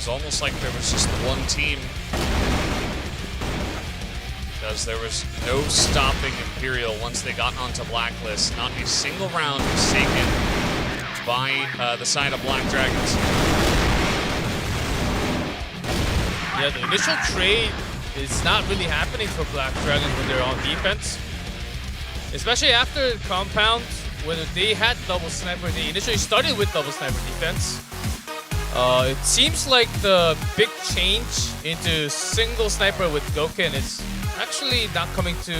Almost like there was just the one team, because there was no stopping Imperial once they got onto Blacklist. Not a single round was taken by the side of Black Dragons. Yeah, the initial trade is not really happening for Black Dragons when they're on defense. Especially after Compound, when they had double sniper, they initially started with double sniper defense. It seems like the big change into single sniper with Goken is actually not coming to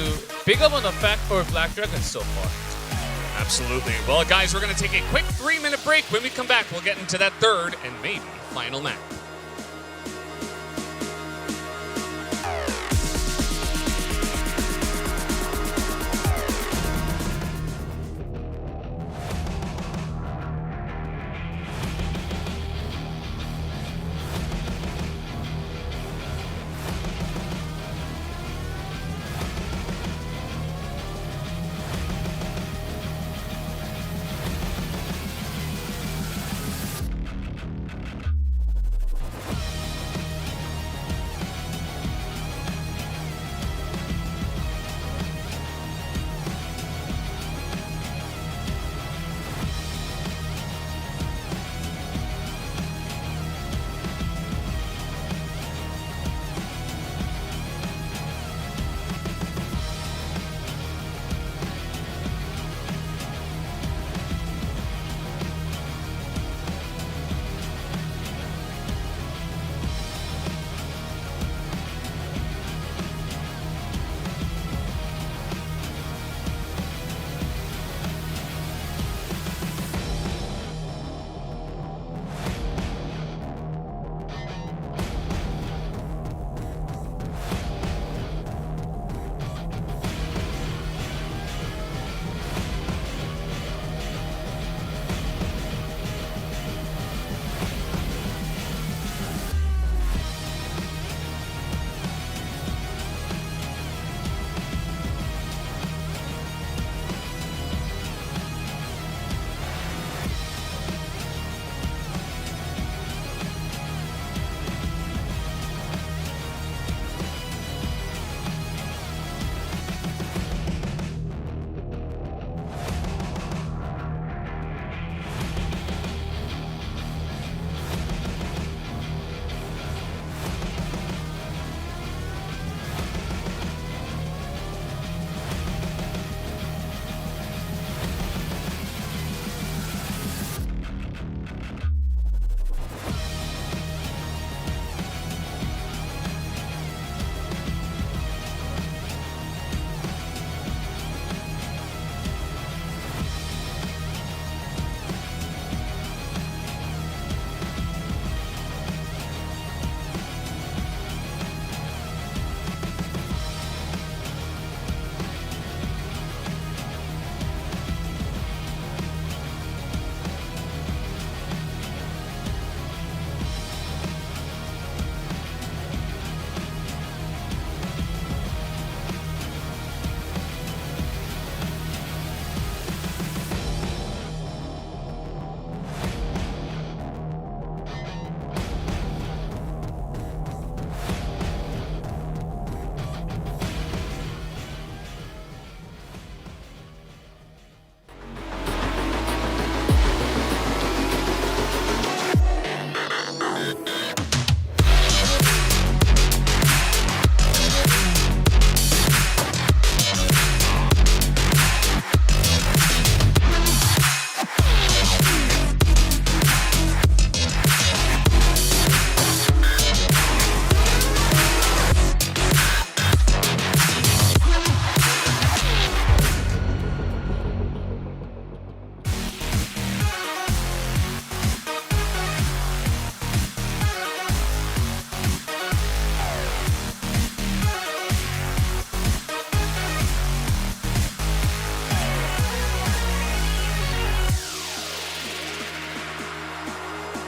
big of an effect for Black Dragons so far. Absolutely. Well, guys, we're going to take a quick 3-minute break. When we come back, we'll get into that third and maybe final map.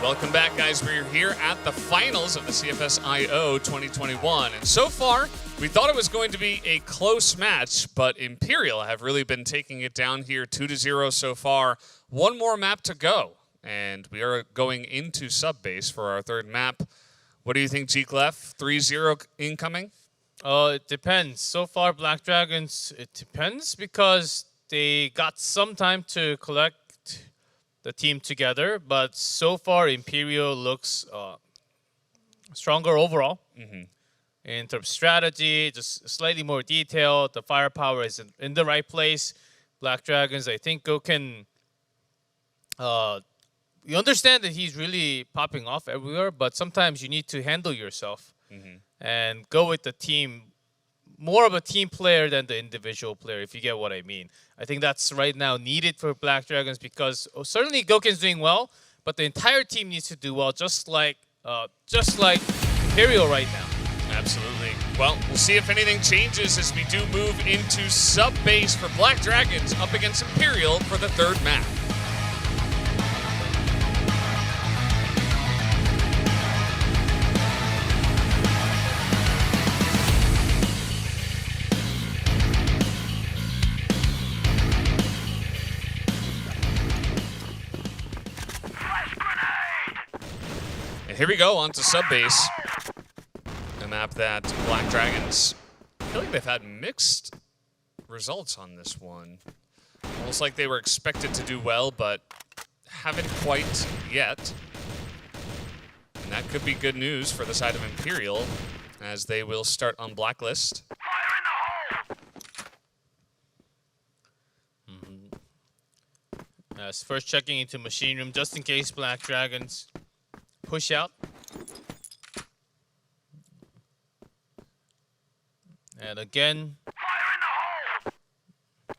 Welcome back, guys. We're here at the finals of the CFS IO 2021. And so far, we thought it was going to be a close match, but Imperial have really been taking it down here 2-0 so far. One more map to go, and we are going into sub-base for our third map. What do you think, G-Clef? 3-0 incoming? It depends. So far, Black Dragons, it depends because they got some time to collect the team together, but so far Imperial looks stronger overall in terms of strategy, just slightly more detailed. The firepower is in the right place. Black Dragons, I think, Goken, you understand that he's really popping off everywhere, but sometimes you need to handle yourself and go with the team. More of a team player than the individual player, if you get what I mean. I think that's right now needed for Black Dragons because certainly Goken's doing well, but the entire team needs to do well, just like Imperial right now. Absolutely. Well, we'll see if anything changes as we do move into sub-base for Black Dragons up against Imperial for the third map. Here we go, on to sub-base. A map that Black Dragons, I feel like they've had mixed results on this one. Almost like they were expected to do well, but haven't quite yet. And that could be good news for the side of Imperial, as they will start on Blacklist. First checking into Machine Room, just in case Black Dragons push out. And again,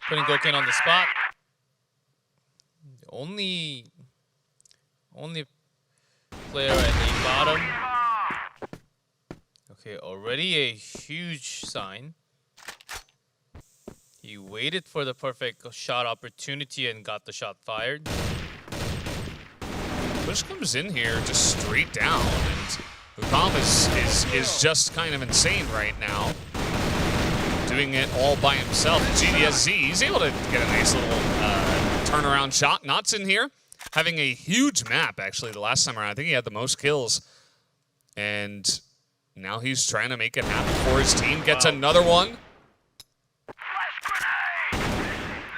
putting Goken on the spot. The only player at the bottom. Okay, already a huge sign. He waited for the perfect shot opportunity and got the shot fired. Push comes in here just straight down, and Lukam is just kind of insane right now. Doing it all by himself. GDSZ, he's able to get a nice little turnaround shot. Knott's in here, having a huge map, actually, the last time around. I think he had the most kills. And now he's trying to make it happen for his team. Gets another one.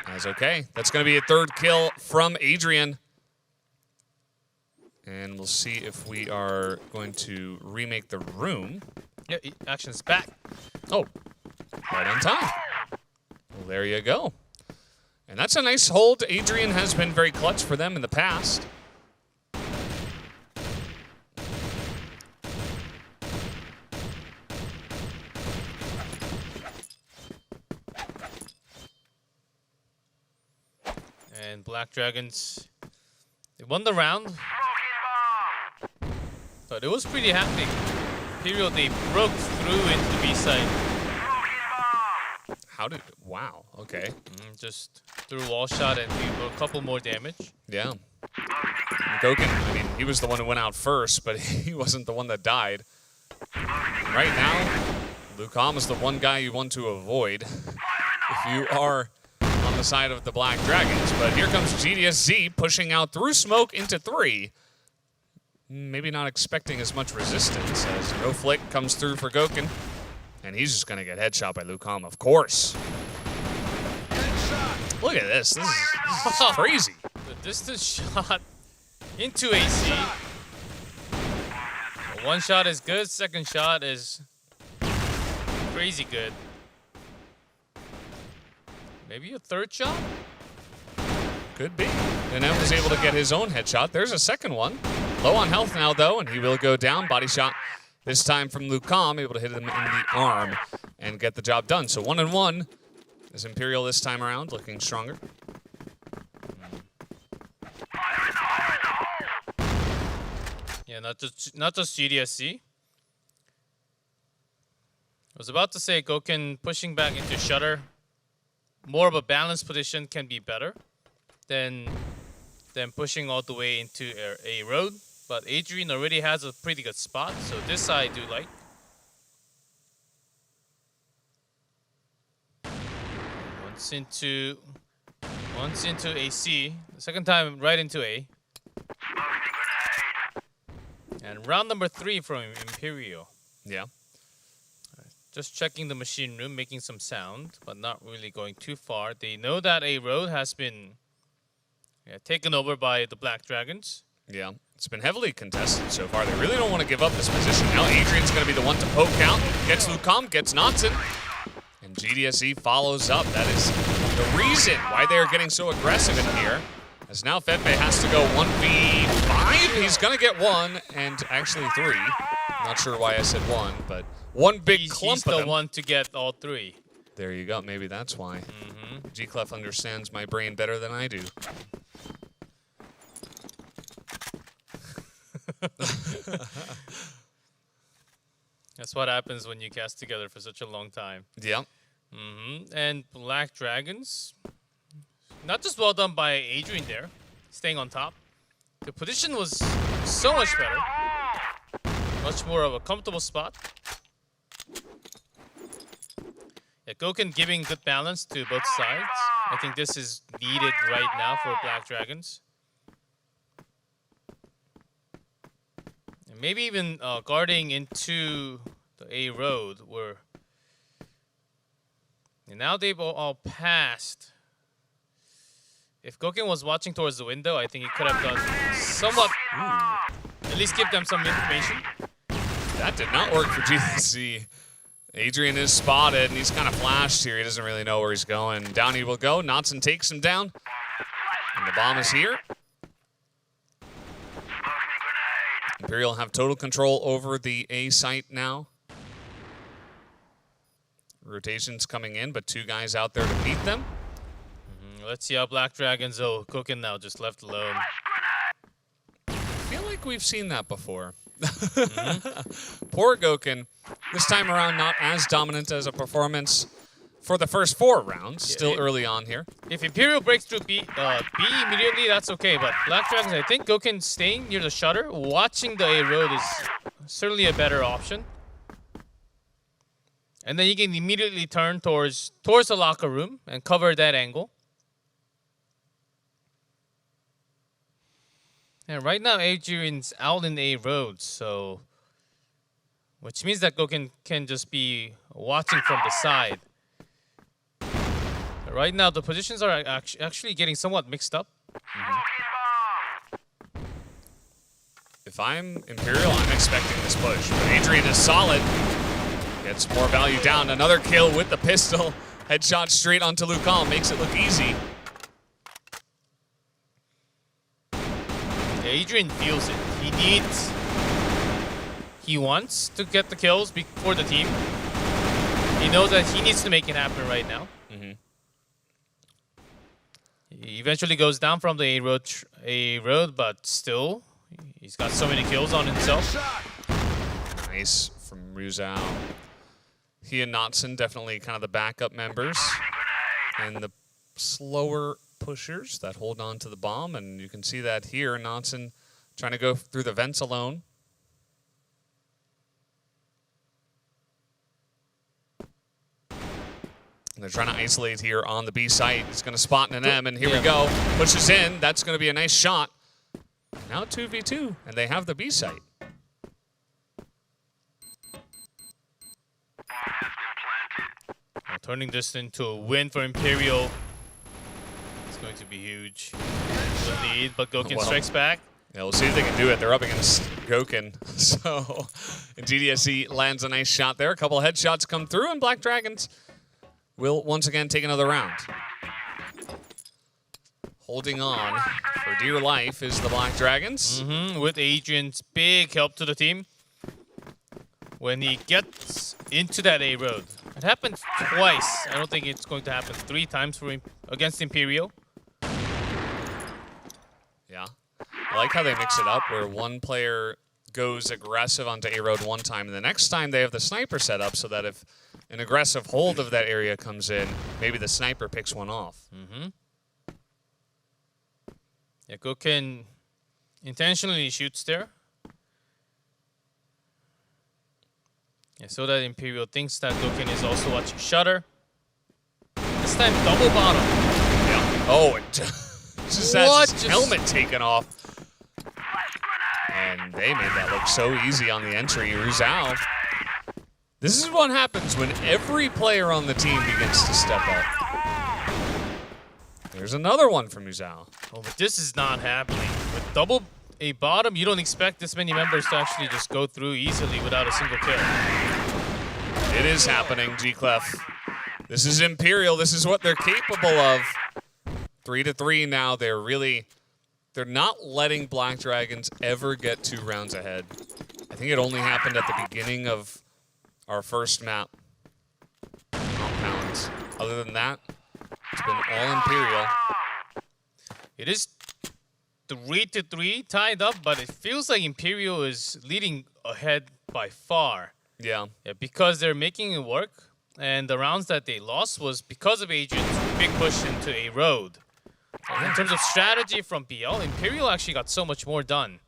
That's okay. That's going to be a third kill from Adrian. And we'll see if we are going to remake the room. Yeah, action's back. Oh, right on time. Well, there you go. And that's a nice hold. Adrian has been very clutch for them in the past. And Black Dragons, they won the round. But it was pretty happening. Imperial, they broke through into the B side. How did... Wow, okay. Just threw wall shot and do a couple more damage. Yeah. Goken, I mean, he was the one who went out first, but he wasn't the one that died. Right now, Lukam is the one guy you want to avoid if you are on the side of the Black Dragons. But here comes GDSZ pushing out through smoke into 3. Maybe not expecting as much resistance as No Flick comes through for Goken. And he's just going to get headshot by Lukam, of course. Look at this. This is crazy. The distance shot into AC. One shot is good. Second shot is crazy good. Maybe a third shot? Could be. And Em was able to get his own headshot. There's a second one. Low on health now, though, and he will go down. Body shot this time from Lukam, able to hit him in the arm and get the job done. So 1-1 is Imperial this time around, looking stronger. Yeah, not just GDSC. I was about to say Goken pushing back into Shutter. More of a balanced position can be better than pushing all the way into a road. but Adrian already has a pretty good spot, so this I do like. Once into AC, the second time right into A. And round number 3 from Imperial. Yeah. Just checking the machine room, making some sound, but not really going too far. They know that A road has been taken over by the Black Dragons. Yeah. It's been heavily contested so far. They really don't want to give up this position. Now Adrian's going to be the one to poke out. Gets Lucom, gets Notson. And GDSE follows up. That is the reason why they're getting so aggressive in here. As now Fefe has to go 1v5. He's going to get 1 and actually 3. Not sure why I said 1, but one big clump He's of the them. one to get all 3. There you go. Maybe that's why. G-Clef understands my brain better than I do. That's what happens when you cast together for such a long time. Yep. And Black Dragons, not just well done by Adrian there, staying on top. The position was so much better. Much more of a comfortable spot. Yeah, Goken giving good balance to both sides. I think this is needed right now for Black Dragons. And maybe even guarding into the A road where... And now they've all passed. If Goken was watching towards the window, I think he could have done somewhat... At least give them some information. That did not work for GDC. Adrian is spotted, and he's kind of flashed here. He doesn't really know where he's going. Down he will go. Notson takes him down. And the bomb is here. Imperial have total control over the A site now. Rotations coming in, but 2 guys out there to beat them. Let's see how Black Dragons, Goken now just left alone. I feel like we've seen that before. Poor Goken. This time around, not as dominant as a performance for the first 4 rounds. Still early on here. If Imperial breaks through B immediately, that's okay. But Black Dragons, I think Goken staying near the shutter, watching the A road is certainly a better option. And then you can immediately turn towards the locker room and cover that angle. And right now, Adrian's out in A road, so... Which means that Goken can just be watching from the side. But right now, the positions are actually getting somewhat mixed up. If I'm Imperial, I'm expecting this push. But Adrian is solid. Gets more value down. Another kill with the pistol. Headshot straight onto Lucom. Makes it look easy. Adrian feels it. He wants to get the kills for the team. He knows that he needs to make it happen right now. He eventually goes down from the A road, but still, he's got so many kills on himself. Nice from Ruzao. He and Notson definitely kind of the backup members. And the slower pushers that hold on to the bomb. And you can see that here. Notson trying to go through the vents alone. And they're trying to isolate here on the B site. He's going to spot an M, and here we go. Pushes in. That's going to be a nice shot. Now 2v2, and they have the B site. Well, turning this into a win for Imperial. It's going to be huge. The lead, but Goken strikes back. Yeah, we'll see if they can do it. They're up against Goken. So, and GDSE lands a nice shot there. A couple of headshots come through, and Black Dragons will once again take another round. Holding on for dear life is the Black Dragons. With Adrian's big help to the team. When he gets into that A road. It happened twice. I don't think it's going to happen 3 times for against Imperial. Yeah. I like how they mix it up where one player goes aggressive onto A road one time, and the next time they have the sniper set up so that if an aggressive hold of that area comes in, maybe the sniper picks one off. Yeah, Goken intentionally shoots there, Yeah, so that Imperial thinks that Dokken is also watching Shutter. This time, double bottom. Yeah. Oh, it just has his helmet taken off. And they made that look so easy on the entry. Ruzao. This is what happens when every player on the team begins to step up. There's another one from Ruzao. Oh, but this is not happening. With double a bottom, you don't expect this many members to actually just go through easily without a single kill. It is happening, G-Clef. This is Imperial. This is what they're capable of. 3-3 now. They're not letting Black Dragons ever get 2 rounds ahead. I think it only happened at the beginning of our first map. Compounds. Other than that, it's been all Imperial. It is 3-3 tied up, but it feels like Imperial is leading ahead by far. Yeah. Yeah, because they're making it work, and the rounds that they lost was because of Adrian's big push into a road. In terms of strategy from BL, Imperial actually got so much more done.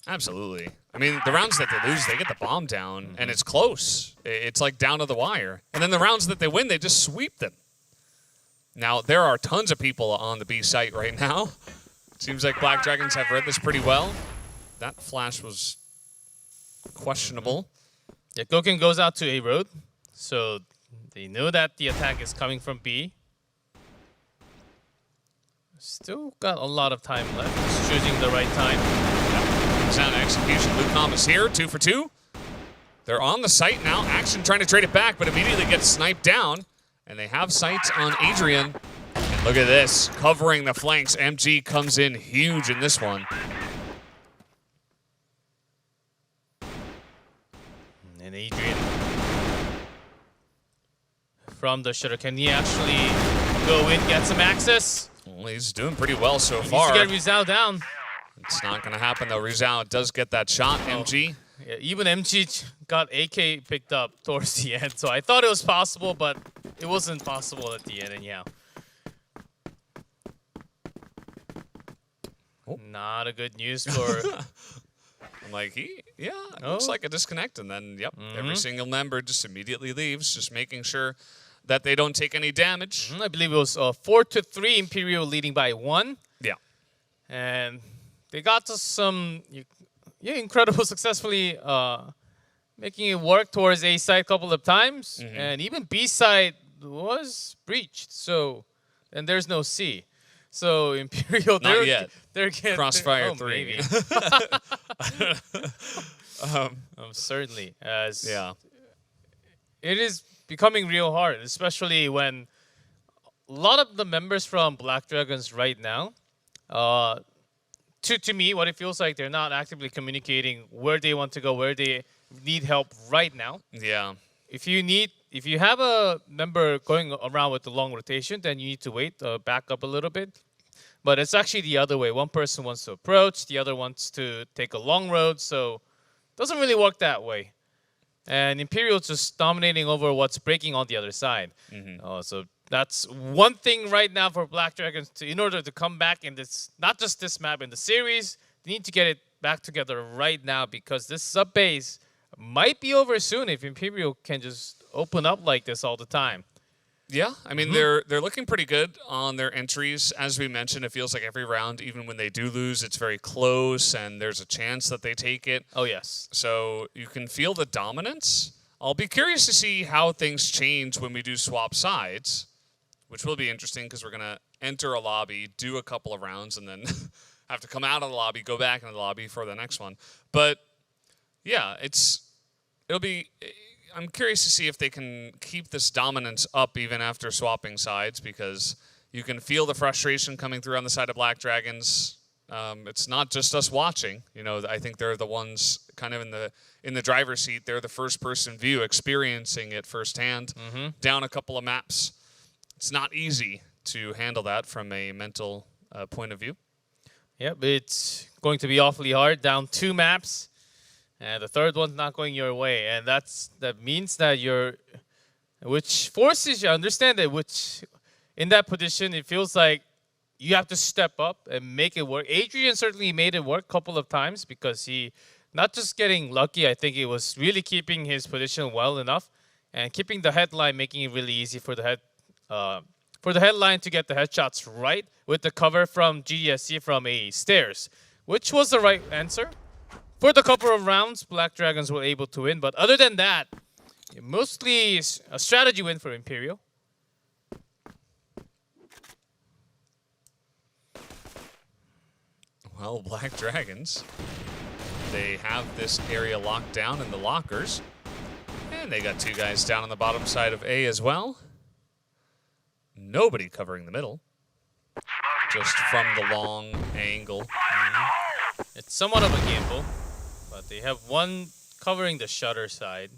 Absolutely. I mean, the rounds that they lose, they get the bomb down, and it's close. It's like down to the wire. And then the rounds that they win, they just sweep them. Now, there are tons of people on the B site right now. Seems like Black Dragons have read this pretty well. That flash was questionable. Yeah, Goken goes out to A road, so they know that the attack is coming from B. Still got a lot of time left. Just choosing the right time. Yep. Sound execution. Lukenom is here, 2 for 2. They're on the site now. Action trying to trade it back, but immediately gets sniped down. And they have sights on Adrian. And look at this, covering the flanks. MG comes in huge in this one. And Adrian from the shutter. Can he actually go in, get some access? Well, he's doing pretty well so He far. needs to get Rizal down. It's not going to happen, though. Rizal does get that shot, MG. Yeah, even MG got AK picked up towards the end, so I thought it was possible, but it wasn't possible at the end, and yeah. Oh. Not a good news for... I'm like, looks like a disconnect, and then, yep, every single member just immediately leaves, just making sure that they don't take any damage. I believe it was 4-3, Imperial leading by 1. Yeah. And they got to some incredible successfully making it work towards A side a couple of times. And even B side was breached. So, and there's no C. So Imperial, Not yet. They're getting Crossfire 3. Maybe. Certainly, as it is becoming real hard, especially when a lot of the members from Black Dragons right now, to me, what it feels like, they're not actively communicating where they want to go, where they need help right now. Yeah. If you have a member going around with the long rotation, then you need to wait, back up a little bit. But it's actually the other way. One person wants to approach, the other wants to take a long road, so it doesn't really work that way. And Imperial's just dominating over what's breaking on the other side. So that's one thing right now for Black Dragons in order to come back in this, not just this map, in the series, they need to get it back together right now because this sub base might be over soon if Imperial can just open up like this all the time. Yeah, I mean, they're looking pretty good on their entries. As we mentioned, it feels like every round, even when they do lose, it's very close, and there's a chance that they take it. Oh, yes. So you can feel the dominance. I'll be curious to see how things change when we do swap sides, which will be interesting because we're going to enter a lobby, do a couple of rounds, and then have to come out of the lobby, go back into the lobby for the next one. But, yeah, it'll be... I'm curious to see if they can keep this dominance up even after swapping sides because you can feel the frustration coming through on the side of Black Dragons. It's not just us watching. You know, I think they're the ones kind of in the driver's seat. They're the first-person view, experiencing it firsthand, down a couple of maps. It's not easy to handle that from a mental point of view. Yep, it's going to be awfully hard. Down 2 maps. And the third one's not going your way, and that means that which forces you to understand that in that position, it feels like you have to step up and make it work. Adrian certainly made it work a couple of times because he not just getting lucky, I think it was really keeping his position well enough and keeping the headline, making it really easy for the headline to get the headshots right with the cover from GDSC from a stairs, which was the right answer. For the couple of rounds, Black Dragons were able to win, but other than that, mostly a strategy win for Imperial. Well, Black Dragons, they have this area locked down in the lockers. And they got 2 guys down on the bottom side of A as well. Nobody covering the middle. Just from the long angle. It's somewhat of a gamble, but they have one covering the shutter side.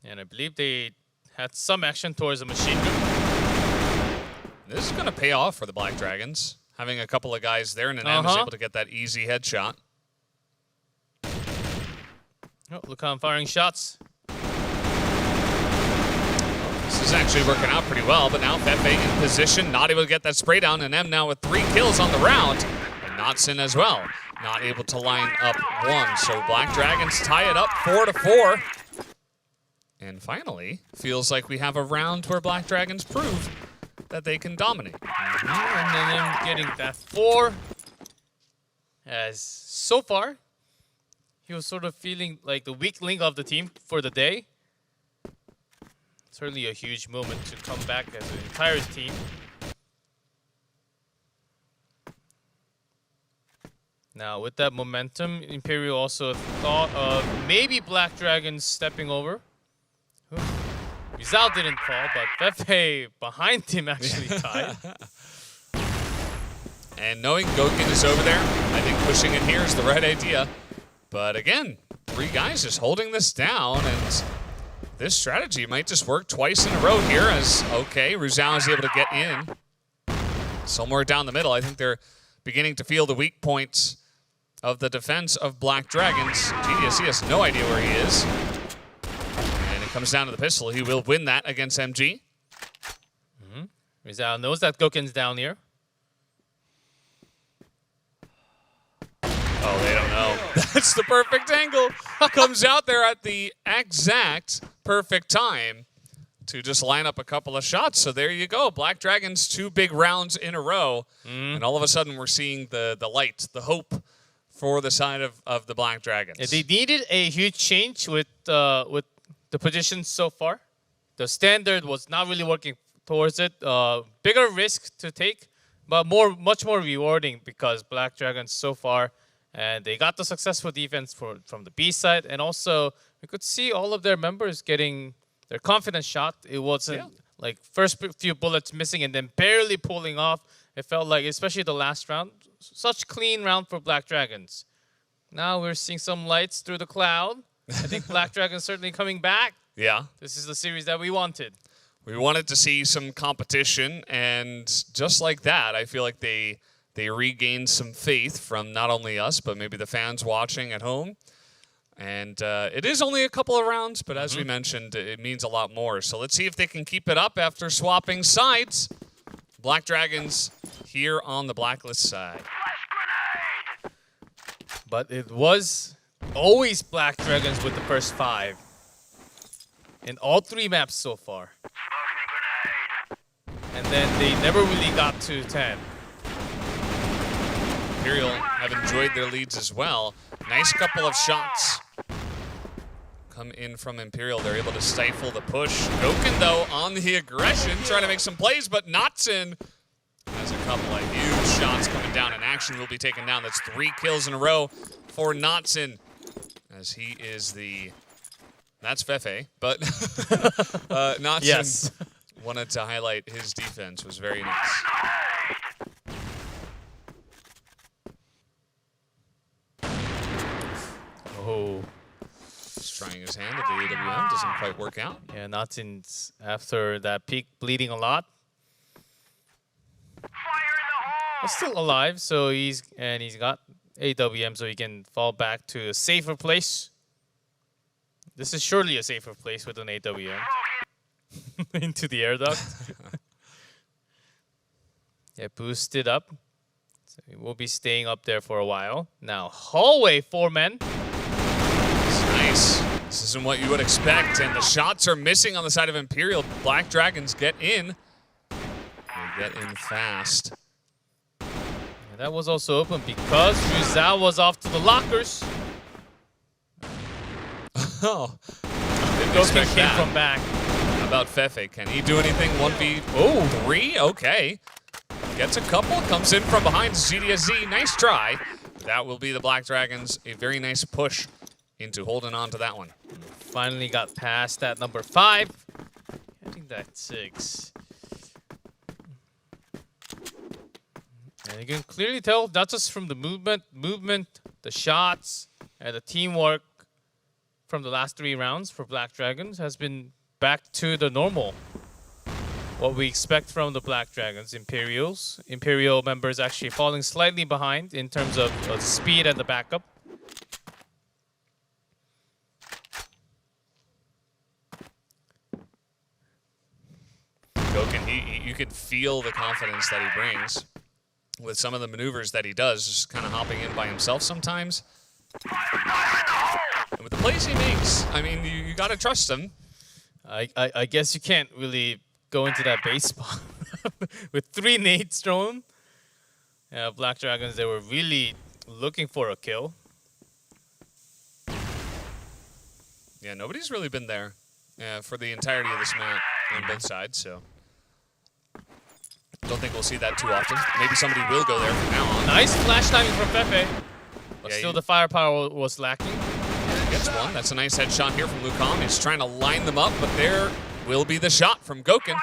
And I believe they had some action towards the machine gun. This is going to pay off for the Black Dragons. Having a couple of guys there, and then M is able to get that easy headshot. Oh, Lucan firing shots. This is actually working out pretty well, but now Fefe in position, not able to get that spray down, and M now with 3 kills on the round. And Notson as well, not able to line up 1. So Black Dragons tie it up 4-4. And finally, feels like we have a round where Black Dragons prove that they can dominate. And then him getting that 4. As so far, he was sort of feeling like the weak link of the team for the day. Certainly a huge moment to come back as an entire team. Now, with that momentum, Imperial also thought of maybe Black Dragons stepping over. Rizal didn't fall, but Fefe behind him actually tied. And knowing Gokin is over there, I think pushing in here is the right idea. But again, 3 guys just holding this down, and this strategy might just work twice in a row here as, okay, Rizal is able to get in. Somewhere down the middle, I think they're beginning to feel the weak points of the defense of Black Dragons. GDSC has no idea where he is. And it comes down to the pistol. He will win that against MG. Rizal knows that Gokin's down here. Oh, they don't know. That's the perfect angle. Comes out there at the exact perfect time to just line up a couple of shots. So there you go. Black Dragons, 2 big rounds in a row. And all of a sudden we're seeing the light, the hope for the side of the Black Dragons. Yeah, they needed a huge change with the positions so far. The standard was not really working towards it. Bigger risk to take, but much more rewarding because Black Dragons so far, and they got the successful defense from the B side, and also we could see all of their members getting their confidence shot. It wasn't like first few bullets missing and then barely pulling off. It felt like, especially the last round, such clean round for Black Dragons. Now we're seeing some lights through the cloud. I think Black Dragons certainly coming back. Yeah. This is the series that we wanted. We wanted to see some competition, and just like that, I feel like they regained some faith from not only us, but maybe the fans watching at home. And it is only a couple of rounds, but as we mentioned, it means a lot more. So let's see if they can keep it up after swapping sides. Black Dragons here on the Blacklist side. But it was always Black Dragons with the first 5 in all 3 maps so far. And then they never really got to 10. Imperial have enjoyed their leads as well. Nice couple of shots come in from Imperial. They're able to stifle the push. Gokin, though, on the aggression, trying to make some plays, but Notson has a couple of huge shots coming down, and Action will be taken down. That's 3 kills in a row for Notson, as he is the... That's Fefe, but Notson wanted to highlight his defense. Was very nice. Oh. Just trying his hand at the AWM. Doesn't quite work out. Yeah, Notson's after that peak bleeding a lot. But still alive, so he's got AWM, so he can fall back to a safer place. This is surely a safer place with an AWM. Into the air duct. Yeah, boosted up. So he will be staying up there for a while. Now, hallway 4 men. It's nice. This isn't what you would expect, and the shots are missing on the side of Imperial. Black Dragons get in. They get in fast. And that was also open because Rizal was off to the lockers. Oh, didn't Gokin expect came that. from back. How about Fefe? Can he do anything? 1v3? Okay. Gets a couple, comes in from behind GDSZ. Nice try. That will be the Black Dragons. A very nice push into holding on to that one. Finally got past that number 5. I think that's 6. And you can clearly tell, not just from the movement, the shots, and the teamwork from the last 3 rounds for Black Dragons has been back to the normal. What we expect from the Black Dragons. Imperial members actually falling slightly behind in terms of speed and the backup. Gokin, you can feel the confidence that he brings with some of the maneuvers that he does, just kind of hopping in by himself sometimes. And with the plays he makes, I mean, you got to trust him. I guess you can't really go into that base spot with 3 nades thrown. Black Dragons, they were really looking for a kill. Yeah, nobody's really been there for the entirety of this map on both sides, so don't think we'll see that too often. Maybe somebody will go there from now on. Nice flash timing from Fefe. But Yeah, still the firepower was lacking. Gets one. That's a nice headshot here from Lucom. He's trying to line them up, but there will be the shot from Gokin.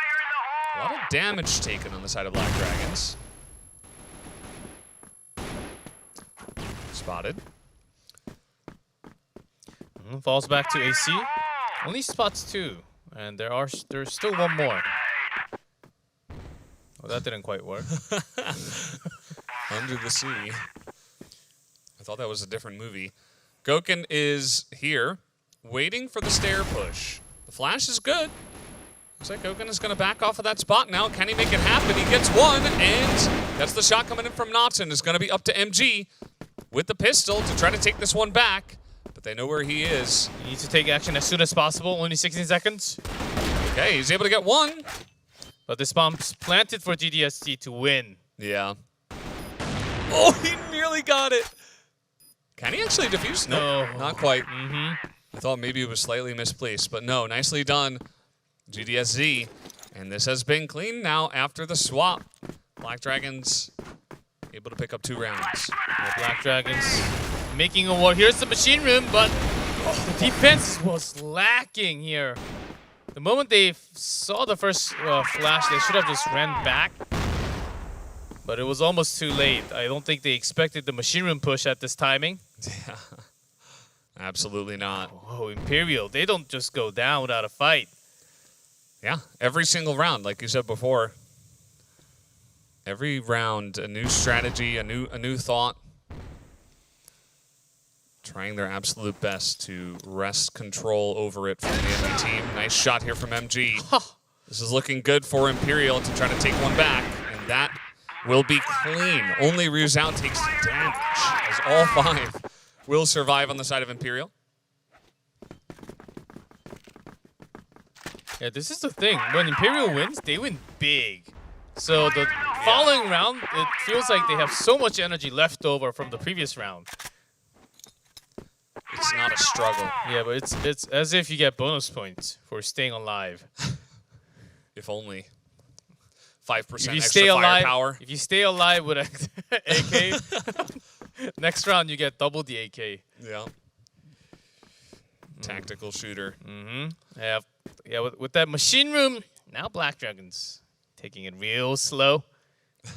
A lot of damage taken on the side of Black Dragons. Spotted. Falls back to AC. Only spots 2. And there's still 1 more. Well, that didn't quite work. Under the Sea. I thought that was a different movie. Gokin is here, waiting for the stair push. The flash is good. Looks like Gokin is going to back off of that spot now. Can he make it happen? He gets one, and that's the shot coming in from Knotson. It's going to be up to MG with the pistol to try to take this one back. But they know where he is. You need to take action as soon as possible. Only 16 seconds. Okay, he's able to get one. But this bomb's planted for GDST to win. Yeah. Oh, he nearly got it. Can he actually defuse? No. Nope, not quite. Mm-hmm. I thought maybe it was slightly misplaced, but no, nicely done, GDSZ. And this has been clean now after the swap. Black Dragons able to pick up 2 rounds. The Black Dragons making a war. Here's the machine room, but the defense was lacking here. The moment they saw the first flash, they should have just ran back. But it was almost too late. I don't think they expected the machine room push at this timing. Yeah, absolutely not. Oh, Imperial, they don't just go down without a fight. Yeah, every single round, like you said before. Every round, a new strategy, a new thought. Trying their absolute best to wrest control over it from the enemy team. Nice shot here from MG. This is looking good for Imperial to try to take one back, and that will be clean. Only Ryuzao takes damage, as all 5 will survive on the side of Imperial. Yeah, this is the thing. When Imperial wins, they win big. So the following round, it feels like they have so much energy left over from the previous round. It's not a struggle. Yeah, but it's as if you get bonus points for staying alive. If only. 5% If you extra stay alive, firepower. if you stay alive with an AK, next round you get double the AK. Yeah. Tactical shooter. Yeah. With that machine room, now Black Dragons taking it real slow,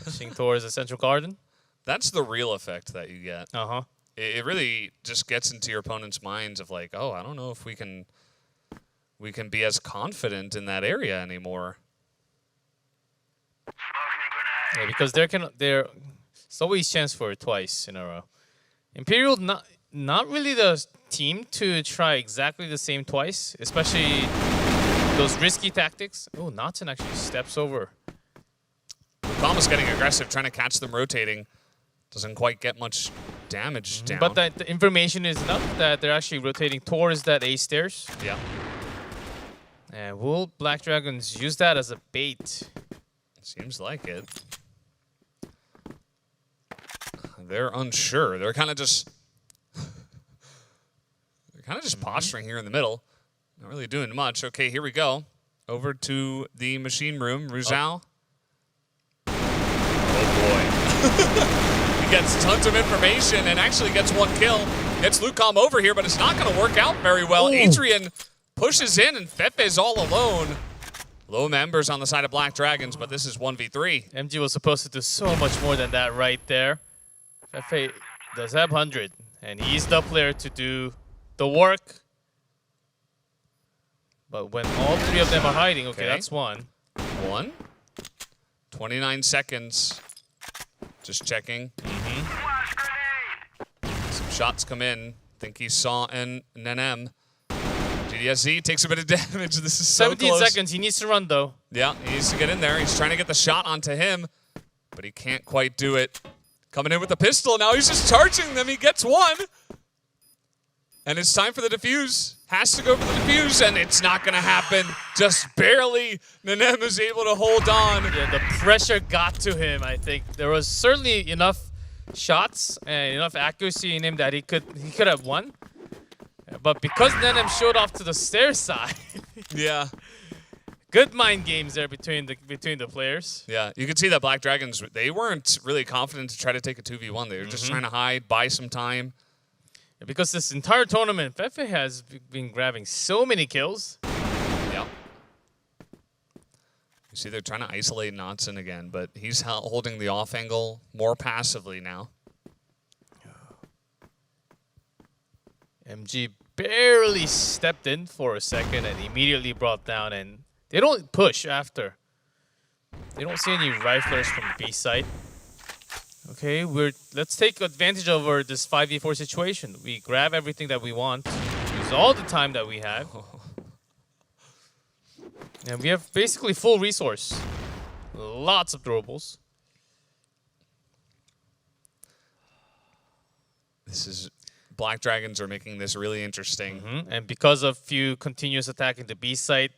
pushing towards the central garden. That's the real effect that you get. Uh-huh. It really just gets into your opponent's minds of like, oh, I don't know if we can be as confident in that area anymore. Yeah, because it's always chance for it twice in a row. Imperial not really the team to try exactly the same twice, especially those risky tactics. Oh, Knotson actually steps over. Kama's getting aggressive, trying to catch them rotating. doesn't quite get much damage down. But the information is enough that they're actually rotating towards that A stairs. Yeah. And will Black Dragons use that as a bait? Seems like it. They're unsure. They're kind of just posturing here in the middle. Not really doing much. Okay, here we go. Over to the machine room. Ruzhao. Oh boy. He gets tons of information and actually gets one kill. Gets Lucom over here, but it's not going to work out very well. Ooh. Adrian pushes in and Fefe's all alone. Low members on the side of Black Dragons, but this is 1v3. MG was supposed to do so much more than that right there. Fefe does have 100, and he's the player to do the work. But when all three of them are hiding, okay, that's one. 29 seconds. Just checking. Some shots come in. Think he saw an NM. GDSZ takes a bit of damage. This is so 17 close. seconds. He needs to run, though. Yeah, he needs to get in there. He's trying to get the shot onto him, but he can't quite do it. Coming in with the pistol. Now he's just charging them. He gets one. And it's time for the defuse. Has to go for the defuse, and it's not going to happen. Just barely. Nanem is able to hold on. Yeah, the pressure got to him, I think. There was certainly enough shots and enough accuracy in him that he could have won. But because Nanem showed off to the stair side, Yeah. good mind games there between the players. Yeah, you can see that Black Dragons, they weren't really confident to try to take a 2v1. They were just trying to hide, buy some time. Because this entire tournament, Fefe has been grabbing so many kills. Yeah. You see they're trying to isolate Knotson again, but he's holding the off angle more passively now. MG barely stepped in for a second and immediately brought down, and they don't push after. They don't see any riflers from the B side. Okay, let's take advantage over this 5v4 situation. We grab everything that we want, use all the time that we have. And we have basically full resource. Lots of throwables. This is Black Dragons are making this really interesting. And because of few continuous attacking the B site,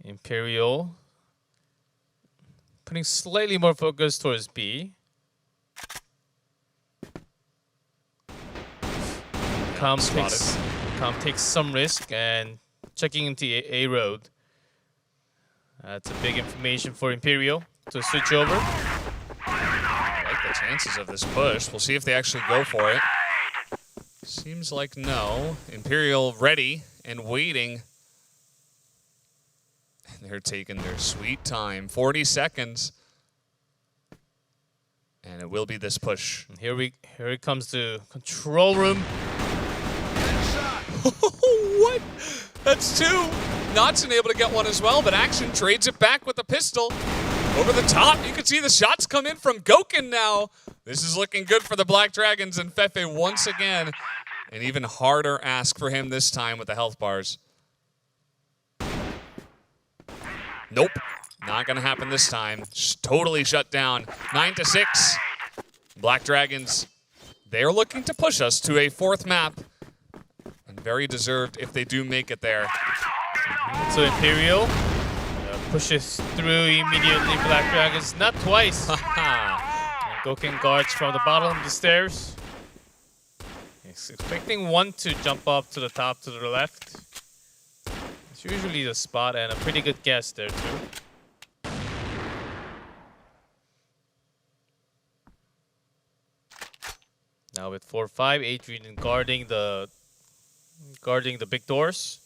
Imperial putting slightly more focus towards B. Com takes some risk and checking into A road. That's a big information for Imperial to switch over. I like the chances of this push. We'll see if they actually go for it. Seems like no. Imperial ready and waiting. And they're taking their sweet time. 40 seconds. And it will be this push. And here it comes to control room. What? That's two. Knotson able to get one as well, but Action trades it back with the pistol. Over the top, you can see the shots come in from Goken now. This is looking good for the Black Dragons, and Fefe once again. An even harder ask for him this time with the health bars. Nope, not gonna happen this time. Totally shut down. 9-6. Black Dragons, they're looking to push us to a fourth map. And very deserved if they do make it there. So Imperial pushes through immediately Black Dragons, not twice. Goken guards from the bottom of the stairs. He's expecting one to jump up to the top to the left. It's usually the spot, and a pretty good guess there too. Now with 4-5, Adrian guarding the big doors.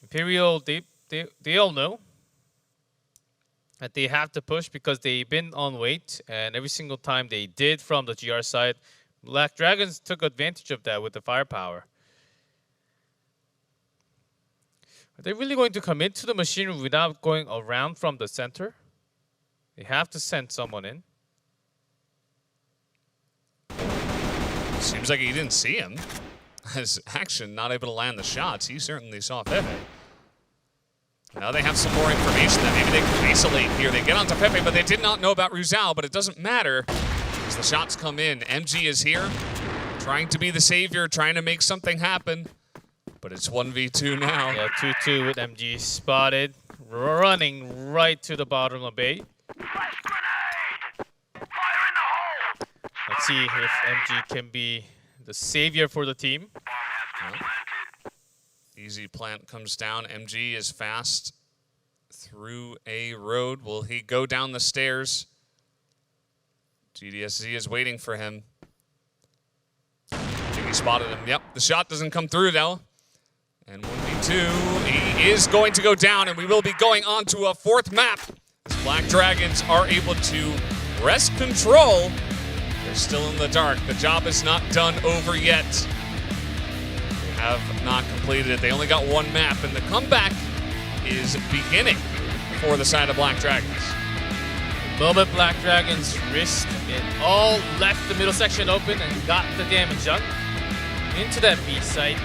Imperial, they all know that they have to push because they've been on wait, and every single time they did from the GR side, Black Dragons took advantage of that with the firepower. Are they really going to come into the machine room without going around from the center? They have to send someone in. Seems like he didn't see him. As Action not able to land the shots, he certainly saw Fefe. Now they have some more information that maybe they can isolate here. They get onto Pepe, but they did not know about Ruzao, but it doesn't matter as the shots come in. MG is here, trying to be the savior, trying to make something happen, but it's 1v2 now. Yeah, 2-2 with MG spotted, running right to the bottom of A. Let's see if MG can be the savior for the team. Easy plant comes down. MG is fast through a road. Will he go down the stairs? GDSZ is waiting for him. I think he spotted him. Yep, the shot doesn't come through though. And 1v2, he is going to go down, and we will be going on to a fourth map. As Black Dragons are able to wrest control. They're still in the dark. The job is not done over yet. They have not completed it. They only got one map, and the comeback is beginning for the side of Black Dragons. The moment Black Dragons risked it all, left the middle section open and got the damage done. Into that B site,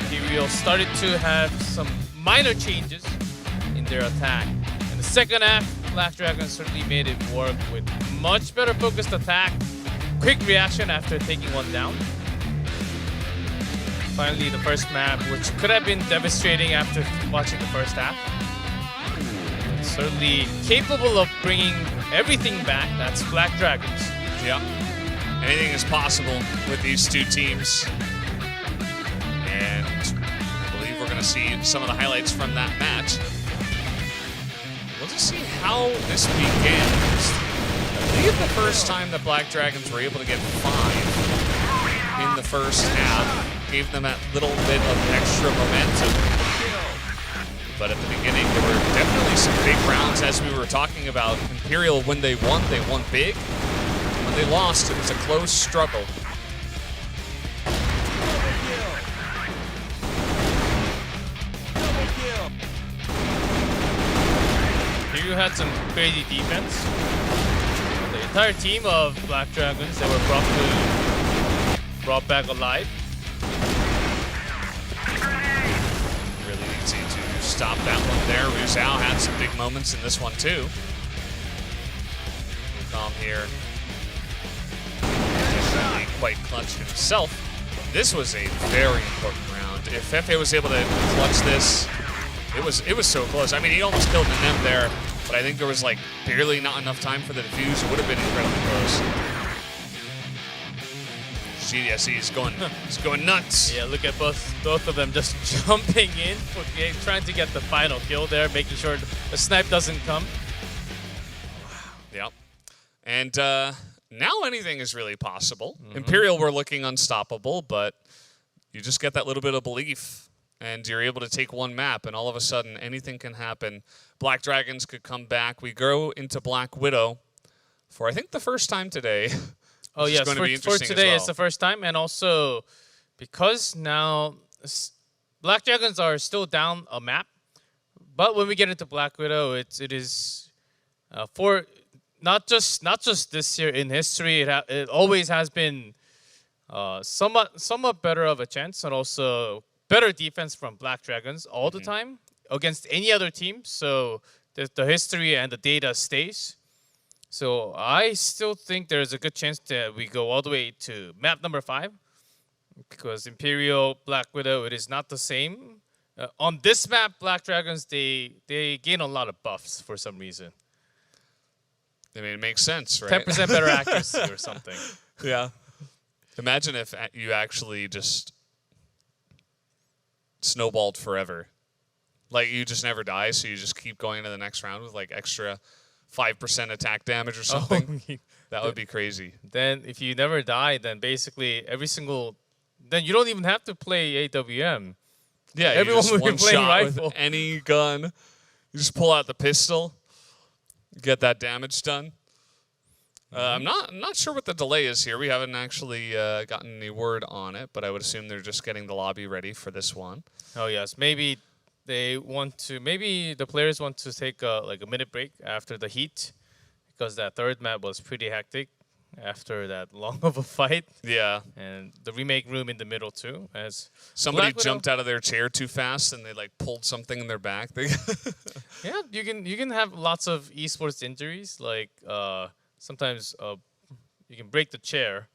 Imperial started to have some minor changes in their attack. In the second half, Black Dragons certainly made it work with much better focused attack, quick reaction after taking one down. Finally, the first map, which could have been devastating after watching the first half. Certainly capable of bringing everything back. That's Black Dragons. Yeah. Anything is possible with these two teams. And I believe we're going to see some of the highlights from that match. We'll just see how this begins. I believe the first time that Black Dragons were able to get 5 in the first half gave them that little bit of extra momentum. But at the beginning, there were definitely some big rounds, as we were talking about. Imperial, when they won big. When they lost, it was a close struggle. Here you had some crazy defense. The entire team of Black Dragons that were brought back alive. Really easy to stop that one there. Ruzao had some big moments in this one too. Calm here. Definitely quite clutch himself. This was a very important round. If Fefe was able to clutch this, it was so close. I mean, he almost killed an M there, but I think there was like barely not enough time for the defuse. It would have been incredibly close. GDSE is going nuts. Yeah, look at both of them just jumping in for trying to get the final kill there, making sure the snipe doesn't come. Yep. And now anything is really possible. Imperial were looking unstoppable, but you just get that little bit of belief, and you're able to take one map, and all of a sudden anything can happen. Black Dragons could come back. We go into Black Widow for I think the first time today. Oh yes, for today well. it's the first time, and also because now Black Dragons are still down a map, but when we get into Black Widow, it is for not just this year in history. It always has been somewhat better of a chance, and also better defense from Black Dragons all the time against any other team. So the history and the data stays. So I still think there's a good chance that we go all the way to map number 5, because Imperial, Black Widow, it is not the same. On this map, Black Dragons, they gain a lot of buffs for some reason. I mean, it makes sense, right? 10% better accuracy or something. Yeah. Imagine if you actually just snowballed forever. Like, you just never die, so you just keep going to the next round with, like, extra 5% attack damage or something. Oh, that would be crazy. Then if you never die, then basically then you don't even have to play AWM. Yeah, everyone you just will be one playing shot rifle. with any gun. You just pull out the pistol, get that damage done. I'm not sure what the delay is here. We haven't actually gotten any word on it, but I would assume they're just getting the lobby ready for this one. Oh yes, maybe the players want to take like a minute break after the heat, because that third map was pretty hectic, after that long of a fight. Yeah. And the remake room in the middle too. As Somebody Black Widow- jumped out of their chair too fast and they like pulled something in their back. Yeah, you can have lots of esports injuries. Like sometimes you can break the chair.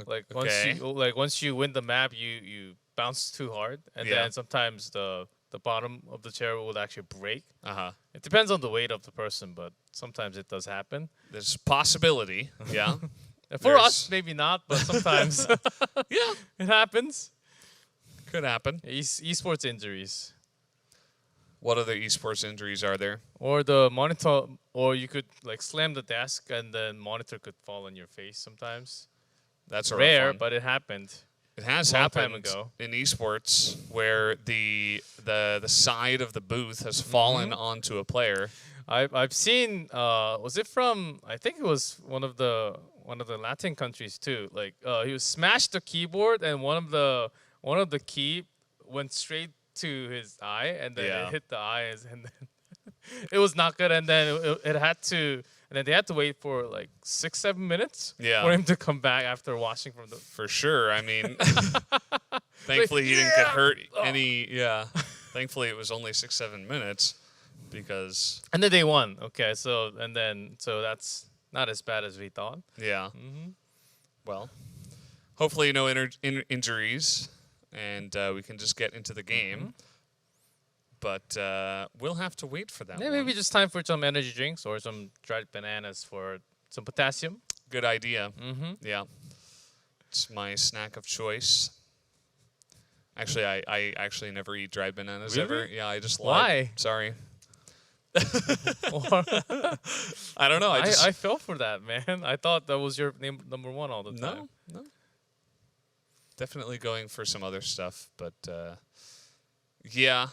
Like Okay. once you win the map, you bounce too hard, and Yeah. then sometimes the bottom of the chair will actually break. Uh-huh. It depends on the weight of the person, but sometimes it does happen. There's a possibility. Yeah. For There's- us, maybe not, but sometimes Yeah. it happens. Could happen. Esports injuries. What other esports injuries are there? Or the monitor, or you could like slam the desk and then monitor could fall on your face sometimes. That's a Rare, rough one. but it happened. It has long time happened ago. in esports where the side of the booth has fallen onto a player. I've seen. Was it from? I think it was one of the Latin countries too. Like he was smashed the keyboard and one of the key went straight to his eye and then Yeah. it hit the eyes and then it was not good. And then it had to. And then they had to wait for like 6-7 minutes Yeah. for him to come back after washing from the. For sure. I mean, thankfully he didn't get hurt any. Yeah. Thankfully it was only 6-7 minutes because And then they won. Okay, so that's not as bad as we thought. yeah. Well, hopefully no injuries and we can just get into the game. But we'll have to wait for that. Yeah, one. maybe just time for some energy drinks or some dried bananas for some potassium. Good idea. Mm-hmm. Yeah. It's my snack of choice. Actually, I actually never eat dried bananas ever. Really? Yeah, I just Why? lied. Sorry. I don't know. I fell for that, man. I thought that was your number one all the time. no. Definitely going for some other stuff, but yeah.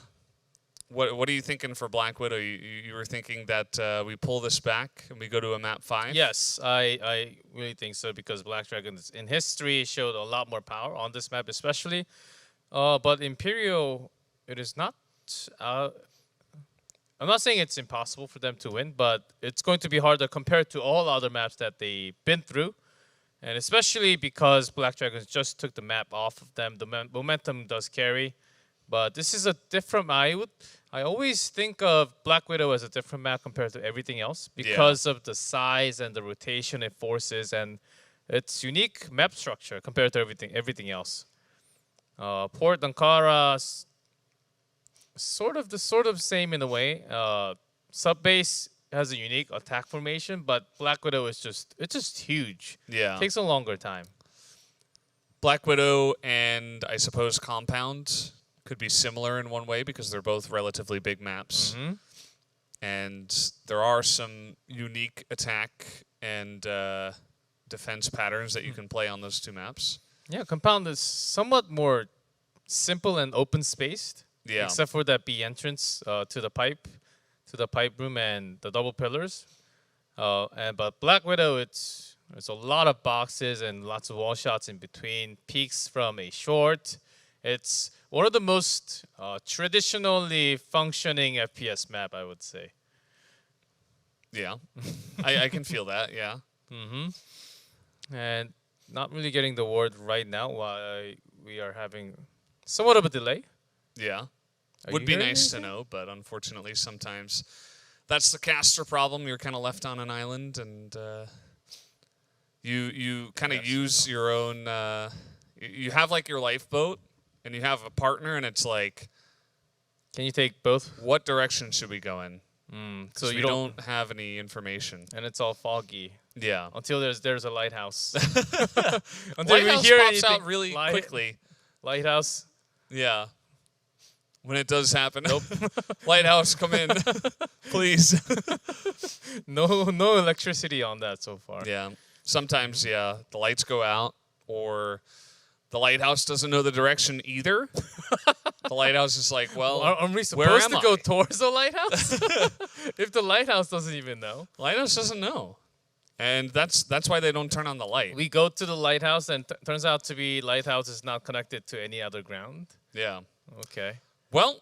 What are you thinking for Black Widow? You were thinking that we pull this back and we go to a map 5? Yes, I really think so because Black Dragons in history showed a lot more power on this map, especially. But Imperial, it is not. I'm not saying it's impossible for them to win, but it's going to be harder compared to all other maps that they've been through. And especially because Black Dragons just took the map off of them, the momentum does carry. But this is a different. I always think of Black Widow as a different map compared to everything else because of the size and the rotation it forces and its unique map structure compared to everything else. Port Ankara, sort of same in a way. Subbase has a unique attack formation, but Black Widow is just huge. Yeah. Takes a longer time. Black Widow and I suppose Compound could be similar in one way because they're both relatively big maps. And there are some unique attack and defense patterns that you can play on those two maps. Yeah, Compound is somewhat more simple and open spaced. Yeah. Except for that B entrance to the pipe room and the double pillars. But Black Widow, there's a lot of boxes and lots of wall shots in between. Peaks from a short. It's one of the most traditionally functioning FPS map, I would say. Yeah. I can feel that, yeah. And not really getting the word right now why we are having somewhat of a delay. Yeah. Are Would you be hearing nice to anything? know, but unfortunately sometimes that's the caster problem. You're kind of left on an island and you kind of use your own you have like your lifeboat and you have a partner and it's like Can you take both? what direction should we go in? So we you don't have any information. and it's all foggy Yeah. until there's a lighthouse. Until Lighthouse hear pops anything, out really quickly. Lighthouse. Yeah. When it does happen. Nope. Lighthouse, come in. Please. No electricity on that so far. Yeah. Sometimes, yeah, the lights go out or the lighthouse doesn't know the direction either. The lighthouse is like, well, Are we where supposed am to go I? towards the lighthouse? If the lighthouse doesn't even know. Lighthouse doesn't know. And that's why they don't turn on the light. We go to the lighthouse and turns out to be lighthouse is not connected to any other ground. Yeah. Okay. Well,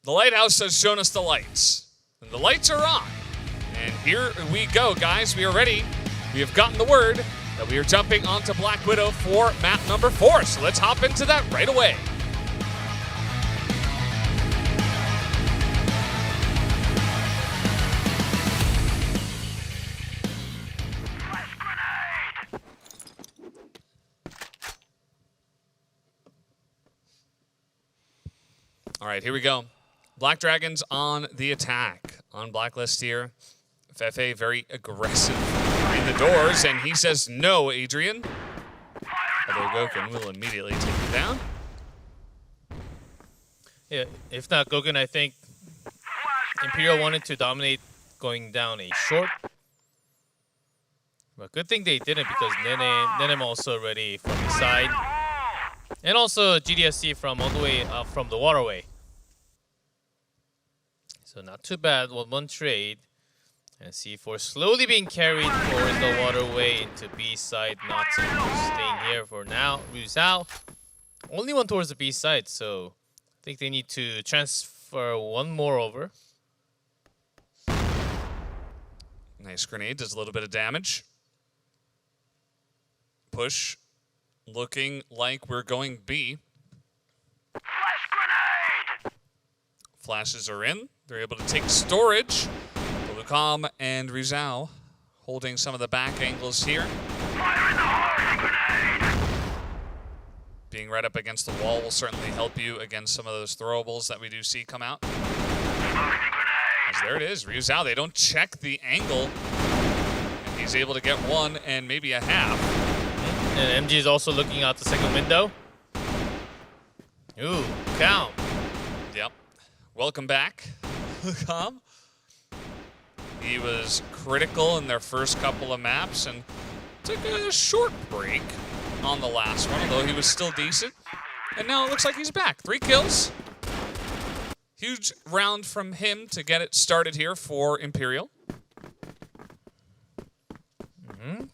the lighthouse has shown us the lights. And the lights are on. And here we go, guys. We are ready. We have gotten the word. that we are jumping onto Black Widow for map number 4. So let's hop into that right away. All right, here we go. Black Dragons on the attack. On Blacklist here. Fefe very aggressive in the doors, and he says no, Adrian. Although Gokun will immediately take him down. Yeah, if not Gokun, I think Imperial wanted to dominate going down a short. But good thing they didn't, because Nenem also ready from the side. And also GDSC from all the way up from the waterway. So not too bad with one trade. And C4 slowly being carried towards the waterway into B side. Not staying here for now. Ruzao only one towards the B side, so I think they need to transfer one more over. Nice grenade, does a little bit of damage. Push looking like we're going B. Flashes are in. They're able to take storage. Lucam and Rizal holding some of the back angles here. Being right up against the wall will certainly help you against some of those throwables that we do see come out. As there it is, Rizal. They don't check the angle. And he's able to get one and maybe a half. And MG is also looking out the second window. Ooh, count. Yep. Welcome back, Lucam. He was critical in their first couple of maps and took a short break on the last one, although he was still decent. And now it looks like he's back. 3 kills. Huge round from him to get it started here for Imperial.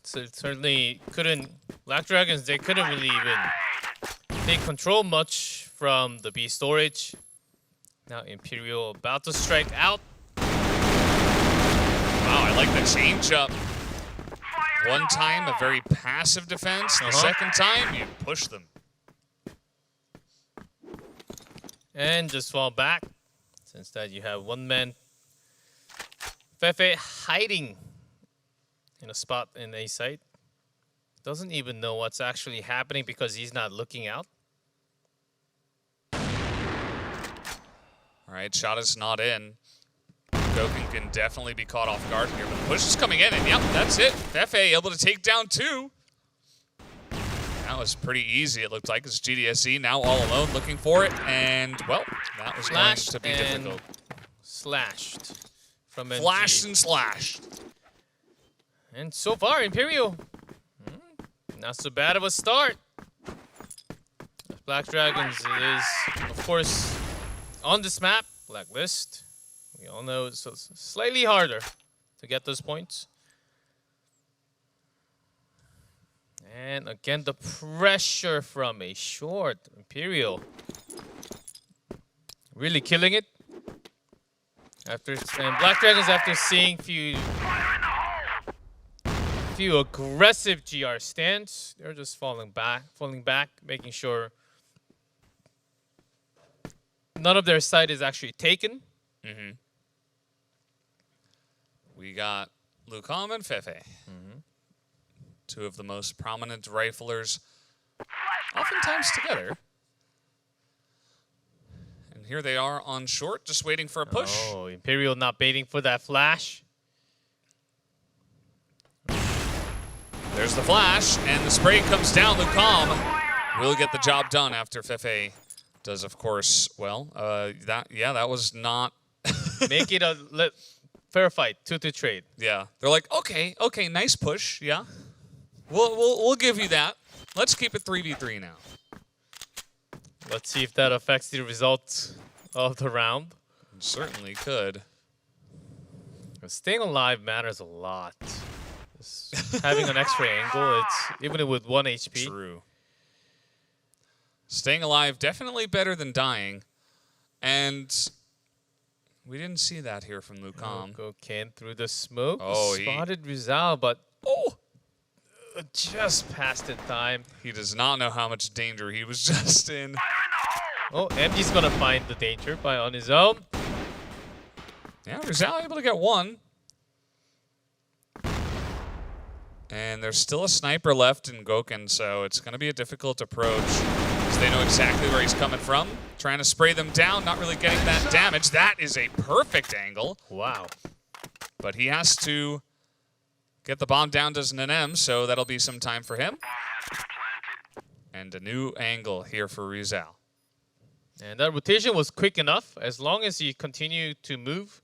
So it certainly couldn't... Black Dragons, they couldn't really even take control much from the B storage. Now Imperial about to strike out. Wow, I like the change-up. One time, a very passive defense. The second time, you push them. And just fall back. Since that you have one man. Fefe hiding in a spot in A site. Doesn't even know what's actually happening because he's not looking out. All right, shot is not in. Gokun can definitely be caught off guard here, but the push is coming in, and yep, that's it. Fefe able to take down 2. That was pretty easy, it looked like. It's GDSC now all alone looking for it, and, well, that was going to be difficult. Slashed from MG. Flashed and slashed. And so far, Imperial, not so bad of a start. Black Dragons is, of course, on this map, Blacklist. We all know it's slightly harder to get those points. And again, the pressure from a short. Imperial really killing it. And Black Dragons, after seeing few aggressive GR stands, they're just falling back, making sure none of their side is actually taken. We got Lucam and Fefe. 2 of the most prominent riflers, oftentimes together. And here they are on short, just waiting for a push. Oh, Imperial not baiting for that flash. There's the flash, and the spray comes down. Lucam will get the job done after Fefe does, of course, well, that was not... Make it a fair fight, 2-2 trade. Yeah, they're like, okay, nice push, yeah. We'll give you that. Let's keep it 3v3 now. Let's see if that affects the results of the round. It certainly could. Staying alive matters a lot. Having an X-ray angle, it's even with 1 HP. True. Staying alive, definitely better than dying. And we didn't see that here from Lucam. Gokun through the smoke. Oh, spotted Rizal, but just passed in time. He does not know how much danger he was just in. Oh, MG's gonna find the danger on his own. Yeah, Rizal able to get one. And there's still a sniper left in Gokhan, so it's going to be a difficult approach. Because they know exactly where he's coming from. Trying to spray them down, not really getting that damage. That is a perfect angle. Wow. But he has to get the bomb down to Nanem, so that'll be some time for him. And a new angle here for Rizal. And that rotation was quick enough, as long as he continued to move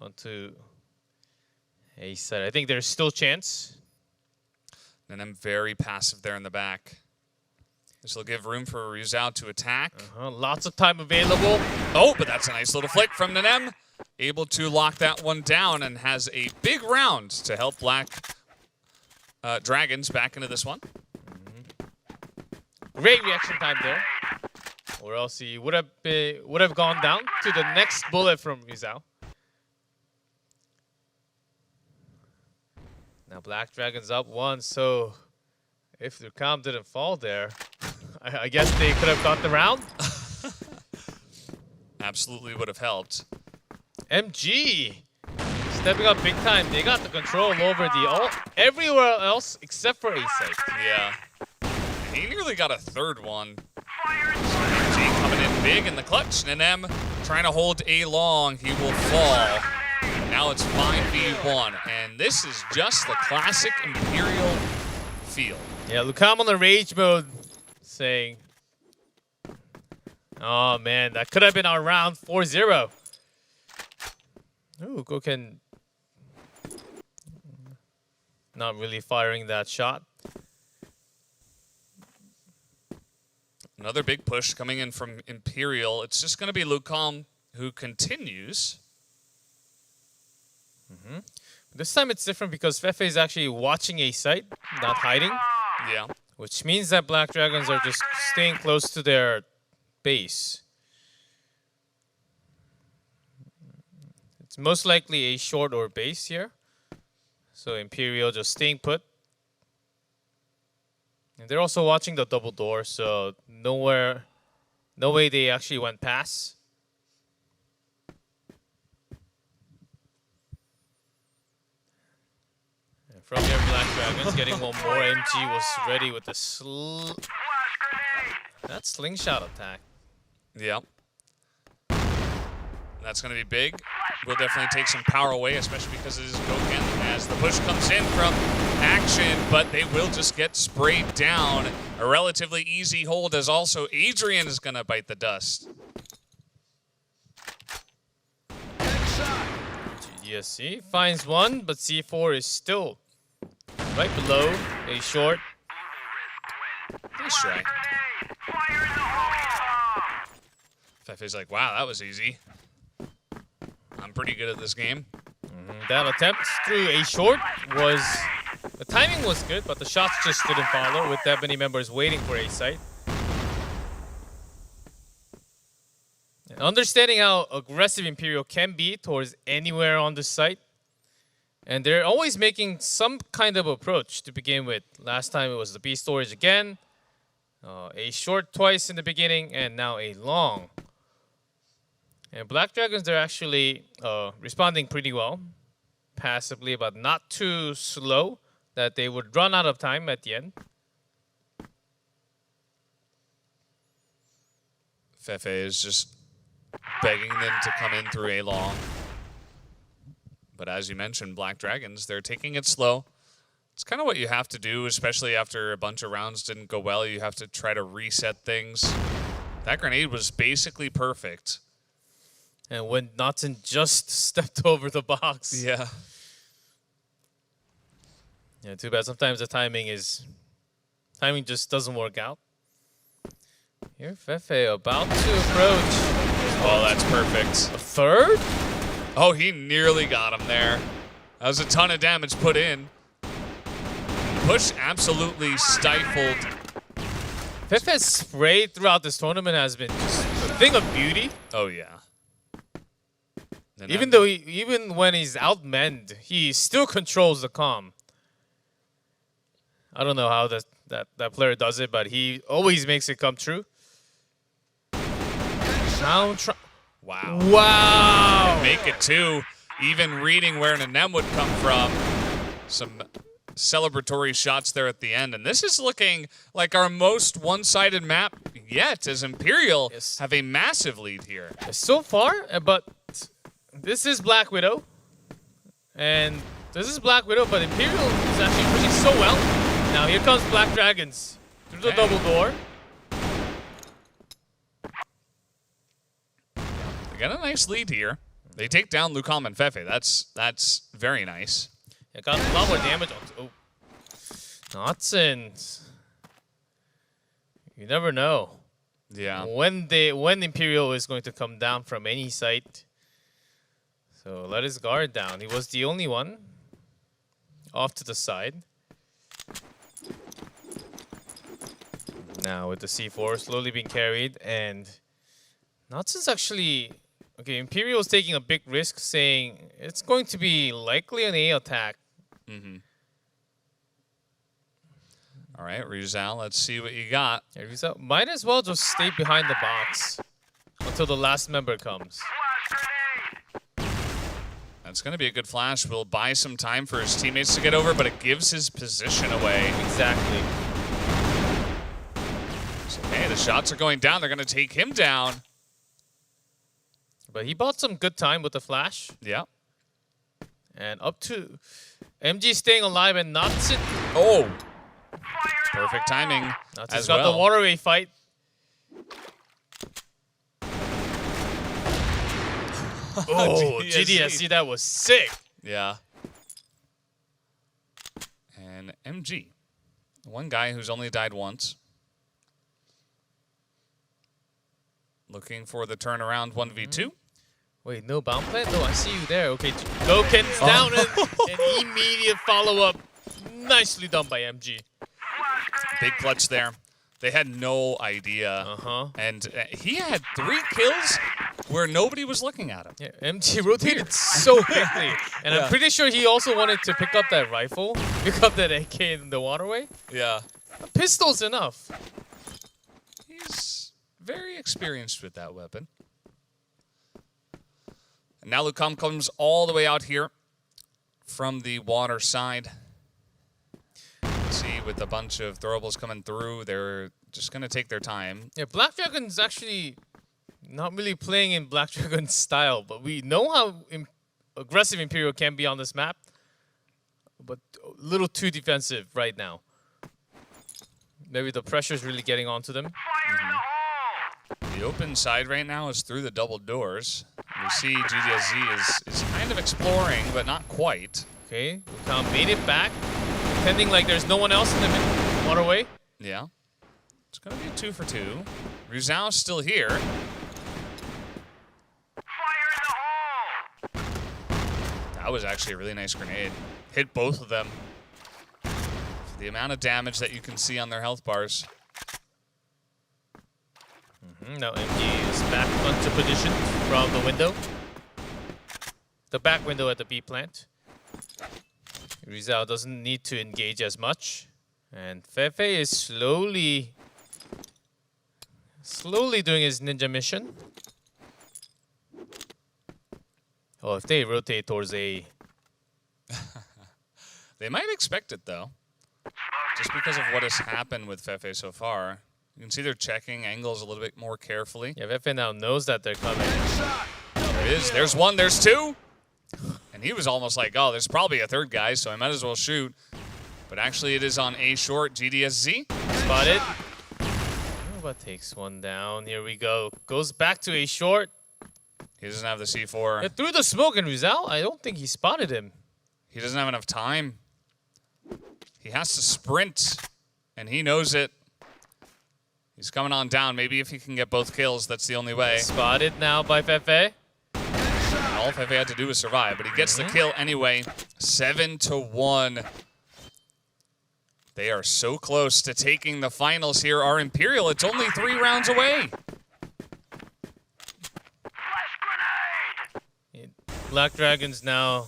onto A side. I think there's still chance. Nanem very passive there in the back. This will give room for Rizal to attack. Lots of time available. Oh, but that's a nice little flick from Nanem. Able to lock that one down and has a big round to help Black Dragons back into this one. Great reaction time there. Or else he would have gone down to the next bullet from Rizal. Now Black Dragon's up one, so if the calm didn't fall there, I guess they could have got the round. Absolutely would have helped. MG stepping up big time. They got the control over everywhere else except for A-site. Yeah. He nearly got a third one. MG coming in big in the clutch. Nanem trying to hold A long. He will fall. Now it's 5v1. And this is just the classic Imperial feel. Yeah, Lucam on the rage mode saying, oh man, that could have been our round 4-0. Ooh, Gokhan not really firing that shot. Another big push coming in from Imperial. It's just going to be Lucam who continues. This time it's different because Fefe is actually watching a site, not hiding. Yeah. Which means that Black Dragons are just staying close to their base. It's most likely a short or base here. So Imperial just staying put. And they're also watching the double door, so no way they actually went past. And from here, Black Dragons getting one more. MG was ready with the that slingshot attack. Yep. That's going to be big. Will definitely take some power away, especially because it is Gokhan as the push comes in from action, but they will just get sprayed down. A relatively easy hold as also Adrian is going to bite the dust. GDSC finds one, but C4 is still right below a short. Nice try. Fefe's like, wow, that was easy. I'm pretty good at this game. That attempt through a short was... The timing was good, but the shots just didn't follow with that many members waiting for a site. And understanding how aggressive Imperial can be towards anywhere on the site. And they're always making some kind of approach to begin with. Last time it was the B storage again. A short twice in the beginning, and now a long. And Black Dragons, they're actually responding pretty well. Passively, but not too slow that they would run out of time at the end. Fefe is just begging them to come in through A long. But as you mentioned, Black Dragons, they're taking it slow. It's kind of what you have to do, especially after a bunch of rounds didn't go well. You have to try to reset things. That grenade was basically perfect. And when Knotson just stepped over the box. Yeah. Yeah, too bad. Sometimes the timing just doesn't work out. Here, Fefe about to approach. Oh, that's perfect. A third? Oh, he nearly got him there. That was a ton of damage put in. Push absolutely stifled. Fefe's spray throughout this tournament has been just a thing of beauty. Oh, yeah. Even when he's outmanned, he still controls the comm. I don't know how that player does it, but he always makes it come true. Now Wow. wow! Make it 2. Even reading where an NM would come from. Some celebratory shots there at the end. And this is looking like our most one-sided map yet, as Imperial Yes. have a massive lead here. So far, but this is Black Widow. And this is Black Widow, but Imperial is actually pushing so well. Now here comes Black Dragons through the Okay. double door. They get a nice lead here. They take down Lucom and Fefe. That's very nice. It got a lot more damage on. Oh, nonsense. You never know Yeah. when Imperial is going to come down from any site. So let his guard down. He was the only one off to the side. Now with the C4 slowly being carried, and Nonsense actually. Okay, Imperial is taking a big risk, saying it's going to be likely an A attack. All right, Rizal, let's see what you got. Yeah, Rizal might as well just stay behind the box until the last member comes. That's going to be a good flash. Will buy some time for his teammates to get over, but it gives his position away. Exactly. So, hey, the shots are going down. They're going to take him down. But he bought some good time with the flash. Yeah. And up to MG staying alive, and Notson. Oh. Perfect timing Notson's as got well. the waterway fight. Oh, GDSC, that was sick. Yeah. And MG. One guy who's only died once. Looking for the turnaround 1v2. Wait, no bound plant? No, I see you there. Okay, Goken's down and an immediate follow-up. Nicely done by MG. Big clutch there. They had no idea. Uh-huh. And he had 3 kills where nobody was looking at him. Yeah, MG rotated so quickly. And I'm pretty sure he also wanted to pick up that rifle, pick up that AK in the waterway. Yeah. A pistol's enough. He's very experienced with that weapon. And now Lucom comes all the way out here from the water side. See, with a bunch of throwables coming through, they're just going to take their time. Yeah, Black Dragon's actually not really playing in Black Dragon style, but we know how aggressive Imperial can be on this map. But a little too defensive right now. Maybe the pressure's really getting onto them. The open side right now is through the double doors. We see GDSZ is kind of exploring, but not quite. Okay, Lucom made it back, pretending like there's no one else in the waterway. Yeah. It's going to be a 2 for 2. Rizal's still here. That was actually a really nice grenade. Hit both of them. The amount of damage that you can see on their health bars. Now MG is back onto position from the window. The back window at the B plant. Rizal doesn't need to engage as much. And Fefe is slowly doing his ninja mission. Oh, if they rotate towards A. They might expect it, though. Just because of what has happened with Fefe so far. You can see they're checking angles a little bit more carefully. Yeah, Fefe now knows that they're coming. There it is. There's one. There's 2. And he was almost like, oh, there's probably a 3rd guy, so I might as well shoot. But actually, it is on A short, GDSZ. Spotted. Nova takes one down. Here we go. Goes back to A short. He doesn't have the C4. Yeah, through the smoke, and Rizal, I don't think he spotted him. He doesn't have enough time. He has to sprint, and he knows it. He's coming on down. Maybe if he can get both kills, that's the only way. Spotted now by Fefe. And all Fefe had to do was survive, but he gets the kill anyway. 7-1. They are so close to taking the finals here. Our Imperial, it's only 3 rounds away. Black Dragons now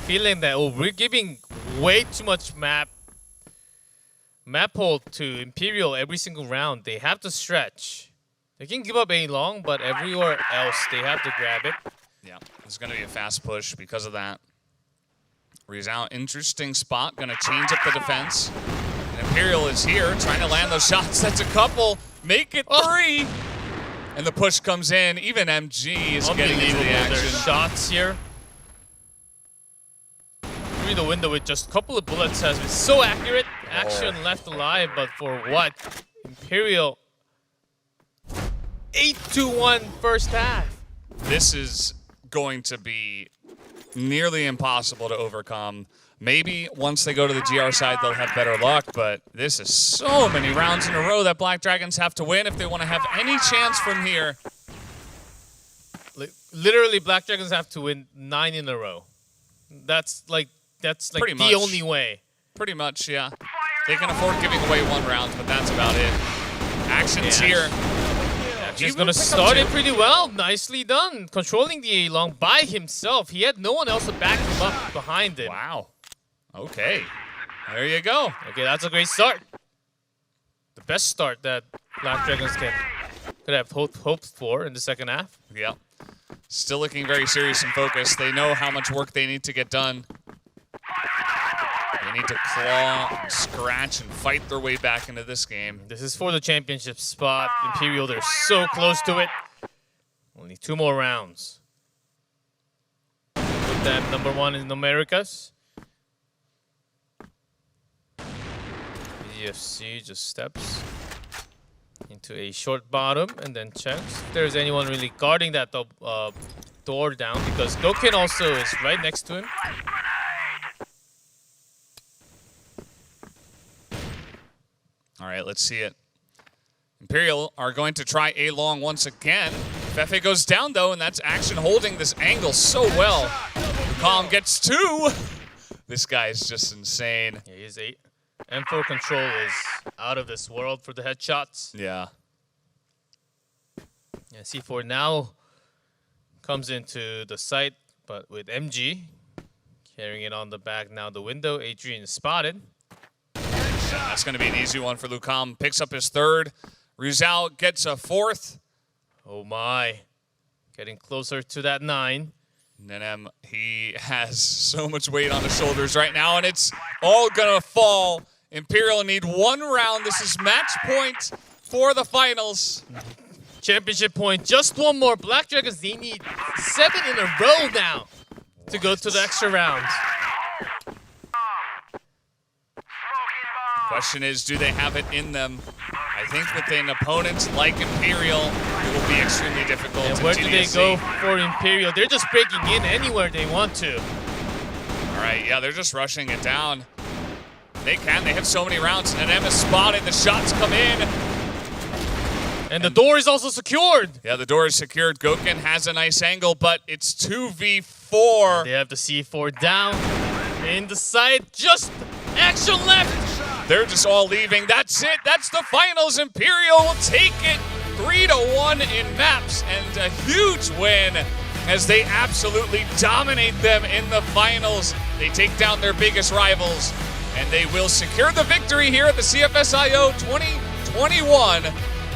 feeling that, oh, we're giving way too much map map hold to Imperial every single round. They have to stretch. They can give up A long, but everywhere else they have to grab it. Yeah, it's going to be a fast push because of that. Rizal, interesting spot, going to change up the defense. And Imperial is here, trying to land those shots. That's a couple. Make it 3. And the push comes in. Even MG is getting into the Their action. shots here. Through the window with just a couple of bullets has been so accurate. Action left alive, but for what? Imperial 8-1 first half. This is going to be nearly impossible to overcome. Maybe once they go to the GR side, they'll have better luck, but this is so many rounds in a row that Black Dragons have to win if they want to have any chance from here. Literally, Black Dragons have to win 9 in a row. That's like Pretty the much. only way. Pretty much, yeah. They can afford giving away 1 round, but that's about it. Action's here. He's going to start it pretty well. Nicely done. Controlling the A-long by himself. He had no one else to back him up behind him. Wow. Okay. There you go. Okay, that's a great start. The best start that Black Dragons could have hoped for in the second half. Yeah. Still looking very serious and focused. They know how much work they need to get done. They need to claw, and scratch, and fight their way back into this game. This is for the championship spot. Imperial, they're so close to it. Only 2 more rounds. Put that #1 in Americas. EFC just steps into a short bottom and then checks if there's anyone really guarding that door down, because Gokin also is right next to him. All right, let's see it. Imperial are going to try A long once again. Fefe goes down, though, and that's Action holding this angle so well. Calm gets 2. This guy's just insane. Yeah, he's 8. M4 control is out of this world for the headshots. Yeah. Yeah, C4 now comes into the site, but with MG carrying it on the back. Now the window, Adrian is spotted. That's going to be an easy one for Lucam. Picks up his 3rd. Rizal gets a 4th. Oh my. Getting closer to that 9. Nenem, he has so much weight on his shoulders right now, and it's all going to fall. Imperial need 1 round. This is match point for the finals. Championship point, just 1 more. Black Dragons, they need 7 in a row now to go to the extra rounds. Question is, do they have it in them? I think with an opponent like Imperial, it will be extremely difficult. And to where do they continue go to see. for Imperial? They're just breaking in anywhere they want to. All right, yeah, they're just rushing it down. They can. They have so many rounds. And Emma spotted. The shots come in. And the door is also secured. Yeah, the door is secured. Gokin has a nice angle, but it's 2v4. They have the C4 down in the side. Just Action left. They're just all leaving. That's it. That's the finals. Imperial will take it 3-1 in maps, and a huge win as they absolutely dominate them in the finals. They take down their biggest rivals, and they will secure the victory here at the CFSIO 2021.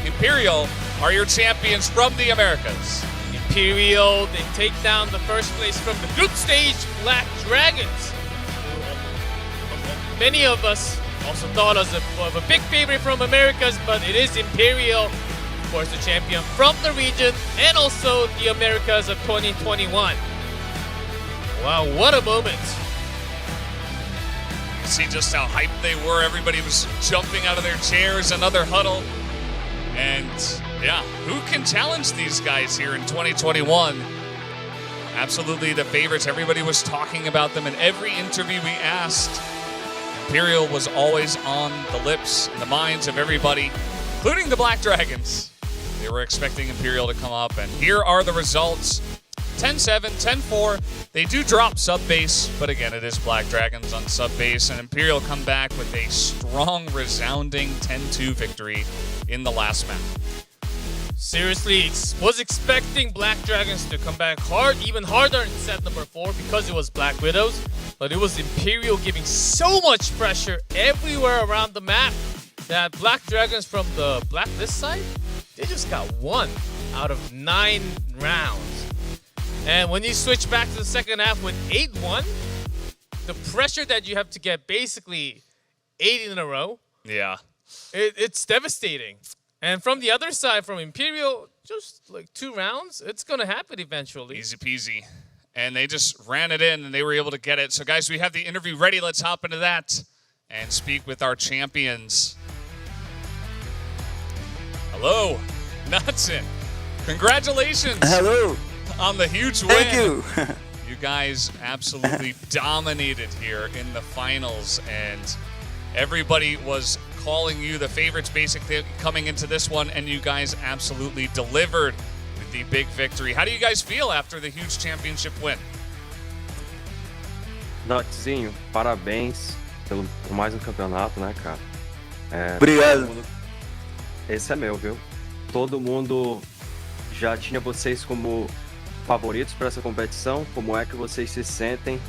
Imperial are your champions from the Americas. Imperial, they take down the first place from the group stage, Black Dragons. Many of us also thought us of a big favorite from Americas, but it is Imperial, of course, the champion from the region, and also the Americas of 2021. Wow, what a moment. See just how hyped they were. Everybody was jumping out of their chairs, another huddle. And yeah, who can challenge these guys here in 2021? Absolutely the favorites. Everybody was talking about them in every interview we asked. Imperial was always on the lips and the minds of everybody, including the Black Dragons. They were expecting Imperial to come up, and here are the results. 10-7, 10-4. They do drop sub-base, but again, it is Black Dragons on sub-base, and Imperial come back with a strong, resounding 10-2 victory in the last map. Seriously, was expecting Black Dragons to come back hard, even harder in set number 4 because it was Black Widows. but it was Imperial giving so much pressure everywhere around the map that Black Dragons from the Blacklist side, they just got 1 out of 9 rounds. And when you switch back to the second half with 8-1, the pressure that you have to get basically 8 in a row, Yeah. it's devastating. And from the other side, from Imperial, just like 2 rounds, it's going to happen eventually. Easy peasy. And they just ran it in and they were able to get it. So guys, we have the interview ready. Let's hop into that and speak with our champions. Hello, Knudsen. Congratulations. Hello. On the huge win. Thank you. You guys absolutely dominated here in the finals, and everybody was calling you the favorites basically coming into this one, and you guys absolutely delivered with the big victory. How do you guys feel after the huge championship win? Notzinho, parabéns por mais um campeonato, né, cara? Obrigado. Esse é meu, viu? Todo mundo já tinha vocês como favoritos para essa competição. Como é que vocês se sentem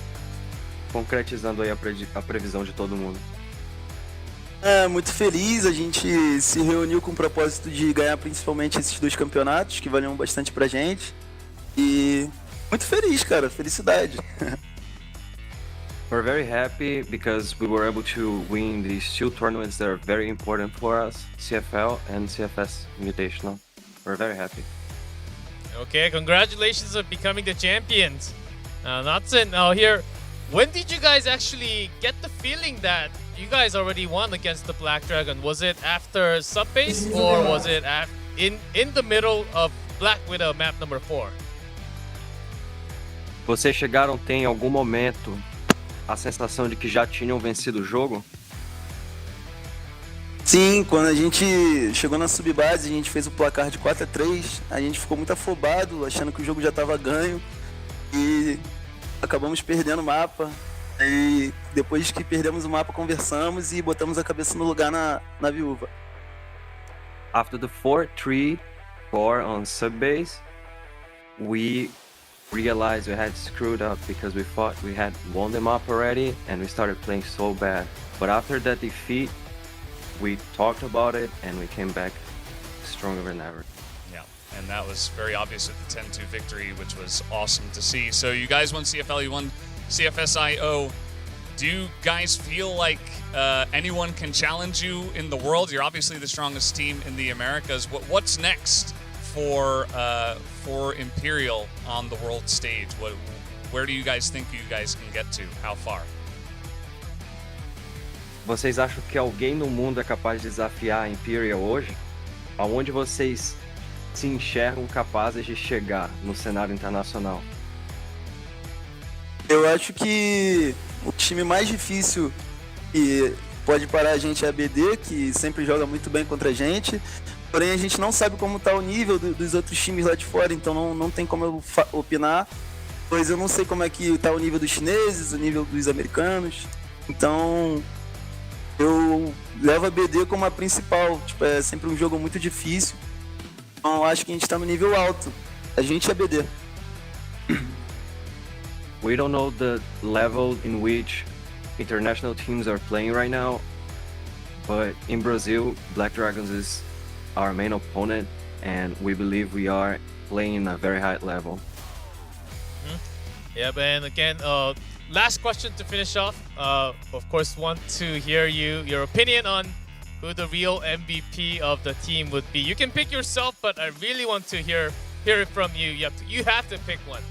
concretizando aí a previsão de todo mundo? Muito feliz, a gente se reuniu com o propósito de ganhar principalmente esses 2 campeonatos que valiam bastante pra gente. E muito feliz, cara, felicidade. We're very happy because we were able to win these 2 tournaments that are very important for us, CFL and CFS Invitational. We're very happy. Okay, congratulations on becoming the champions. Knudsen, here, when did you guys actually get the feeling that you guys already won against the Black Dragon? Was it after Subbase or was it in the middle of Black Widow map number 4? Vocês chegaram a ter em algum momento a sensação de que já tinham vencido o jogo? Sim, quando a gente chegou na subbase, a gente fez o placar de 4-3, a gente ficou muito afobado, achando que o jogo já estava ganho e acabamos perdendo o mapa. E depois que perdemos o mapa, conversamos e botamos a cabeça no lugar na viúva. After the 4-3 score on Subbase, we realized we had screwed up because we thought we had won them up already and we started playing so bad. But after that defeat, we talked about it and we came back stronger than ever. Yeah, and that was very obvious with the 10-2 victory, which was awesome to see. So you guys won CFL, you won CFSIO. Do you guys feel like anyone can challenge you in the world? You're obviously the strongest team in the Americas. What's next for Imperial on the world stage? Where do you guys think you guys can get to? How far? Vocês acham que alguém no mundo é capaz de desafiar a Imperial hoje? Aonde vocês se enxergam capazes de chegar no cenário internacional? Eu acho que o time mais difícil e pode parar a gente é a BD, que sempre joga muito bem contra a gente. Porém, a gente não sabe como está o nível dos outros times lá de fora, então não tem como eu opinar. Pois eu não sei como é que está o nível dos chineses, o nível dos americanos. Então, eu levo a BD como a principal. Tipo, é sempre um jogo muito difícil. Então, acho que a gente está no nível alto. A gente é a BD. We don't know the level in which international teams are playing right now, but in Brazil, Black Dragons is our main opponent, and we believe we are playing a very high level. Yeah, and again, last question to finish off. Of course, want to hear your opinion on who the real MVP of the team would be. You can pick yourself, but I really want to hear it from you. You have to pick one.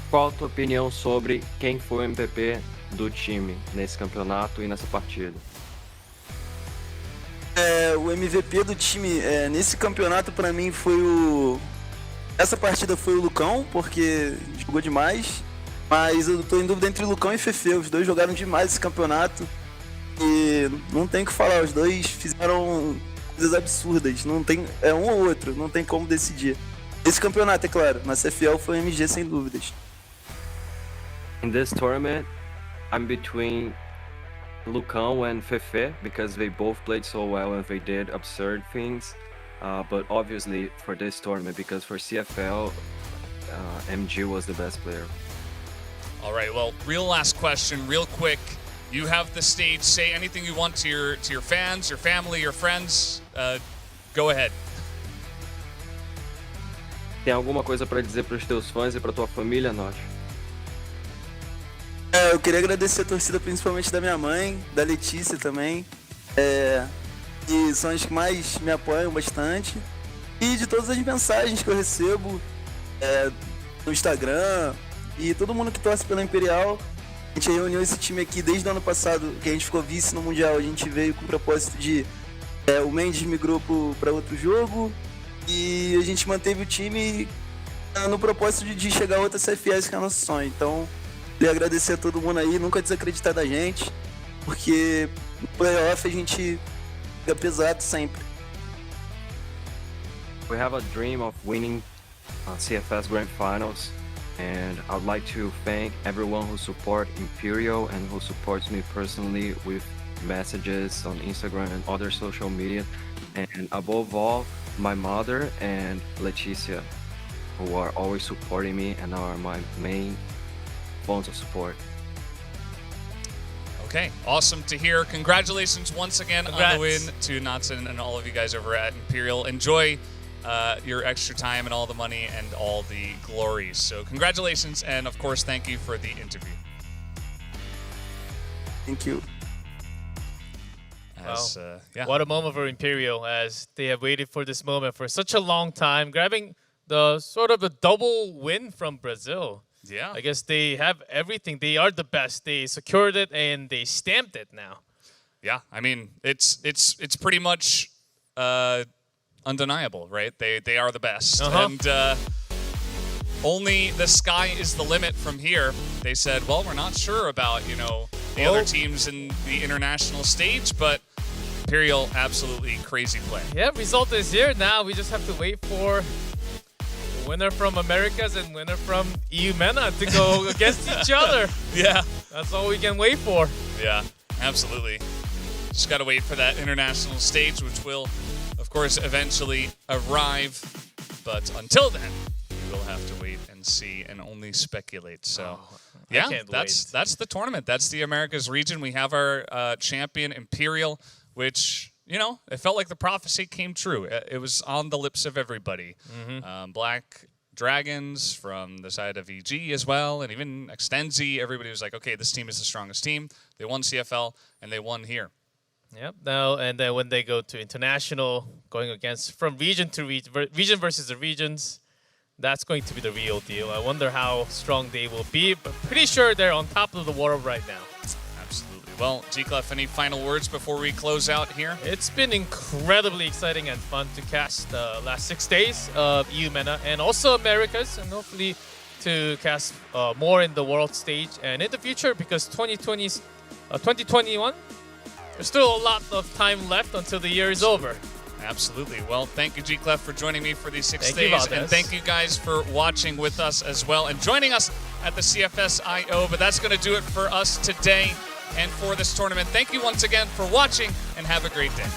Qual a tua opinião sobre quem foi o MVP do time nesse campeonato e nessa partida? O MVP do time nesse campeonato pra mim foi essa partida foi o Lucão, porque jogou demais. Mas eu tô em dúvida entre Lucão e Fefe. Os dois jogaram demais esse campeonato. E não tem o que falar, os dois fizeram coisas absurdas. Não tem, é um ou outro, não tem como decidir. Esse campeonato, é claro, na CFL foi MG sem dúvidas. In this tournament, I'm between Lucão and Fefe because they both played so well and they did absurd things. But obviously for this tournament, because for CFL, MG was the best player. All right, well, real last question, real quick. You have the stage. Say anything you want to your fans, your family, your friends. Go ahead. Tem alguma coisa para dizer para os teus fãs e para tua família, Notch? Eu queria agradecer a torcida, principalmente da minha mãe, da Letícia também, que são as que mais me apoiam bastante, e de todas as mensagens que eu recebo no Instagram, e todo mundo que torce pela Imperial. A gente reuniu esse time aqui desde o ano passado, que a gente ficou vice no Mundial. A gente veio com o propósito de... o Mendes migrou para outro jogo, e a gente manteve o time no propósito de chegar a outra CFS, que é o nosso sonho. Então, queria agradecer a todo mundo aí, nunca desacreditar da gente, porque no playoff a gente fica pesado sempre. We have a dream of winning CFS Grand Finals, and I'd like to thank everyone who support Imperial and who supports me personally with messages on Instagram and other social media, and above all, my mother and Leticia, who are always supporting me and are my main phones of support. Okay, awesome to hear. Congratulations once again Congrats. on the win to Knotson and all of you guys over at Imperial. Enjoy your extra time and all the money and all the glories. So congratulations, and of course, thank you for the interview. Thank you. Yeah. What a moment for Imperial, as they have waited for this moment for such a long time, grabbing the sort of a double win from Brazil. Yeah. I guess they have everything. They are the best. They secured it and they stamped it now. Yeah, I mean, it's pretty much undeniable, right? They are the best, and only the sky is the limit from here. They said, well, we're not sure about the other teams in the international stage, but Imperial, absolutely crazy play. Yeah, result is here now. We just have to wait for winner from Americas and winner from EU MENA to go against each other. Yeah. That's all we can wait for. Yeah, absolutely. Just got to wait for that international stage, which will, of course, eventually arrive. But until then, we will have to wait and see and only speculate. So, yeah, that's the tournament. That's the Americas region. We have our champion, Imperial, which, it felt like the prophecy came true. It was on the lips of everybody. Black Dragons from the side of EG as well, and even Extenzi. Everybody was like, okay, this team is the strongest team. They won CFL, and they won here. Yep. Now and then when they go to international, going against from region to region versus the regions, that's going to be the real deal. I wonder how strong they will be, but pretty sure they're on top of the world right now. Absolutely. Well, G-Clef, any final words before we close out here? It's been incredibly exciting and fun to cast the last 6 days of EU MENA and also Americas, and hopefully to cast more in the world stage and in the future, because 2021. There's still a lot of time left until the year is over. Absolutely. Well, thank you, G-Clef, for joining me for these 6 Thank days. you, Valdez. And thank you guys for watching with us as well and joining us at the CFS IO. But that's going to do it for us today and for this tournament. Thank you once again for watching, and have a great day.